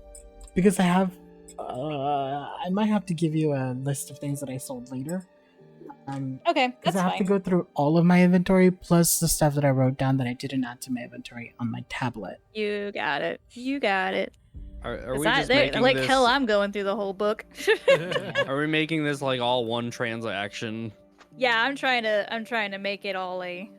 S2: because I have. I might have to give you a list of things that I sold later.
S5: Okay,
S2: Because
S5: that's
S2: I have
S5: fine.
S2: to go through all of my inventory plus the stuff that I wrote down that I didn't add to my inventory on my tablet.
S5: You got it. You got it.
S4: Are
S5: 'Cause
S4: we just making
S5: like
S4: this?
S5: hell, I'm going through the whole book.
S4: Are we making this like all one transaction?
S5: Yeah, I'm trying to make it all a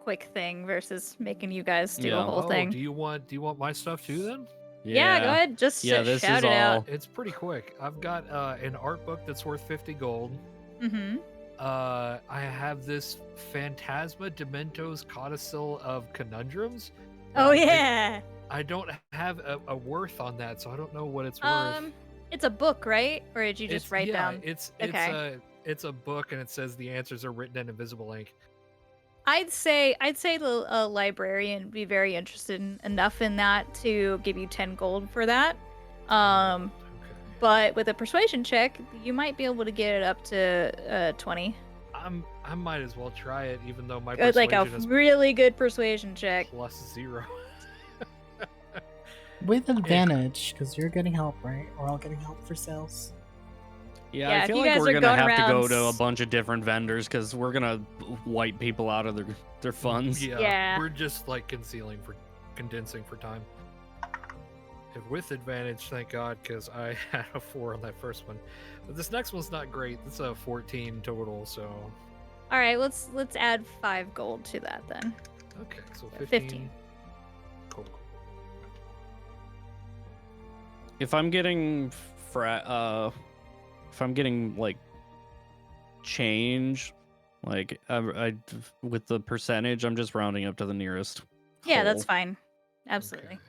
S5: quick thing versus making you guys do a
S4: Yeah.
S5: whole
S3: Oh,
S5: thing.
S3: do you want my stuff too then?
S5: Yeah, go ahead. Just
S4: Yeah, this
S5: shout
S4: is
S5: it
S4: all.
S5: out.
S3: It's pretty quick. I've got an art book that's worth 50 gold.
S5: Mm-hmm.
S3: I have this Phantasma Dementos Codicil of Conundrums.
S5: Oh
S3: It-
S5: yeah.
S3: I don't have a worth on that, so I don't know what it's worth.
S5: It's a book, right? Or did you just write down?
S3: It's
S5: Okay.
S3: it's a book, and it says the answers are written in invisible ink.
S5: I'd say the librarian would be very interested enough in that to give you 10 gold for that.
S3: Okay.
S5: But with a persuasion check, you might be able to get it up to 20.
S3: I might as well try it, even though my
S5: Like a
S3: persuasion is
S5: really good persuasion check.
S3: +0.
S2: With advantage, because you're getting help, right? We're all getting help for sales.
S4: Yeah,
S5: Yeah,
S4: I
S5: if
S4: feel
S5: you
S4: like
S5: guys
S4: we're
S5: are
S4: gonna
S5: going
S4: have to go
S5: around
S4: to a
S5: s-
S4: bunch of different vendors because we're gonna wipe people out of their funds.
S5: Yeah.
S3: We're just like condensing for time. And with advantage, thank God, because I had a 4 on that first one. But this next one's not great. It's a 14 total, so
S5: All right, let's add 5 gold to that then.
S3: okay, so
S5: Yeah,
S3: 15.
S5: 15.
S3: Cool.
S4: If I'm getting if I'm getting like change, like I with the percentage, I'm just rounding up to the nearest.
S5: Yeah, that's
S4: whole.
S5: fine. Absolutely.
S3: Okay.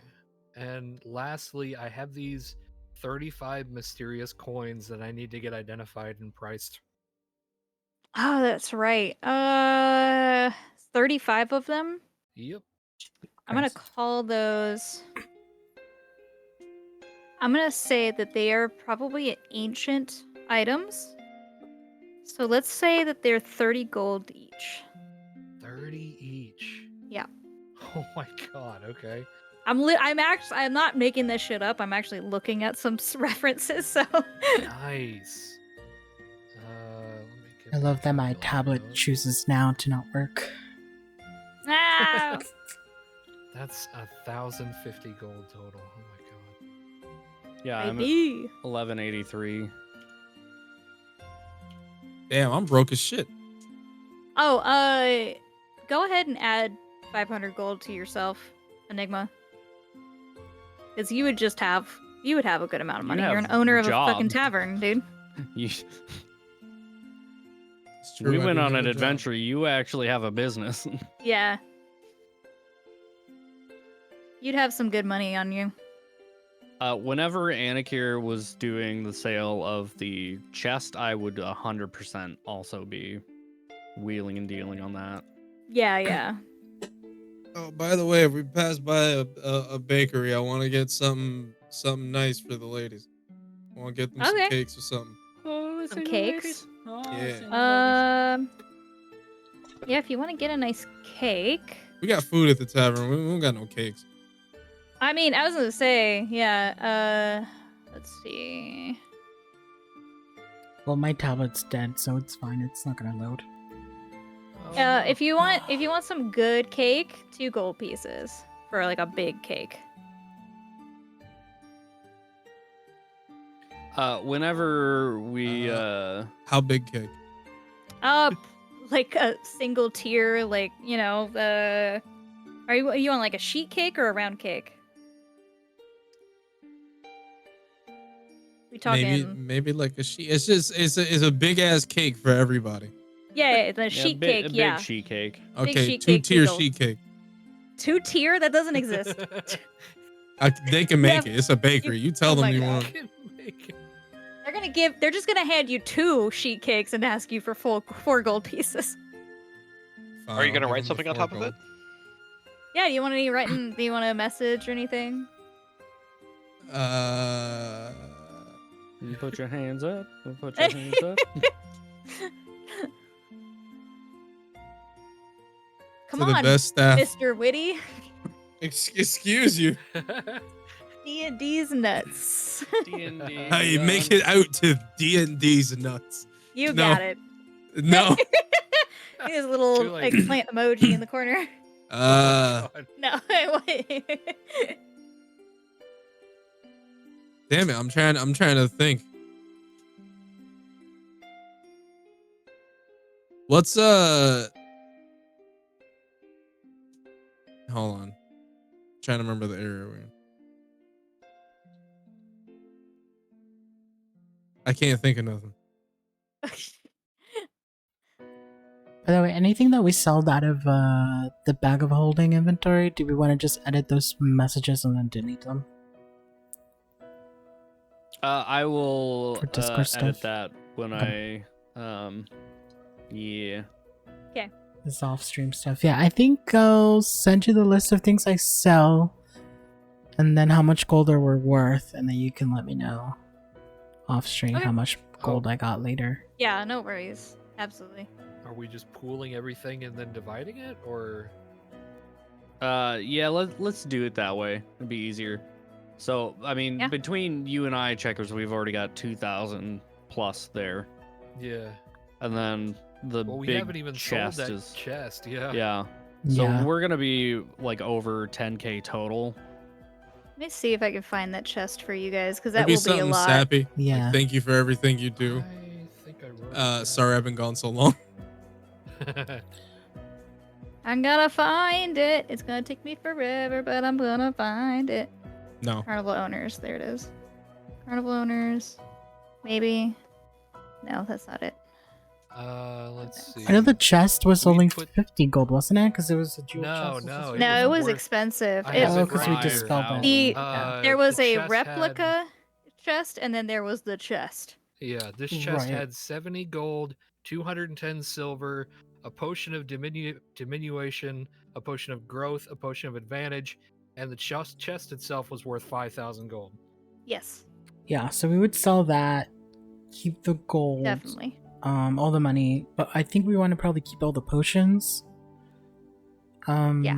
S3: And lastly, I have these 35 mysterious coins that I need to get identified and priced.
S5: Oh, that's right. 35 of them.
S3: Yep.
S5: I'm gonna
S2: Christ.
S5: call those. I'm gonna say that they are probably ancient items. So let's say that they're 30 gold each.
S3: 30 each.
S5: Yeah.
S3: Oh my god, okay.
S5: I'm not making this shit up. I'm actually looking at some references. So
S3: Nice. Let me get
S2: I love that my
S3: gold
S2: tablet
S3: out.
S2: chooses now to not work.
S5: ah,
S3: That's 1,050 gold total. Oh my god.
S4: Yeah, I'm at
S5: baby.
S4: 1183.
S1: Damn, I'm broke as shit.
S5: Oh, go ahead and add 500 gold to yourself, Enigma. Because you would have a good amount of
S4: You
S5: money. You're an
S4: have
S5: owner of a
S4: job.
S5: fucking tavern, dude.
S4: You,
S1: It's true,
S4: we
S1: I
S4: went
S1: do
S4: on
S1: have
S4: an
S1: a job.
S4: adventure. You actually have a business.
S5: Yeah. You'd have some good money on you.
S4: Whenever Anakir was doing the sale of the chest, I would 100% also be wheeling and dealing on that.
S5: Yeah, yeah.
S1: Oh, by the way, if we pass by a bakery, I want to get something nice for the ladies. I want to get them some
S5: Okay.
S1: cakes or something.
S4: Oh,
S5: Some cakes?
S1: Yeah.
S5: Yeah, if you want to get a nice cake.
S1: We got food at the tavern. We don't got no cakes.
S5: I mean, I was gonna say, yeah. Let's see.
S2: Well, my tablet's dead, so it's fine. It's not gonna load.
S5: If you want some good cake, 2 gold pieces for like a big cake.
S4: Whenever we
S1: How big cake?
S5: Like a single tier, like are you on like a sheet cake or a round cake? We talking?
S1: Maybe like a sheet. It's a big ass cake for everybody.
S5: Yeah, the sheet cake.
S4: a big
S5: Yeah,
S4: sheet cake.
S1: Okay,
S5: sheet
S1: 2
S5: cake,
S1: tier
S5: 2 gold.
S1: sheet cake.
S5: 2 tier? That doesn't exist.
S1: They can make
S5: Yeah,
S1: it. It's a bakery. You tell
S5: oh
S1: them
S5: my
S1: you
S5: God.
S1: want.
S5: They're just gonna hand you 2 sheet cakes and ask you for 4 gold pieces.
S1: Fine,
S6: Are you
S1: I'll
S6: gonna
S1: give
S6: write
S1: them
S6: something
S1: the
S6: on
S1: 4
S6: top of
S1: gold.
S6: it?
S5: Yeah, do you want a message or anything?
S4: You put your hands up. You put your hands up.
S5: Come
S1: To the
S5: on,
S1: best staff.
S5: Mr. Witty.
S1: Excuse you.
S5: D&D's nuts.
S4: D&D.
S1: How you make it out to D&D's nuts?
S5: You
S1: No.
S5: got it.
S1: No.
S5: His
S3: Too
S5: little
S3: late.
S5: eggplant emoji in the corner.
S1: Uh,
S5: No.
S1: damn it. I'm trying to think. What's hold on. Trying to remember the area we're in. I can't think of nothing.
S2: By the way, anything that we sold out of the bag of holding inventory, do we want to just edit those messages and then delete them?
S4: I will
S2: For Discord
S4: edit
S2: stuff?
S4: that when
S2: Okay.
S4: yeah.
S2: This off-stream stuff. Yeah, I think I'll send you the list of things I sell, and then how much gold they were worth, and then you can let me know off-stream
S5: Okay.
S2: how much gold
S3: Oh.
S2: I got later.
S5: Yeah, no worries. Absolutely.
S3: Are we just pooling everything and then dividing it, or?
S4: Yeah, let's do it that way. It'd be easier. So, I mean,
S5: Yeah.
S4: between you and I, checkers, we've already got 2,000 plus there,
S3: Yeah.
S4: and then the
S3: Well, we
S4: big
S3: haven't even sold
S4: chest
S3: that
S4: is
S3: chest. Yeah.
S4: yeah. So
S2: Yeah.
S4: we're gonna be like over 10k total.
S5: Let me see if I can find that chest for you guys, because that
S1: Maybe
S5: will be a
S1: something
S5: lot.
S1: sappy.
S2: Yeah.
S1: Like, thank you for everything you do.
S3: I think I wrote. it
S1: Sorry I've been gone so long.
S3: down.
S5: I'm gonna find it. It's gonna take me forever, but I'm gonna find it.
S1: No.
S5: Carnival owners. There it is. Carnival owners. Maybe. No, that's not it.
S3: Let's see.
S2: I know the chest was
S3: We
S2: only
S3: put-
S2: 50 gold, wasn't it? Because it was a jewel
S3: No,
S2: chest. or
S3: no,
S2: something?
S5: No, it was
S3: worth-
S5: expensive.
S3: I
S5: It-
S3: have
S2: Oh,
S3: it
S2: because we
S3: right
S2: dispelled
S3: here.
S2: that.
S5: The-
S3: Uh,
S5: there was
S3: the
S5: a
S3: chest
S5: replica chest, and then there was the chest.
S3: Yeah, this chest
S2: Right.
S3: had 70 gold, 210 silver, a potion of diminution, a potion of growth, a potion of advantage, and the chest itself was worth 5,000 gold.
S5: Yes,
S2: Yeah, so we would sell that, keep the gold,
S5: definitely.
S2: all the money, but I think we want to probably keep all the potions.
S3: Sure, yeah.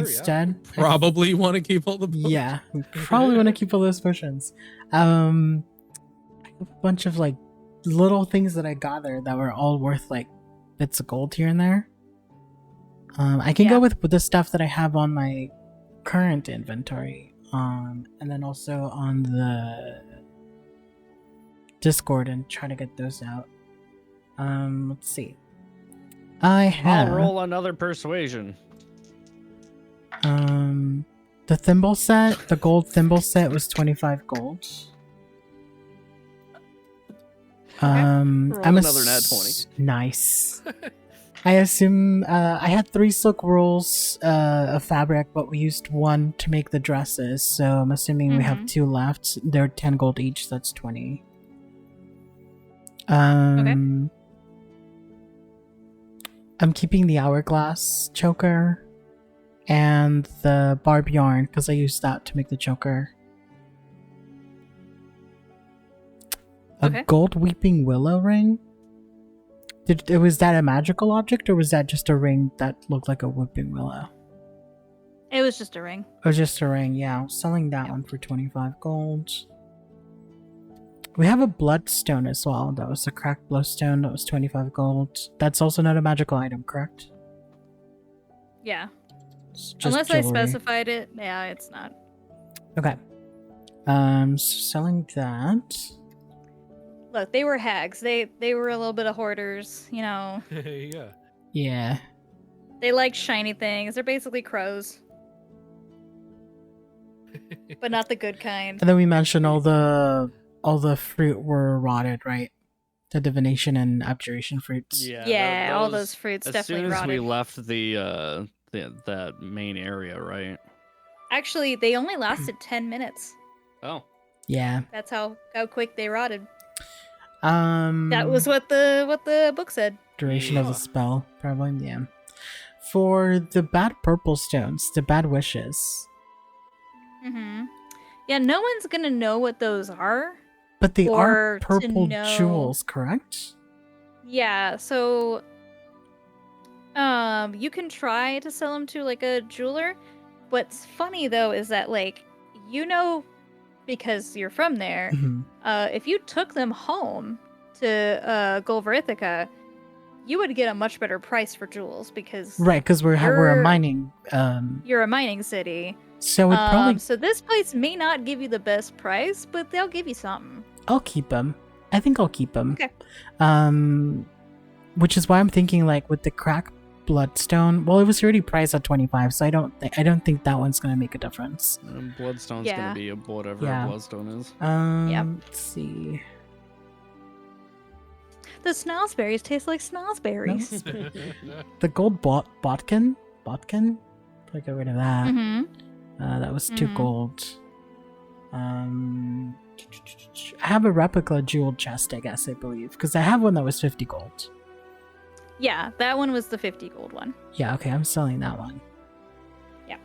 S2: Instead,
S1: Probably want to keep all the
S2: yeah, we probably want to keep all those potions. I have a bunch of like little things that I gathered that were all worth like bits of gold here and there. I can
S5: Yeah.
S2: go with the stuff that I have on my current inventory, and then also on the Discord and try to get those out. Let's see. I have
S4: I'll roll another persuasion.
S2: the thimble set. The gold thimble set was 25 gold.
S4: Roll
S2: I'm
S4: another nat 20.
S2: Nice. I assume I had 3 silk rolls of fabric, but we used 1 to make the dresses. So I'm assuming we have
S5: Mhm.
S2: 2 left. They're 10 gold each. So that's 20. I'm keeping the hourglass choker and the barb yarn because I used that to make the choker. A
S5: Okay.
S2: gold weeping willow ring. Was that a magical object or was that just a ring that looked like a weeping willow?
S5: It was just a ring.
S2: Or just a ring? Yeah, I'm selling that one for 25 gold. We have a bloodstone as well. That was a cracked bloodstone. That was 25 gold. That's also not a magical item, correct?
S5: Yeah.
S2: It's just
S5: Unless I
S2: jewelry.
S5: specified it, yeah, it's not.
S2: Okay. Selling that.
S5: Look, they were hags. They were a little bit of hoarders, you know.
S3: Yeah.
S2: Yeah.
S5: They like shiny things. They're basically crows, but not the good kind.
S2: And then we mentioned all the fruit were rotted, right? The divination and abjuration fruits.
S5: Yeah, all those fruits
S4: As
S5: definitely
S4: soon as
S5: rotted.
S4: we left that main area, right?
S5: Actually, they only lasted 10 minutes.
S4: Oh.
S2: Yeah.
S5: That's how quick they rotted.
S2: That
S5: was what the book said.
S2: duration of the
S3: Yeah.
S2: spell, probably. Yeah. For the bad purple stones, the bad wishes,
S5: Mm-hmm. Yeah, no one's gonna know what those are.
S2: but they are
S5: Or to
S2: purple
S5: know-
S2: jewels, correct?
S5: Yeah, so you can try to sell them to like a jeweler. What's funny though is that like because you're from there,
S2: Mhm.
S5: if you took them home to Golverithica, you would get a much better price for jewels because
S2: Right, because we're a
S5: You're-
S2: mining.
S5: you're a mining city.
S2: So it probably
S5: So this place may not give you the best price, but they'll give you something.
S2: I'll keep them. I think I'll keep them.
S5: Okay.
S2: Which is why I'm thinking like with the crack bloodstone. Well, it was already priced at 25, so I don't think that one's gonna make a difference.
S4: Bloodstone's
S5: Yeah.
S4: gonna be whatever
S2: Yeah.
S4: a bloodstone is.
S5: Yep.
S2: Let's see.
S5: The snozberries taste like snozberries.
S2: The gold botkin. I get rid of that.
S5: Mm-hmm.
S2: That was 2
S5: Mhm.
S2: gold. I have a replica jeweled chest, I guess, I believe, because I have one that was 50 gold.
S5: Yeah, that one was the 50 gold one.
S2: Yeah, okay, I'm selling that one.
S5: Yeah.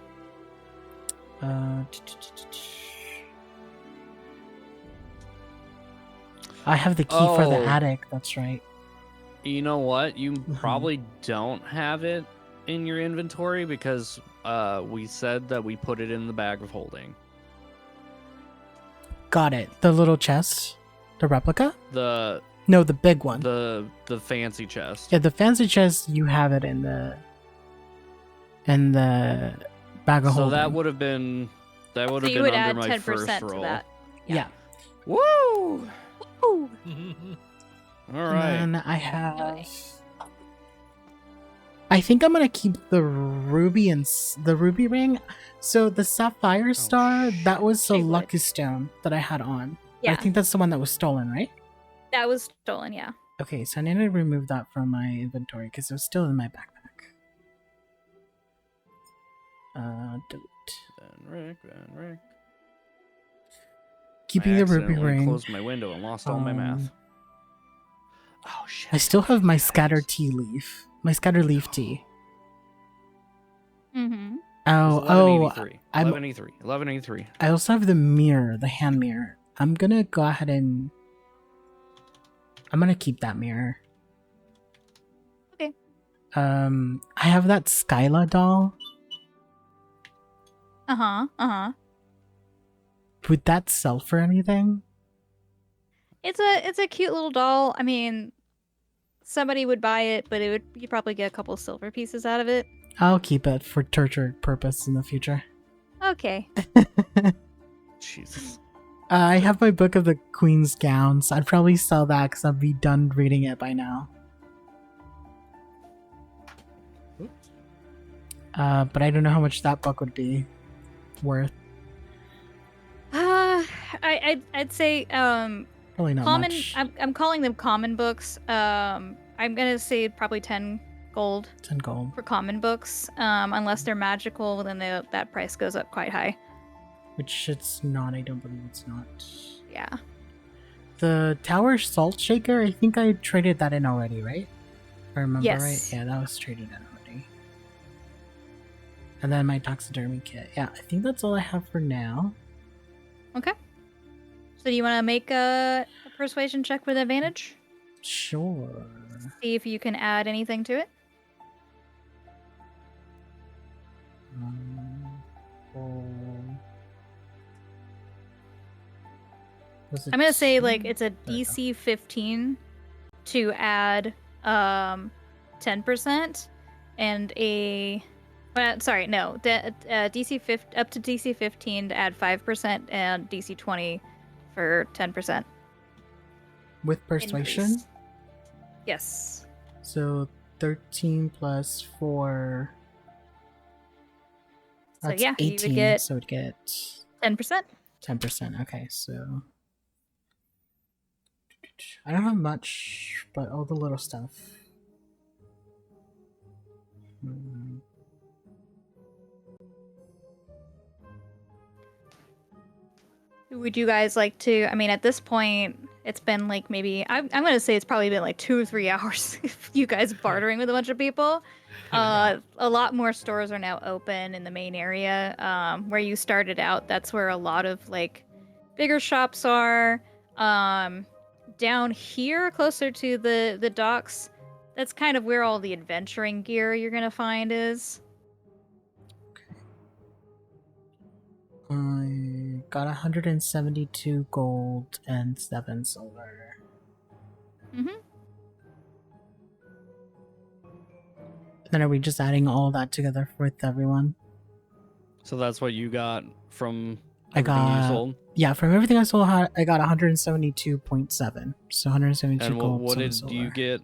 S2: I have the key for the
S4: Oh.
S2: attic, that's right.
S4: You know what? You
S2: Mhm.
S4: probably don't have it in your inventory because we said that we put it in the bag of holding.
S2: Got it. The little chest? The replica?
S4: The
S2: No, the big one.
S4: the fancy chest.
S2: Yeah, the fancy chest, you have it in the bag of
S4: So
S2: holding.
S4: that would have been
S5: So you
S4: been
S5: would
S4: under
S5: add
S4: my
S5: 10%
S4: first
S5: to
S4: roll.
S5: that.
S2: Yeah.
S4: Woo!
S5: Ooh.
S4: All right.
S2: And then I have. I think I'm gonna keep the ruby and the ruby ring. So the sapphire star, that was the
S5: She would.
S2: lucky stone that I had on. I
S5: Yeah,
S2: think that's the one that was stolen, right?
S5: that was stolen, yeah.
S2: Okay, so I need to remove that from my inventory because it was still in my backpack. Delete.
S4: Van Rick.
S2: Keeping
S4: I
S2: the ruby
S4: accidentally
S2: ring.
S4: Closed my window and lost all my math.
S2: Um,
S4: Oh shit!
S2: I still have my scatter tea leaf. My scatter leaf tea.
S5: Mm-hmm.
S2: Oh,
S4: 1183.
S2: I'm-
S4: 1183. 1183.
S2: I also have the mirror, the hand mirror. I'm gonna go ahead and I'm gonna keep that mirror.
S5: Okay.
S2: I have that Skyla doll.
S5: Uh-huh.
S2: Would that sell for anything?
S5: It's a cute little doll. I mean, somebody would buy it, but you'd probably get a couple silver pieces out of it.
S2: I'll keep it for torture purpose in the future.
S5: Okay.
S4: Jesus.
S2: I have my book of the Queen's Gowns. I'd probably sell that because I'd be done reading it by now. But I don't know how much that book would be worth.
S5: I'd say
S2: Probably not
S5: common.
S2: much.
S5: I'm calling them common books. I'm gonna say probably 10 gold
S2: 10 gold.
S5: for common books. Unless they're magical, then that price goes up quite high.
S2: Which it's not. I don't believe it's not.
S5: Yeah.
S2: The Tower Salt Shaker, I think I traded that in already, right? If I remember
S5: Yes.
S2: right? Yeah, that was traded in already. And then my taxidermy kit. Yeah, I think that's all I have for now.
S5: Okay. So do you want to make a persuasion check with advantage?
S2: Sure.
S5: See if you can add anything to it.
S2: Oh. Was it
S5: I'm gonna say like
S2: two?
S5: it's a
S2: There we go.
S5: DC 15 to add 10% and a sorry, no, DC 50 up to DC 15 to add 5% and DC 20 for 10%.
S2: With persuasion?
S5: increase. Yes.
S2: So 13 plus 4.
S5: So
S2: That's
S5: yeah,
S2: 18.
S5: you would get
S2: So it'd get
S5: 10%.
S2: 10%. Okay, so I don't have much, but all the little stuff. Hmm.
S5: Would you guys like to? I mean, at this point, it's been like maybe I'm gonna say it's probably been like 2 or 3 hours. If you guys bartering with a bunch of people, a lot more stores are now open in the main area where you started out. That's where a lot of like bigger shops are. Down here, closer to the docks, that's kind of where all the adventuring gear you're gonna find is.
S2: I got 172 gold and 7 silver.
S5: Mm-hmm.
S2: Then are we just adding all that together with everyone?
S4: So that's what you got from
S2: I
S4: everything you
S2: got-
S4: sold?
S2: Yeah, from everything I sold, I got 172.7. So 172
S4: And
S2: gold,
S4: what
S2: 7
S4: did
S2: silver.
S4: you get,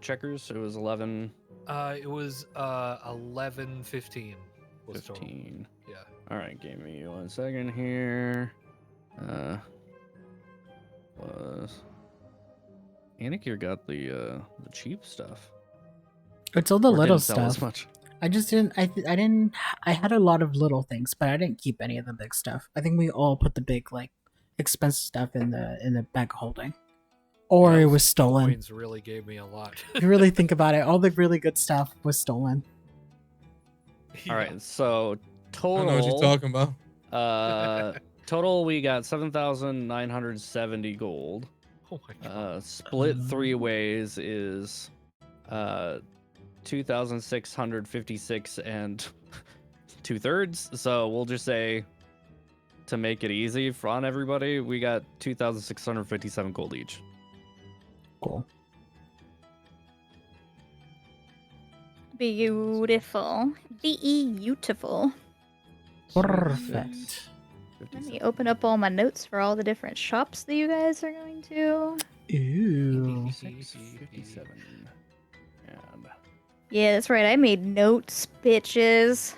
S4: checkers? It was 11,
S3: It was 11:15 was total.
S4: 15.
S3: Yeah.
S4: All right, give me 1 second here. Was Anikir got the cheap stuff?
S2: It's all the
S4: Or
S2: little
S4: didn't sell as
S2: stuff.
S4: much?
S2: I just didn't. I didn't. I had a lot of little things, but I didn't keep any of the big stuff. I think we all put the big, like, expensive stuff in the bag of holding, or it
S3: Those
S2: was stolen.
S3: Coins really gave me a lot.
S2: If you really think about it, all the really good stuff was stolen.
S4: All right, so
S1: I
S4: total.
S1: don't know what you're talking about.
S4: Total we got 7,970 gold.
S3: Oh my god.
S4: Split 3 ways is 2,656 and 2/3. So we'll just say, to make it easy on everybody, we got 2,657 gold each.
S2: Cool.
S5: Beautiful. Beautiful.
S2: Perfect.
S5: Let me open up all my notes for all the different shops that you guys are going to.
S2: Ooh.
S4: 657. And
S5: Yeah, that's right. I made notes, bitches.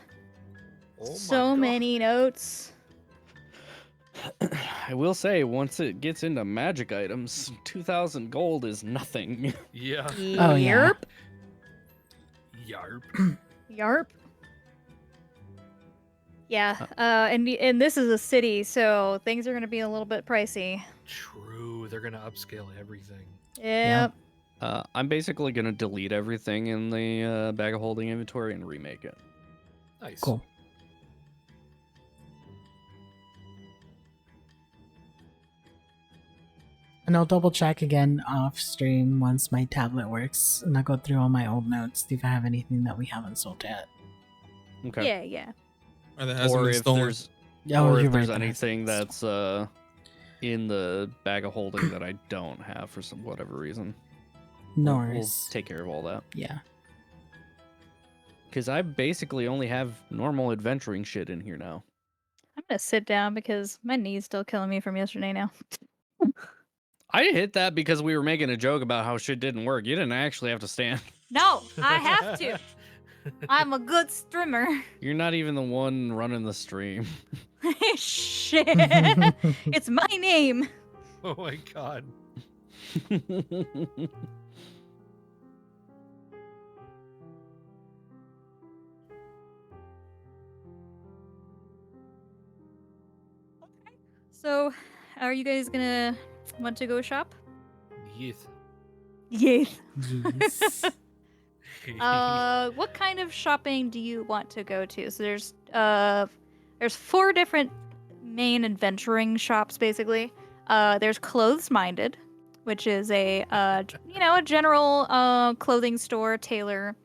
S3: Oh my
S5: So
S3: God.
S5: many notes.
S4: I will say, once it gets into magic items, 2,000 gold is nothing.
S3: Yeah.
S2: Oh, yeah.
S5: Yarp.
S3: Yarp.
S5: Yarp. Yeah, and this is a city, so things are gonna be a little bit pricey.
S3: True. They're gonna upscale everything.
S5: Yep.
S4: I'm basically going to delete everything in the bag of holding inventory and remake it.
S3: Nice.
S2: Cool. And I'll double check again off stream once my tablet works, and I'll go through all my old notes, see if I have anything that we haven't sold yet.
S4: Okay.
S5: Yeah, yeah.
S1: Or that hasn't
S4: Or
S1: been
S4: if
S1: stolen.
S4: there's
S2: Oh,
S4: or
S2: you're
S4: if there's
S2: right, that
S4: anything
S2: hasn't
S4: that's in the bag of holding that I don't have for some whatever reason.
S2: No
S4: We'll
S2: worries.
S4: take care of all that.
S2: Yeah.
S4: Because I basically only have normal adventuring shit in here now.
S5: I'm gonna sit down because my knee's still killing me from yesterday now.
S4: I hit that because we were making a joke about how shit didn't work. You didn't actually have to stand.
S5: No, I have to. I'm a good streamer.
S4: You're not even the one running the stream.
S5: Shit. It's my name.
S3: Oh my god.
S5: So, are you guys gonna want to go shop?
S3: Yeeth.
S5: Yes.
S2: Yes.
S5: What kind of shopping do you want to go to? So there's 4 different main adventuring shops basically. There's Clothes Minded, which is a a general clothing store, tailor.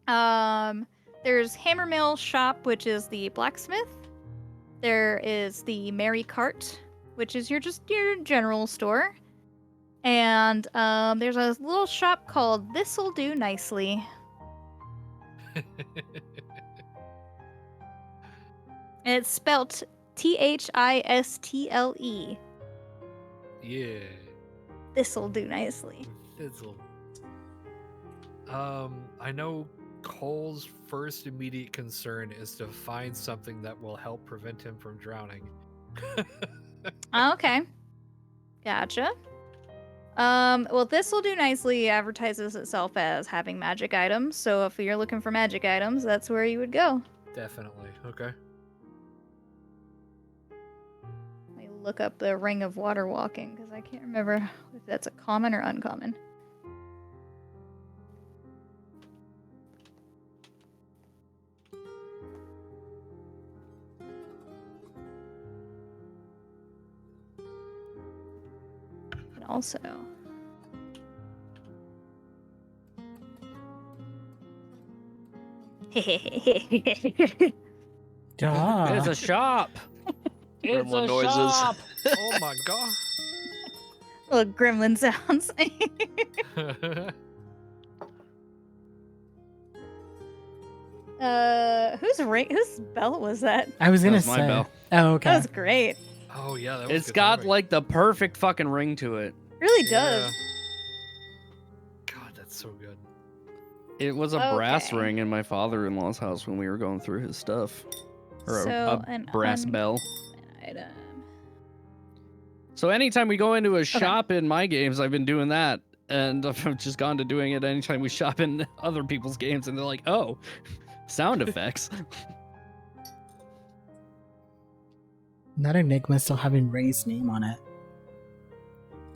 S5: There's Hammermill Shop, which is the blacksmith. There is the Merry Cart, which is your general store. And there's a little shop called This'll Do Nicely. And it's spelt Thistle.
S3: Yeah.
S5: This'll do nicely.
S3: Fizzle. I know Cole's first immediate concern is to find something that will help prevent him from drowning.
S5: Okay. Gotcha. Well, This'll Do Nicely advertises itself as having magic items, so if you're looking for magic items, that's where you would go.
S3: Definitely. Okay.
S5: Let me look up the Ring of Water Walking, because I can't remember if that's a common or uncommon. And also...
S2: Duh.
S4: It's a shop. It's
S6: Gremlin
S4: a
S6: noises.
S4: shop.
S3: Oh my god.
S5: Little gremlin sounds. Whose bell was that?
S2: I was
S4: That
S2: gonna
S4: was my
S2: say.
S4: bell.
S2: Oh, okay.
S5: That was great.
S3: Oh yeah, that was
S4: It's
S3: good
S4: got
S3: timing.
S4: like the perfect fucking ring to it.
S5: Really
S3: Yeah.
S5: does.
S3: God, that's so good.
S4: It was a brass
S5: Okay.
S4: ring in my father-in-law's house when we were going through his stuff. Or
S5: So,
S4: a
S5: an
S4: brass bell.
S5: item.
S4: So anytime we go into a shop in my games, I've been doing that. And I've just gone to doing it anytime we shop in other people's games. And they're like, oh, sound effects.
S2: That Enigma still having Ray's name on it.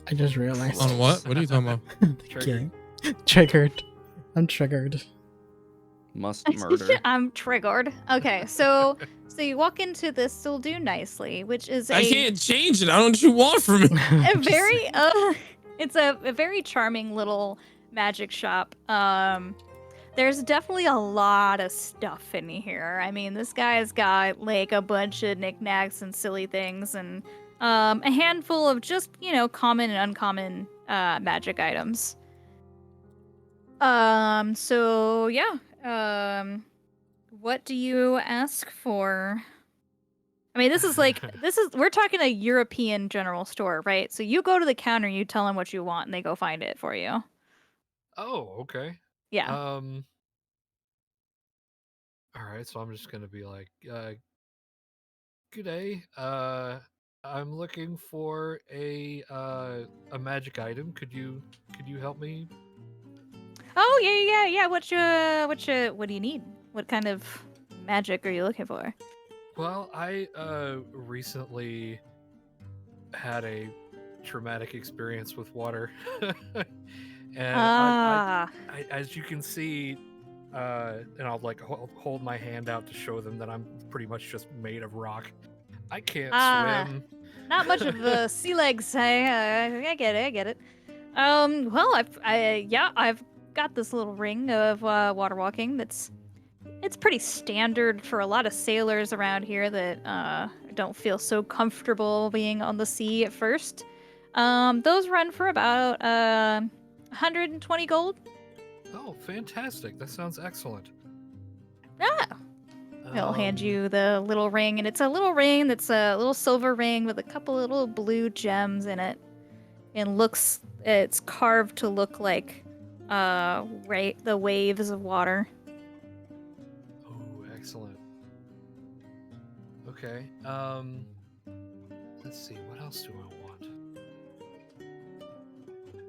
S2: I just realized.
S1: On what? What are you talking about?
S2: The
S3: Triggered.
S2: game. Triggered. I'm triggered.
S4: Must murder.
S5: I'm triggered. Okay, so you walk into this will do nicely, which is
S1: I can't change it. I don't know what you want from me.
S5: a very it's a very charming little magic shop. There's definitely a lot of stuff in here. I mean, this guy's got like a bunch of knickknacks and silly things and a handful of just, common and uncommon magic items. So yeah. What do you ask for? I mean, we're talking a European general store, right? So you go to the counter, you tell them what you want, and they go find it for you.
S3: Oh, okay.
S5: Yeah.
S3: All right, so I'm just gonna be like, good day. I'm looking for a magic item. Could you help me?
S5: Oh yeah. What do you need? What kind of magic are you looking for?
S3: Well, I recently had a traumatic experience with water, and I, as you can see, and I'll like hold my hand out to show them that I'm pretty much just made of rock. I can't swim.
S5: Not much of a sea legs. I get it. Well, I've got this little ring of water walking it's pretty standard for a lot of sailors around here that don't feel so comfortable being on the sea at first. Those run for about 120 gold.
S3: Oh, fantastic! That sounds excellent.
S5: Ah. He'll hand you the little ring, and it's a little ring that's a little silver ring with a couple little blue gems in it. And it's carved to look like the waves of water.
S3: Oh, excellent. Okay. Let's see. What else do I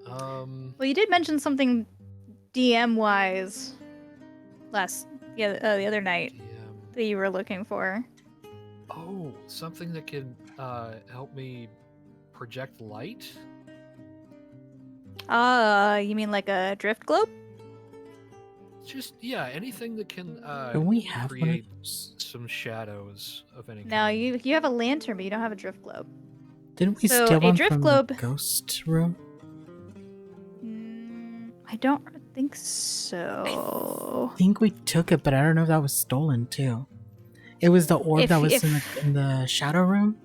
S3: want?
S5: Well, you did mention something DM wise the other night
S3: DM.
S5: that you were looking for.
S3: Oh, something that can help me project light.
S5: You mean like a drift globe?
S3: Just anything that can
S2: Don't we have one of
S3: create
S2: those?
S3: some shadows of any
S5: No,
S3: kind.
S5: you have a lantern, but you don't have a drift globe.
S2: Didn't we
S5: So,
S2: steal
S5: a
S2: one
S5: drift
S2: from
S5: globe-
S2: the ghost room?
S5: I don't think so.
S2: I think we took it, but I don't know if that was stolen too. It was the orb
S5: If-
S2: that was
S5: if-
S2: in the shadow room.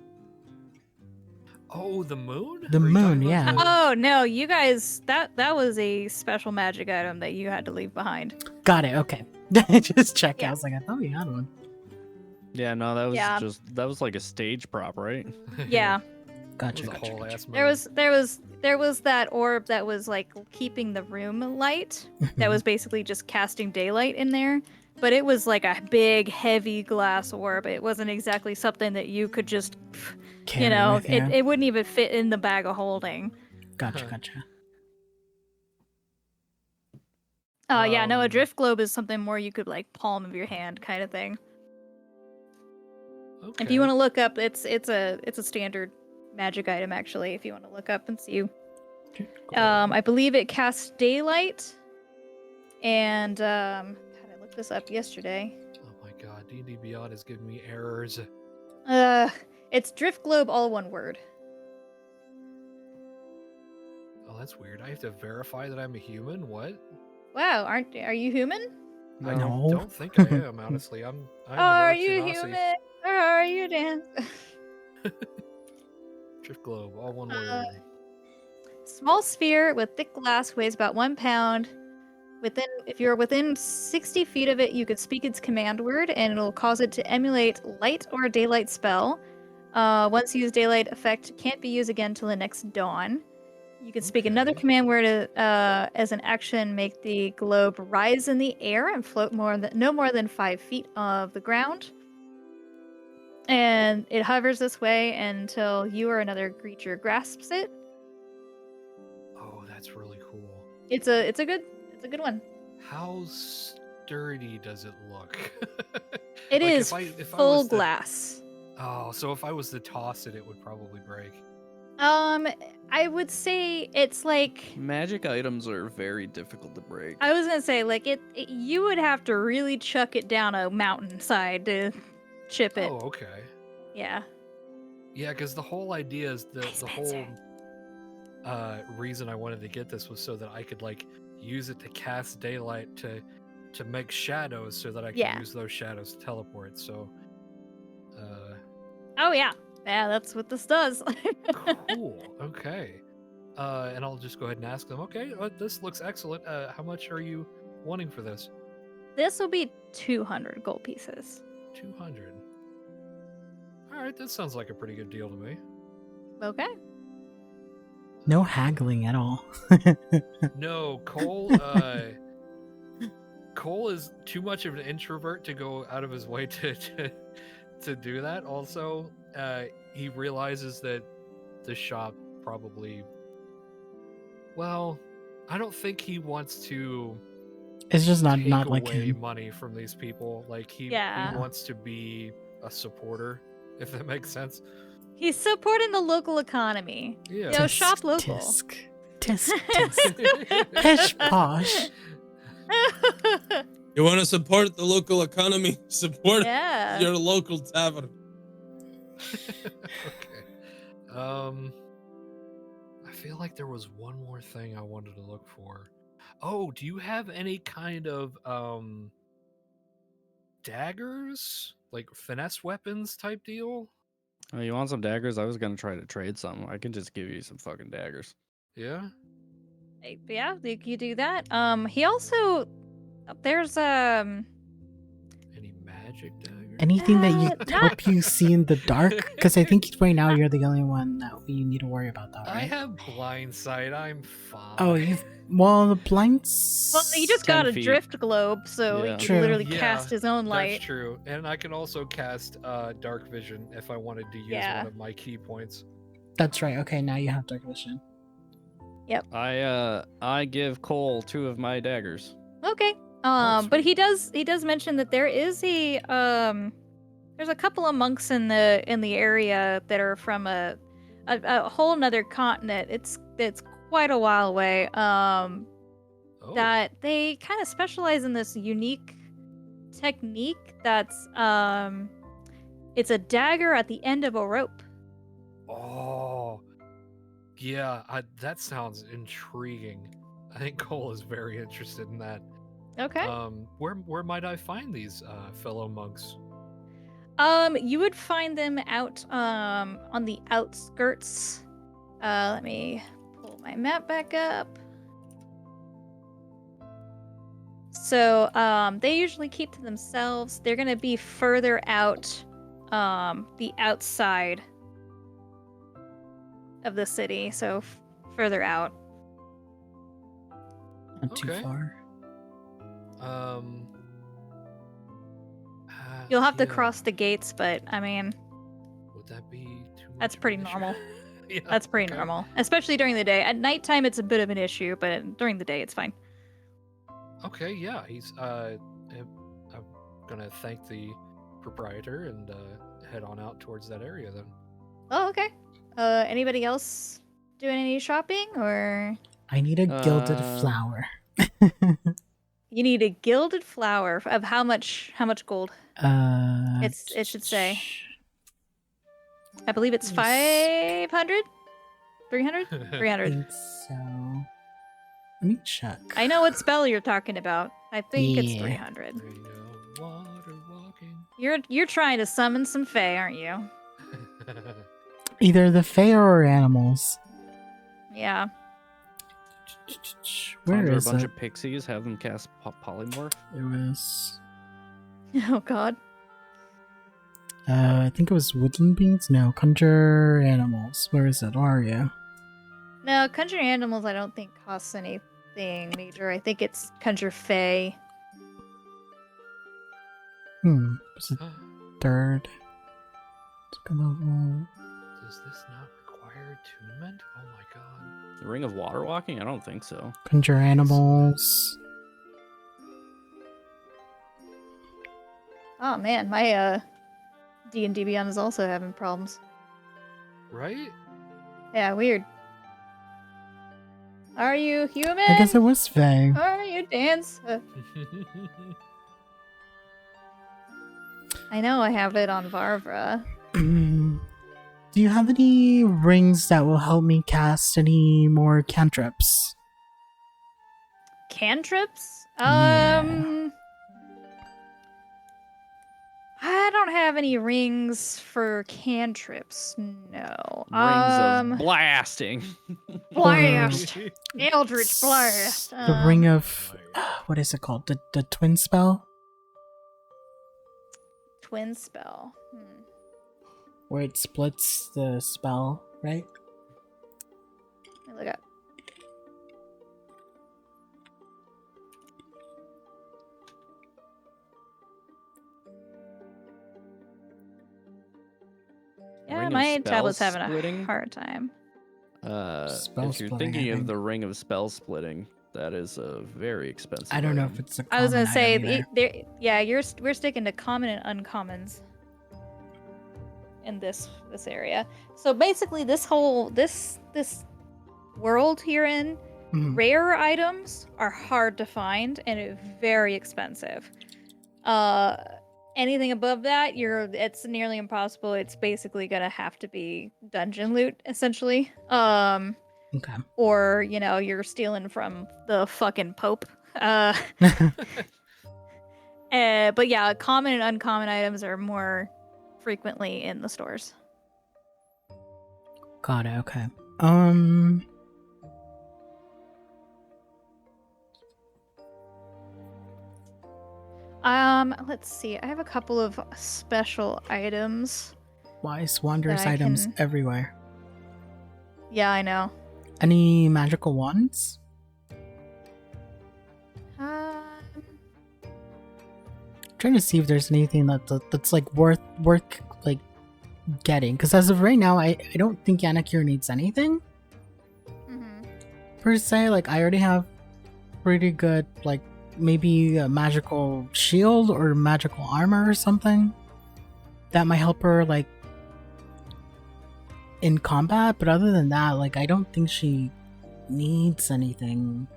S3: Oh, the moon?
S2: The
S3: Are you talking
S2: moon,
S3: about
S2: yeah.
S3: the-
S5: Oh no, you guys, that was a special magic item that you had to leave behind.
S2: Got it. Okay. Just checking.
S5: Yeah.
S2: I was like, I thought we had one.
S4: Yeah, no, that was
S5: Yeah.
S4: that was like a stage prop, right?
S5: Yeah.
S3: It
S2: Gotcha.
S3: was a
S2: Gotcha.
S3: whole
S2: gotcha.
S3: ass
S5: There was that orb that was like keeping the room light. That was basically just casting daylight in there. But it was like a big, heavy glass orb. It wasn't exactly something that you could just,
S2: Carry
S5: you know,
S2: with you.
S5: it wouldn't even fit in the bag of holding.
S2: Gotcha. Gotcha.
S5: Yeah, no, a
S3: Um,
S5: drift globe is something more you could like palm of your hand kind of thing.
S3: Okay.
S5: If you want to look up, it's a standard magic item actually. If you want to look up and see, I believe it casts daylight, and God, I looked this up yesterday.
S3: Oh my god, D&D Beyond is giving me errors.
S5: It's drift globe, all one word.
S3: Oh, that's weird. I have to verify that I'm a human? What?
S5: Wow, are you human?
S3: I
S2: No.
S3: don't think I am, honestly. I'm
S5: Are
S3: a
S5: you
S3: Genasi.
S5: human? Or are you Dan?
S3: Drift globe, all one
S5: Uh,
S3: word.
S5: Small sphere with thick glass, weighs about 1 pound. If you're within 60 feet of it, you could speak its command word, and it'll cause it to emulate light or daylight spell. Once used, daylight effect can't be used again till the next dawn. You could speak another
S3: Okay.
S5: command word as an action, make the globe rise in the air and float no more than 5 feet of the ground. And it hovers this way until you or another creature grasps it.
S3: Oh, that's really cool.
S5: It's a good one.
S3: How sturdy does it look?
S5: It
S3: Like,
S5: is
S3: if I
S5: full
S3: was to-
S5: glass.
S3: Oh, so if I was to toss it, it would probably break.
S5: I would say it's like
S4: Magic items are very difficult to break.
S5: I was gonna say like you would have to really chuck it down a mountainside to chip it.
S3: Oh, okay.
S5: Yeah.
S3: Yeah, because the whole idea is
S5: Hey,
S3: the whole
S5: Spencer.
S3: reason I wanted to get this was so that I could like use it to cast daylight to make shadows so that I could
S5: Yeah.
S3: use those shadows to teleport. So
S5: Oh yeah. Yeah, that's what this does.
S3: cool. Okay. And I'll just go ahead and ask them, okay, this looks excellent. How much are you wanting for this?
S5: This will be 200 gold pieces.
S3: 200. All right, that sounds like a pretty good deal to me.
S5: Okay.
S2: No haggling at all.
S3: No, Cole. Cole is too much of an introvert to go out of his way to do that. Also, he realizes that the shop probably. Well, I don't think he wants to
S2: It's just not
S3: take
S2: like
S3: away
S2: him.
S3: money from these people. Like he
S5: Yeah.
S3: wants to be a supporter, if that makes sense.
S5: He's supporting the local economy.
S3: Yeah.
S5: Yo, shop local.
S2: Tisk. Tisk. Tisk. Pish posh.
S1: You want to support the local economy? Support
S5: Yeah.
S1: your local tavern.
S3: Okay. I feel like there was one more thing I wanted to look for. Oh, do you have any kind of daggers? Like finesse weapons type deal?
S4: Oh, you want some daggers? I was gonna try to trade some. I can just give you some fucking daggers.
S3: Yeah?
S5: Yeah, you do that. He also there's
S3: Any magic daggers?
S2: Anything that you
S5: Not-
S2: help you see in the dark? Because I think right now you're the only one that we need to worry about that,
S3: I
S2: right?
S3: have blind sight. I'm fine.
S2: Oh, you've the blinds.
S5: well, he just
S4: 10
S5: got a
S4: feet.
S5: drift globe, so
S4: Yeah.
S5: he can
S2: True.
S5: literally
S3: Yeah,
S5: cast his own light.
S3: That's true. And I can also cast dark vision if I wanted to use
S5: Yeah.
S3: one of my key points.
S2: That's right. Okay, now you have dark vision.
S4: I give Cole 2 of my daggers.
S5: Okay.
S3: Oh,
S5: But he does mention that there is there's a couple of monks in the area that are from a whole nother continent. It's quite a while away.
S3: Oh.
S5: that they kind of specialize in this unique technique that's it's a dagger at the end of a rope.
S3: Oh. Yeah, that sounds intriguing. I think Cole is very interested in that.
S5: Okay.
S3: Where might I find these fellow monks?
S5: You would find them out on the outskirts. Let me pull my map back up. So, they usually keep to themselves. They're gonna be further out, the outside of the city, so further out.
S2: Not too
S3: Okay.
S2: far.
S5: You'll have to
S3: yeah,
S5: cross the gates, but I mean,
S3: Would that be too much?
S5: that's
S3: of
S5: pretty
S3: an issue?
S5: normal.
S3: Yeah,
S5: That's pretty
S3: okay.
S5: normal, especially during the day. At nighttime, it's a bit of an issue, but during the day, it's fine.
S3: Okay, yeah, I'm gonna thank the proprietor and head on out towards that area then.
S5: Oh, okay. Anybody else doing any shopping, or
S2: I need a gilded
S4: Uh,
S2: flower.
S5: you need a gilded flower of how much? How much gold? It should say. I believe it's
S2: Yes.
S5: 500, 300,
S2: I
S5: 300.
S2: think so. Let me check.
S5: I know what spell you're talking about. I think it's
S2: Yeah.
S5: 300.
S3: There you go. Water walking.
S5: You're trying to summon some fae, aren't you?
S2: Either the fae or animals.
S5: Yeah.
S2: Where
S4: Conjure
S2: is
S4: a bunch
S2: it?
S4: of pixies, have them cast polymorph.
S2: It was.
S5: Oh God.
S2: I think it was woodland beings. No, conjure animals. Where is it? Where are you?
S5: No, conjure animals. I don't think costs anything major. I think it's conjure fae.
S2: Was it third? Second level.
S3: Does this not require attunement? Oh my god.
S4: The ring of water walking? I don't think so.
S2: Conjure animals.
S5: Oh man, my D&D Beyond is also having problems.
S3: Right?
S5: Yeah, weird. Are you human?
S2: I guess it was fae.
S5: Are you dancer? I know I have it on Varvra.
S2: Do you have any rings that will help me cast any more cantrips?
S5: Cantrips?
S2: Yeah.
S5: I don't have any rings for cantrips. No.
S4: Rings of blasting.
S5: Blast. Eldritch blast.
S2: The ring of what is it called? The twin spell,
S5: Twin spell.
S2: where it splits the spell, right?
S5: Let me look up. Yeah,
S4: Ring of
S5: my
S4: spell
S5: tablet's having
S4: splitting?
S5: a hard time.
S2: Spell
S4: If you're
S2: splitting, I
S4: thinking of
S2: think.
S4: the ring of spell splitting, that is a very expensive.
S2: I don't know if
S4: item.
S2: it's a
S5: I was gonna
S2: common
S5: say,
S2: item either.
S5: we're sticking to common and uncommons in this area. So basically, this world here in
S2: Mhm.
S5: rare items are hard to find and very expensive. Anything above that, it's nearly impossible. It's basically gonna have to be dungeon loot, essentially.
S2: Okay.
S5: Or you're stealing from the fucking Pope. But yeah, common and uncommon items are more frequently in the stores.
S2: Got it. Okay.
S5: Let's see. I have a couple of special items.
S2: Wise wondrous
S5: That I
S2: items
S5: can-
S2: everywhere.
S5: Yeah, I know.
S2: Any magical wands? Trying to see if there's anything that's like worth like getting. Because as of right now, I don't think Yanakir needs anything
S5: Mhm.
S2: per se. Like I already have pretty good like maybe a magical shield or magical armor or something that might help her like in combat. But other than that, like I don't think she needs anything.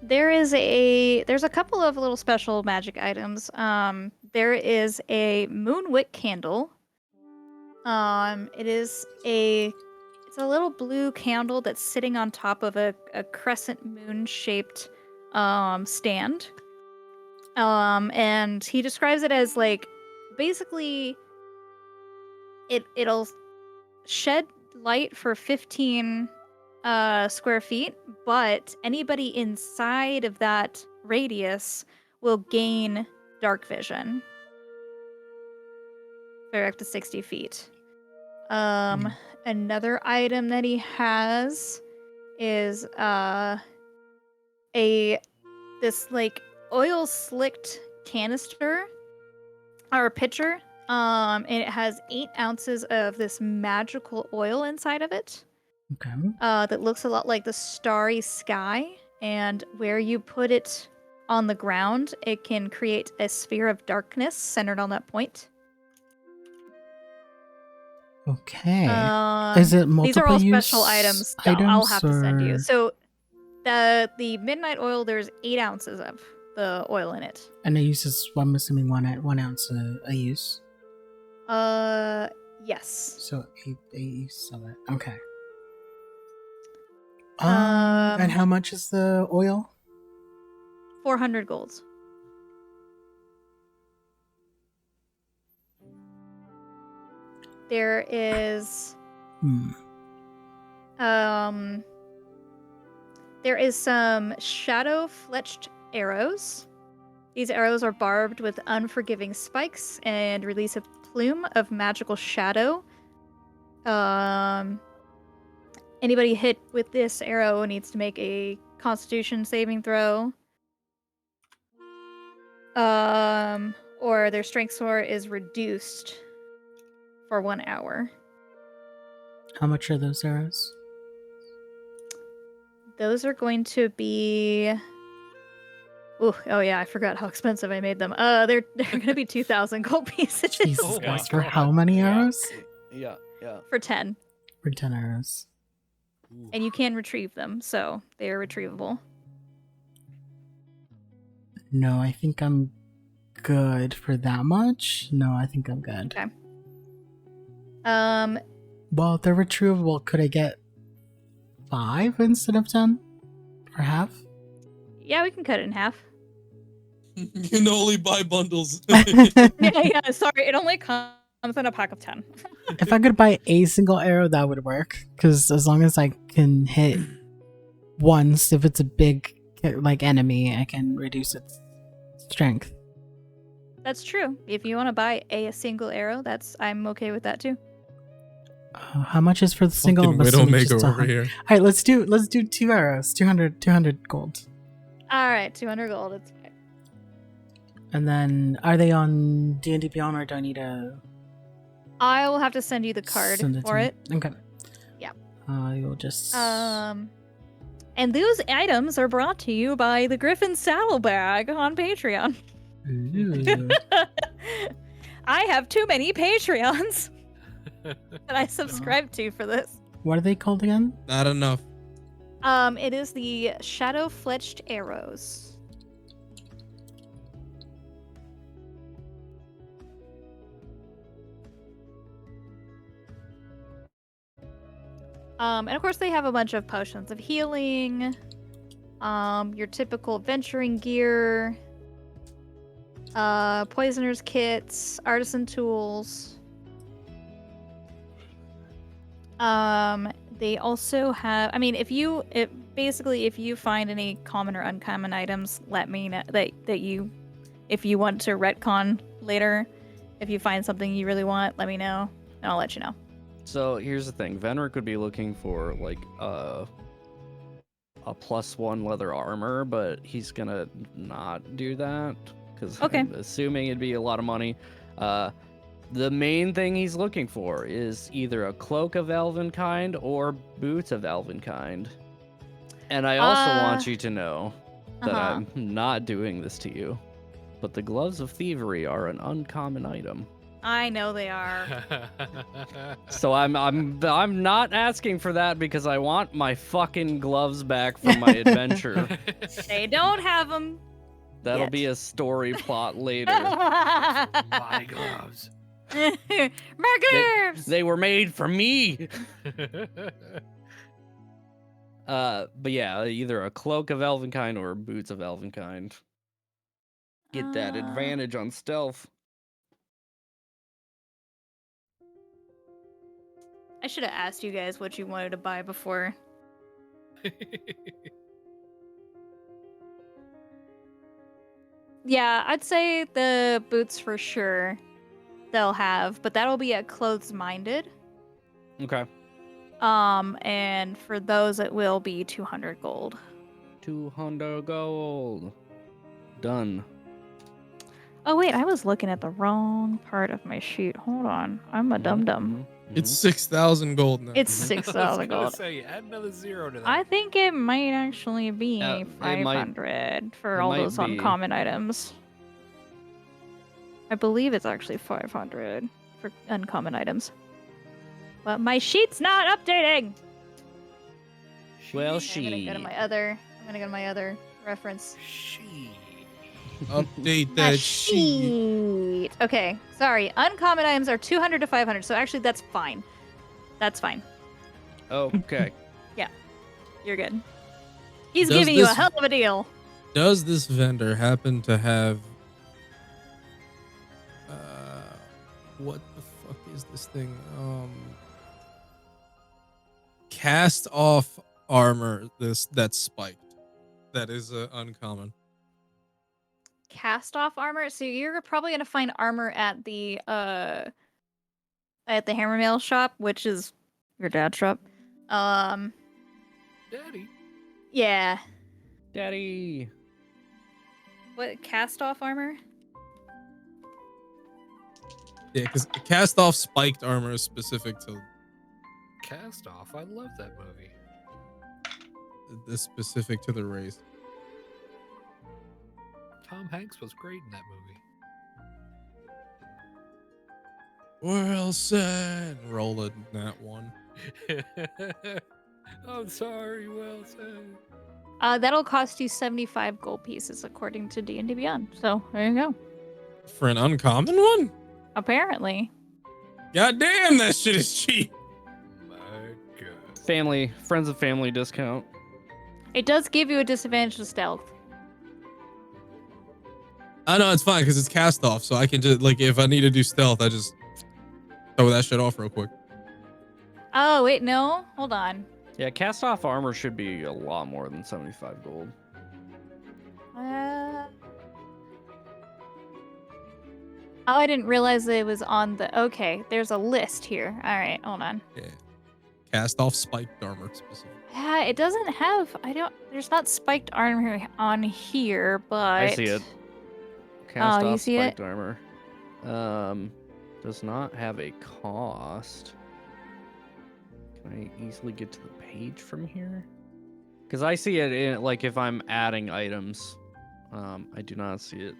S5: There's a couple of little special magic items. There is a moonwick candle. It's a little blue candle that's sitting on top of a crescent moon shaped stand. And he describes it as like basically it'll shed light for 15 square feet, but anybody inside of that radius will gain dark vision for up to 60 feet. Another item that he has is this like oil slicked canister or pitcher. And it has 8 ounces of this magical oil inside of it.
S2: Okay.
S5: That looks a lot like the starry sky, and where you put it on the ground, it can create a sphere of darkness centered on that point.
S2: Okay.
S5: Um,
S2: Is it multiple
S5: these are all
S2: use
S5: special items. that I'll have to send you.
S2: or-
S5: So, the midnight oil, there's 8 ounces of the oil in it.
S2: And it uses, I'm assuming, 1 ounce a use.
S5: Yes.
S2: So 8 use of it. Okay.
S5: Um,
S2: And how much is the oil?
S5: 400 golds. There is there is some shadow fletched arrows. These arrows are barbed with unforgiving spikes and release a plume of magical shadow. Anybody hit with this arrow needs to make a Constitution saving throw. Or their strength score is reduced for 1 hour.
S2: How much are those arrows?
S5: Those are going to be. Oh yeah, I forgot how expensive I made them. They're going to be 2,000 gold pieces
S2: Jesus
S3: Oh my
S2: Christ, for
S3: God.
S2: how many
S4: Yeah.
S2: arrows?
S4: Yeah.
S5: for 10,
S2: For 10 arrows.
S5: and you can retrieve them, so they are retrievable.
S2: No, I think I'm good for that much. No, I think I'm good.
S5: Okay.
S2: Well, if they're retrievable, could I get 5 instead of 10? For half?
S5: Yeah, we can cut it in half.
S1: You can only buy bundles.
S5: yeah, sorry, it only comes in a pack of 10.
S2: If I could buy a single arrow, that would work. Because as long as I can hit once, if it's a big like enemy, I can reduce its strength.
S5: That's true. If you want to buy a single arrow, I'm okay with that too.
S2: How much is for the single?
S1: Fucking
S2: I'm assuming
S1: Widowmaker
S2: just
S1: over
S2: 100.
S1: here.
S2: All right, let's do 2 arrows. 200 gold.
S5: All right, 200 gold. It's fine.
S2: And then, are they on D&D Beyond, or do I need a
S5: I will have to send you the card
S2: send
S5: for
S2: to
S5: it.
S2: me? Okay.
S5: Yeah.
S2: You'll just.
S5: And those items are brought to you by the Griffin Saddlebag on Patreon.
S2: Ooh.
S5: I have too many Patreons that I subscribe to for this.
S2: What are they called again?
S1: Not enough.
S5: It is the Shadow Fletched Arrows. And of course they have a bunch of potions of healing, your typical adventuring gear, poisoner's kits, artisan tools. They also have, I mean, if you find any common or uncommon items, let me know that you, if you want to retcon later, if you find something you really want, let me know, and I'll let you know.
S4: So here's the thing: Venric would be looking for like a +1 leather armor, but he's gonna not do that because
S5: Okay.
S4: I'm assuming it'd be a lot of money. The main thing he's looking for is either a cloak of elven kind or boots of elven kind. And I also want you to know that
S5: Uh-huh.
S4: I'm not doing this to you, but the gloves of thievery are an uncommon item.
S5: I know they are.
S4: So I'm not asking for that because I want my fucking gloves back from my adventure.
S5: They don't have them.
S4: That'll
S5: Yet.
S4: be a story plot later.
S3: My gloves.
S5: Burgers.
S4: They were made for me. But yeah, either a cloak of Elvenkind or boots of Elvenkind. Get that advantage on stealth.
S5: I should have asked you guys what you wanted to buy before. Yeah, I'd say the boots for sure they'll have, but that'll be at Clothes Minded.
S4: Okay.
S5: And for those it will be 200 gold.
S4: 200 gold. Done.
S5: Oh wait, I was looking at the wrong part of my sheet. Hold on. I'm a dum dum.
S1: It's 6,000 gold now.
S5: It's
S3: I was
S5: 6,000
S3: gonna
S5: gold.
S3: say, add another zero to that.
S5: I think it might actually be
S4: it might-
S5: 500 for
S4: it
S5: all
S4: might
S5: those
S4: be.
S5: uncommon items. I believe it's actually 500 for uncommon items. But my sheet's not updating.
S4: Well,
S5: Okay, I'm gonna go to my other reference.
S3: She.
S1: Update
S5: My
S1: that sheet.
S5: sheet. Okay, sorry. Uncommon items are 200 to 500, so actually that's fine. That's fine.
S4: Okay.
S5: You're good. He's
S1: Does
S5: giving you a
S1: this-
S5: hell of a deal.
S1: Does this vendor happen to have what the fuck is this thing? Cast off armor that's spiked. That is uncommon.
S5: Cast off armor. So you're probably gonna find armor at the hammermail shop, which is your dad's shop.
S3: Daddy.
S5: Yeah.
S4: Daddy.
S5: What cast off armor?
S1: Yeah, because cast off spiked armor is specific to
S3: Cast Off. I love that movie.
S1: this specific to the race.
S3: Tom Hanks was great in that
S1: Wilson, rolling that one.
S3: movie. I'm sorry, Wilson.
S5: That'll cost you 75 gold pieces according to D&D Beyond. So there you go.
S1: For an uncommon one?
S5: Apparently.
S1: God damn, that shit is cheap.
S3: My God.
S4: Family, friends and family discount.
S5: It does give you a disadvantage to stealth.
S1: I know it's fine because it's cast off, so I can just like if I need to do stealth, I just throw that shit off real quick.
S5: Oh, wait, no. Hold on.
S4: Yeah, cast off armor should be a lot more than 75 gold.
S5: Oh, I didn't realize it was on the... Okay, there's a list here. All right, hold on.
S1: Yeah. Cast off spiked armor specific.
S5: Yeah, it doesn't have... There's not spiked armor on here, but...
S4: I see it. Cast
S5: you
S4: off
S5: see it?
S4: spiked armor. Does not have a cost. Can I easily get to the page from here? Because I see it in, like if I'm adding items. I do not see it.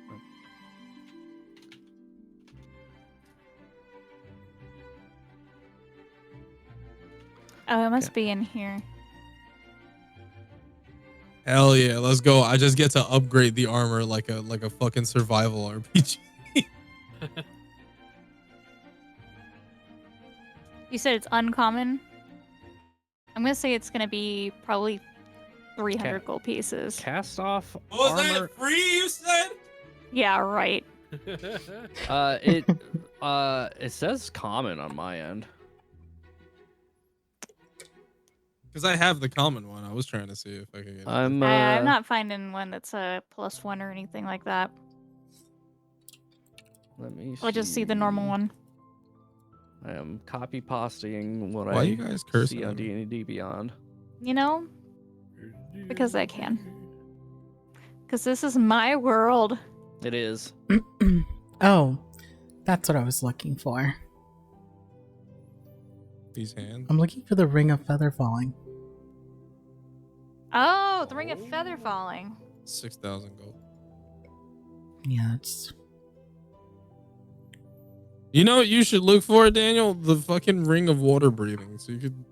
S5: Oh, it must be in here.
S1: Hell yeah, let's go. I just get to upgrade the armor like a fucking survival RPG.
S5: You said it's uncommon? I'm going to say it's going to be probably 300
S4: Okay.
S5: gold pieces.
S4: Cast off
S1: Was
S4: armor.
S1: that free, you said?
S5: Yeah, right.
S4: It says common on my end.
S1: Because I have the common one. I was trying to see if I could get it.
S4: I'm
S5: I'm not finding one that's a +1 or anything like that.
S4: Let me
S5: I'll just see the normal one.
S4: I am copy pasting what
S1: Why
S4: I
S1: you guys cursing
S4: see on
S1: at me?
S4: D&D Beyond.
S5: You know? Because I can. Because this is my world.
S4: It is.
S2: Oh, that's what I was looking for.
S1: These hands.
S2: I'm looking for the Ring of Feather Falling.
S5: Oh, the Ring of Feather Falling.
S1: 6,000 gold.
S2: Yeah, it's
S1: You know what you should look for, Daniel? The fucking ring of water breathing. So you could.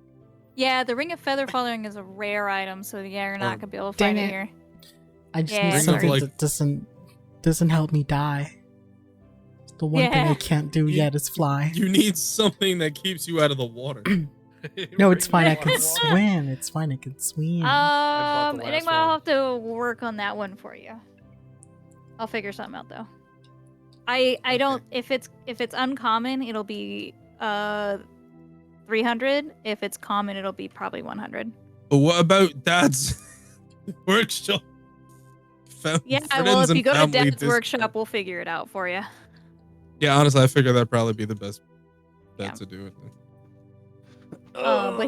S5: Yeah, the Ring of Feather Falling is a rare item, so yeah, you're not
S1: Or-
S5: gonna be able to
S2: Dang
S5: find it
S2: it.
S5: here.
S2: I just
S5: Yeah,
S2: need
S1: Ring of,
S2: something
S1: like-
S2: that doesn't help me die. The one thing I
S5: Yeah.
S2: can't do
S1: You-
S2: yet is fly.
S1: You need something that keeps you out of the water.
S2: No, it's fine. I
S3: Bring
S2: can
S3: the water.
S2: swim. It's fine. I can swim.
S3: bought the last
S5: Enigma, I'll
S3: one.
S5: have to work on that one for you. I'll figure something out though. I don't if it's uncommon, it'll be 300. If it's common, it'll be probably 100.
S1: But what about Dad's workshop?
S5: Yeah,
S1: Friends
S5: well, if
S1: and
S5: you go to
S1: family
S5: Dad's
S1: Discord.
S5: workshop, we'll figure it out for you.
S1: Yeah, honestly, I figure that'd probably be the best bet
S5: Yeah.
S1: to do it.
S5: But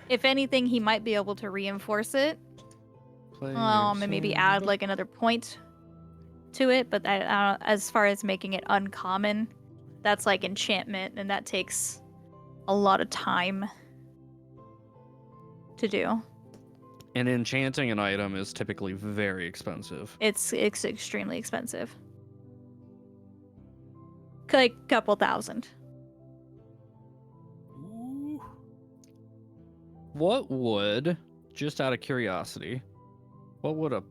S5: if anything, he might be able to reinforce it. And maybe add like another point to it. But I don't, as far as making it uncommon, that's like enchantment, and that takes a lot of time to do.
S4: And enchanting an item is typically very expensive.
S5: It's extremely expensive. Like a couple thousand.
S3: Ooh.
S4: What would, just out of curiosity, what would a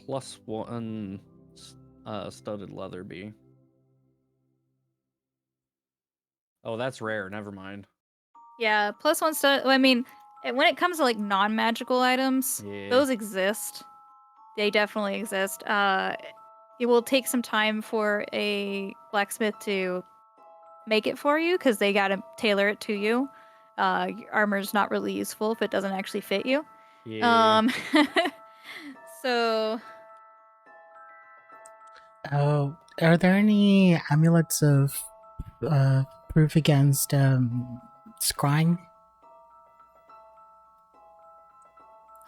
S4: +1 studded leather be? Oh, that's rare. Never mind.
S5: Yeah, +1 stuff. I mean, when it comes to like non-magical items,
S4: Yeah.
S5: those exist. They definitely exist. It will take some time for a blacksmith to make it for you because they gotta tailor it to you. Your armor's not really useful if it doesn't actually fit you.
S4: Yeah.
S5: So
S2: Oh, are there any amulets of proof against scrying?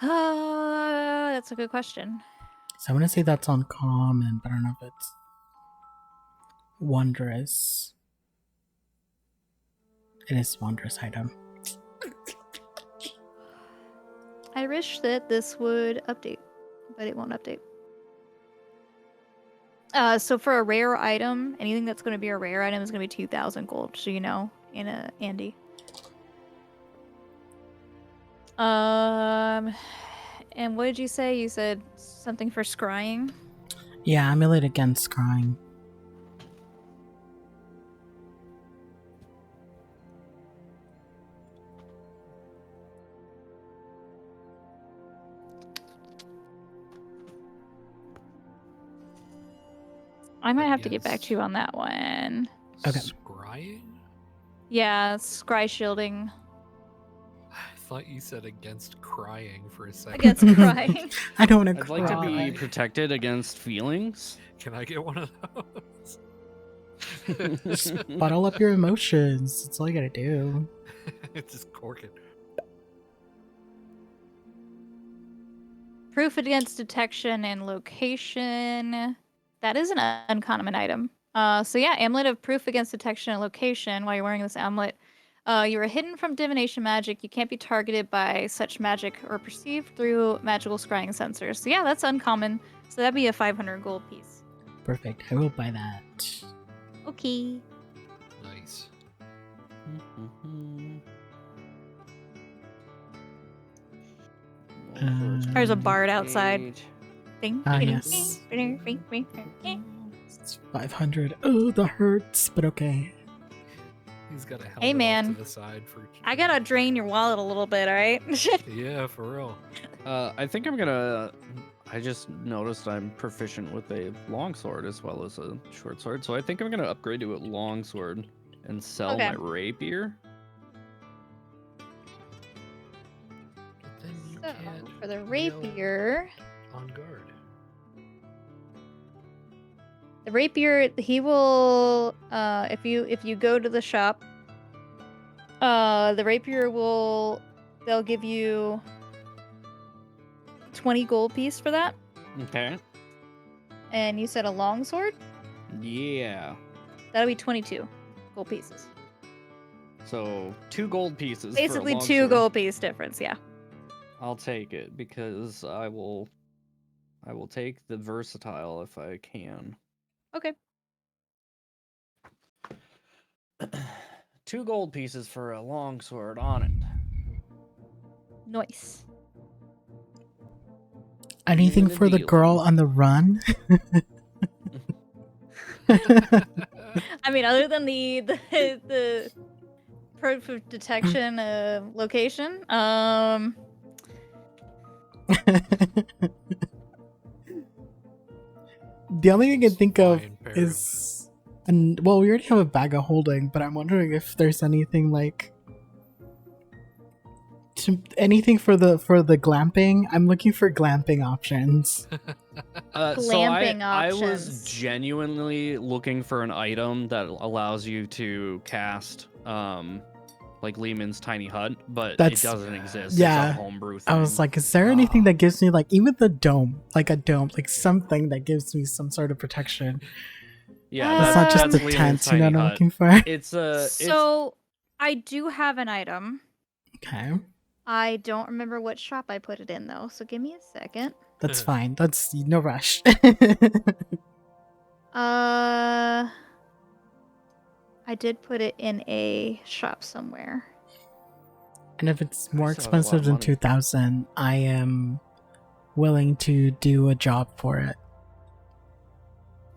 S5: that's a good question.
S2: So I'm gonna say that's uncommon, but I don't know if it's wondrous. It is wondrous item.
S5: I wish that this would update, but it won't update. So for a rare item, anything that's going to be a rare item is going to be 2,000 gold. So you know, in a Andy. And what did you say? You said something for scrying.
S2: Yeah, amulet against scrying.
S5: I might have to get back
S3: Against
S5: to you on that one.
S2: Okay.
S3: Scrying?
S5: Yeah, scry shielding
S3: I thought you said against crying for a second.
S5: against scrying.
S2: I don't want to
S4: I'd like to
S2: cry.
S4: be protected against feelings.
S3: Can I get one of those?
S2: Just bottle up your emotions. That's all you gotta do.
S3: Just cork it.
S5: Proof against detection and location. That is an uncommon item. So yeah, amulet of proof against detection and location. While you're wearing this amulet, you are hidden from divination magic. You can't be targeted by such magic or perceived through magical scrying sensors. So yeah, that's uncommon. So that'd be a 500 gold piece.
S2: Perfect. I will buy that.
S5: Okay.
S3: Nice.
S5: There's a bard outside. Ding,
S2: Ah,
S5: ding,
S2: yes.
S5: ding, ding, ding, ding, ding.
S2: It's 500. Oh, that hurts, but okay.
S3: He's got a helmet
S5: Hey,
S3: off
S5: man.
S3: to the side for.
S5: I gotta drain your wallet a little bit, all right?
S3: Yeah, for real.
S4: I think I'm gonna. I just noticed I'm proficient with a longsword as well as a short sword, so I think I'm gonna upgrade to a longsword and sell
S5: Okay.
S4: my rapier.
S3: But then you
S5: So,
S3: can't
S5: for the
S3: nail
S5: rapier,
S3: on guard.
S5: the rapier, he will. If you go to the shop, the rapier will. They'll give you 20 gold piece for that.
S4: Okay.
S5: And you said a longsword?
S4: Yeah.
S5: That'll be 22 gold pieces.
S4: So 2 gold pieces. for a
S5: Basically 2
S4: longsword.
S5: gold piece difference, yeah.
S4: I'll take it because I will take the versatile if I can.
S5: Okay.
S4: 2 gold pieces for a long sword on it.
S5: Nice.
S2: Anything
S4: the
S2: for the girl
S4: dealing.
S2: on the run?
S5: I mean, other than the proof of detection location,
S2: The only thing I can think of
S3: Fine pair of-
S2: is, and well, we already have a bag of holding, but I'm wondering if there's anything like anything for the glamping. I'm looking for glamping options.
S5: Glamping
S4: I was
S5: options.
S4: genuinely looking for an item that allows you to cast like Lehman's tiny hut, but
S2: That's-
S4: it doesn't exist.
S2: yeah.
S4: It's a homebrew thing.
S2: I was like, is there anything
S3: Ah.
S2: that gives me like even the dome, like a dome, like something that gives me some sort of protection?
S4: yeah,
S2: It's not just
S4: that's
S2: the
S4: Lehman's
S2: tent, you know
S4: tiny
S2: what I'm
S4: hut.
S2: looking for.
S4: It's a
S5: so I do have an item.
S2: Okay,
S5: I don't remember what shop I put it in though, so give me a second.
S2: that's fine. That's no rush.
S5: I did put it in a shop somewhere.
S2: And if it's
S4: I
S2: more
S4: still have a lot
S2: expensive
S4: of
S2: than
S4: money.
S2: 2,000, I am willing to do a job for it.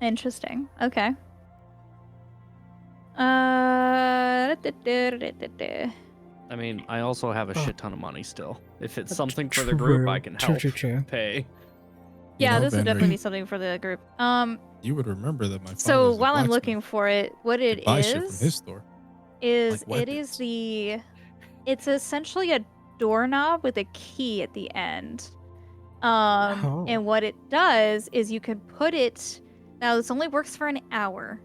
S5: Interesting. Okay.
S4: I mean, I also have a
S2: Oh.
S4: shit ton of money still. If it's
S2: But
S4: something for the group, I can
S2: true,
S4: help
S2: true.
S4: pay.
S5: Yeah,
S1: know,
S5: this would
S1: Benry,
S5: definitely be something for the group.
S1: You would remember that my father
S5: So
S1: is a
S5: while I'm
S1: blacksmith.
S5: looking for it, what
S1: You
S5: it
S1: could buy shit from his
S5: is
S1: store.
S5: is
S1: like
S5: it is
S1: weapons.
S5: it's essentially a doorknob with a key at the end.
S2: Oh.
S5: And what it does is you can put it. Now this only works for an hour,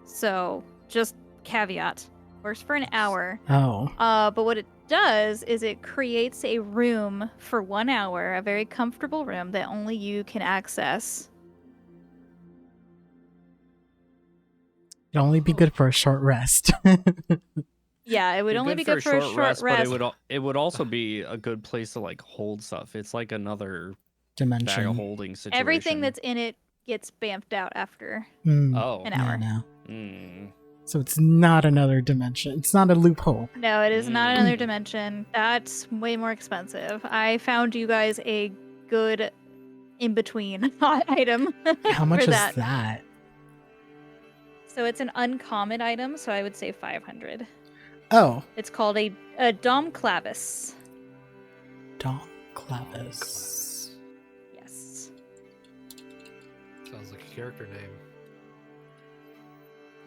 S5: so just caveat, works for an hour.
S2: Oh,
S5: But what it does is it creates a room for 1 hour, a very comfortable room that only you can access.
S2: it'd only be good for a short rest.
S5: Yeah, it would only be good for a short rest.
S4: but it would also be a good place to like hold stuff. It's like another bag of
S2: Dimension.
S4: holding situation.
S5: Everything that's in it gets bamfed out after
S2: Hmm,
S4: oh,
S5: an
S2: yeah,
S5: hour.
S2: no.
S4: mm.
S2: So it's not another dimension. It's not a loophole.
S5: No, it is not
S4: Mm.
S5: another dimension. That's way more expensive. I found you guys a good in between item.
S2: How much
S5: for
S2: is that?
S5: So it's an uncommon item, so I would say 500.
S2: Oh,
S5: It's called a Dom Clavis.
S2: Don Clavis.
S5: Yes.
S3: Sounds like a character name.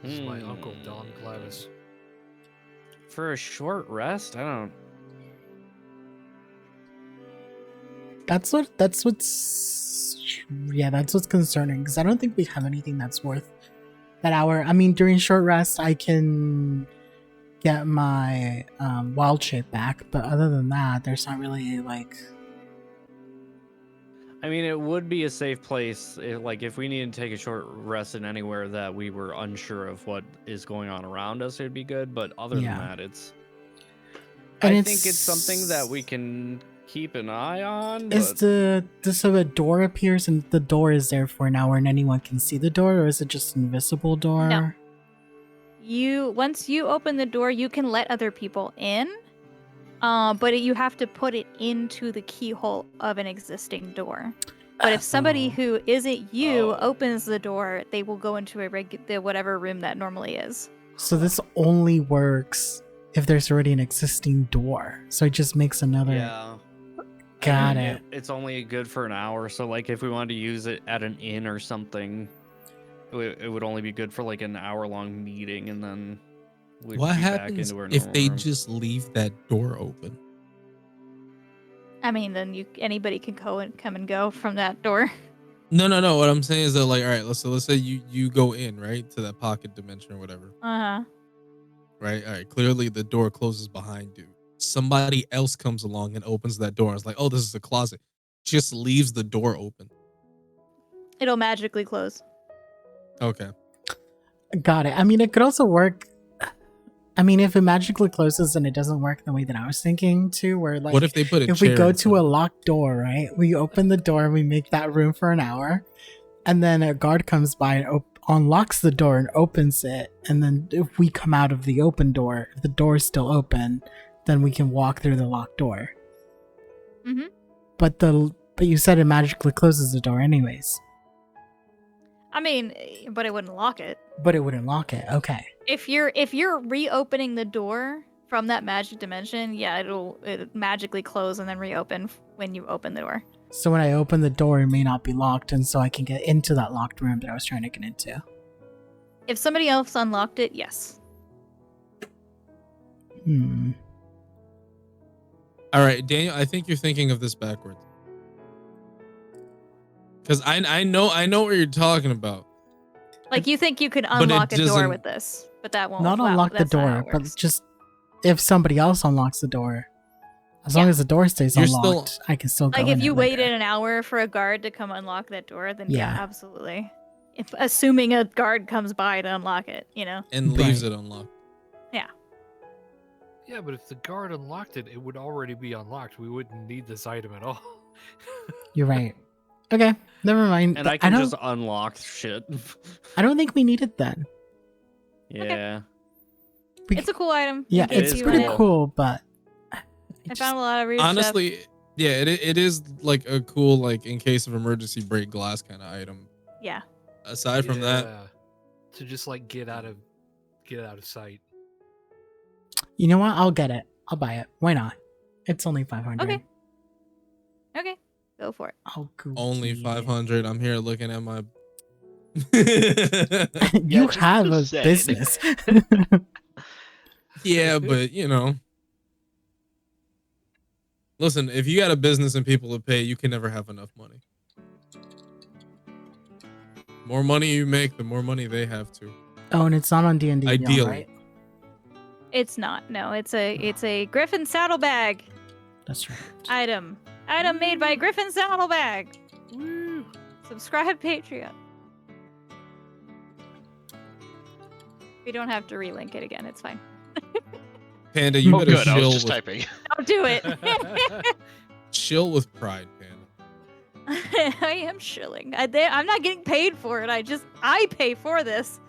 S3: This is my uncle, Don Clavis.
S4: For a short rest, I don't.
S2: That's what's concerning, because I don't think we have anything that's worth that hour. I mean, during short rest, I can get my wild shape back, but other than that, there's not really like.
S4: I mean, it would be a safe place if we needed to take a short rest in anywhere that we were unsure of what is going on around us. It'd be good, but other
S2: Yeah.
S4: than that, it's.
S2: And
S4: I think it's something that we can keep an eye on.
S2: Is
S4: But
S2: so a door appears and the door is there for an hour and anyone can see the door, or is it just an invisible door?
S5: No. Once you open the door, you can let other people in. But you have to put it into the keyhole of an existing door. But if somebody
S2: Oh.
S5: who isn't you
S4: Oh.
S5: opens the door, they will go into the whatever room that normally is.
S2: So this only works if there's already an existing door. So it just makes another.
S4: yeah.
S2: Got
S4: I mean,
S2: it.
S4: It's only good for an hour, so like if we wanted to use it at an inn or something, it would only be good for like an hour-long meeting, and then we'd
S1: What
S4: be back
S1: happens
S4: into our
S1: if
S4: normal
S1: they
S4: room.
S1: just leave that door open?
S5: I mean, then anybody can come and go from that door.
S1: No. What I'm saying is that, like, all right, let's say you go in, right, to that pocket dimension or whatever,
S5: Uh-huh.
S1: right? All right, clearly the door closes behind you. Somebody else comes along and opens that door. It's like, oh, this is a closet. Just leaves the door open.
S5: It'll magically close.
S1: Okay.
S2: Got it. I mean, it could also work. I mean, if it magically closes and it doesn't work the way that I was thinking too, where like
S1: What if they put a
S2: if we
S1: chair
S2: go
S1: in
S2: to a
S1: front?
S2: locked door, right? We open the door and we make that room for an hour. and then a guard comes by and unlocks the door and opens it, and then if we come out of the open door, if the door is still open, then we can walk through the locked door.
S5: Mhm.
S2: But you said it magically closes the door anyways.
S5: I mean, but it wouldn't lock it.
S2: But it wouldn't lock it. Okay.
S5: If you're reopening the door from that magic dimension, yeah, it'll magically close and then reopen when you open the door.
S2: So when I open the door, it may not be locked, and so I can get into that locked room that I was trying to get into.
S5: If somebody else unlocked it, yes.
S1: All right, Daniel, I think you're thinking of this backwards. Because I know what you're talking about.
S5: Like you think you could
S1: it
S5: unlock a door
S1: doesn't-
S5: with this, but that won't.
S2: Not unlock the
S5: that's not how
S2: door,
S5: it
S2: but
S5: works.
S2: just if somebody else unlocks the door, as long as the door stays
S1: You're
S2: unlocked, I can still go
S5: like
S2: in
S5: if you
S2: it later.
S5: waited an hour for a guard to come unlock that door, then yeah,
S2: Yeah.
S5: absolutely. If assuming a guard comes by to unlock it, you know.
S1: And leaves it unlocked.
S3: Yeah, but if the guard unlocked it, it would already be unlocked. We wouldn't need this item at all.
S2: You're right. Okay, never mind.
S4: And I can
S2: don't,
S4: just unlock shit.
S2: I don't think we need it then.
S4: Yeah.
S2: We-
S5: It's a cool item.
S2: yeah,
S5: It gives
S2: it's
S4: is
S5: you
S2: pretty
S5: an-
S2: cool, but
S5: I found a lot of weird
S1: Honestly, yeah, it is like a cool, like in case of emergency break glass kind of item.
S5: stuff. Yeah.
S1: Aside from that,
S3: Yeah, to just like get out of sight.
S2: you know what? I'll get it. I'll buy it. Why not? It's only 500.
S5: Okay. Okay. Go for it.
S2: I'll go
S1: only
S2: get it.
S1: 500. I'm here looking at my.
S2: You
S6: just
S2: have a
S6: saying.
S2: business.
S1: Yeah, but you know. Listen, if you got a business and people to pay, you can never have enough money. More money you make, the more money they have to.
S2: Oh, and it's not on D&D Beyond,
S1: Ideally.
S2: right?
S5: It's not. No, it's a Griffin saddlebag
S2: That's right.
S5: item. Item made by Griffin Saddlebag. Woo. Subscribe Patreon. We don't have to relink it again. It's fine.
S1: Panda, you
S6: Oh,
S1: better
S6: good. I
S1: chill
S6: was just
S1: with,
S6: typing.
S5: Don't do it.
S1: chill with pride, Panda.
S5: I am shilling. I'm not getting paid for it. I pay for this.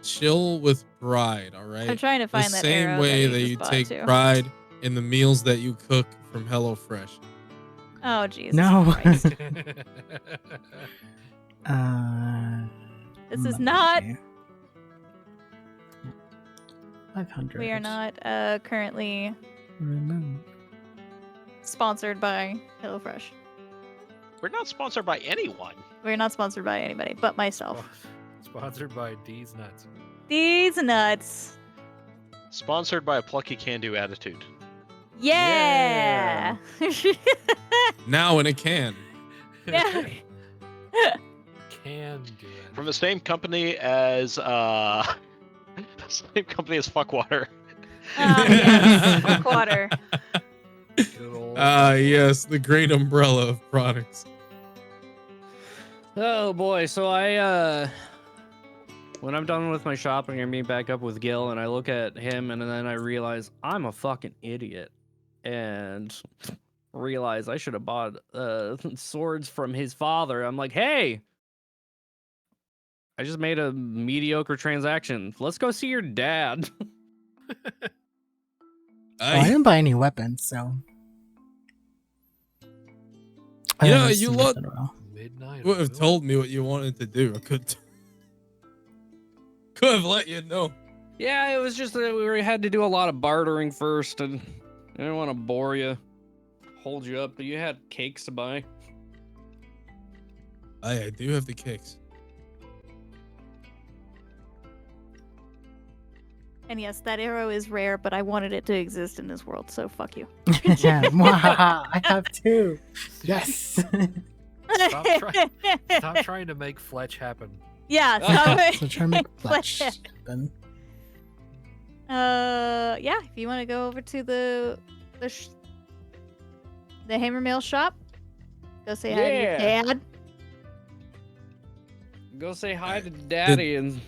S1: Chill with pride, all right?
S5: I'm trying to
S1: The
S5: find that
S1: same
S5: arrow
S1: way
S5: that
S1: that
S5: you
S1: you
S5: just bought,
S1: take
S5: too.
S1: pride in the meals that you cook from HelloFresh.
S5: Oh Jesus.
S2: No.
S5: Christ. This is not.
S2: 500.
S5: We are not currently
S2: Remove.
S5: sponsored by HelloFresh.
S6: We're not sponsored by anyone.
S5: We're not sponsored by anybody but myself.
S3: Sponsored by D's Nuts.
S5: These nuts.
S6: Sponsored by a plucky can-do attitude.
S5: Yeah.
S1: Now in a can.
S5: Yeah.
S3: Can do it.
S6: From the same company as same company as Fuckwater.
S5: Yes. Fuck water.
S3: Good old
S1: Yes, the great umbrella of products.
S4: Oh boy, so I when I'm done with my shopping, I meet back up with Gil and I look at him and then I realize I'm a fucking idiot and realize I should have bought swords from his father. I'm like, hey, I just made a mediocre transaction. Let's go see your dad.
S2: I didn't buy any weapons, so.
S1: You know,
S2: haven't
S1: you
S2: seen
S1: look-
S2: it in a while.
S3: midnight.
S1: would have
S3: oil.
S1: told me what you wanted to do. I could have let you know.
S4: Yeah, it was just that we had to do a lot of bartering first, and I didn't want to bore you, hold you up, but you had cakes to buy.
S1: I do have the kicks.
S5: And yes, that arrow is rare, but I wanted it to exist in this world, so fuck you.
S2: Yeah, mwahaha, I have two. Yes.
S3: Stop trying to make Fletch happen.
S5: Yeah, stop
S2: So try to make
S5: Fletch.
S2: flesh happen.
S5: Yeah, if you want to go over to the Hammermill shop, go say hi to your
S4: Yeah.
S5: dad.
S4: Go say hi to Daddy and
S1: Did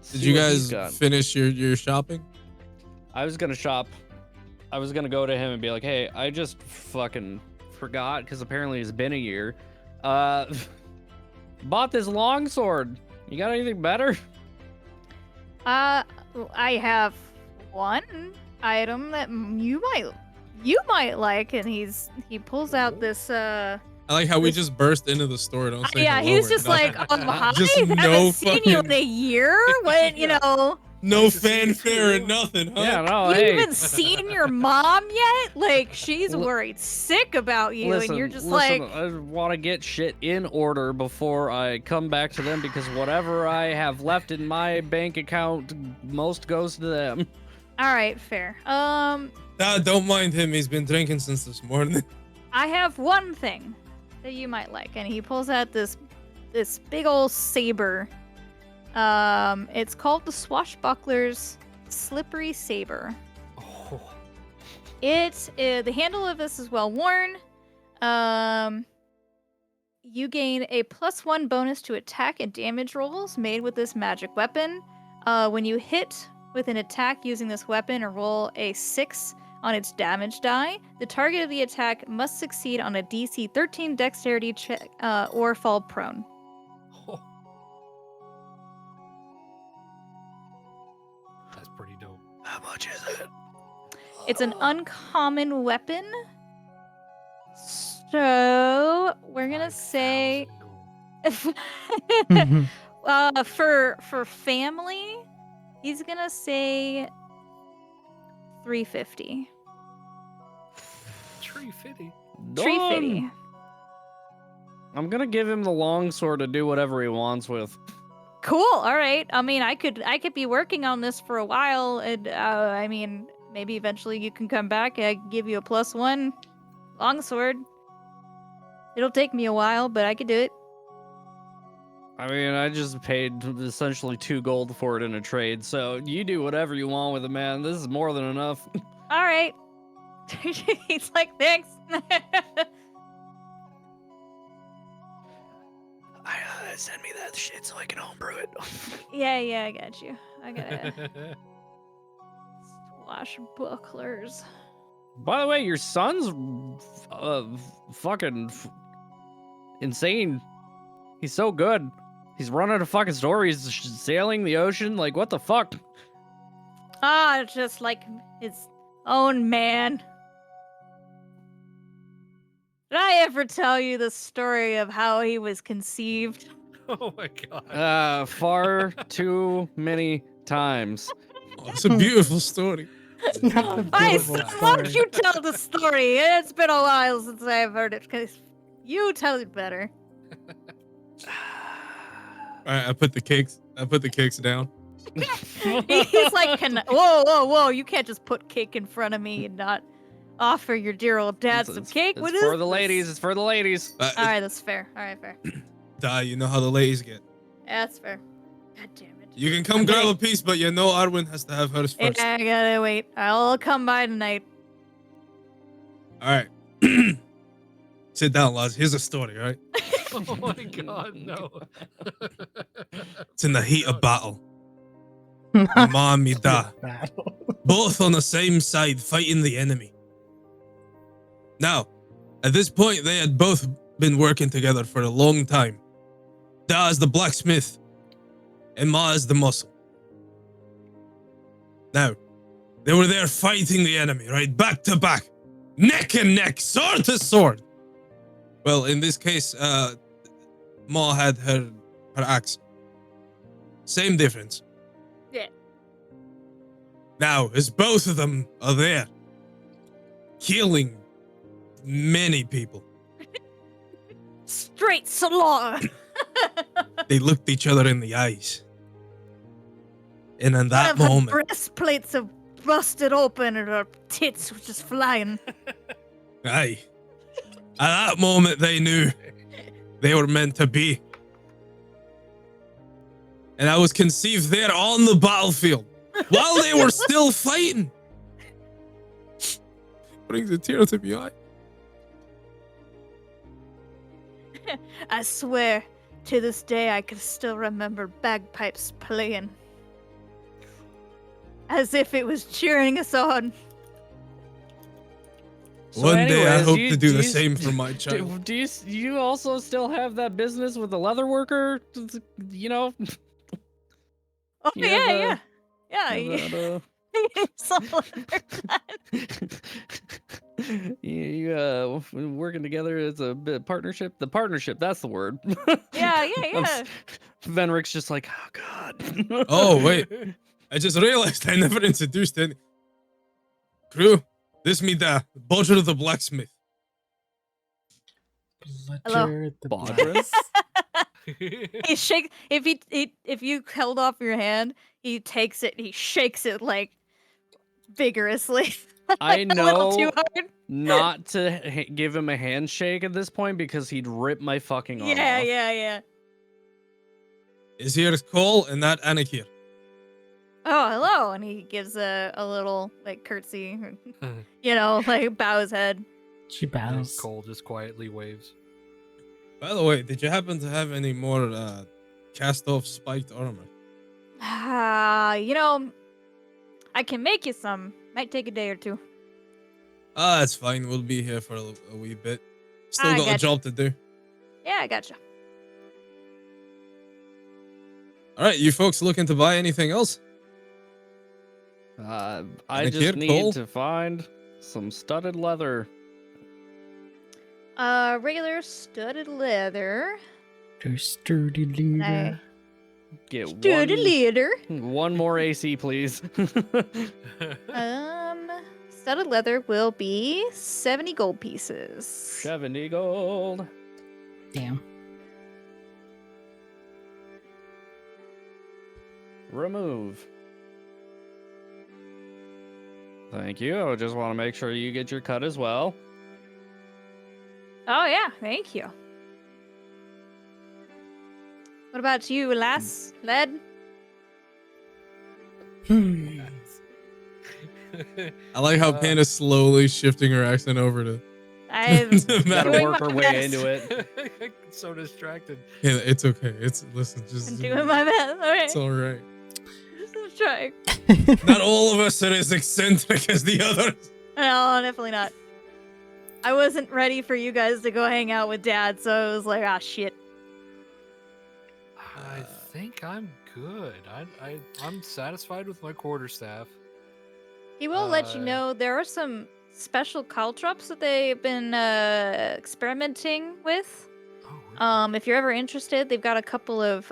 S4: see
S1: you
S4: what he's
S1: guys
S4: got.
S1: finish your shopping?
S4: I was gonna shop. I was gonna go to him and be like, "Hey, I just fucking forgot because apparently it's been a year. Bought this longsword. You got anything better?
S5: I have one item that you might like, and he pulls out this.
S1: I like how we just burst into the store. Don't say
S5: Yeah,
S1: hello
S5: he was
S1: or
S5: just
S1: nothing.
S5: like, hi,
S1: Just
S5: haven't
S1: no
S5: seen you in
S1: fucking-
S5: a year. When you know.
S1: No
S3: Nice to see you
S1: fanfare
S3: too.
S1: and nothing, huh?
S4: Yeah, no,
S5: You
S4: hey.
S5: even seen your mom yet? Like she's
S4: Li-
S5: worried sick about you, and you're just
S4: listen,
S5: like,
S4: I want to get shit in order before I come back to them because whatever I have left in my bank account, most goes to them.
S5: all right, fair.
S1: Don't mind him. He's been drinking since this morning.
S5: I have one thing that you might like, and he pulls out this big old saber. It's called the Swashbuckler's Slippery Saber.
S3: Oh,
S5: The handle of this is well worn. You gain a +1 bonus to attack and damage rolls made with this magic weapon. When you hit with an attack using this weapon or roll a 6 on its damage die, the target of the attack must succeed on a DC 13 dexterity check or fall prone.
S3: that's pretty dope.
S4: How much is it?
S5: It's an uncommon weapon. So we're gonna say
S3: 5,000 gold.
S5: for family, he's gonna say 350.
S3: Tree fitty.
S5: 350.
S4: I'm gonna give him the longsword to do whatever he wants with.
S5: Cool. All right. I mean, I could be working on this for a while, and I mean, maybe eventually you can come back. I can give you a +1 longsword. It'll take me a while, but I could do it.
S4: I mean, I just paid essentially 2 gold for it in a trade, so you do whatever you want with it, man. This is more than enough.
S5: All right. He's like, thanks.
S4: Send me that shit so I can homebrew it.
S5: Yeah, I got you. I gotta swashbucklers.
S4: By the way, your son's fucking insane. He's so good. He's running a fucking store. He's sailing the ocean. Like, what the fuck?
S5: Ah, just like his own man. Did I ever tell you the story of how he was conceived?
S3: Oh my god.
S4: Far too many times.
S1: Oh, it's a beautiful story.
S2: Not the
S5: I
S2: beautiful
S5: said, why don't
S2: story.
S5: you tell the story? It's been a while since I've heard it, because you tell it better.
S1: All right, I put the cakes down.
S5: He's like, whoa, you can't just put cake in front of me and not offer your dear old dad some cake. What
S4: It's
S5: is
S4: for the
S5: this?
S4: ladies. It's for the ladies.
S5: All right, that's fair. All right, fair.
S1: You know how the ladies get.
S5: Yeah, that's fair. God damn it.
S1: You can come grab a piece, but you know Arwen has to have hers first.
S5: Yeah, I gotta wait. I'll come by tonight.
S1: All right. Sit down, lads. Here's a story, all right?
S3: Oh my god, no.
S1: It's in the heat of battle. My mom and me dad,
S2: Battle.
S1: both on the same side fighting the enemy. Now, at this point, they had both been working together for a long time. Da is the blacksmith, and Ma is the muscle. Now, they were there fighting the enemy, right? Back to back, neck and neck, sword to sword. Well, in this case, Ma had her axe. Same difference.
S5: Yeah.
S1: Now, as both of them are there, killing many people,
S5: Straight slaughter.
S1: they looked each other in the eyes. And in that
S5: One of her
S1: moment,
S5: breastplates have busted open and her tits were just flying.
S1: aye, at that moment, they knew they were meant to be. And I was conceived there on the battlefield while they were still fighting. Brings a tear to my eye.
S5: I swear, to this day, I can still remember bagpipes playing. As if it was cheering us on.
S4: So
S1: One day I
S4: anyways,
S1: hope
S4: you-
S1: to do the
S4: you-
S1: same for my child.
S4: Do you also still have that business with the leather worker? You know?
S5: Oh
S4: You
S5: yeah,
S4: have,
S5: yeah, yeah.
S4: you have
S5: you-
S4: that, working together as a partnership. The partnership, that's the word.
S5: Yeah,
S4: Venric's just like, oh god.
S1: Oh, wait. I just realized I never introduced any. Crew, this me the Bodger the blacksmith.
S5: Hello.
S2: Bludger the
S4: Bodger?
S2: Bless.
S5: He shakes if you held off your hand, he takes it, he shakes it like vigorously.
S4: I
S5: A little too
S4: know
S5: hard.
S4: not to give him a handshake at this point because he'd rip my fucking arm
S5: Yeah,
S4: off.
S5: yeah.
S1: Is here Cole and not Anakir.
S5: Oh, hello. And he gives a little like curtsy, like bow his head.
S2: She
S3: And
S2: bows.
S3: Cole just quietly waves.
S1: By the way, did you happen to have any more cast off spiked armor?
S5: I can make you some. Might take a day or two.
S1: Ah, that's fine. We'll be here for a wee bit. Still
S5: I
S1: got a
S5: gotcha.
S1: job to do.
S5: Yeah, I gotcha.
S1: All right, you folks looking to buy anything else?
S4: I
S1: And a
S4: just
S1: kid,
S4: need
S1: Cole?
S4: to find some studded leather.
S5: Regular studded leather.
S2: Your sturdy leader.
S4: Get
S5: Studded leather.
S4: one more AC, please.
S5: Studded leather will be 70 gold pieces.
S4: 70 gold.
S2: Damn.
S4: Remove. Thank you. I just want to make sure you get your cut as well.
S5: Oh yeah, thank you. What about you, lass? Led?
S2: Hmm.
S1: I like how
S3: Uh,
S1: Panda's slowly shifting her accent over to.
S5: I'm
S4: Gotta
S5: doing
S4: work
S5: my
S4: her way
S5: best.
S4: into it.
S3: So distracted.
S1: Yeah, it's okay. It's listen, just
S5: I'm doing my best. Alright.
S1: it's all right.
S5: Just trying.
S1: Not all of us are as eccentric as the others.
S5: No, definitely not. I wasn't ready for you guys to go hang out with Dad, so I was like, ah, shit.
S3: I think I'm good. I'm satisfied with my quarterstaff.
S5: He will let you
S3: Uh,
S5: know there are some special caltrops that they've been experimenting with.
S3: Oh, really?
S5: If you're ever interested, they've got a couple of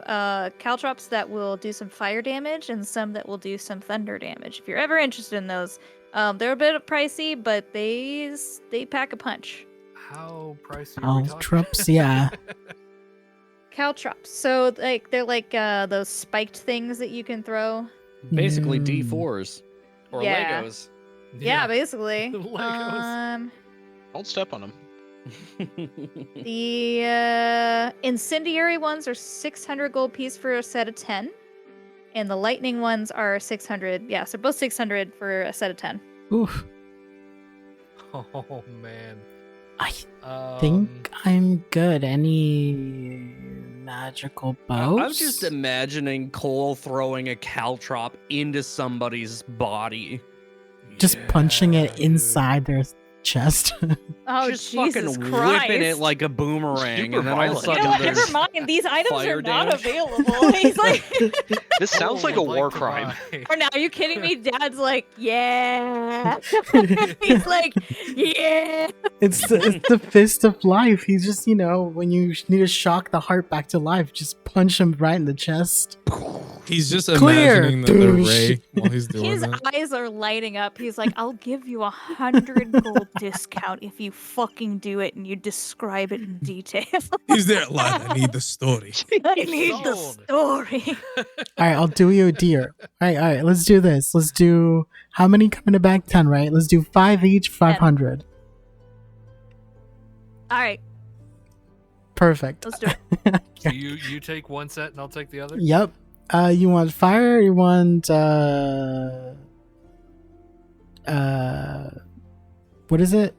S5: caltrops that will do some fire damage and some that will do some thunder damage. If you're ever interested in those, they're a bit pricey, but they pack a punch.
S3: How pricey are we talking?
S2: Caltrops, yeah.
S5: Caltrops. So they're like those spiked things that you can throw.
S4: Basically
S2: Mm.
S4: D4s. Or
S5: Yeah.
S4: Legos.
S5: Yeah, basically.
S3: Legos.
S6: Don't step on them.
S5: The incendiary ones are 600 gold piece for a set of 10. And the lightning ones are 600. Yeah, so both 600 for a set of 10.
S2: Oof.
S3: Oh man.
S2: I think I'm good. Any magical bows?
S4: I'm just imagining Cole throwing a caltrop into somebody's body.
S2: Just punching it
S3: Yeah,
S2: inside their chest.
S5: Oh,
S4: just
S5: Jesus
S4: fucking
S5: Christ.
S4: whipping it like a boomerang.
S6: Super
S4: and then all of a
S6: violent.
S5: You
S4: sudden
S5: know what?
S4: there's
S5: Never mind. These items
S4: fire
S5: are not
S4: damage.
S5: available. He's like,
S6: This sounds like a war crime.
S5: or now, are you kidding me? Dad's like, yeah. He's like, yeah.
S2: it's the fist of life. He's just, when you need to shock the heart back to life, just punch him right in the chest.
S1: He's just
S2: Clear.
S1: imagining the ray while he's doing
S5: His
S1: that.
S5: eyes are lighting up. He's like, I'll give you 100 gold discount if you fucking do it and you describe it in detail.
S1: He's there, lad. I need the story.
S5: I need the
S3: Sold.
S5: story.
S2: All right, I'll do you a deer. All right, let's do this. Let's do how many come in the bag? 10, right? Let's do 5 each, 500.
S5: All right,
S2: Perfect.
S5: let's do it.
S3: So you take one set and I'll take the other.
S2: Yep. You want fire? Or you want what is it?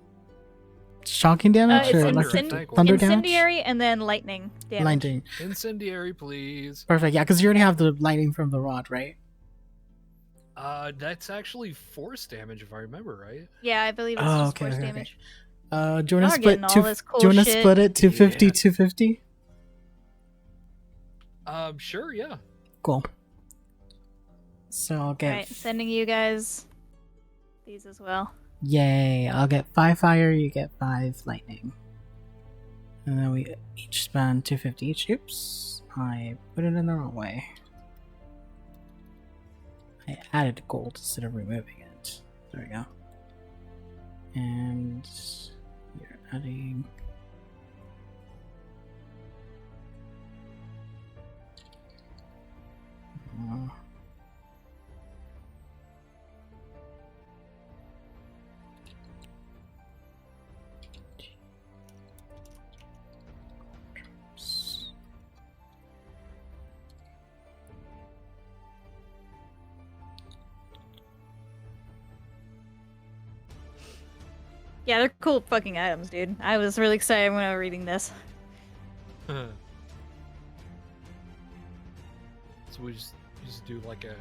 S2: Shocking damage
S5: It's
S2: or
S3: thunder,
S2: electric
S3: I think.
S2: thunder damage?
S5: Incendiary and then lightning damage.
S2: Lightning.
S3: Incendiary, please.
S2: Perfect. Yeah, because you already have the lightning from the rod, right?
S3: That's actually force damage if I remember right.
S5: Yeah, I believe it's
S2: Oh,
S5: just
S2: okay,
S5: force
S2: okay, okay.
S5: damage.
S2: Do you want to
S5: Y'all are
S2: split
S5: getting all this cool
S2: do you want to
S5: shit.
S2: split it 250
S3: Yeah.
S2: 250?
S3: Sure, yeah.
S2: Cool. So I'll get
S5: Alright, sending you guys these as well.
S2: yay, I'll get 5 fire, you get 5 lightning. And then we each spend 250 each. Oops. I put it in the wrong way. I added gold instead of removing it. There we go. And you're adding.
S5: Yeah, they're cool fucking items, dude. I was really excited when I was reading this.
S3: So we just do like a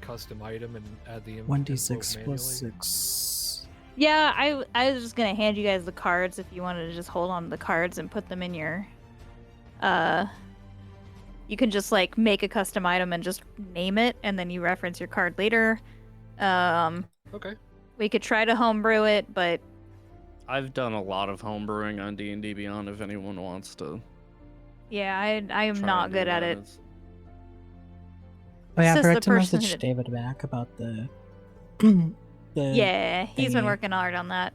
S3: custom item and add the
S2: 1d6
S3: info
S2: plus
S3: manually?
S2: 6.
S5: Yeah, I was just gonna hand you guys the cards if you wanted to just hold on to the cards and put them in your you can just like make a custom item and just name it and then you reference your card later.
S3: Okay.
S5: We could try to homebrew it, but
S4: I've done a lot of homebrewing on D&D Beyond if anyone wants to.
S5: yeah, I am
S4: try
S5: not
S4: and do
S5: good at
S4: that.
S5: it.
S4: It's-
S2: Oh yeah, I
S5: Says
S2: forgot
S5: the
S2: to
S5: person
S2: message
S5: who-
S2: David back about the the
S5: Yeah, he's been
S2: thingy.
S5: working hard on that.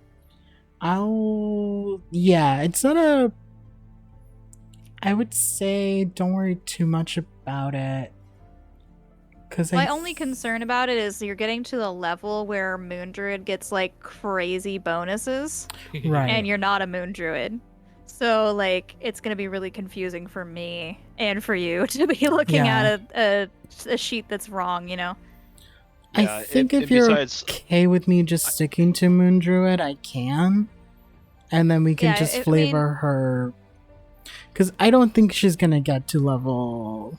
S2: Yeah, it's not a. I would say don't worry too much about it. Because
S5: My only concern about it is you're getting to the level where Moon Druid gets like crazy bonuses,
S2: Right.
S5: and you're not a Moon Druid. So like it's gonna be really confusing for me and for you to be looking
S2: Yeah.
S5: at a sheet that's wrong, you know?
S6: Yeah,
S2: I think
S6: and
S2: if you're
S6: besides-
S2: okay with me just sticking to Moon Druid, I can. And then we can
S5: Yeah,
S2: just
S5: I mean-
S2: flavor her. Because I don't think she's gonna get to level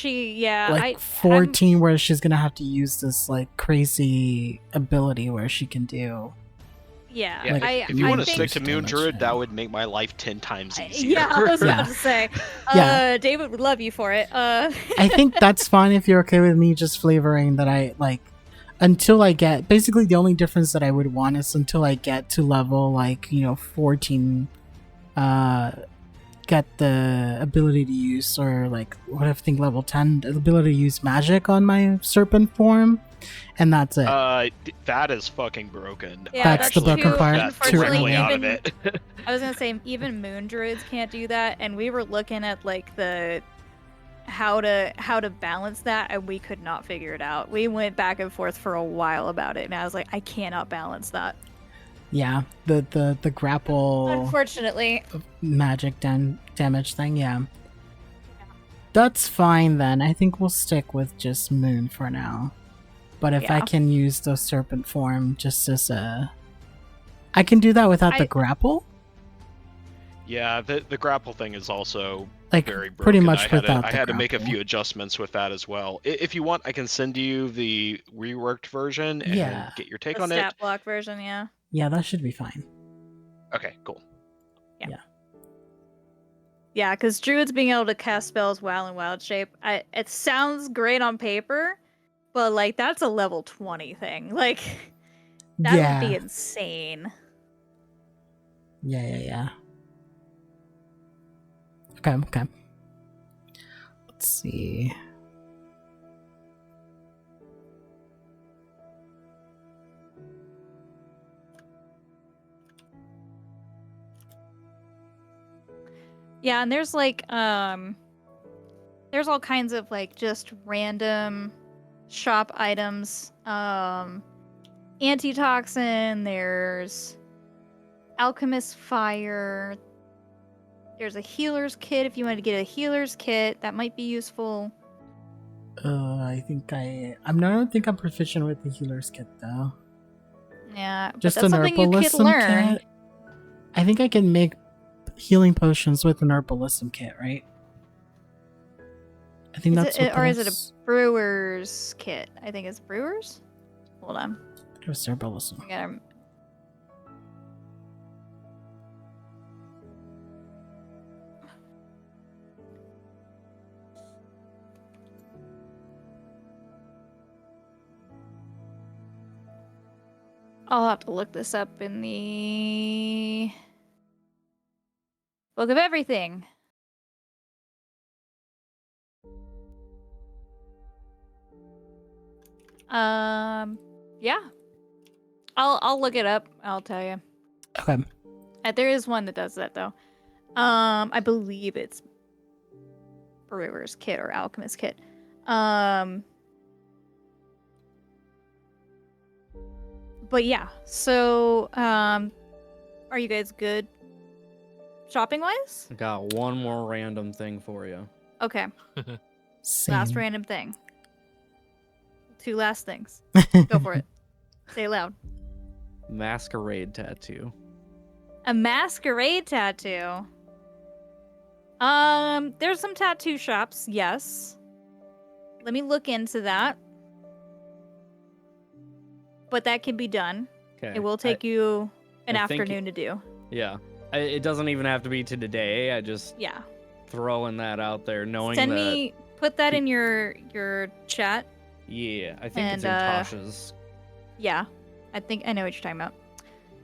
S5: Yeah,
S2: like
S5: I'm-
S2: 14 where she's gonna have to use this like crazy ability where she can do.
S5: Yeah,
S6: Yeah,
S2: Like,
S6: if you
S5: I
S6: want to
S5: think-
S6: stick to Moon
S2: damage,
S6: Druid,
S2: yeah.
S6: that would make my life 10 times easier.
S5: Yeah, I was
S2: Yeah.
S5: about to say.
S2: Yeah.
S5: David would love you for it.
S2: I think that's fine if you're okay with me just flavoring that I like until I get basically the only difference that I would want is until I get to level like, 14 get the ability to use or like what I think level 10 the ability to use magic on my serpent form and that's it.
S6: That is fucking broken.
S5: Yeah,
S2: That's the broken
S5: too-
S2: part.
S6: That's
S5: Unfortunately,
S6: directly out of
S5: even
S6: it.
S5: I was gonna say even Moon Druids can't do that, and we were looking at like the how to balance that, and we could not figure it out. We went back and forth for a while about it, and I was like, I cannot balance that.
S2: Yeah, the grapple
S5: Unfortunately,
S2: magic damage thing, yeah. That's fine then. I think we'll stick with just Moon for now. But if I
S5: Yeah.
S2: can use the serpent form just as I can do that without the
S5: I-
S2: grapple?
S6: Yeah, the grapple thing is also
S2: Like
S6: very broken.
S2: pretty much
S6: I had
S2: without
S6: to, I
S2: the
S6: had to make a
S2: grapple.
S6: few adjustments with that as well. If you want, I can send you the reworked version and
S2: Yeah.
S6: get your take
S5: the
S6: on
S5: stat
S6: it.
S5: block version, yeah.
S2: Yeah, that should be fine.
S6: Okay, cool.
S5: Yeah, because Druids being able to cast spells while in wild shape, it sounds great on paper, but like that's a level 20 thing. Like that
S2: yeah.
S5: would be insane.
S2: Yeah. Okay. Let's see.
S5: Yeah, and there's like there's all kinds of like just random shop items. Antitoxin, there's alchemist fire. There's a healer's kit if you want to get a healer's kit. That might be useful.
S2: I don't think I'm proficient with the healer's kit though.
S5: Yeah, but
S2: Just
S5: that's
S2: an
S5: something you could
S2: herbalism
S5: learn.
S2: kit. I think I can make healing potions with an herbalism kit, right? I think that's what
S5: or is it a
S2: this-
S5: brewer's kit? I think it's brewers. Hold on.
S2: it was Cerebellum.
S5: I gotta. I'll have to look this up in the book of everything. Yeah. I'll look it up. I'll tell you.
S2: Okay.
S5: There is one that does that though. I believe it's Brewer's Kit or Alchemist Kit. But yeah. So, are you guys good shopping wise?
S4: I got one more random thing for you.
S5: Okay.
S2: Same.
S5: Last random thing. 2 last things. Go for it. Say it loud.
S4: Masquerade tattoo.
S5: A masquerade tattoo. There's some tattoo shops, yes. Let me look into that. But that can be done.
S4: Okay.
S5: It will take you an
S4: I think-
S5: afternoon to do.
S4: Yeah. It doesn't even have to be to today. I just
S5: Yeah.
S4: throwing that out there, knowing
S5: Send
S4: that.
S5: me put that in your chat.
S4: Yeah, I think it's
S5: And,
S4: in Tasha's.
S5: Yeah. I think I know what you're talking about.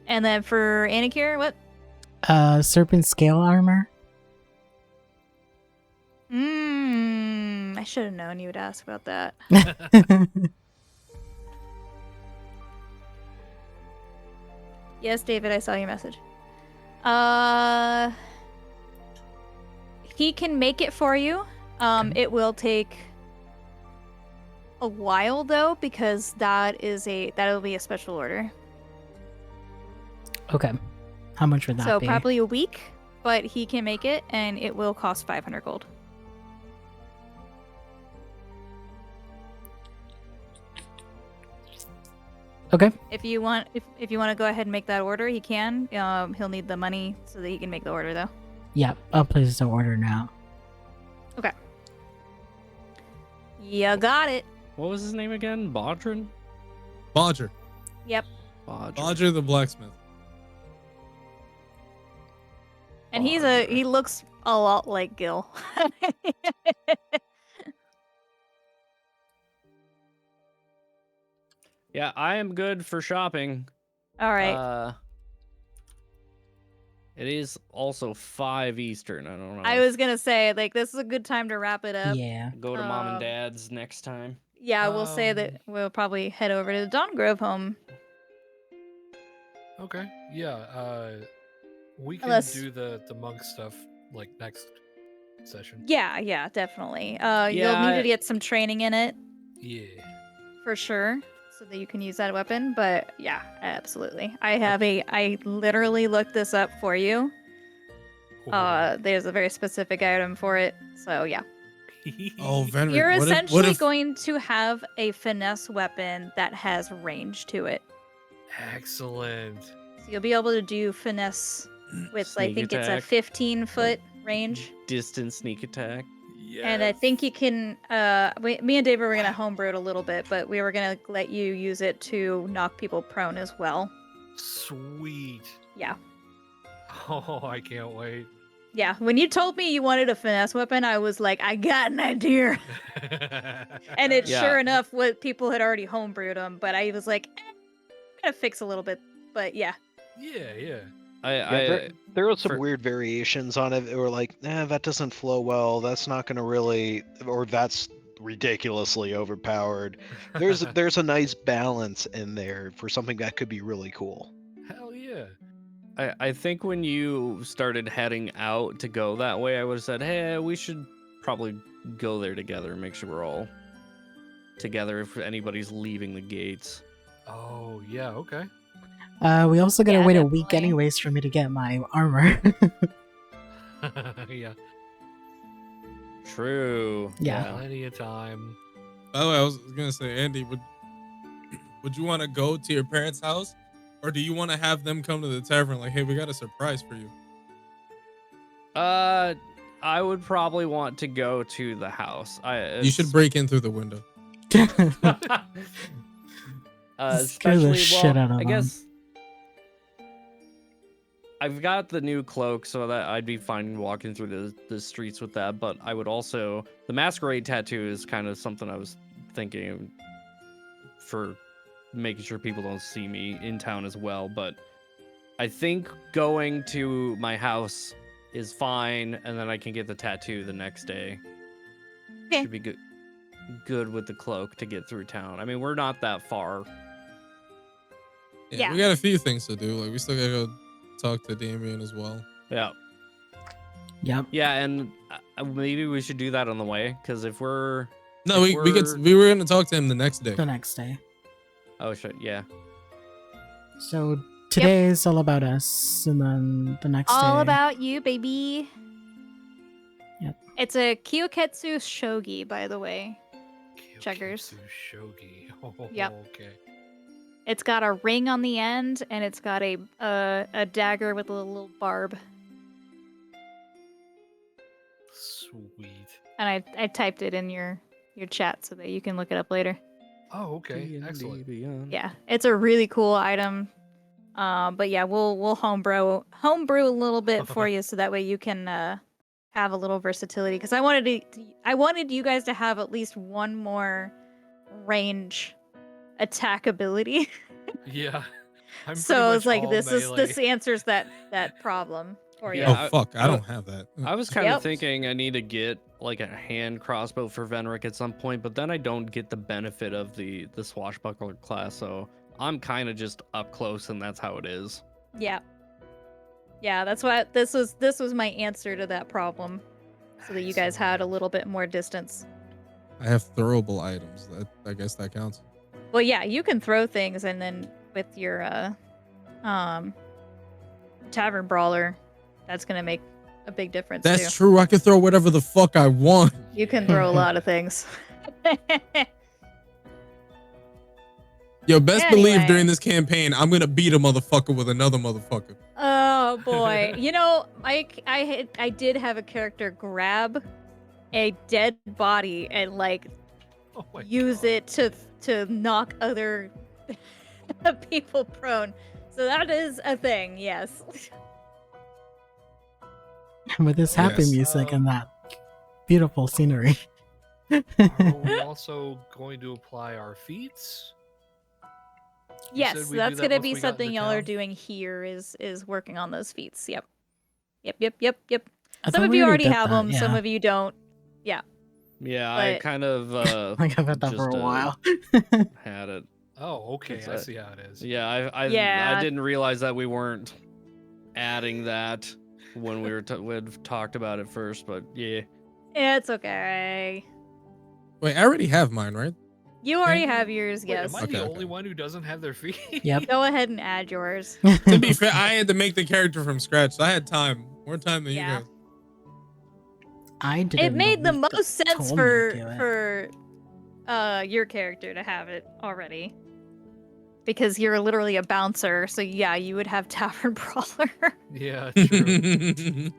S5: And then for Anikir, what?
S2: Serpent scale armor.
S5: I should have known you would ask about that. Yes, David, I saw your message. He can make it for you. It will take a while though, because that'll be a special order.
S2: Okay. How much would that
S5: So
S2: be?
S5: probably a week, but he can make it, and it will cost 500 gold.
S2: Okay.
S5: If you want to go ahead and make that order, he can. He'll need the money so that he can make the order though.
S2: Yeah, I'll place the order now.
S5: You got it.
S4: What was his name again? Bodrin?
S1: Bodger.
S5: Yep.
S4: Bodrin.
S1: Bodger the blacksmith.
S5: And he looks a lot like Gil.
S4: Yeah, I am good for shopping.
S5: All right.
S4: It is also 5 Eastern. I don't know.
S5: I was gonna say, like, this is a good time to wrap it up.
S2: Yeah.
S4: Go to mom and
S5: um,
S4: dad's next time.
S5: Yeah, we'll say that we'll probably head over to the Dawn Grove home.
S3: Okay. Yeah. We can
S5: Unless-
S3: do the monk stuff like next session.
S5: Yeah, definitely. You'll
S4: Yeah,
S5: need to get some training in it
S3: Yeah.
S5: for sure, so that you can use that weapon. But yeah, absolutely. I literally looked this up for you. There's a very specific item for it. So yeah.
S1: Oh, Venric.
S5: You're
S1: what if-
S5: essentially
S1: what if,
S5: going to have a finesse weapon that has range to it.
S3: Excellent.
S5: So you'll be able to do finesse with, I
S4: Sneak
S5: think it's a
S4: attack.
S5: 15-foot range.
S4: Distant sneak attack.
S5: And I think you can, me and David were going to homebrew it a little bit, but we were going to let you use it to knock people prone as well.
S3: Sweet.
S5: Yeah.
S3: Oh, I can't wait.
S5: Yeah, when you told me you wanted a finesse weapon, I was like, I got an idea. And it's
S4: Yeah.
S5: sure enough what people had already homebrewed them, but I was like, I'm going to fix a little bit. But yeah.
S3: Yeah.
S6: There were some
S4: for-
S6: weird variations on it that were like, that doesn't flow well. That's not going to really, or that's ridiculously overpowered. There's a nice balance in there for something that could be really cool.
S3: Hell yeah.
S4: I think when you started heading out to go that way, I would have said, hey, we should probably go there together and make sure we're all together if anybody's leaving the gates.
S3: Oh, yeah, okay.
S2: We also gotta
S5: Yeah,
S2: wait a week
S5: definitely.
S2: anyways for me to get my armor.
S3: Yeah.
S4: True.
S2: Yeah.
S3: Plenty of time.
S1: by the way, I was gonna say, Andy, would you want to go to your parents' house, or do you want to have them come to the tavern? Like, hey, we got a surprise for you.
S4: I would probably want to go to the house.
S1: You should break in through the window.
S2: Scare the
S4: especially,
S2: shit out of
S4: I
S2: them.
S4: guess I've got the new cloak, so that I'd be fine walking through the streets with that. But I would also, the masquerade tattoo is kind of something I was thinking for making sure people don't see me in town as well. But I think going to my house is fine, and then I can get the tattoo the next day.
S5: Okay.
S4: Should be good with the cloak to get through town. I mean, we're not that far.
S5: Yeah.
S1: We got a few things to do. Like we still gotta go talk to Damien as well.
S4: Yeah.
S2: Yep.
S4: Yeah, and maybe we should do that on the way, because if we're
S1: No, we were gonna talk to him the next day.
S2: The next day.
S4: oh shit, yeah.
S2: So today is all about us, and then the next
S5: All
S2: day.
S5: about you, baby.
S2: Yep.
S5: It's a Kyoketsu shogi, by the way. Checkers.
S3: Kyoketsu Shogi. Oh,
S5: Yep.
S3: Okay.
S5: It's got a ring on the end, and it's got a dagger with a little barb.
S3: Sweet.
S5: And I typed it in your chat so that you can look it up later.
S3: Oh, okay. Excellent.
S5: Yeah, it's a really cool item. But yeah, we'll homebrew a little bit for you so that way you can have a little versatility. Because I wanted you guys to have at least one more range attack ability.
S3: Yeah. I'm
S5: So
S3: pretty
S5: it's
S3: much
S5: like
S3: all
S5: this
S3: melee.
S5: answers that problem for you.
S4: Yeah.
S1: Oh fuck, I don't have that.
S4: I was kind of
S5: Yep.
S4: thinking I need to get like a hand crossbow for Venric at some point, but then I don't get the benefit of the swashbuckler class, so I'm kind of just up close, and that's how it is.
S5: Yeah. Yeah, that's what this was my answer to that problem. So that you guys had a little bit more distance.
S1: I have throwable items. I guess that counts.
S5: Well, yeah, you can throw things, and then with your tavern brawler, that's gonna make a big difference
S1: That's
S5: too.
S1: true. I can throw whatever the fuck I want.
S5: You can throw a lot of things.
S1: Yo, best believe
S5: Anyway.
S1: during this campaign, I'm gonna beat a motherfucker with another motherfucker.
S5: Oh boy, you know, I did have a character grab a dead body and like
S3: Oh my
S5: use
S3: God.
S5: it to knock other people prone. So that is a thing, yes.
S2: With this happy
S1: Yes.
S2: music and that beautiful scenery.
S3: Are we also going to apply our feats? You
S5: Yes,
S3: said we do
S5: that's
S3: that
S5: gonna
S3: once
S5: be
S3: we got
S5: something
S3: into
S5: y'all are
S3: town?
S5: doing here is working on those feats. Yep. Yep.
S2: I
S5: Some
S2: thought
S5: of
S2: we
S5: you already
S2: did
S5: have
S2: that,
S5: them, some
S2: yeah.
S5: of you don't.
S4: Yeah, I
S5: But-
S4: kind of
S2: Like I've had that for
S4: just,
S2: a while.
S4: had it.
S3: Oh, okay.
S4: It's
S3: I
S4: a-
S3: see how it is.
S4: Yeah, I
S5: Yeah.
S4: didn't realize that we weren't adding that when we were we'd talked about it first, but yeah.
S5: It's okay.
S1: Wait, I already have mine, right?
S5: You already have yours,
S3: Wait,
S5: yes.
S3: am I
S1: Okay,
S3: the
S1: okay.
S3: only one who doesn't have their feet?
S2: Yep.
S5: Go ahead and add yours.
S1: To be fair, I had to make the character from scratch, so I had time, more time than
S5: Yeah.
S1: you guys.
S2: I did
S5: It made the most sense
S2: told me to do it.
S5: for your character to have it already. Because you're literally a bouncer, so yeah, you would have Tavern Brawler.
S3: Yeah, true.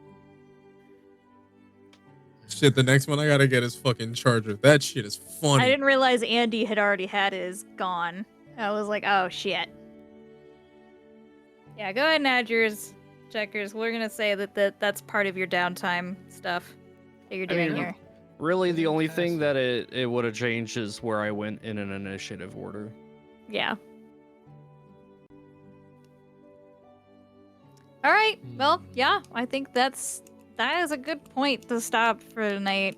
S1: Shit, the next one I gotta get is fucking Charger. That shit is funny.
S5: I didn't realize Andy had already had his gone. I was like, oh shit. Yeah, go ahead and add yours, Checkers. We're gonna say that's part of your downtime stuff that you're
S4: I
S5: doing
S4: mean,
S5: here.
S4: Really, the only thing that it would have changed is where I went in an initiative order.
S5: Yeah. All right. Well, yeah, I think that is a good point to stop for tonight.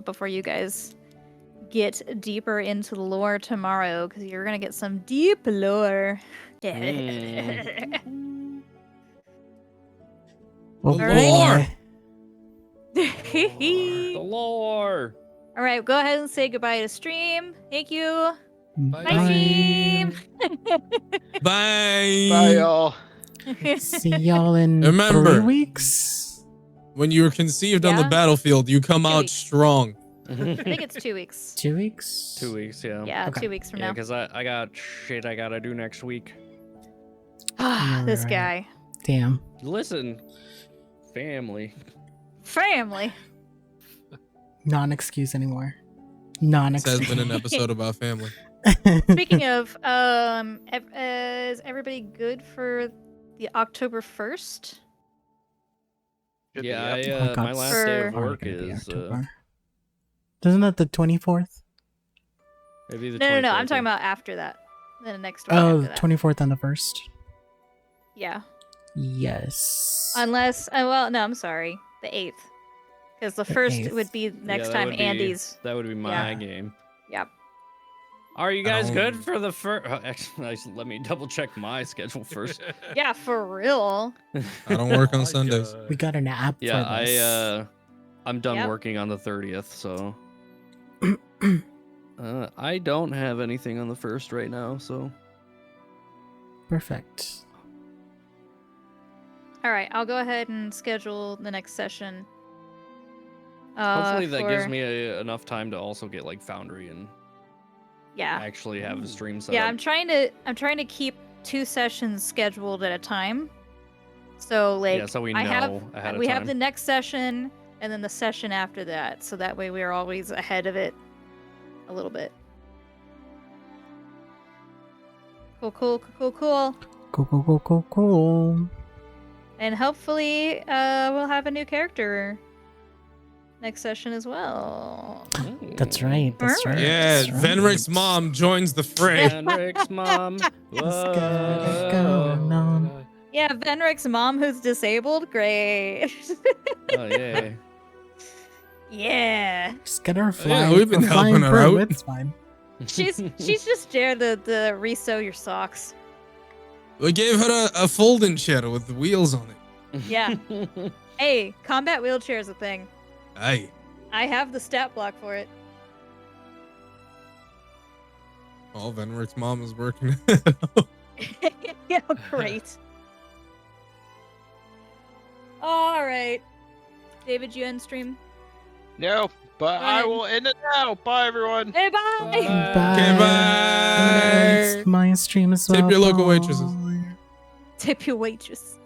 S5: Before you guys get deeper into the lore tomorrow, because you're gonna get some deep lore.
S2: Well,
S1: The
S2: boy.
S4: The lore.
S5: All right, go ahead and say goodbye to stream. Thank you.
S3: Bye.
S5: Bye, stream.
S1: Bye.
S6: Bye, y'all.
S2: See y'all in
S1: Remember-
S2: 3 weeks.
S1: When you're conceived on the
S5: Yeah.
S1: battlefield, you come
S5: 2
S1: out
S5: weeks.
S1: strong.
S5: I think it's 2 weeks.
S2: 2 weeks.
S4: 2 weeks, yeah.
S5: Yeah,
S2: Okay.
S5: 2 weeks from
S4: Yeah,
S5: now.
S4: because I got shit I gotta do next week.
S5: This
S2: Alright.
S5: guy.
S2: Damn.
S4: Listen, family.
S5: Family.
S2: Non-excuse anymore.
S1: This
S2: Non-excuse.
S1: has been an episode about family.
S5: Speaking of, is everybody good for the October 1st?
S6: Should be,
S4: Yeah,
S6: yep.
S2: Oh, God,
S4: my last day of
S5: For-
S4: work
S2: Already gonna be
S4: is
S2: October. Isn't that the 24th?
S4: maybe the
S5: No.
S4: 24th,
S5: I'm talking
S4: yeah.
S5: about after that. The next one
S2: Oh,
S5: after
S2: the
S5: that.
S2: 24th and the 1st?
S5: Yeah.
S2: Yes.
S5: Unless, well, no, I'm sorry. The 8th. Because the 1st
S2: 8th.
S5: would be next
S4: that
S5: time
S4: would be-
S5: Andy's.
S4: That would be my
S5: Yeah.
S4: game.
S5: Yep.
S4: Are you
S1: I
S4: guys good
S1: don't-
S4: for the first? Actually, let me double check my schedule first.
S5: Yeah, for real.
S1: I don't work on
S3: My
S1: Sundays.
S3: God.
S2: We got an app
S4: Yeah,
S2: for this.
S4: I'm done
S5: Yep.
S4: working on the 30th, so I don't have anything on the 1st right now, so
S2: Perfect.
S5: All right, I'll go ahead and schedule the next session.
S4: hopefully that gives
S5: for-
S4: me enough time to also get like Foundry and
S5: Yeah.
S4: actually have a stream set
S5: Yeah,
S4: up.
S5: I'm trying to keep 2 sessions scheduled at a time. So like
S4: yeah, so we
S5: I
S4: know
S5: have
S4: ahead of
S5: we
S4: time.
S5: have the next session and then the session after that. So that way we are always ahead of it a little bit. Cool.
S2: Cool.
S5: And hopefully we'll have a new character next session as well.
S2: That's right. That's right.
S1: Yeah,
S2: that's right.
S1: Venric's mom joins the fray.
S4: Henrik's mom.
S2: gotta go. No.
S5: Yeah, Venric's mom who's disabled. Great.
S4: Oh yeah.
S5: Yeah.
S2: Just get her
S1: Yeah,
S2: flying.
S1: we've been
S2: a flying
S1: helping her
S2: broom,
S1: out.
S2: It's fine.
S5: She's just there to re-sew your socks.
S1: We gave her a folding chair with the wheels on it.
S5: Yeah. Hey, combat wheelchair is a thing.
S1: Aye.
S5: I have the stat block for it.
S1: Well, Venric's mom is working.
S5: Yeah, great. All right. David, you end stream?
S6: No, but I
S5: Fine.
S6: will end it now. Bye, everyone.
S5: Hey, bye!
S1: Okay, bye.
S2: My stream is
S1: Tip your local waitresses.
S5: Tip your waitress.